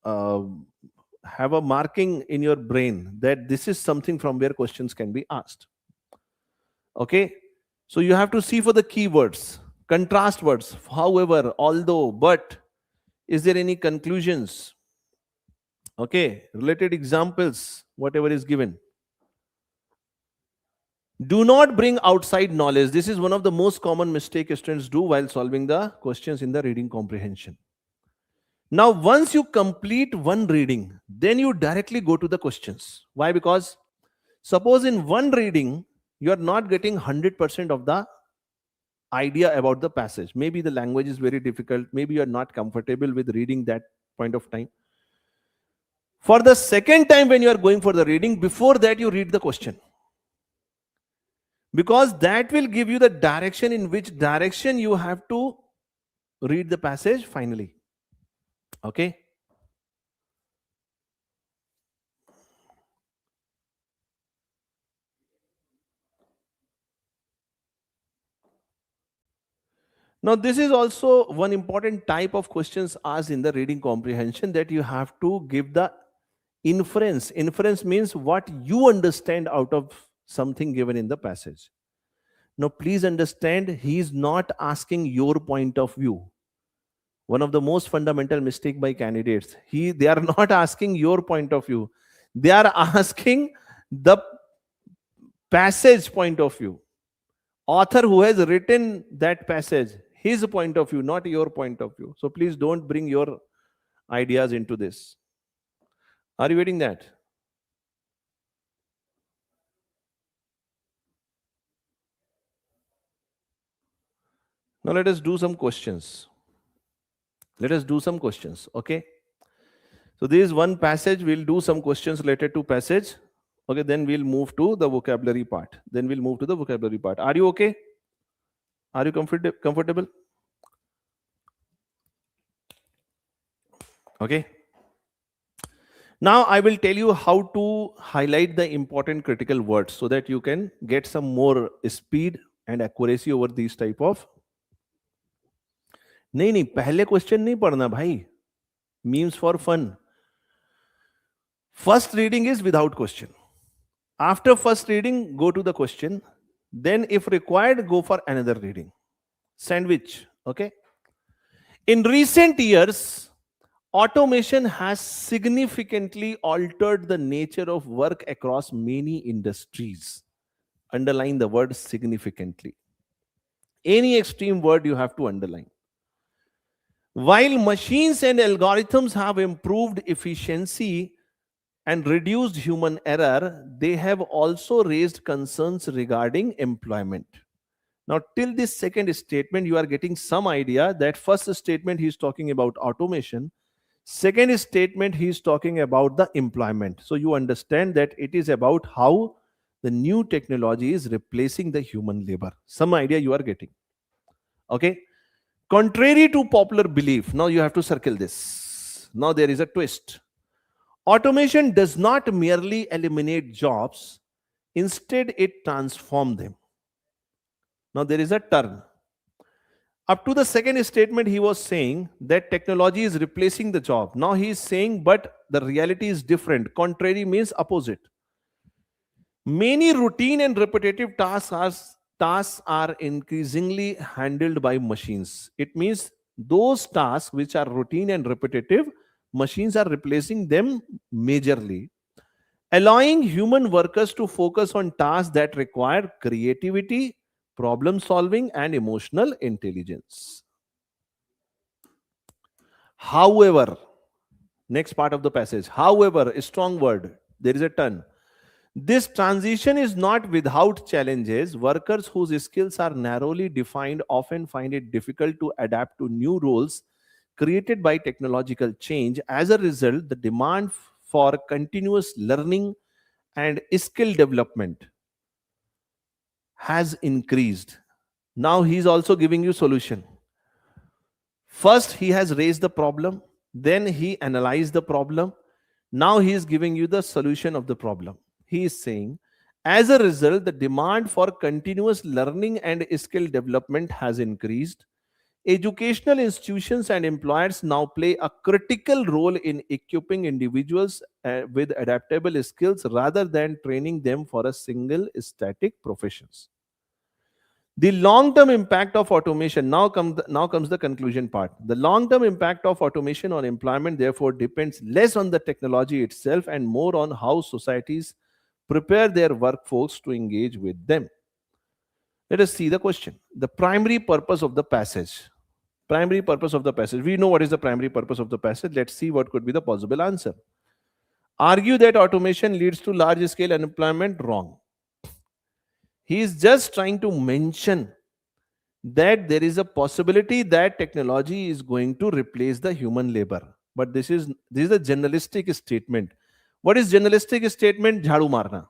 uh, have a marking in your brain that this is something from where questions can be asked. Okay, so you have to see for the keywords, contrast words, however, although, but. Is there any conclusions? Okay, related examples, whatever is given. Do not bring outside knowledge. This is one of the most common mistakes students do while solving the questions in the reading comprehension. Now, once you complete one reading, then you directly go to the questions. Why? Because suppose in one reading, you are not getting 100% of the idea about the passage. Maybe the language is very difficult. Maybe you are not comfortable with reading that point of time. For the second time when you are going for the reading, before that you read the question. Because that will give you the direction in which direction you have to read the passage finally. Okay. Now, this is also one important type of questions asked in the reading comprehension, that you have to give the inference. Inference means what you understand out of something given in the passage. Now, please understand, he is not asking your point of view. One of the most fundamental mistake by candidates, they are not asking your point of view. They are asking the passage point of view. Author who has written that passage, his point of view, not your point of view. So please don't bring your ideas into this. Are you getting that? Now let us do some questions. Okay. So there is one passage. We'll do some questions related to passage. Okay, then we'll move to the vocabulary part. Are you okay? Are you comfortable? Okay. Now I will tell you how to highlight the important critical words so that you can get some more speed and accuracy over these type of. नहीं, पहले question नहीं पढ़ना भाई. Memes for fun. First reading is without question. After first reading, go to the question. Then if required, go for another reading. Sandwich. Okay. In recent years, automation has significantly altered the nature of work across many industries. Underline the word significantly. Any extreme word you have to underline. While machines and algorithms have improved efficiency and reduced human error, they have also raised concerns regarding employment. Now, till this second statement, you are getting some idea that first statement he is talking about automation. Second statement, he is talking about the employment. So you understand that it is about how the new technology is replacing the human labor. Some idea you are getting. Okay. Contrary to popular belief, now you have to circle this. Now there is a twist. Automation does not merely eliminate jobs, instead it transforms them. Now there is a turn. Up to the second statement, he was saying that technology is replacing the job. Now he is saying, but the reality is different. Contrary means opposite. Many routine and repetitive tasks are increasingly handled by machines. It means those tasks which are routine and repetitive, machines are replacing them majorly, allowing human workers to focus on tasks that require creativity, problem solving, and emotional intelligence. However, next part of the passage, however, a strong word, there is a turn. This transition is not without challenges. Workers whose skills are narrowly defined often find it difficult to adapt to new roles created by technological change. As a result, the demand for continuous learning and skill development has increased. Now he is also giving you solution. First, he has raised the problem, then he analyzed the problem. Now he is giving you the solution of the problem. He is saying, as a result, the demand for continuous learning and skill development has increased. Educational institutions and employers now play a critical role in equipping individuals with adaptable skills rather than training them for a single static professions. The long-term impact of automation, now comes the conclusion part. The long-term impact of automation on employment therefore depends less on the technology itself and more on how societies prepare their workforce to engage with them. Let us see the question. The primary purpose of the passage. Primary purpose of the passage. We know what is the primary purpose of the passage. Let's see what could be the possible answer. Argue that automation leads to large-scale unemployment. Wrong. He is just trying to mention that there is a possibility that technology is going to replace the human labor. But this is a generalistic statement. What is generalistic statement? Jhadu marna.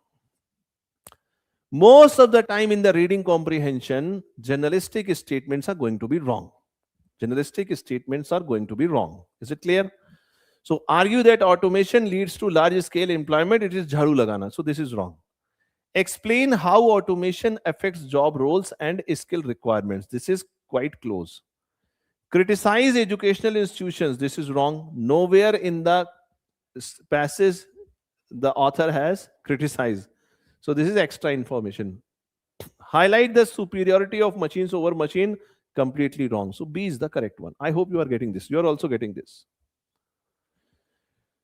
Most of the time in the reading comprehension, generalistic statements are going to be wrong. Generalistic statements are going to be wrong. Is it clear? So argue that automation leads to large-scale employment. It is jhadu lagana. So this is wrong. Explain how automation affects job roles and skill requirements. This is quite close. Criticize educational institutions. This is wrong. Nowhere in the passage the author has criticized. So this is extra information. Highlight the superiority of machines over machine. Completely wrong. So B is the correct one. I hope you are getting this. You are also getting this.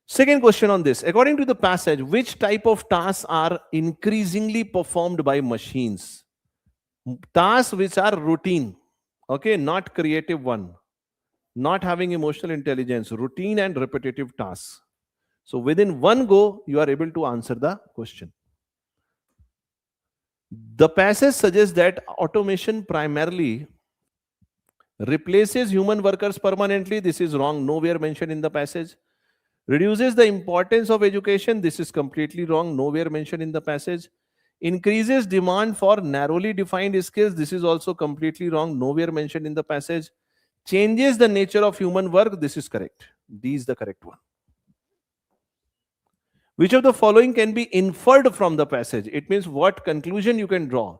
Second question on this. According to the passage, which type of tasks are increasingly performed by machines? Tasks which are routine, okay, not creative one, not having emotional intelligence, routine and repetitive tasks. So within one go, you are able to answer the question. The passage suggests that automation primarily replaces human workers permanently. This is wrong. Nowhere mentioned in the passage. Reduces the importance of education. This is completely wrong. Nowhere mentioned in the passage. Increases demand for narrowly defined skills. This is also completely wrong. Nowhere mentioned in the passage. Changes the nature of human work. This is correct. D is the correct one. Which of the following can be inferred from the passage? It means what conclusion you can draw.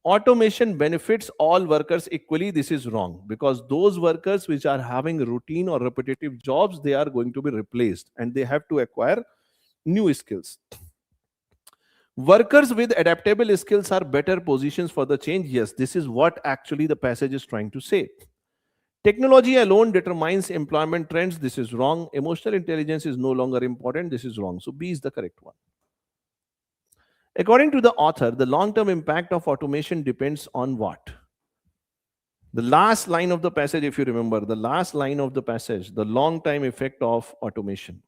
Automation benefits all workers equally. This is wrong, because those workers which are having routine or repetitive jobs, they are going to be replaced and they have to acquire new skills. Workers with adaptable skills are better positions for the change. Yes, this is what actually the passage is trying to say. Technology alone determines employment trends. This is wrong. Emotional intelligence is no longer important. This is wrong. So B is the correct one. According to the author, the long-term impact of automation depends on what? The last line of the passage, if you remember, the last line of the passage, the long-time effect of automation.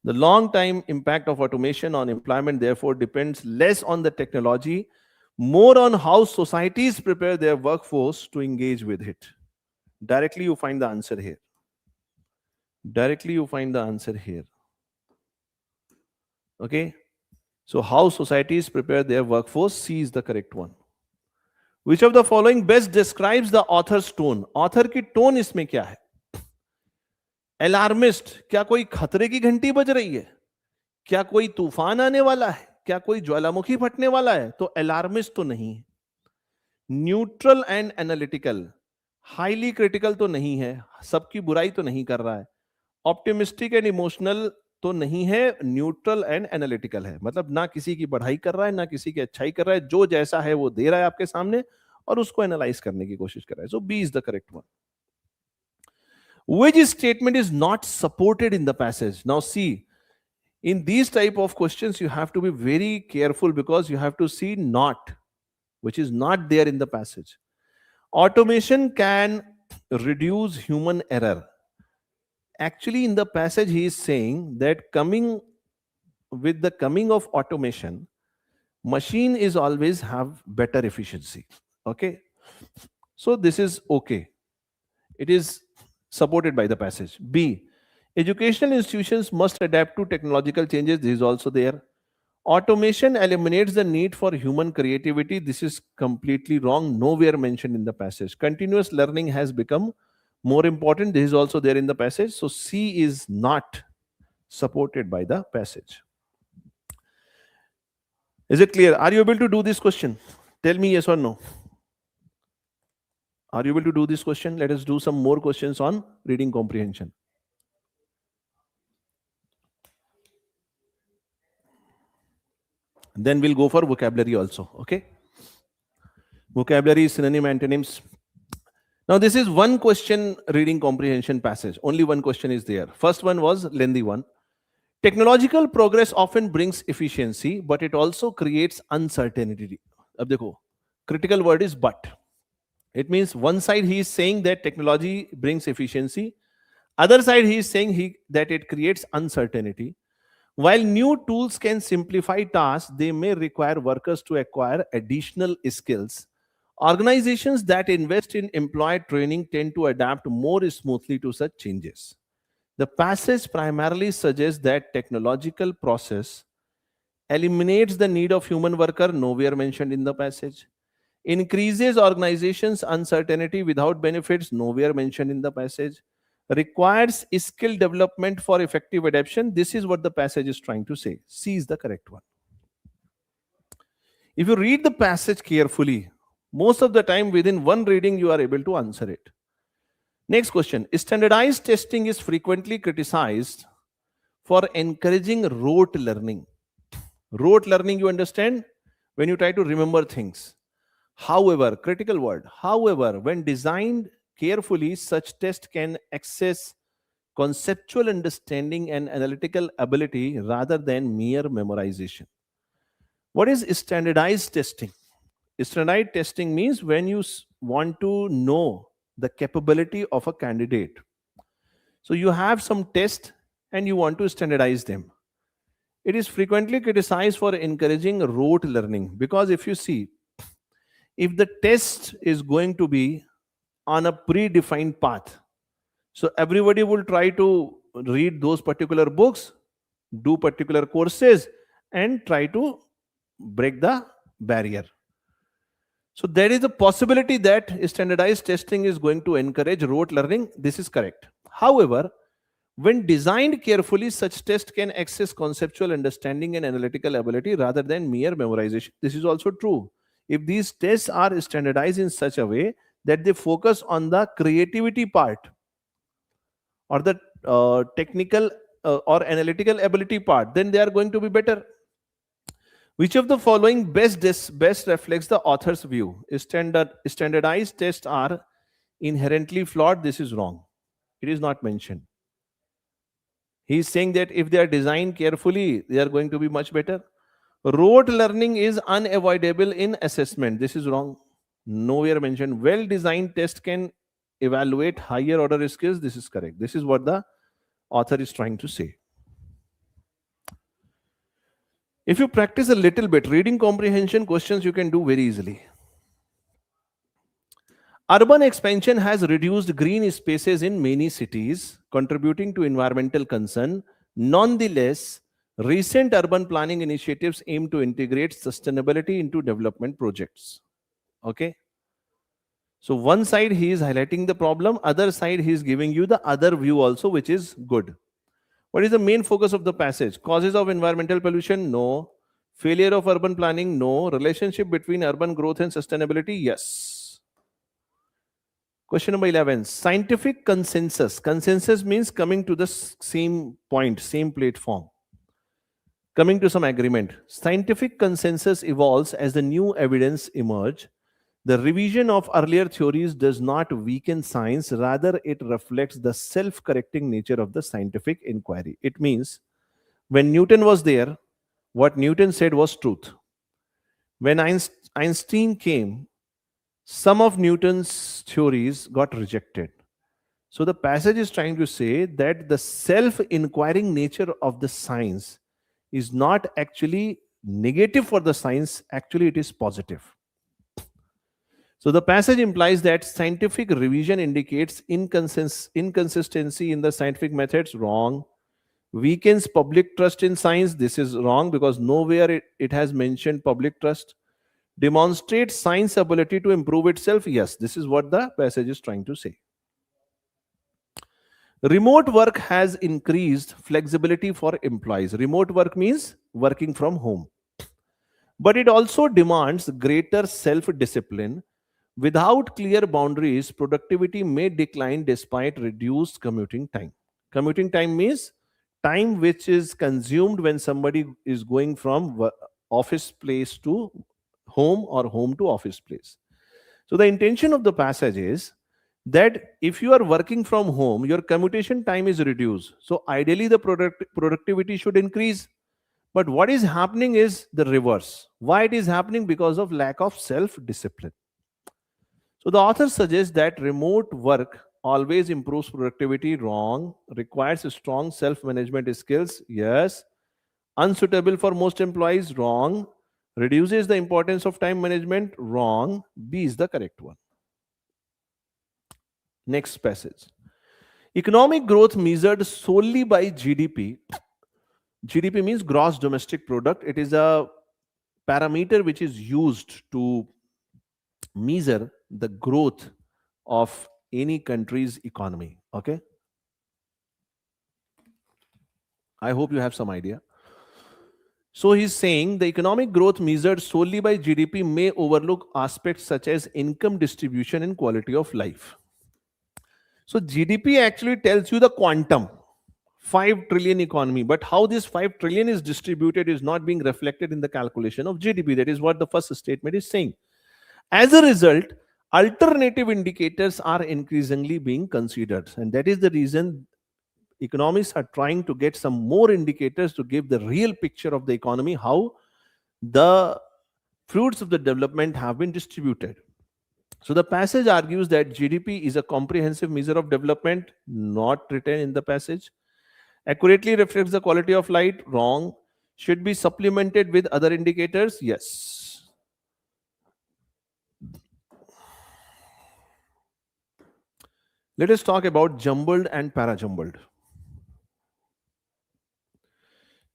The long-time impact of automation on employment, therefore, depends less on the technology, more on how societies prepare their workforce to engage with it. Directly you find the answer here. Directly you find the answer here. Okay? So how societies prepare their workforce, C is the correct one. Which of the following best describes the author's tone? Author की tone इसमें क्या है? Alarmist, क्या कोई खतरे की घंटी बज रही है? क्या कोई तूफान आने वाला है? क्या कोई ज्वालामुखी फटने वाला है? तो alarmist तो नहीं है. Neutral and analytical, highly critical तो नहीं है, सबकी बुराई तो नहीं कर रहा है. Optimistic and emotional तो नहीं है, न्यूट्रल एंड एनालिटिकल है. मतलब ना किसी की बढ़ाई कर रहा है, ना किसी की अच्छाई कर रहा है, जो जैसा है वो दे रहा है आपके सामने और उसको एनालाइज करने की कोशिश कर रहा है. So B is the correct one. Which statement is not supported in the passage? Now see, in these type of questions you have to be very careful, because you have to see not, which is not there in the passage. Automation can reduce human error. Actually, in the passage, he is saying that with the coming of automation, machine is always have better efficiency. Okay, so this is okay. It is supported by the passage. B, educational institutions must adapt to technological changes. This is also there. Automation eliminates the need for human creativity. This is completely wrong. Nowhere mentioned in the passage. Continuous learning has become more important. This is also there in the passage. So C is not supported by the passage. Is it clear? Are you able to do this question? Tell me yes or no. Are you able to do this question? Let us do some more questions on reading comprehension. Then we'll go for vocabulary also. Okay. Vocabulary, synonym, antonyms. Now this is one question reading comprehension passage. Only one question is there. First one was lengthy one. Technological progress often brings efficiency, but it also creates uncertainty. Ab dekho, critical word is but. It means one side he is saying that technology brings efficiency. Other side he is saying that it creates uncertainty. While new tools can simplify tasks, they may require workers to acquire additional skills. Organizations that invest in employee training tend to adapt more smoothly to such changes. The passage primarily suggests that technological process eliminates the need of human worker, nowhere mentioned in the passage. Increases organizations' uncertainty without benefits, nowhere mentioned in the passage. Requires skill development for effective adaptation. This is what the passage is trying to say. C is the correct one. If you read the passage carefully, most of the time within one reading you are able to answer it. Next question. Standardized testing is frequently criticized for encouraging rote learning. Rote learning, you understand? When you try to remember things. However, critical word, however, when designed carefully, such test can access conceptual understanding and analytical ability rather than mere memorization. What is standardized testing? Standardized testing means when you want to know the capability of a candidate. So you have some tests and you want to standardize them. It is frequently criticized for encouraging rote learning, because if you see, if the test is going to be on a predefined path, so everybody will try to read those particular books, do particular courses, and try to break the barrier. So there is a possibility that standardized testing is going to encourage rote learning. This is correct. However, when designed carefully, such tests can access conceptual understanding and analytical ability rather than mere memorization. This is also true. If these tests are standardized in such a way that they focus on the creativity part or the technical or analytical ability part, then they are going to be better. Which of the following best reflects the author's view? Standardized tests are inherently flawed. This is wrong. It is not mentioned. He is saying that if they are designed carefully, they are going to be much better. Rote learning is unavoidable in assessment. This is wrong. Nowhere mentioned. Well-designed test can evaluate higher order skills. This is correct. This is what the author is trying to say. If you practice a little bit, reading comprehension questions you can do very easily. Urban expansion has reduced green spaces in many cities, contributing to environmental concern. Nonetheless, recent urban planning initiatives aim to integrate sustainability into development projects. Okay? So one side he is highlighting the problem, other side he is giving you the other view also, which is good. What is the main focus of the passage? Causes of environmental pollution? No. Failure of urban planning? No. Relationship between urban growth and sustainability? Yes. Question number 11. Scientific consensus. Consensus means coming to the same point, same platform. Coming to some agreement. Scientific consensus evolves as the new evidence emerge. The revision of earlier theories does not weaken science, rather it reflects the self-correcting nature of the scientific inquiry. It means when Newton was there, what Newton said was truth. When Einstein came, some of Newton's theories got rejected. So the passage is trying to say that the self-inquiring nature of the science is not actually negative for the science, actually it is positive. So the passage implies that scientific revision indicates inconsistency in the scientific methods. Wrong. Weakens public trust in science. This is wrong because nowhere it has mentioned public trust. Demonstrates science ability to improve itself. Yes, this is what the passage is trying to say. Remote work has increased flexibility for employees. Remote work means working from home. But it also demands greater self-discipline. Without clear boundaries, productivity may decline despite reduced commuting time. Commuting time means time which is consumed when somebody is going from office place to home or home to office place. So the intention of the passage is that if you are working from home, your commutation time is reduced. So ideally the productivity should increase. But what is happening is the reverse. Why it is happening? Because of lack of self-discipline. So the author suggests that remote work always improves productivity. Wrong. Requires strong self-management skills. Yes. Unsuitable for most employees. Wrong. Reduces the importance of time management. Wrong. B is the correct one. Next passage. Economic growth measured solely by GDP. GDP means gross domestic product. It is a parameter which is used to measure the growth of any country's economy. Okay, I hope you have some idea. So he's saying the economic growth measured solely by GDP may overlook aspects such as income distribution and quality of life. So GDP actually tells you the quantum, 5 trillion economy, but how this 5 trillion is distributed is not being reflected in the calculation of GDP. That is what the first statement is saying. As a result, alternative indicators are increasingly being considered, and that is the reason economists are trying to get some more indicators to give the real picture of the economy, how the fruits of the development have been distributed. So the passage argues that GDP is a comprehensive measure of development, not written in the passage. Accurately reflects the quality of life. Wrong. Should be supplemented with other indicators. Yes. Let us talk about jumbled and parajumbled.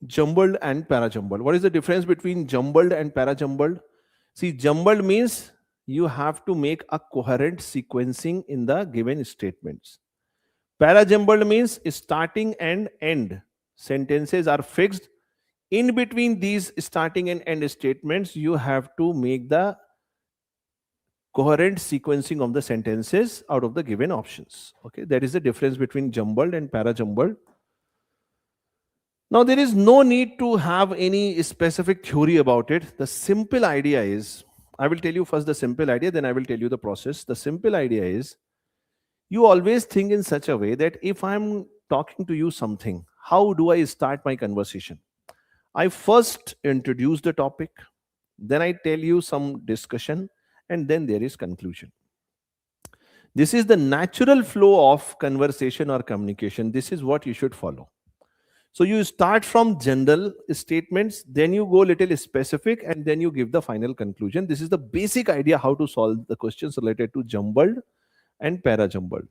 Jumbled and para-jumbled. What is the difference between jumbled and para-jumbled? See, jumbled means you have to make a coherent sequencing in the given statements. Para-jumbled means starting and end sentences are fixed. In between these starting and end statements, you have to make the coherent sequencing of the sentences out of the given options. Okay, that is the difference between jumbled and para-jumbled. Now, there is no need to have any specific theory about it. The simple idea is, I will tell you first the simple idea, then I will tell you the process. The simple idea is, you always think in such a way that if I'm talking to you something, how do I start my conversation? I first introduce the topic, then I tell you some discussion, and then there is conclusion. This is the natural flow of conversation or communication. This is what you should follow. So you start from general statements, then you go little specific, and then you give the final conclusion. This is the basic idea how to solve the questions related to jumbled and para-jumbled.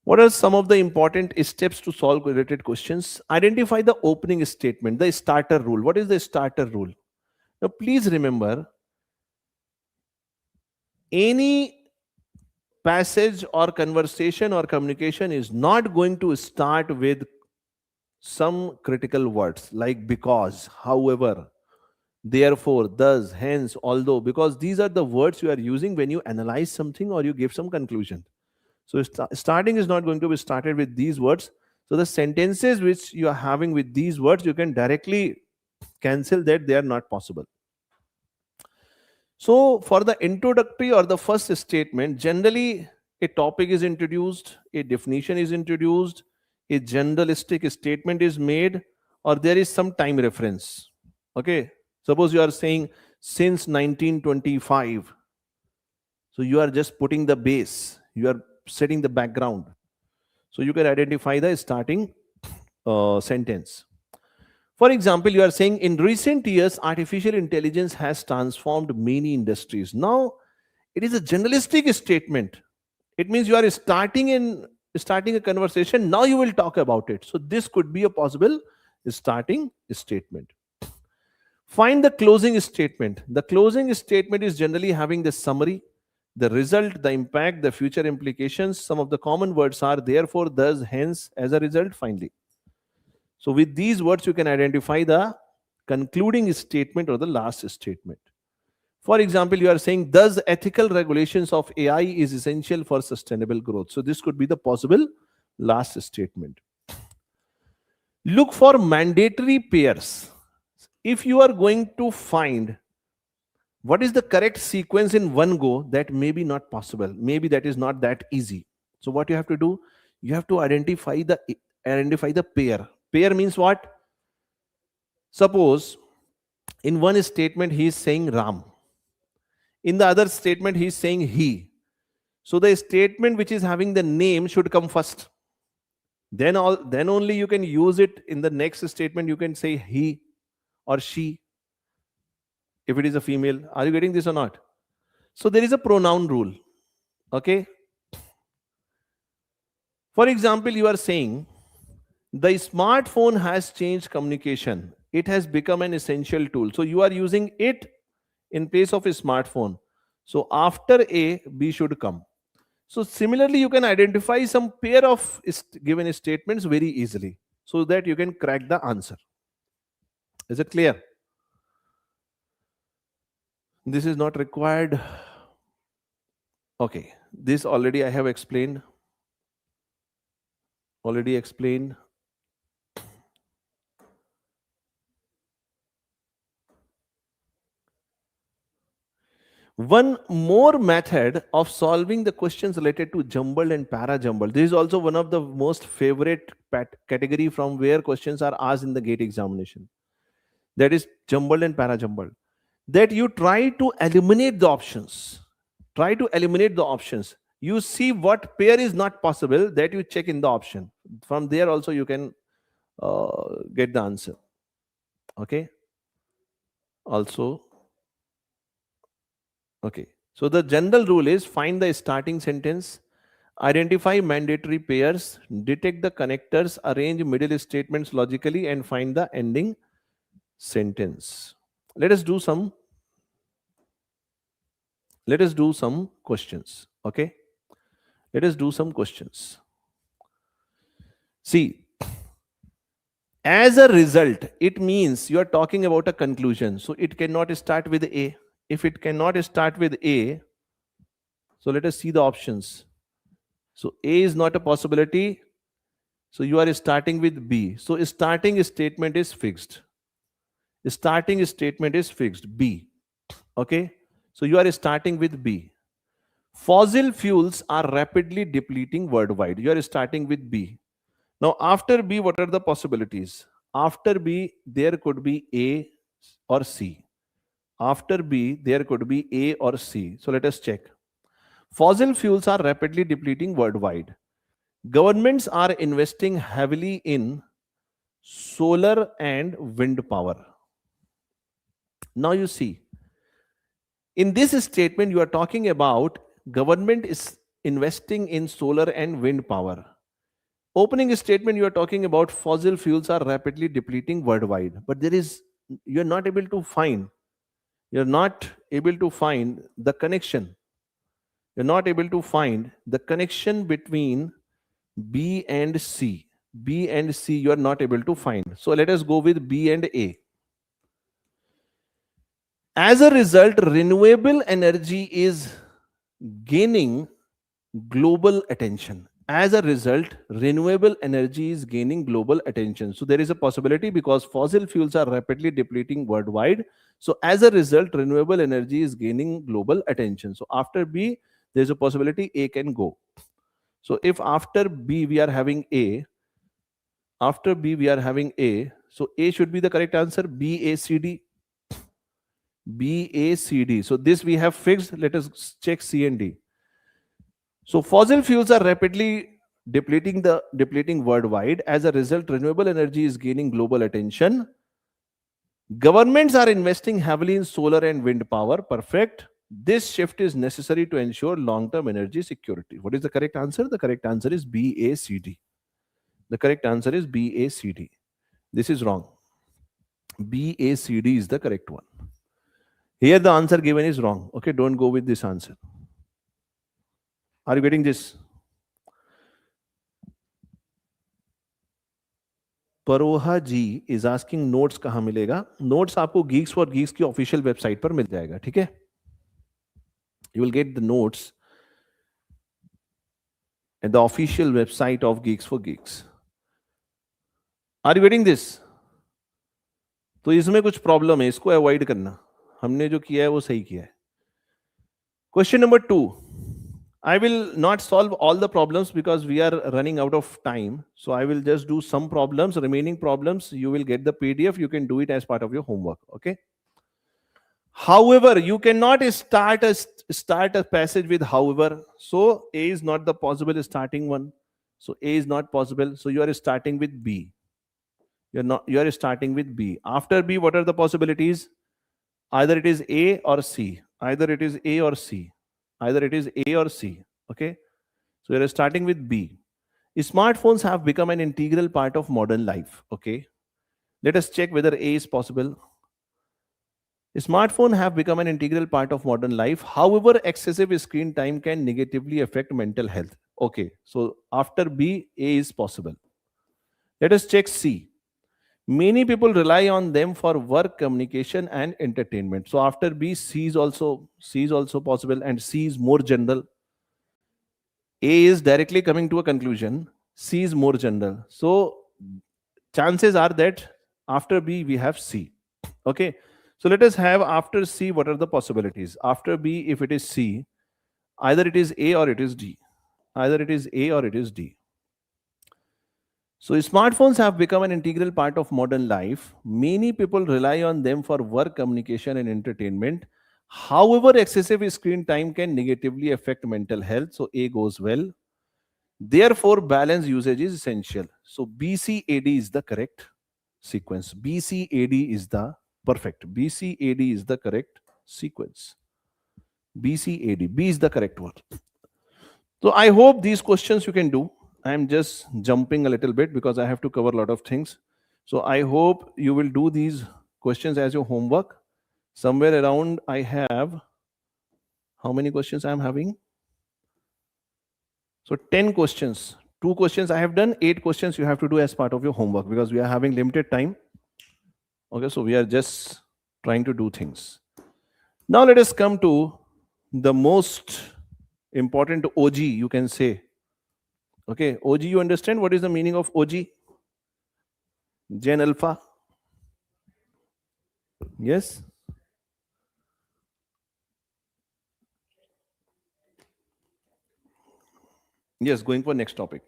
What are some of the important steps to solve related questions? Identify the opening statement, the starter rule. What is the starter rule? Now please remember, any passage or conversation or communication is not going to start with some critical words like because, however, therefore, thus, hence, although, because these are the words you are using when you analyze something or you give some conclusion. So starting is not going to be started with these words. So the sentences which you are having with these words, you can directly cancel that, they are not possible. So for the introductory or the first statement, generally a topic is introduced, a definition is introduced, a generalistic statement is made, or there is some time reference. Okay, suppose you are saying since 1925. So you are just putting the base, you are setting the background. So you can identify the starting sentence. For example, you are saying in recent years, artificial intelligence has transformed many industries. Now, it is a generalistic statement. It means you are starting a conversation. Now you will talk about it. So this could be a possible starting statement. Find the closing statement. The closing statement is generally having the summary, the result, the impact, the future implications. Some of the common words are therefore, thus, hence, as a result, finally. So with these words, you can identify the concluding statement or the last statement. For example, you are saying, thus ethical regulations of AI is essential for sustainable growth. So this could be the possible last statement. Look for mandatory pairs. If you are going to find what is the correct sequence in one go, that may be not possible. Maybe that is not that easy. So what you have to do, you have to identify the pair. Pair means what? Suppose in one statement he is saying Ram. In the other statement he is saying he. So the statement which is having the name should come first. Then only you can use it in the next statement. You can say he or she if it is a female. Are you getting this or not? So there is a pronoun rule. Okay. For example, you are saying the smartphone has changed communication. It has become an essential tool. So you are using it in place of a smartphone. So after A, B should come. So similarly, you can identify some pair of given statements very easily so that you can crack the answer. Is it clear? This is not required. Okay, this already I have explained. Already explained. One more method of solving the questions related to jumbled and para-jumbled. This is also one of the most favorite category from where questions are asked in the GATE examination. That is jumbled and para-jumbled. That you try to eliminate the options. Try to eliminate the options. You see what pair is not possible, that you check in the option. From there also you can get the answer. Okay. Also, okay. So the general rule is find the starting sentence, Identify mandatory pairs, detect the connectors, arrange middle statements logically, and find the ending sentence. Let us do some questions. Okay, let us do some questions. See, as a result, it means you are talking about a conclusion, so it cannot start with A. If it cannot start with A, so let us see the options. So A is not a possibility, so you are starting with B. So starting statement is fixed. Starting statement is fixed, B. Okay, so you are starting with B. Fossil fuels are rapidly depleting worldwide. You are starting with B. Now, after B, what are the possibilities? After B, there could be A or C. After B, there could be A or C. So let us check. Fossil fuels are rapidly depleting worldwide. Governments are investing heavily in solar and wind power. Now you see, in this statement, you are talking about government is investing in solar and wind power. Opening statement, you are talking about fossil fuels are rapidly depleting worldwide. But you're not able to find the connection. You're not able to find the connection between B and C. B and C, you are not able to find. So let us go with B and A. As a result, renewable energy is gaining global attention. As a result, renewable energy is gaining global attention. So there is a possibility because fossil fuels are rapidly depleting worldwide. So as a result, renewable energy is gaining global attention. So after B, there's a possibility A can go. So if after B we are having A, so A should be the correct answer, B, A, C, D. B, A, C, D. So this we have fixed. Let us check C and D. So fossil fuels are rapidly depleting worldwide. As a result, renewable energy is gaining global attention. Governments are investing heavily in solar and wind power. Perfect. This shift is necessary to ensure long-term energy security. What is the correct answer? The correct answer is B, A, C, D. The correct answer is B, A, C, D. This is wrong. B, A, C, D is the correct one. Here the answer given is wrong. Okay, don't go with this answer. Are you getting this? Paroha ji is asking notes कहां मिलेगा? Notes आपको Geeks for Geeks की official website पर मिल जाएगा. ठीक है, you will get the notes at the official website of Geeks for Geeks. Are you getting this? तो इसमें कुछ प्रॉब्लम है, इसको अवॉइड करना. हमने जो किया है वो सही किया है. Question number 2. I will not solve all the problems because we are running out of time. So I will just do some problems. Remaining problems, you will get the PDF. You can do it as part of your homework. Okay. However, you cannot start a passage with however. So A is not the possible starting one. So A is not possible. So you are starting with B. You are starting with B. After B, what are the possibilities? Either it is A or C. Either it is A or C. Either it is A or C. Okay, so you're starting with B. Smartphones have become an integral part of modern life. Okay, let us check whether A is possible. Smartphones have become an integral part of modern life. However, excessive screen time can negatively affect mental health. Okay, so after B, A is possible. Let us check C. Many people rely on them for work, communication, and entertainment. So after B, C is also possible, and C is more general. A is directly coming to a conclusion. C is more general. So chances are that after B we have C. Okay. So let us have after C what are the possibilities. After B, if it is C, either it is A or it is D. Either it is A or it is D. So smartphones have become an integral part of modern life. Many people rely on them for work, communication, and entertainment. However, excessive screen time can negatively affect mental health. So A goes well. Therefore, balanced usage is essential. So BCAD is the correct sequence. BCAD is the perfect. BCAD is the correct sequence. BCAD. B is the correct one. So I hope these questions you can do. I'm just jumping a little bit because I have to cover a lot of things. So I hope you will do these questions as your homework. Somewhere around I have, how many questions I'm having? So 10 questions. 2 questions I have done, 8 questions you have to do as part of your homework because we are having limited time. Okay, so we are just trying to do things. Now let us come to the most important OG, you can say. Okay, OG, you understand what is the meaning of OG? Gen alpha? Yes? Yes, going for next topic.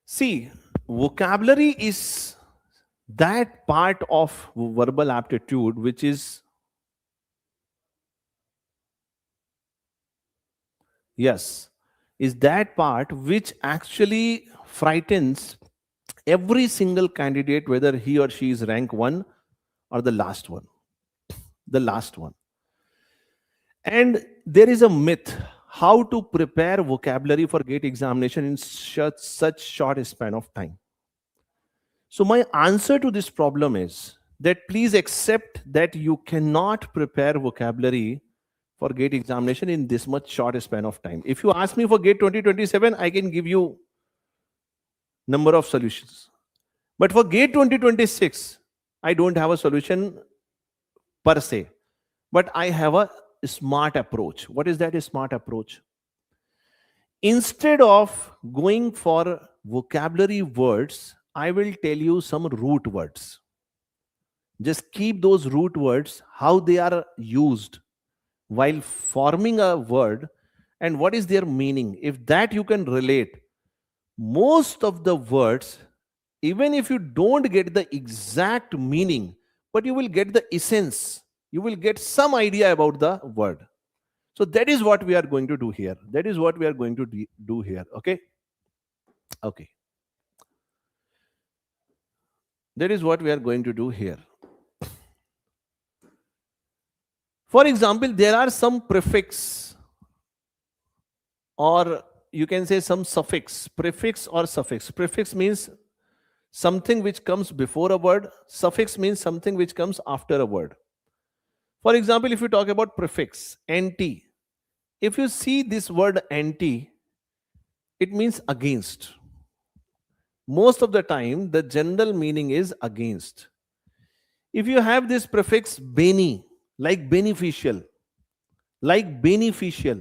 See, vocabulary is that part of verbal aptitude which is, yes, is that part which actually frightens every single candidate, whether he or she is rank 1 or the last one. The last one. And there is a myth how to prepare vocabulary for GATE examination in such short span of time. So my answer to this problem is that please accept that you cannot prepare vocabulary for GATE examination in this much short span of time. If you ask me for GATE 2027, I can give you number of solutions. But for GATE 2026, I don't have a solution per se, but I have a smart approach. What is that smart approach? Instead of going for vocabulary words, I will tell you some root words. Just keep those root words, how they are used while forming a word, and what is their meaning. If that you can relate, most of the words, even if you don't get the exact meaning, but you will get the essence, you will get some idea about the word. So that is what we are going to do here. That is what we are going to do here. Okay. Okay. That is what we are going to do here. For example, there are some prefix, or you can say some suffix, prefix or suffix. Prefix means something which comes before a word. Suffix means something which comes after a word. For example, if you talk about prefix, anti, if you see this word anti, it means against. Most of the time, the general meaning is against. If you have this prefix beni, like beneficial, like beneficial,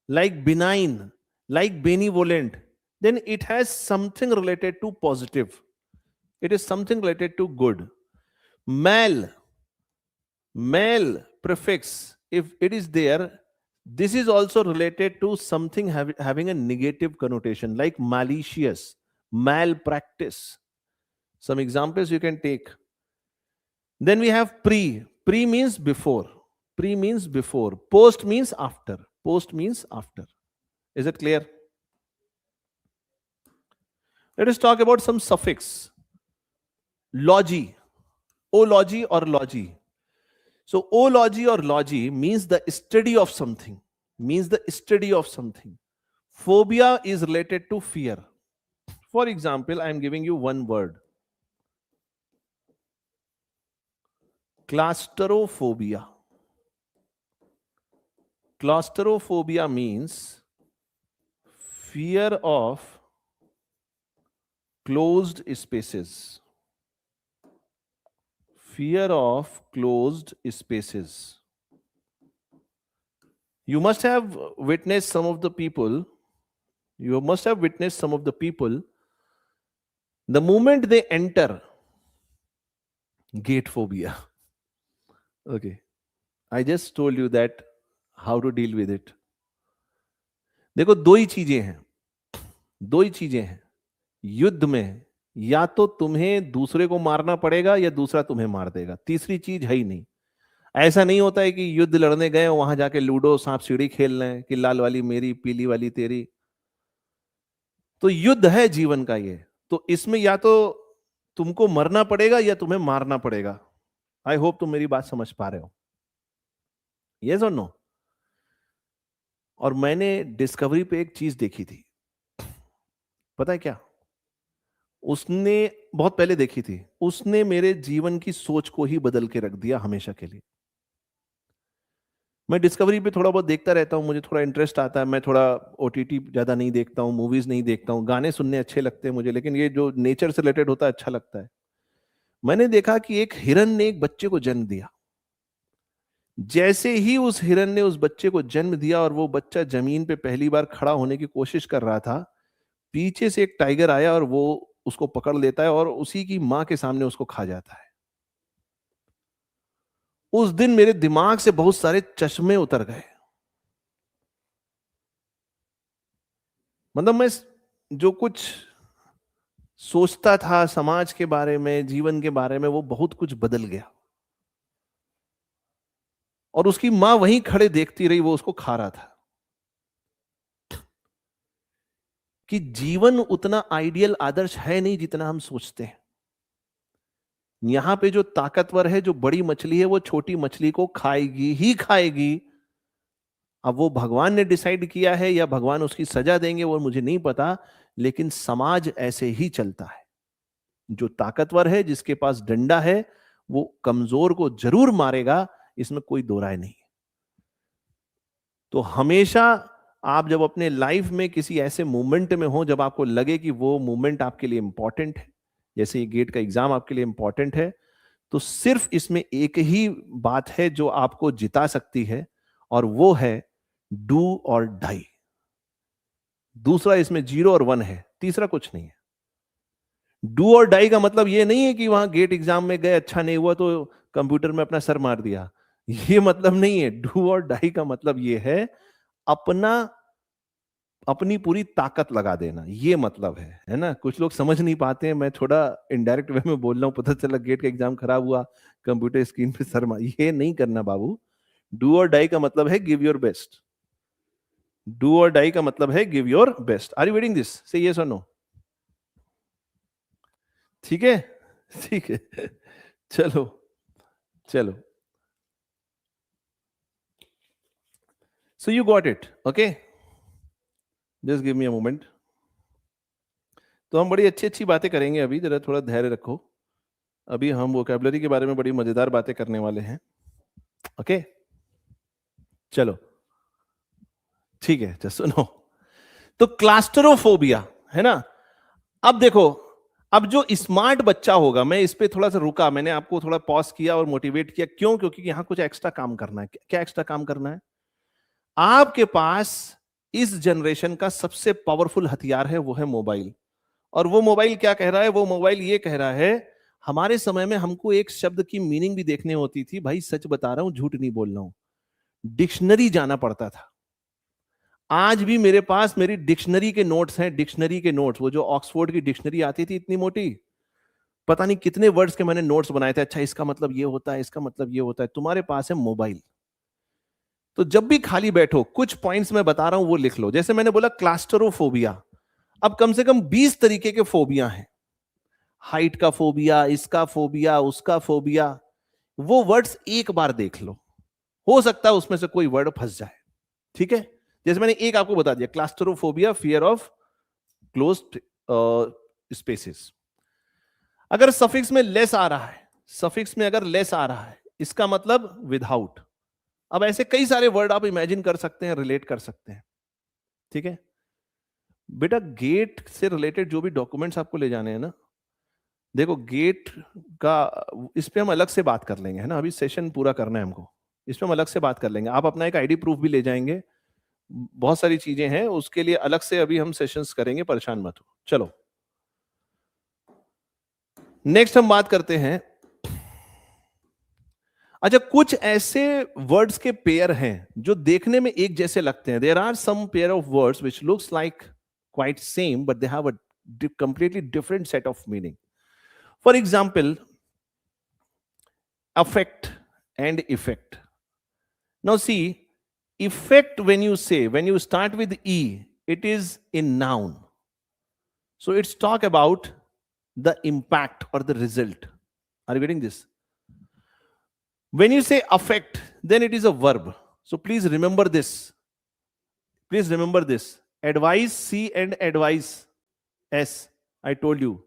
like benign, like benevolent, then it has something related to positive. It is something related to good. Mal, mal prefix, if it is there, this is also related to something having a negative connotation, like malicious, malpractice. Some examples you can take. Then we have pre. Pre means before. Pre means before. Post means after. Post means after. Is it clear? Let us talk about some suffix. Logy. Ology or logy. So ology or logy means the study of something. Means the study of something. Phobia is related to fear. For example, I am giving you one word. Claustrophobia. Claustrophobia means fear of closed spaces. Fear of closed spaces. You must have witnessed some of the people. You must have witnessed some of the people. The moment they enter, gate phobia. Okay. I just told you that how to deal with it. देखो दो ही चीजें हैं युद्ध में, या तो तुम्हें दूसरे को मारना पड़ेगा या दूसरा तुम्हें मार देगा, तीसरी चीज है ही नहीं. ऐसा नहीं होता है कि युद्ध लड़ने गए वहां जाके लूडो सांप सीढ़ी खेल रहे हैं कि लाल वाली मेरी पीली वाली तेरी. तो युद्ध है जीवन का ये. तो इसमें या तो तुमको मरना पड़ेगा या तुम्हें मारना पड़ेगा. आई होप तुम मेरी बात समझ पा रहे हो. यस और नो? और मैंने डिस्कवरी पे एक चीज देखी थी, पता है क्या? उसने बहुत पहले देखी थी, उसने मेरे जीवन की सोच को ही बदल के रख दिया हमेशा के लिए। मैं डिस्कवरी पे थोड़ा बहुत देखता रहता हूँ, मुझे थोड़ा इंटरेस्ट आता है। मैं थोड़ा ओटीटी ज्यादा नहीं देखता हूँ, मूवीज नहीं देखता हूँ, गाने सुनने अच्छे लगते हैं मुझे, लेकिन ये जो नेचर से रिलेटेड होता है अच्छा लगता है। मैंने देखा कि एक हिरन ने एक बच्चे को जन्म दिया। जैसे ही उस हिरन ने उस बच्चे को जन्म दिया और वो बच्चा जमीन पे पहली बार खड़ा होने की कोशिश कर रहा था, पीछे से एक टाइगर आया और वो उसको पकड़ लेता है और उसी की मां के सामने उसको खा जाता है। उस दिन मेरे दिमाग से बहुत सारे चश्मे उतर गए। मतलब मैं जो कुछ सोचता था समाज के बारे में, जीवन के बारे में, वो बहुत कुछ बदल गया। और उसकी मां वहीं खड़े देखती रही, वो उसको खा रहा था। कि जीवन उतना आइडियल आदर्श है नहीं जितना हम सोचते हैं। यहां पे जो ताकतवर है, जो बड़ी मछली है, वो छोटी मछली को खाएगी ही खाएगी। अब वो भगवान ने डिसाइड किया है या भगवान उसकी सजा देंगे वो मुझे नहीं पता, लेकिन समाज ऐसे ही चलता है। जो ताकतवर है, जिसके पास डंडा है, वो कमजोर को जरूर मारेगा, इसमें कोई दो राय नहीं। तो हमेशा आप जब अपने लाइफ में किसी ऐसे मोमेंट में हो जब आपको लगे कि वो मोमेंट आपके लिए इंपॉर्टेंट है, जैसे ये गेट का एग्जाम आपके लिए इंपॉर्टेंट है, तो सिर्फ इसमें एक ही बात है जो आपको जिता सकती है, और वो है डू और डाई। दूसरा इसमें 0 और 1 है, तीसरा कुछ नहीं है। डू और डाई का मतलब ये नहीं है कि वहां गेट एग्जाम में गए, अच्छा नहीं हुआ तो कंप्यूटर में अपना सर मार दिया, ये मतलब नहीं है। डू और डाई का मतलब ये है अपना अपनी पूरी ताकत लगा देना, ये मतलब है ना? कुछ लोग समझ नहीं पाते हैं, मैं थोड़ा इनडायरेक्ट वे में बोल रहा हूं, पता चला गेट का एग्जाम खराब हुआ, कंप्यूटर स्क्रीन पे सर मार, ये नहीं करना बाबू। डू और डाई का मतलब है गिव योर बेस्ट। डू और डाई का मतलब है give your best. Are you reading this? Say yes और नो? ठीक है, ठीक है। चलो चलो, so you got it, okay? Just give me a moment. तो हम बड़ी अच्छी अच्छी बातें करेंगे अभी, जरा थोड़ा धैर्य रखो। अभी हम वोकैबुलरी के बारे में बड़ी मजेदार बातें करने वाले हैं, ओके? चलो ठीक है, तो सुनो। तो क्लास्टरोफोबिया है ना? अब देखो, अब जो स्मार्ट बच्चा होगा, मैं इस पे थोड़ा सा रुका, मैंने आपको थोड़ा पॉज किया और मोटिवेट किया, क्यों? क्योंकि यहां कुछ एक्स्ट्रा काम करना है। क्या एक्स्ट्रा काम करना है? आपके पास इस जनरेशन का सबसे पावरफुल हथियार है, वो है मोबाइल। और वो मोबाइल क्या कह रहा है? वो मोबाइल ये कह रहा है, हमारे समय में हमको एक शब्द की मीनिंग भी देखने होती थी, भाई सच बता रहा हूं, झूठ नहीं बोल रहा हूं, डिक्शनरी जाना पड़ता था। आज भी मेरे पास मेरी डिक्शनरी के नोट्स हैं, डिक्शनरी के नोट्स, वो जो ऑक्सफोर्ड की डिक्शनरी आती थी इतनी मोटी, पता नहीं कितने वर्ड्स के मैंने नोट्स बनाए थे। अच्छा, इसका मतलब ये होता है, इसका मतलब ये होता है। तुम्हारे पास है मोबाइल, तो जब भी खाली बैठो, कुछ पॉइंट्स मैं बता रहा हूं वो लिख लो। जैसे मैंने बोला क्लास्टरोफोबिया, अब कम से कम 20 तरीके के फोबिया हैं। हाइट का फोबिया, इसका फोबिया, उसका फोबिया। वो वर्ड्स एक बार देख लो, हो सकता है उसमें से कोई वर्ड फंस जाए, ठीक है? जैसे मैंने एक आपको बता दिया, क्लास्टरोफोबिया, फियर ऑफ क्लोज्ड स्पेसेस। अगर सफिक्स में लेस आ रहा है, सफिक्स में अगर लेस आ रहा है, इसका मतलब विदाउट। अब ऐसे कई सारे वर्ड आप इमेजिन कर सकते हैं, रिलेट कर सकते हैं, ठीक है? बेटा गेट से रिलेटेड जो भी डॉक्यूमेंट्स आपको ले जाने हैं ना, देखो गेट का, इस पे हम अलग से बात कर लेंगे, है ना? अभी सेशन पूरा करना है हमको, इस पे हम अलग से बात कर लेंगे। आप अपना एक आईडी प्रूफ भी ले जाएंगे, बहुत सारी चीजें हैं उसके लिए अलग से अभी हम सेशंस करेंगे, परेशान मत हो। चलो नेक्स्ट हम बात करते हैं। अच्छा, कुछ ऐसे वर्ड्स के पेयर हैं जो देखने में एक जैसे लगते हैं। There are some pair of words which looks like quite same but they have a completely different set of meaning. For example, affect and effect. Now see, effect, when you say, when you start with e, it is in noun, so it's talk about the impact or the result. Are you getting this? When you say affect, then it is a verb. So please remember this. Please remember this. Advise C and advise S. I told you.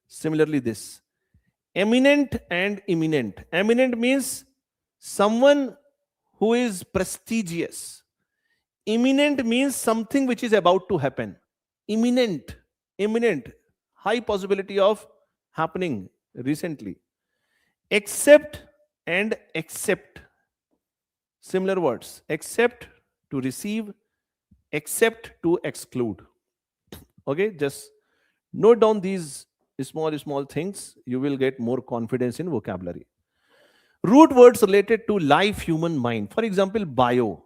Similarly, this. Eminent and imminent. Eminent means someone who is prestigious. Imminent means something which is about to happen. Imminent. Imminent. High possibility of happening recently. Accept and accept. Similar words. Accept, to receive. Accept, to exclude. Okay, just note down these small things. You will get more confidence in vocabulary. Root words related to life, human mind. For example, bio.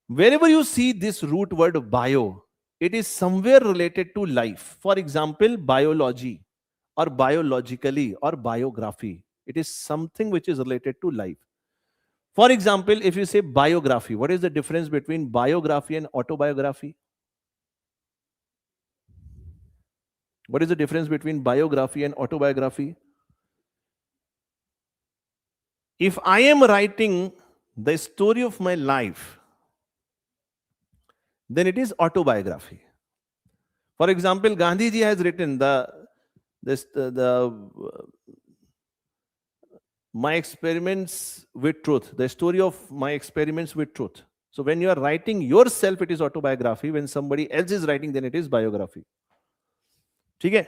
Wherever you see this root word bio, it is somewhere related to life. For example, biology or biologically or biography. It is something which is related to life. For example, if you say biography, what is the difference between biography and autobiography? What is the difference between biography and autobiography? If I am writing the story of my life, then it is autobiography. For example, Gandhi ji has written my experiments with truth, the story of my experiments with truth. So when you are writing yourself, it is autobiography. When somebody else is writing, then it is biography. Okay?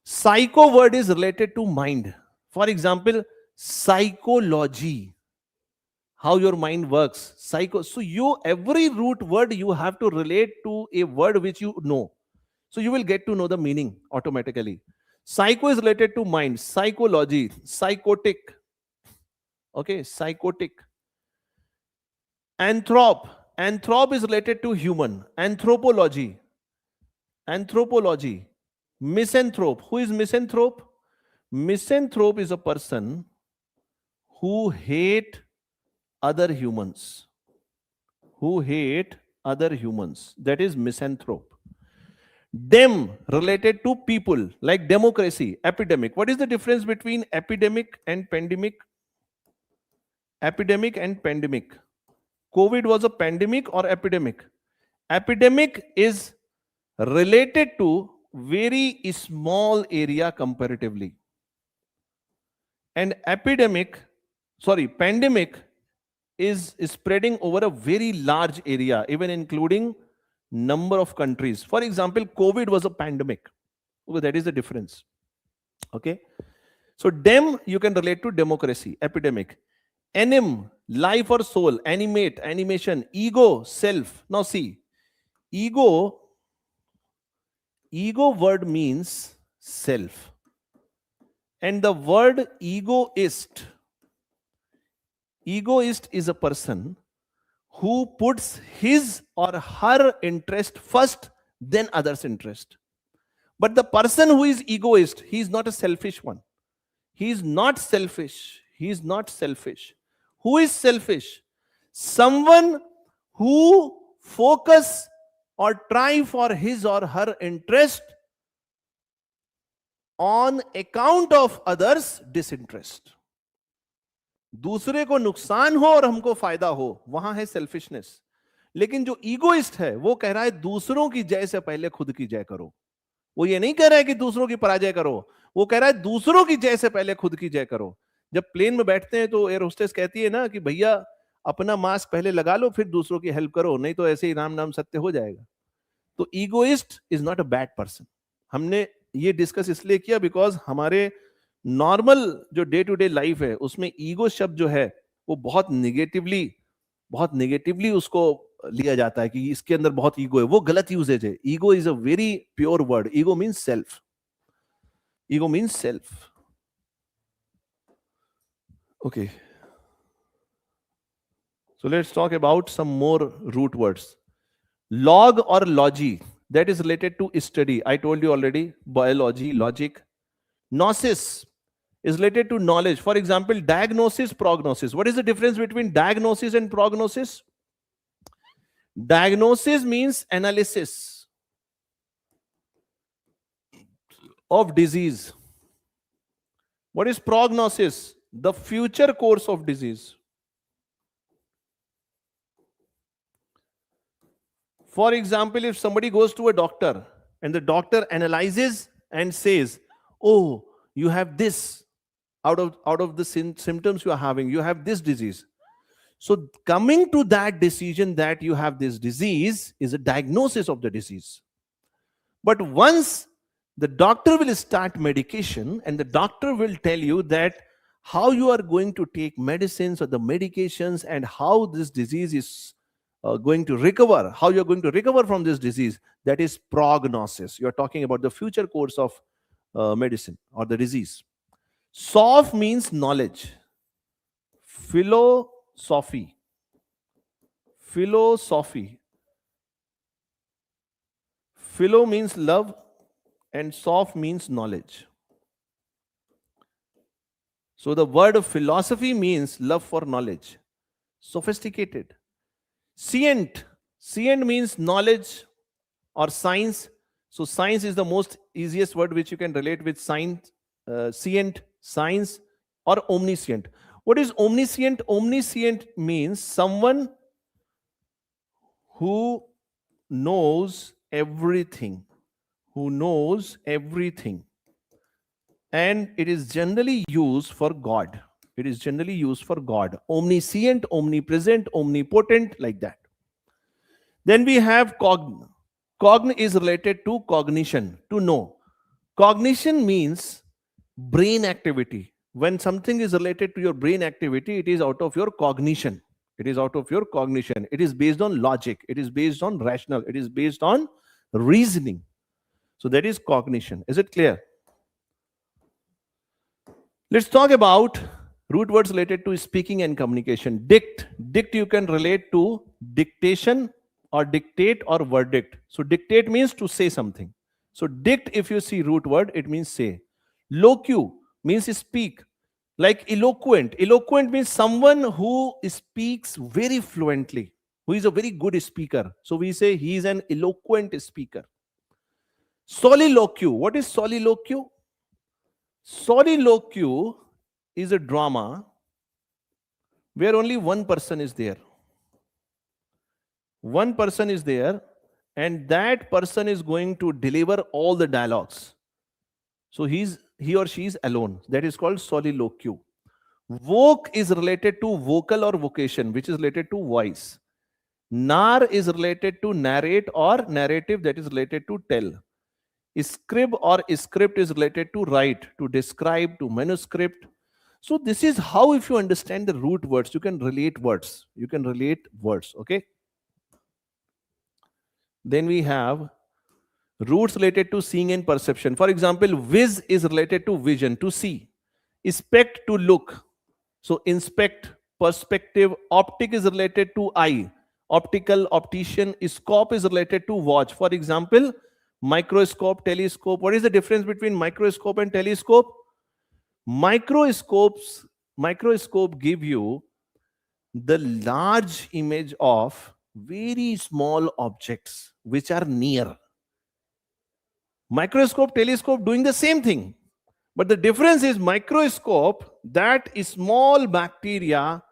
Psycho word is related to mind. For example, psychology, how your mind works. Psycho. So every root word you have to relate to a word which you know. So you will get to know the meaning automatically. Psycho is related to mind. Psychology, psychotic. Okay, psychotic. Anthrop. Anthrop is related to human. Anthropology. Anthropology. Misanthrope. Who is misanthrope? Misanthrope is a person who hate other humans. Who hate other humans. That is misanthrope. Dem, related to people, like democracy, epidemic. What is the difference between epidemic and pandemic? Epidemic and pandemic. COVID was a pandemic or epidemic? Epidemic is related to very small area comparatively. And pandemic is spreading over a very large area, even including number of countries. For example, COVID was a pandemic. Okay, that is the difference. Okay. So dem, you can relate to democracy, epidemic. Anim, life or soul, animate, animation, ego, self. Now see, ego word means self. And the word egoist is a person who puts his or her interest first, then others' interest. But the person who is egoist, he is not a selfish one. He is not selfish. He is not selfish. Who is selfish? Someone who focus or try for his or her interest on account of others' disinterest. दूसरे को नुकसान हो और हमको फायदा हो, वहां है सेल्फिशनेस. लेकिन जो ईगोइस्ट है वो कह रहा है दूसरों की जय से पहले खुद की जय करो. वो ये नहीं कह रहा है कि दूसरों की पराजय करो, वो कह रहा है दूसरों की जय से पहले खुद की जय करो. जब प्लेन में बैठते हैं तो एयर होस्टेस कहती है ना कि भैया अपना मास्क पहले लगा लो फिर दूसरों की हेल्प करो, नहीं तो ऐसे ही राम नाम सत्य हो जाएगा. तो egoist is not a bad person. हमने ये डिस्कस इसलिए किया बिकॉज हमारे नॉर्मल जो डे टू डे लाइफ है उसमें ईगो शब्द जो है वो बहुत नेगेटिवली उसको लिया जाता है कि इसके अंदर बहुत ईगो है. वो गलत यूजेज है. Ego is a very pure word. Ego means self. Ego means self. Okay. So let's talk about some more root words. Log or logy, that is related to study. I told you already, biology, logic. Gnosis is related to knowledge. For example, diagnosis, prognosis. What is the difference between diagnosis and prognosis? Diagnosis means analysis of disease. What is prognosis? The future course of disease. For example, if somebody goes to a doctor and the doctor analyzes and says, oh, you have this, out of the symptoms you are having, you have this disease. So coming to that decision that you have this disease is a diagnosis of the disease. But once the doctor will start medication and the doctor will tell you that how you are going to take medicines or the medications and how this disease is going to recover, how you're going to recover from this disease, that is prognosis. You're talking about the future course of medicine or the disease. Soph means knowledge. Philosophy. Philosophy. Philo means love and soph means knowledge. So the word philosophy means love for knowledge. Sophisticated. Scient. Scient means knowledge or science. So science is the most easiest word which you can relate with science. Scient, science, or omniscient. What is omniscient? Omniscient means someone who knows everything. Who knows everything. And it is generally used for God. It is generally used for God. Omniscient, omnipresent, omnipotent, like that. Then we have cogn. Cogn is related to cognition, to know. Cognition means brain activity. When something is related to your brain activity, it is out of your cognition. It is out of your cognition. It is based on logic. It is based on rational. It is based on reasoning. So that is cognition. Is it clear? Let's talk about root words related to speaking and communication. Dict. Dict you can relate to dictation or dictate or verdict. So dictate means to say something. So dict, if you see root word, it means say. Loque means speak. Like eloquent. Eloquent means someone who speaks very fluently, who is a very good speaker. So we say he is an eloquent speaker. Soliloquy. What is soliloquy? Soliloquy is a drama where only one person is there. One person is there and that person is going to deliver all the dialogues. So he or she is alone. That is called soliloquy. Voc is related to vocal or vocation, which is related to voice. Nar is related to narrate or narrative, that is related to tell. Scrib or script is related to write, to describe, to manuscript. So this is how, if you understand the root words, you can relate words. You can relate words, okay? Then we have roots related to seeing and perception. For example, viz is related to vision, to see. Spect, to look. So inspect, perspective. Optic is related to eye. Optical, optician. Scope is related to watch. For example, microscope, telescope. What is the difference between microscope and telescope? Microscope give you the large image of very small objects which are near. Microscope, telescope doing the same thing. But the difference is microscope, that small bacteria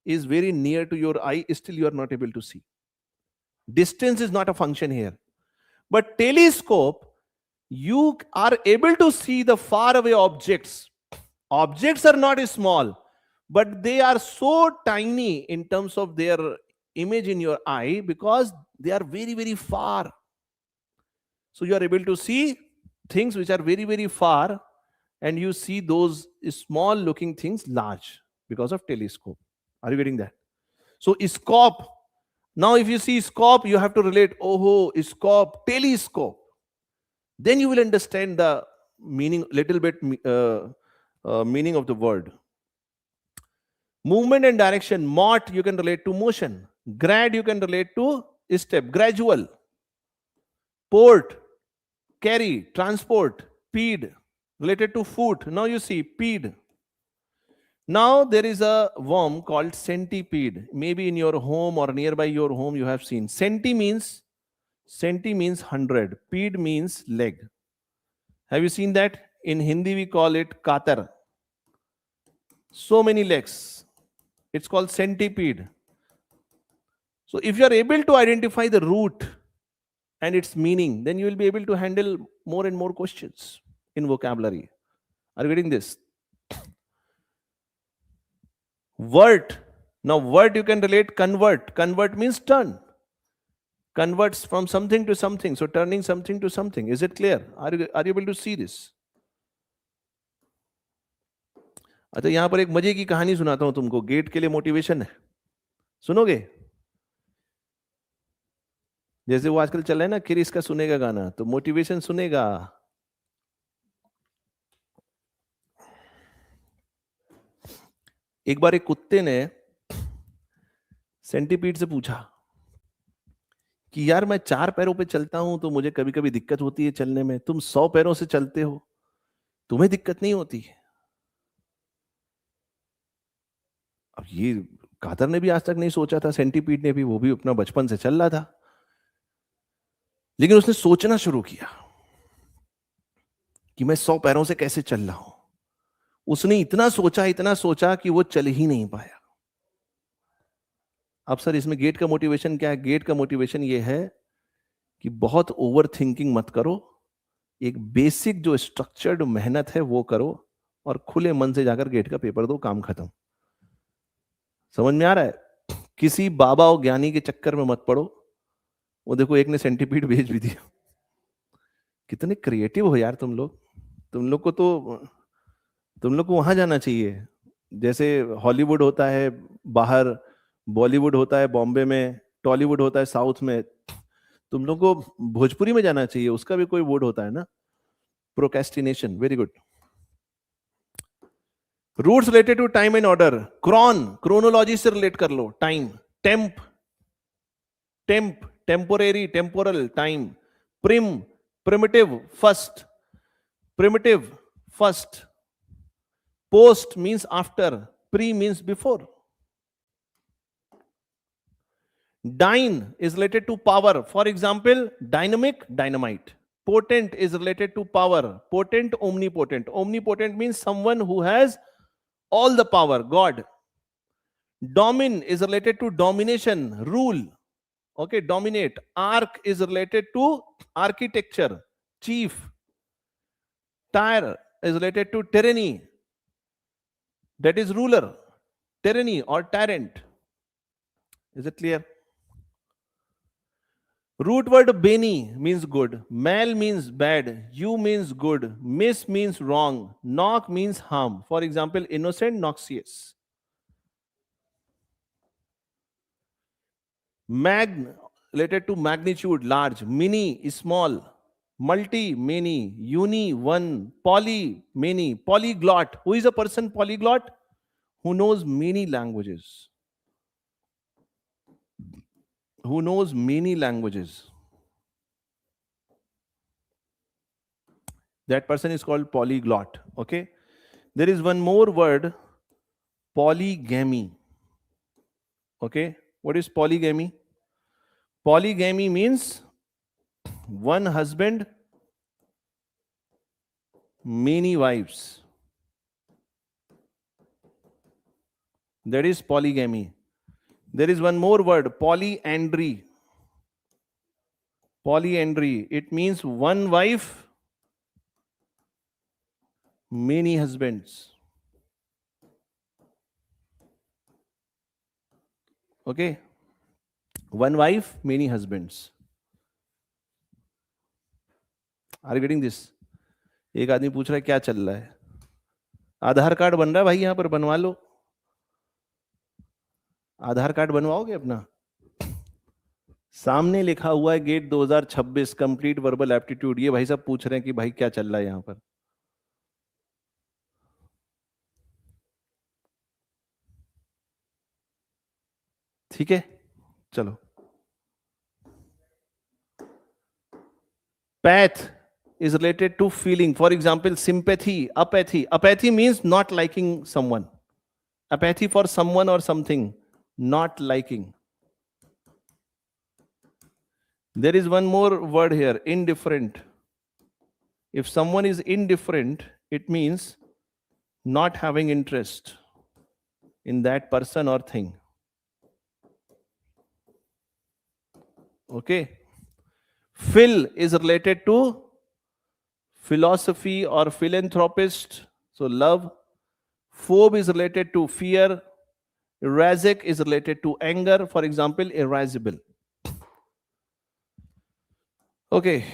is very near to your eye, still you are not able to see. Distance is not a function here. But telescope, you are able to see the faraway objects. Objects are not small, but they are so tiny in terms of their image in your eye because they are very, very far. So you are able to see things which are very, very far, and you see those small looking things large because of telescope. Are you getting that? So scope. Now if you see scope, you have to relate, oh, scope, telescope. Then you will understand the meaning, little bit meaning of the word. Movement and direction. Mort you can relate to motion. Grad you can relate to step, gradual. Port, carry, transport. Peed related to foot. Now you see peed. Now there is a worm called centipede. Maybe in your home or nearby your home you have seen. Centi means 100. Ped means leg. Have you seen that? In Hindi we call it katar. So many legs. It's called centipede. So if you are able to identify the root and its meaning, then you will be able to handle more and more questions in vocabulary. Are you getting this? Vert. Now, vert you can relate convert. Convert means turn. Converts from something to something. So, turning something to something. Is it clear? Are you able to see this? अच्छा, यहां पर एक मजे की कहानी सुनाता हूं तुमको. गेट के लिए मोटिवेशन है, सुनोगे? जैसे वो आजकल चल रहा है ना, क्रिस का सुनेगा गाना, तो मोटिवेशन सुनेगा. एक बार एक कुत्ते ने सेंटीपीड से पूछा कि यार मैं 4 पैरों पे चलता हूं तो मुझे कभी कभी दिक्कत होती है चलने में, तुम 100 पैरों से चलते हो, तुम्हें दिक्कत नहीं होती? अब ये कातर ने भी आज तक नहीं सोचा था, सेंटीपीड ने भी, वो भी अपना बचपन से चल रहा था. लेकिन उसने सोचना शुरू किया कि मैं 100 पैरों से कैसे चल रहा हूं. उसने इतना सोचा कि वो चल ही नहीं पाया. अब सर इसमें गेट का मोटिवेशन क्या है? गेट का मोटिवेशन ये है कि बहुत ओवर थिंकिंग मत करो, एक बेसिक जो स्ट्रक्चर्ड मेहनत है वो करो और खुले मन से जाकर गेट का पेपर दो, काम खत्म. समझ में आ रहा है? किसी बाबा और ज्ञानी के चक्कर में मत पड़ो. वो देखो एक ने सेंटीपीड भेज भी दिया. कितने क्रिएटिव हो यार तुम लोग. तुम लोग को वहां जाना चाहिए. जैसे हॉलीवुड होता है बाहर, बॉलीवुड होता है बॉम्बे में, टॉलीवुड होता है साउथ में, तुम लोग को भोजपुरी में जाना चाहिए. उसका भी कोई वर्ड होता है ना, procrastination. Very good. Roots related to time and order. Chronology से रिलेट कर लो. Time. Temp, temporary, temporal, time. Primitive, first. Post means after, pre means before. Dyne is related to power. For example, dynamic, dynamite. Potent is related to power. Potent, omnipotent. Omnipotent means someone who has all the power, God. Domin is related to domination, rule. Okay, dominate. Arc is related to architecture, chief. Tyre is related to tyranny. That is ruler. Tyranny or tyrant. Is it clear? Root word beni means good, mal means bad, you means good, miss means wrong, knock means harm. For example, innocent, noxious. Mag related to magnitude, large. Mini, small. Multi, many. Uni, one. Poly, many. Polyglot. Who is a person polyglot? Who knows many languages. Who knows many languages. That person is called polyglot. Okay. There is one more word, polygamy. Okay. What is polygamy? Polygamy means one husband, many wives. That is polygamy. There is one more word, polyandry. Polyandry. It means one wife, many husbands. Okay. One wife, many husbands. Are you getting this? एक आदमी पूछ रहा है क्या चल रहा है. आधार card बन रहा है भाई, यहां पर बनवा लो. आधार कार्ड बनवाओगे अपना? सामने लिखा हुआ है गेट 2026 कंप्लीट वर्बल एप्टीट्यूड. ये भाई साहब पूछ रहे हैं कि भाई क्या चल रहा है यहां पर. ठीक है, चलो. Path is related to feeling. For example, sympathy, apathy. Apathy means not liking someone. Apathy for someone or something, not liking. There is one more word here, indifferent. If someone is indifferent, it means not having interest in that person or thing. Okay. Phil is related to philosophy or philanthropist, so love. Phobe is related to fear. Erratic is related to anger, for example, irascible. Okay.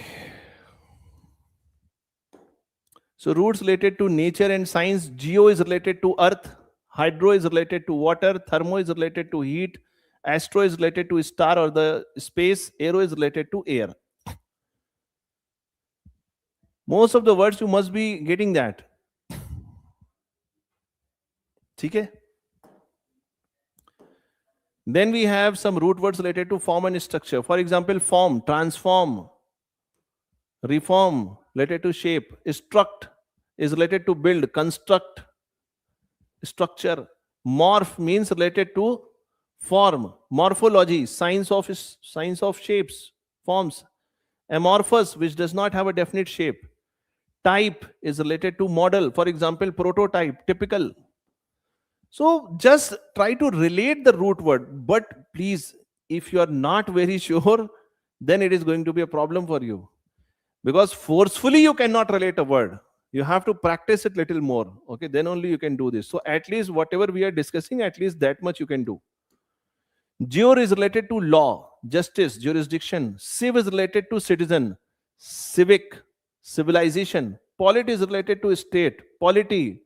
So roots related to nature and science. Geo is related to earth. Hydro is related to water. Thermo is related to heat. Astro is related to star or the space. Aero is related to air. Most of the words you must be getting that. Okay? Then we have some root words related to form and structure. For example, form, transform, reform, related to shape. Struct is related to build, construct, structure. Morph means related to form. Morphology, science of shapes, forms. Amorphous, which does not have a definite shape. Type is related to model. For example, prototype, typical. So just try to relate the root word, but please, if you are not very sure, then it is going to be a problem for you. Because forcefully you cannot relate a word. You have to practice it little more. Okay, then only you can do this. So at least whatever we are discussing, at least that much you can do. Jur is related to law, justice, jurisdiction. Civ is related to citizen, civic, civilization. Polit is related to state, polity,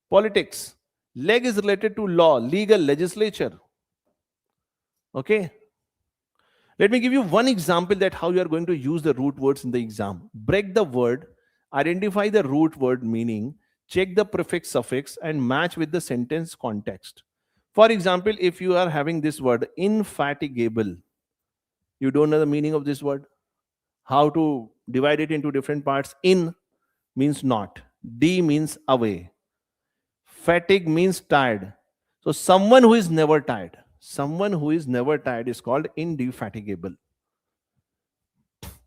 politics. Leg is related to law, legal, legislature. Okay. Let me give you one example that how you are going to use the root words in the exam. Break the word, identify the root word meaning, check the prefix suffix and match with the sentence context. For example, if you are having this word infatigable, you don't know the meaning of this word, how to divide it into different parts. In means not, D means away, fatigue means tired. So someone who is never tired, someone who is never tired is called indefatigable.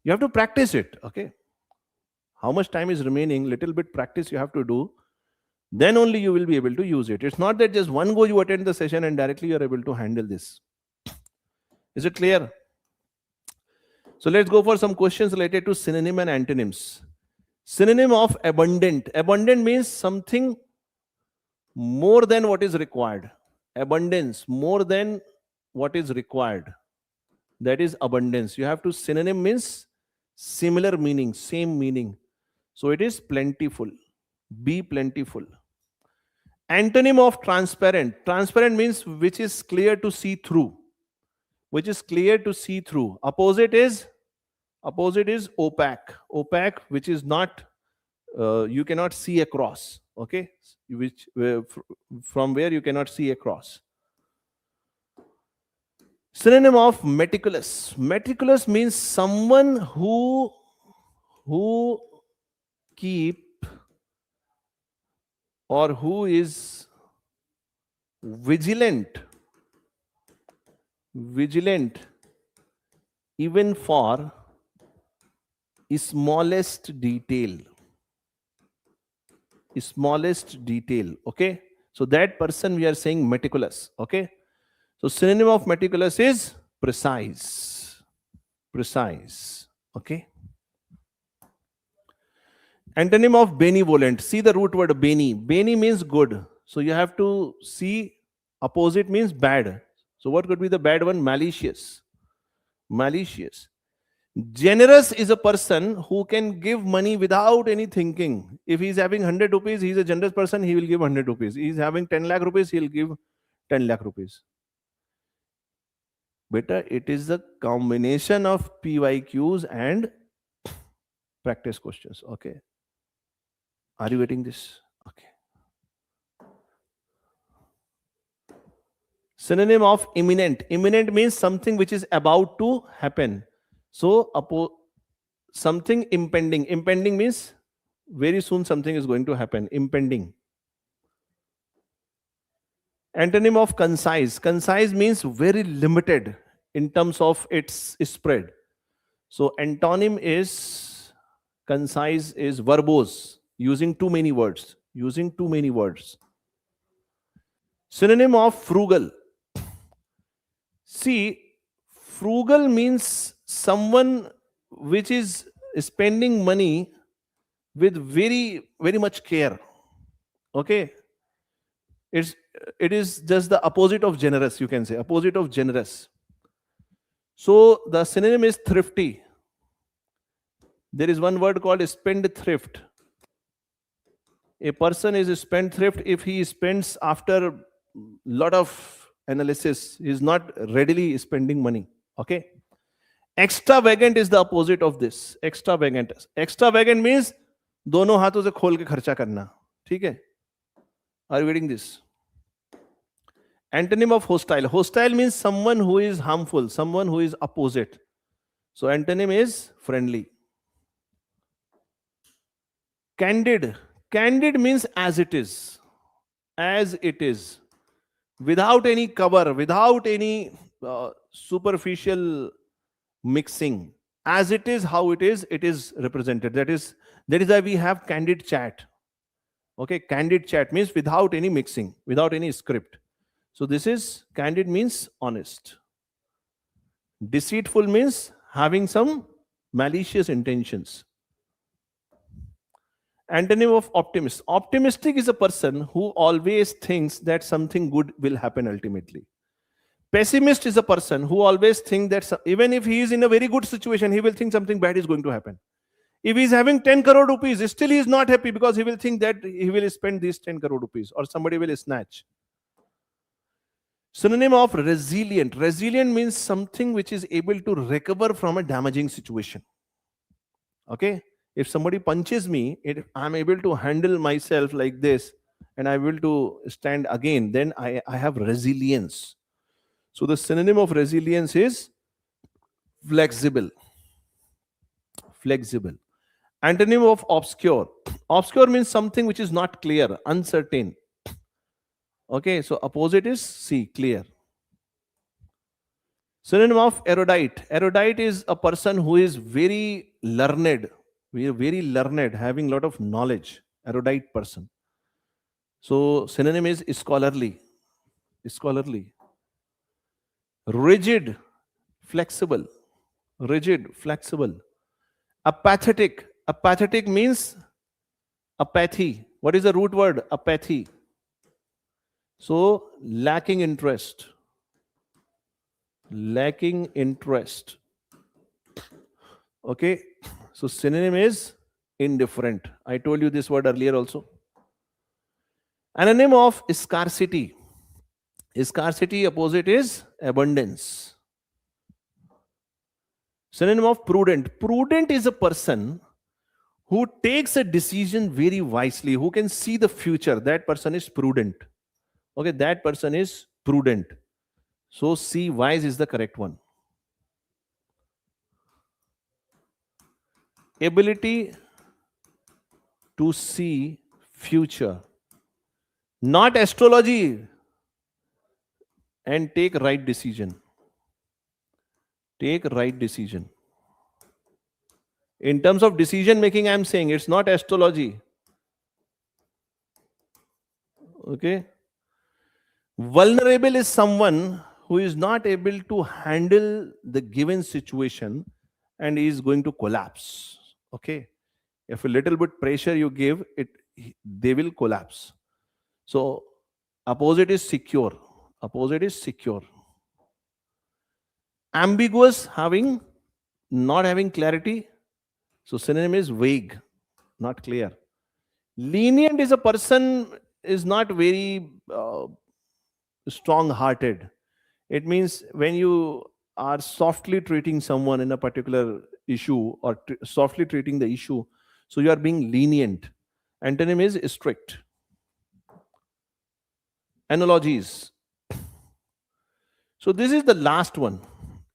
You have to practice it. Okay, how much time is remaining? Little bit practice you have to do, then only you will be able to use it. It's not that just one go you attend the session and directly you are able to handle this. Is it clear? So let's go for some questions related to synonym and antonyms. Synonym of abundant. Abundant means something more than what is required. Abundance, more than what is required. That is abundance. You have to, synonym means similar meaning, same meaning. So it is plentiful. Be plentiful. Antonym of transparent. Transparent means which is clear to see through. Which is clear to see through. Opposite is opaque. Opaque, which is not, you cannot see across. Okay, which from where you cannot see across. Synonym of meticulous. Meticulous means someone who keep or who is vigilant even for smallest detail. Okay, so that person we are saying meticulous. Okay, so synonym of meticulous is precise. Okay. Antonym of benevolent. See the root word beni. Beni means good. So you have to see opposite means bad. So what could be the bad one? Malicious. Generous is a person who can give money without any thinking. If he is having 100 rupees, he is a generous person, he will give 100 rupees. He is having 10 lakh rupees, he will give 10 lakh rupees. Beta, it is the combination of PYQs and practice questions. Okay. Are you getting this? Okay. Synonym of imminent. Imminent means something which is about to happen. So something impending. Impending means very soon something is going to happen. Impending. Antonym of concise. Concise means very limited in terms of its spread. So antonym is concise is verbose, using too many words. Synonym of frugal. See, frugal means someone which is spending money with very, very much care. Okay, it's it is just the opposite of generous, you can say, opposite of generous. So the synonym is thrifty. There is one word called spendthrift. A person is a spendthrift if he spends after lot of analysis. He is not readily spending money. Okay. Extravagant is the opposite of this. Extravagant. Extravagant means दोनों हाथों से खोल के खर्चा करना. ठीक है? Are you reading this? Antonym of hostile. Hostile means someone who is harmful, someone who is opposite. So antonym is friendly. Candid. Candid means as it is. As it is. Without any cover, without any superficial mixing. As it is, how it is represented. That is why we have candid chat. Okay, candid chat means without any mixing, without any script. So this is candid means honest. Deceitful means having some malicious intentions. Antonym of optimist. Optimistic is a person who always thinks that something good will happen ultimately. Pessimist is a person who always thinks that even if he is in a very good situation, he will think something bad is going to happen. If he is having 10 crore rupees, still he is not happy because he will think that he will spend these 10 crore rupees or somebody will snatch. Synonym of resilient. Resilient means something which is able to recover from a damaging situation. Okay? If somebody punches me, I'm able to handle myself like this and I will to stand again, then I have resilience. So the synonym of resilience is flexible. Flexible. Antonym of obscure. Obscure means something which is not clear, uncertain. Okay, so opposite is C, clear. Synonym of erudite. Erudite is a person who is very learned. We are very learned, having a lot of knowledge. Erudite person. So synonym is scholarly. Scholarly. Rigid, flexible. Rigid, flexible. Apathetic. Apathetic means apathy. What is the root word? Apathy. So lacking interest. Lacking interest. Okay. So synonym is indifferent. I told you this word earlier also. Anonym of scarcity. Scarcity opposite is abundance. Synonym of prudent. Prudent is a person who takes a decision very wisely, who can see the future. That person is prudent. Okay, that person is prudent. So C, wise is the correct one. Ability to see future. Not astrology. And take right decision. Take right decision. In terms of decision making, I am saying it's not astrology. Okay. Vulnerable is someone who is not able to handle the given situation and is going to collapse. Okay. If a little bit pressure you give, they will collapse. So opposite is secure. Opposite is secure. Ambiguous, not having clarity. So synonym is vague, not clear. Lenient is a person is not very strong-hearted. It means when you are softly treating someone in a particular issue or softly treating the issue, so you are being lenient. Antonym is strict. Analogies. So this is the last one.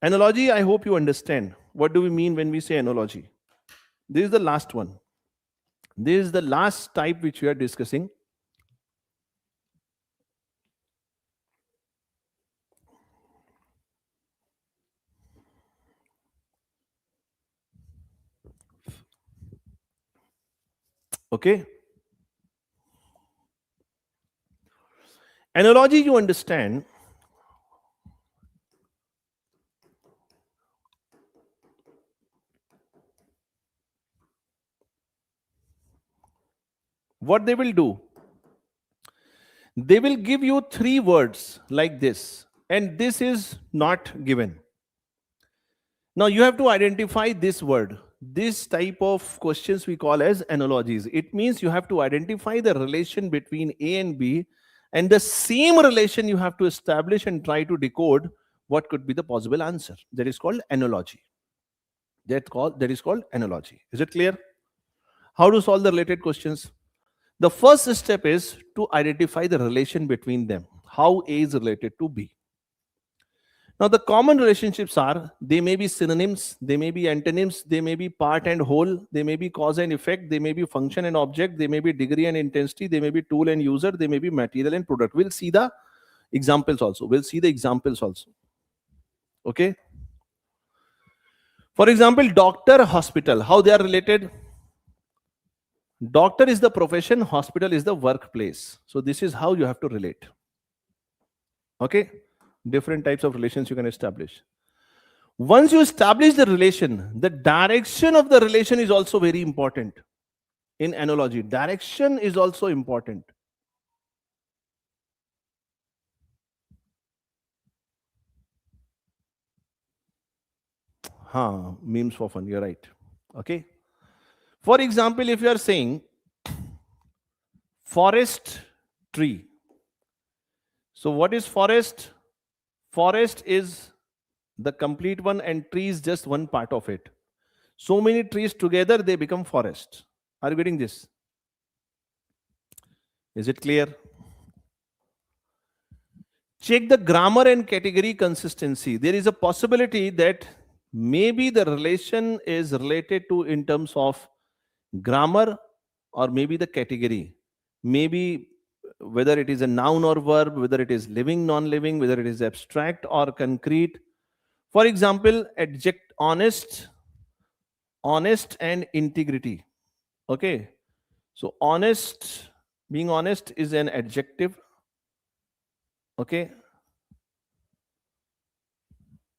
Analogy, I hope you understand. What do we mean when we say analogy? This is the last one. This is the last type which we are discussing. Okay. Analogy, you understand. what they will do, they will give you 3 words like this, and this is not given. Now you have to identify this word. This type of questions we call as analogies. It means you have to identify the relation between A and B, and the same relation you have to establish and try to decode what could be the possible answer. That is called analogy. That is called analogy. Is it clear? How to solve the related questions? The first step is to identify the relation between them. How A is related to B. Now the common relationships are, they may be synonyms, they may be antonyms, they may be part and whole, they may be cause and effect, they may be function and object, they may be degree and intensity, they may be tool and user, they may be material and product. We'll see the examples also. Okay. For example, doctor, hospital, how they are related? Doctor is the profession, hospital is the workplace. So this is how you have to relate. Okay. Different types of relations you can establish. Once you establish the relation, the direction of the relation is also very important. In analogy, direction is also important. Memes for fun, you're right. Okay. For example, if you are saying forest, tree. So what is forest? Forest is the complete one and tree is just one part of it. So many trees together, they become forest. Are you getting this? Is it clear? Check the grammar and category consistency. There is a possibility that maybe the relation is related to in terms of grammar or maybe the category. Maybe whether it is a noun or verb, whether it is living, non-living, whether it is abstract or concrete. For example, honest and integrity. Okay. So honest, being honest is an adjective. Okay.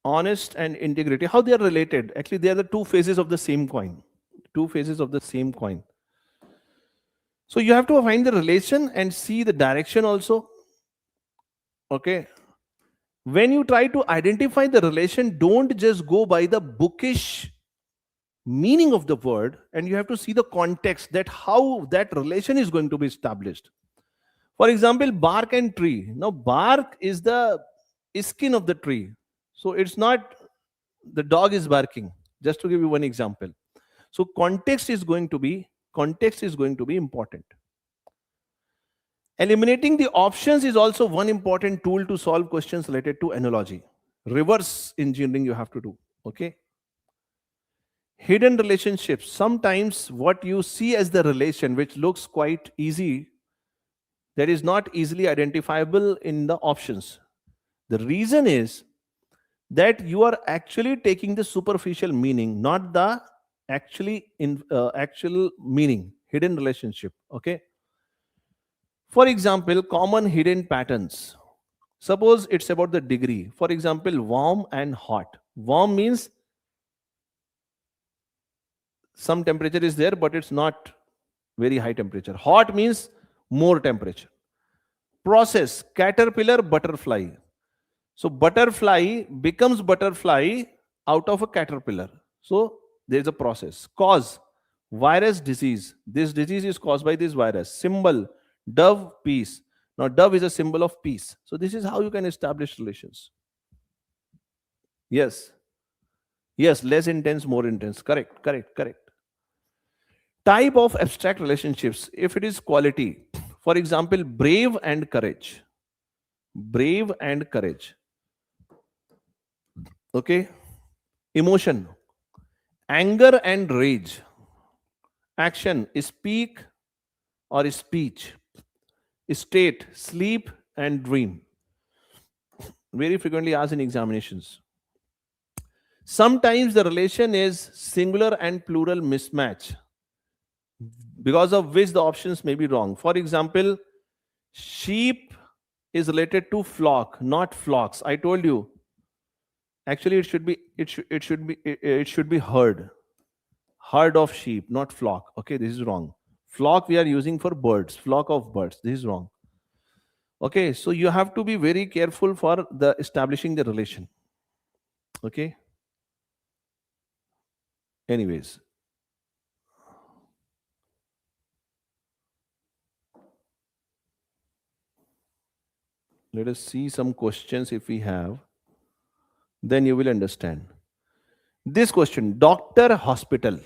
Honest and integrity, how they are related? Actually, they are the two faces of the same coin. Two faces of the same coin. So you have to find the relation and see the direction also. Okay. When you try to identify the relation, don't just go by the bookish meaning of the word, and you have to see the context, that how that relation is going to be established. For example, bark and tree. Now bark is the skin of the tree. So it's not the dog is barking. Just to give you one example. So context is going to be important. Eliminating the options is also one important tool to solve questions related to analogy. Reverse engineering you have to do. Okay. Hidden relationships. Sometimes what you see as the relation, which looks quite easy, that is not easily identifiable in the options. The reason is that you are actually taking the superficial meaning, not the actual meaning, hidden relationship. Okay. For example, common hidden patterns. Suppose it's about the degree. For example, warm and hot. Warm means some temperature is there, but it's not very high temperature. Hot means more temperature. Process, caterpillar, butterfly. So butterfly becomes butterfly out of a caterpillar. So there is a process. Cause, virus, disease. This disease is caused by this virus. Symbol, dove, peace. Now dove is a symbol of peace. So this is how you can establish relations. Yes. Yes, less intense, more intense. Correct. Type of abstract relationships. If it is quality, for example, brave and courage. Brave and courage. Okay. Emotion. Anger and rage. Action. Speak or speech. State. Sleep and dream. Very frequently asked in examinations. Sometimes the relation is singular and plural mismatch, because of which the options may be wrong. For example, sheep is related to flock, not flocks. I told you. Actually, it should be herd. Herd of sheep, not flock. Okay, this is wrong. Flock we are using for birds, flock of birds. This is wrong. Okay, so you have to be very careful for the establishing the relation. Okay. Anyways, let us see some questions if we have. Then you will understand. This question, doctor, hospital.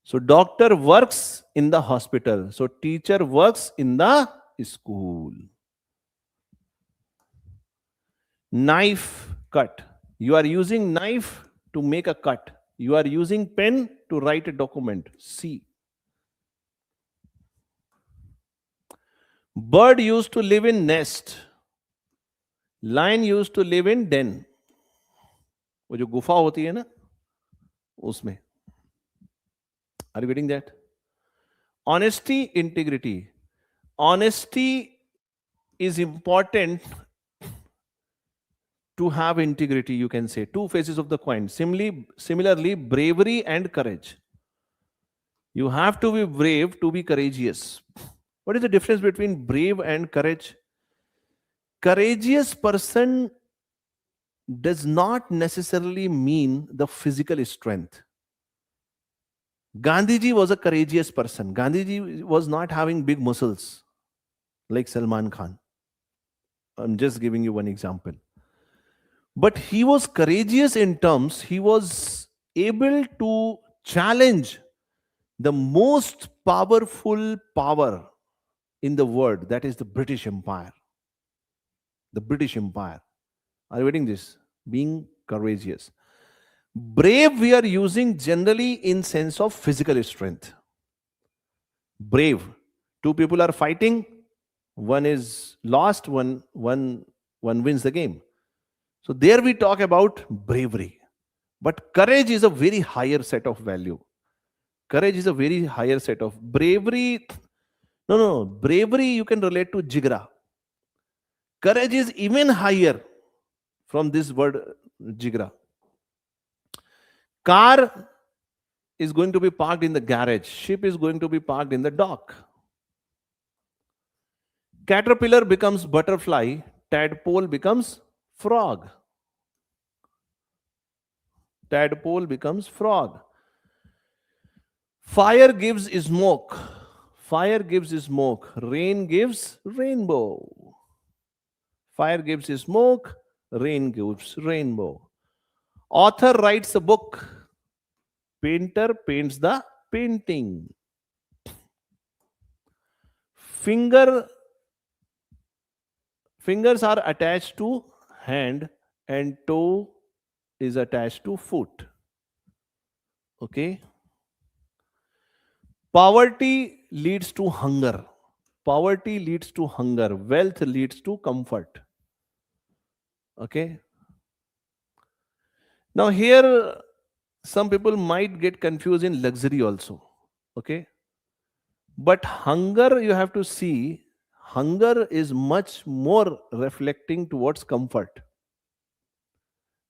So doctor works in the hospital. So teacher works in the school. Knife, cut. You are using knife to make a cut. You are using pen to write a document. C. Bird used to live in nest. Lion used to live in den. वो जो गुफा होती है ना उसमें. Are you getting that? Honesty, integrity. Honesty is important to have integrity, you can say. Two faces of the coin. Similarly, bravery and courage. You have to be brave to be courageous. What is the difference between brave and courage? Courageous person does not necessarily mean the physical strength. Gandhiji was a courageous person. Gandhiji was not having big muscles like Salman Khan. I'm just giving you one example. But he was courageous in terms, he was able to challenge the most powerful power in the world, that is the British Empire. The British Empire. Are you getting this? Being courageous. Brave we are using generally in sense of physical strength. Brave. Two people are fighting. One is lost, one wins the game. So there we talk about bravery. But courage is a very higher set of value. Courage is a very higher set of bravery. No. Bravery you can relate to jigra. Courage is even higher from this word jigra. Car is going to be parked in the garage. Ship is going to be parked in the dock. Caterpillar becomes butterfly. Tadpole becomes frog. Tadpole becomes frog. Fire gives smoke. Fire gives smoke. Rain gives rainbow. Fire gives smoke. Rain gives rainbow. Author writes a book. Painter paints the painting. Fingers are attached to hand and toe is attached to foot. Okay. Poverty leads to hunger. Poverty leads to hunger. Wealth leads to comfort. Okay. Now here some people might get confused in luxury also. Okay. But hunger, you have to see, hunger is much more reflecting towards comfort.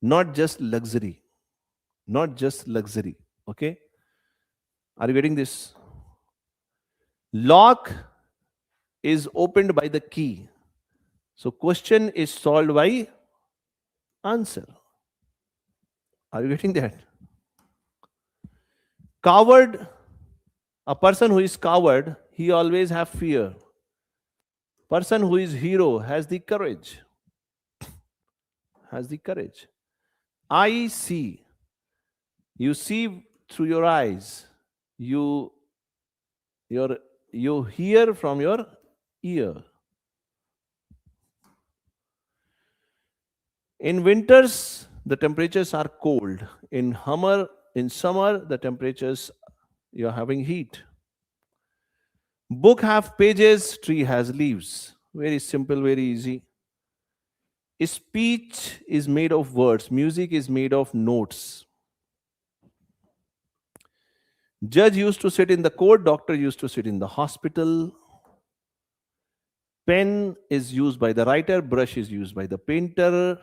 Not just luxury. Not just luxury. Okay. Are you getting this? Lock is opened by the key. So question is solved by answer. Are you getting that? Coward, a person who is coward, he always have fear. Person who is hero has the courage. Has the courage. I see. You see through your eyes. You hear from your ear. In winters, the temperatures are cold. In summer, the temperatures, you're having heat. Book have pages, tree has leaves. Very simple, very easy. Speech is made of words. Music is made of notes. Judge used to sit in the court. Doctor used to sit in the hospital. Pen is used by the writer. Brush is used by the painter.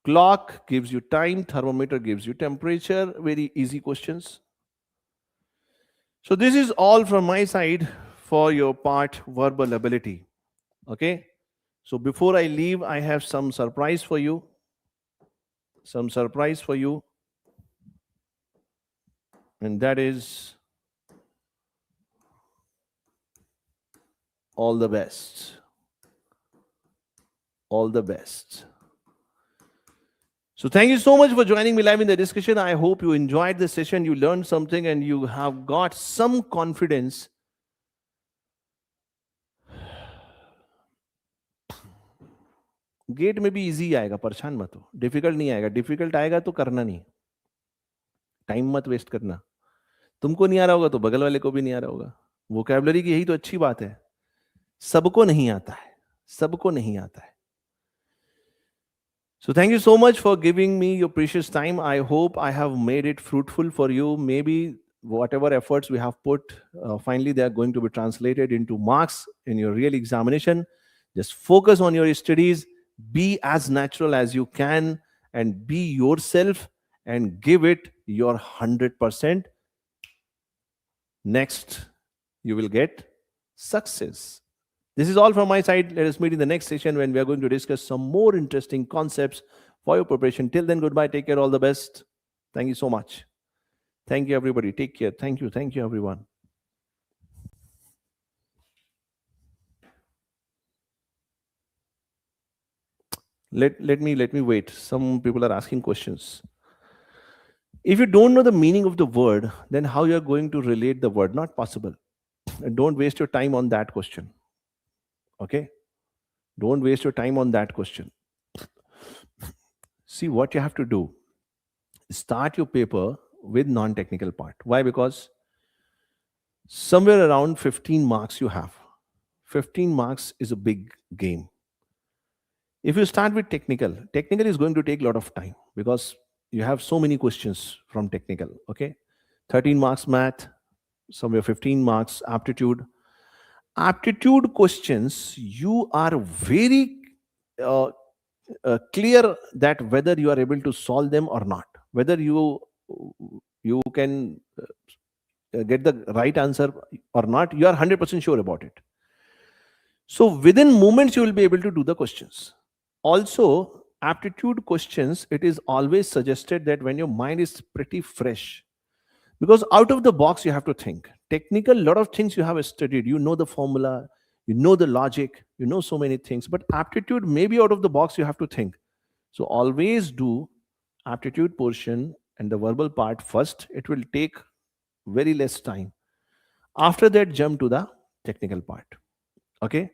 Clock gives you time. Thermometer gives you temperature. Very easy questions. So this is all from my side for your part verbal ability. Okay. So before I leave, I have some surprise for you. Some surprise for you. And that is all the best. All the best. So thank you so much for joining me live in the discussion. I hope you enjoyed the session, you learned something, and you have got some confidence. GATE में भी easy आएगा, परेशान मत हो, difficult नहीं आएगा. Difficult आएगा तो करना नहीं, टाइम मत वेस्ट करना. तुमको नहीं आ रहा होगा तो बगल वाले को भी नहीं आ रहा होगा. वोकैबुलरी की यही तो अच्छी बात है, सबको नहीं आता है, सबको नहीं आता है. So thank you so much for giving me your precious time. I hope I have made it fruitful for you. Maybe whatever efforts we have put, finally they are going to be translated into marks in your real examination. Just focus on your studies, be as natural as you can, and be yourself and give it your 100%. Next, you will get success. This is all from my side. Let us meet in the next session when we are going to discuss some more interesting concepts for your preparation. Till then, goodbye. Take care. All the best. Thank you so much. Thank you, everybody. Take care. Thank you. Thank you, everyone. Let me wait. Some people are asking questions. If you don't know the meaning of the word, then how you are going to relate the word? Not possible. And don't waste your time on that question. Okay? Don't waste your time on that question. See what you have to do. Start your paper with non-technical part. Why? Because somewhere around 15 marks you have. 15 marks is a big game. If you start with technical is going to take a lot of time because you have so many questions from technical. Okay? 13 marks math, somewhere 15 marks aptitude. Aptitude questions, you are very clear that whether you are able to solve them or not, whether you can get the right answer or not, you are 100% sure about it. So within moments you will be able to do the questions. Also, aptitude questions, it is always suggested that when your mind is pretty fresh, because out of the box you have to think. Technical, lot of things you have studied, you know the formula, you know the logic, you know so many things, but aptitude, maybe out of the box you have to think. So always do aptitude portion and the verbal part first. It will take very less time. After that, jump to the technical part. Okay?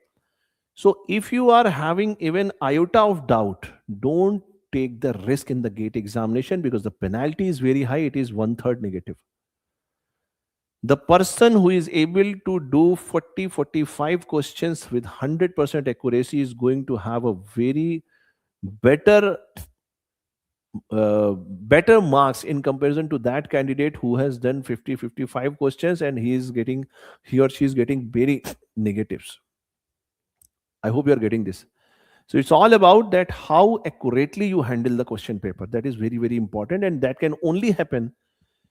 So if you are having even iota of doubt, don't take the risk in the GATE examination because the penalty is very high. It is 1/3 negative. The person who is able to do 40-45 questions with 100% accuracy is going to have a very better marks in comparison to that candidate who has done 50-55 questions and he or she is getting very negatives. I hope you are getting this. So it's all about that how accurately you handle the question paper. That is very, very important, and that can only happen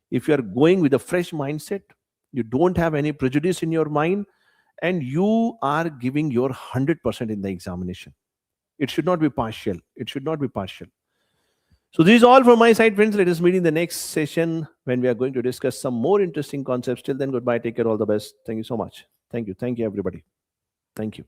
if you are going with a fresh mindset. You don't have any prejudice in your mind, and you are giving your 100% in the examination. It should not be partial. It should not be partial. So this is all from my side, friends. Let us meet in the next session when we are going to discuss some more interesting concepts. Till then, goodbye. Take care. All the best. Thank you so much. Thank you. Thank you, everybody. Thank you.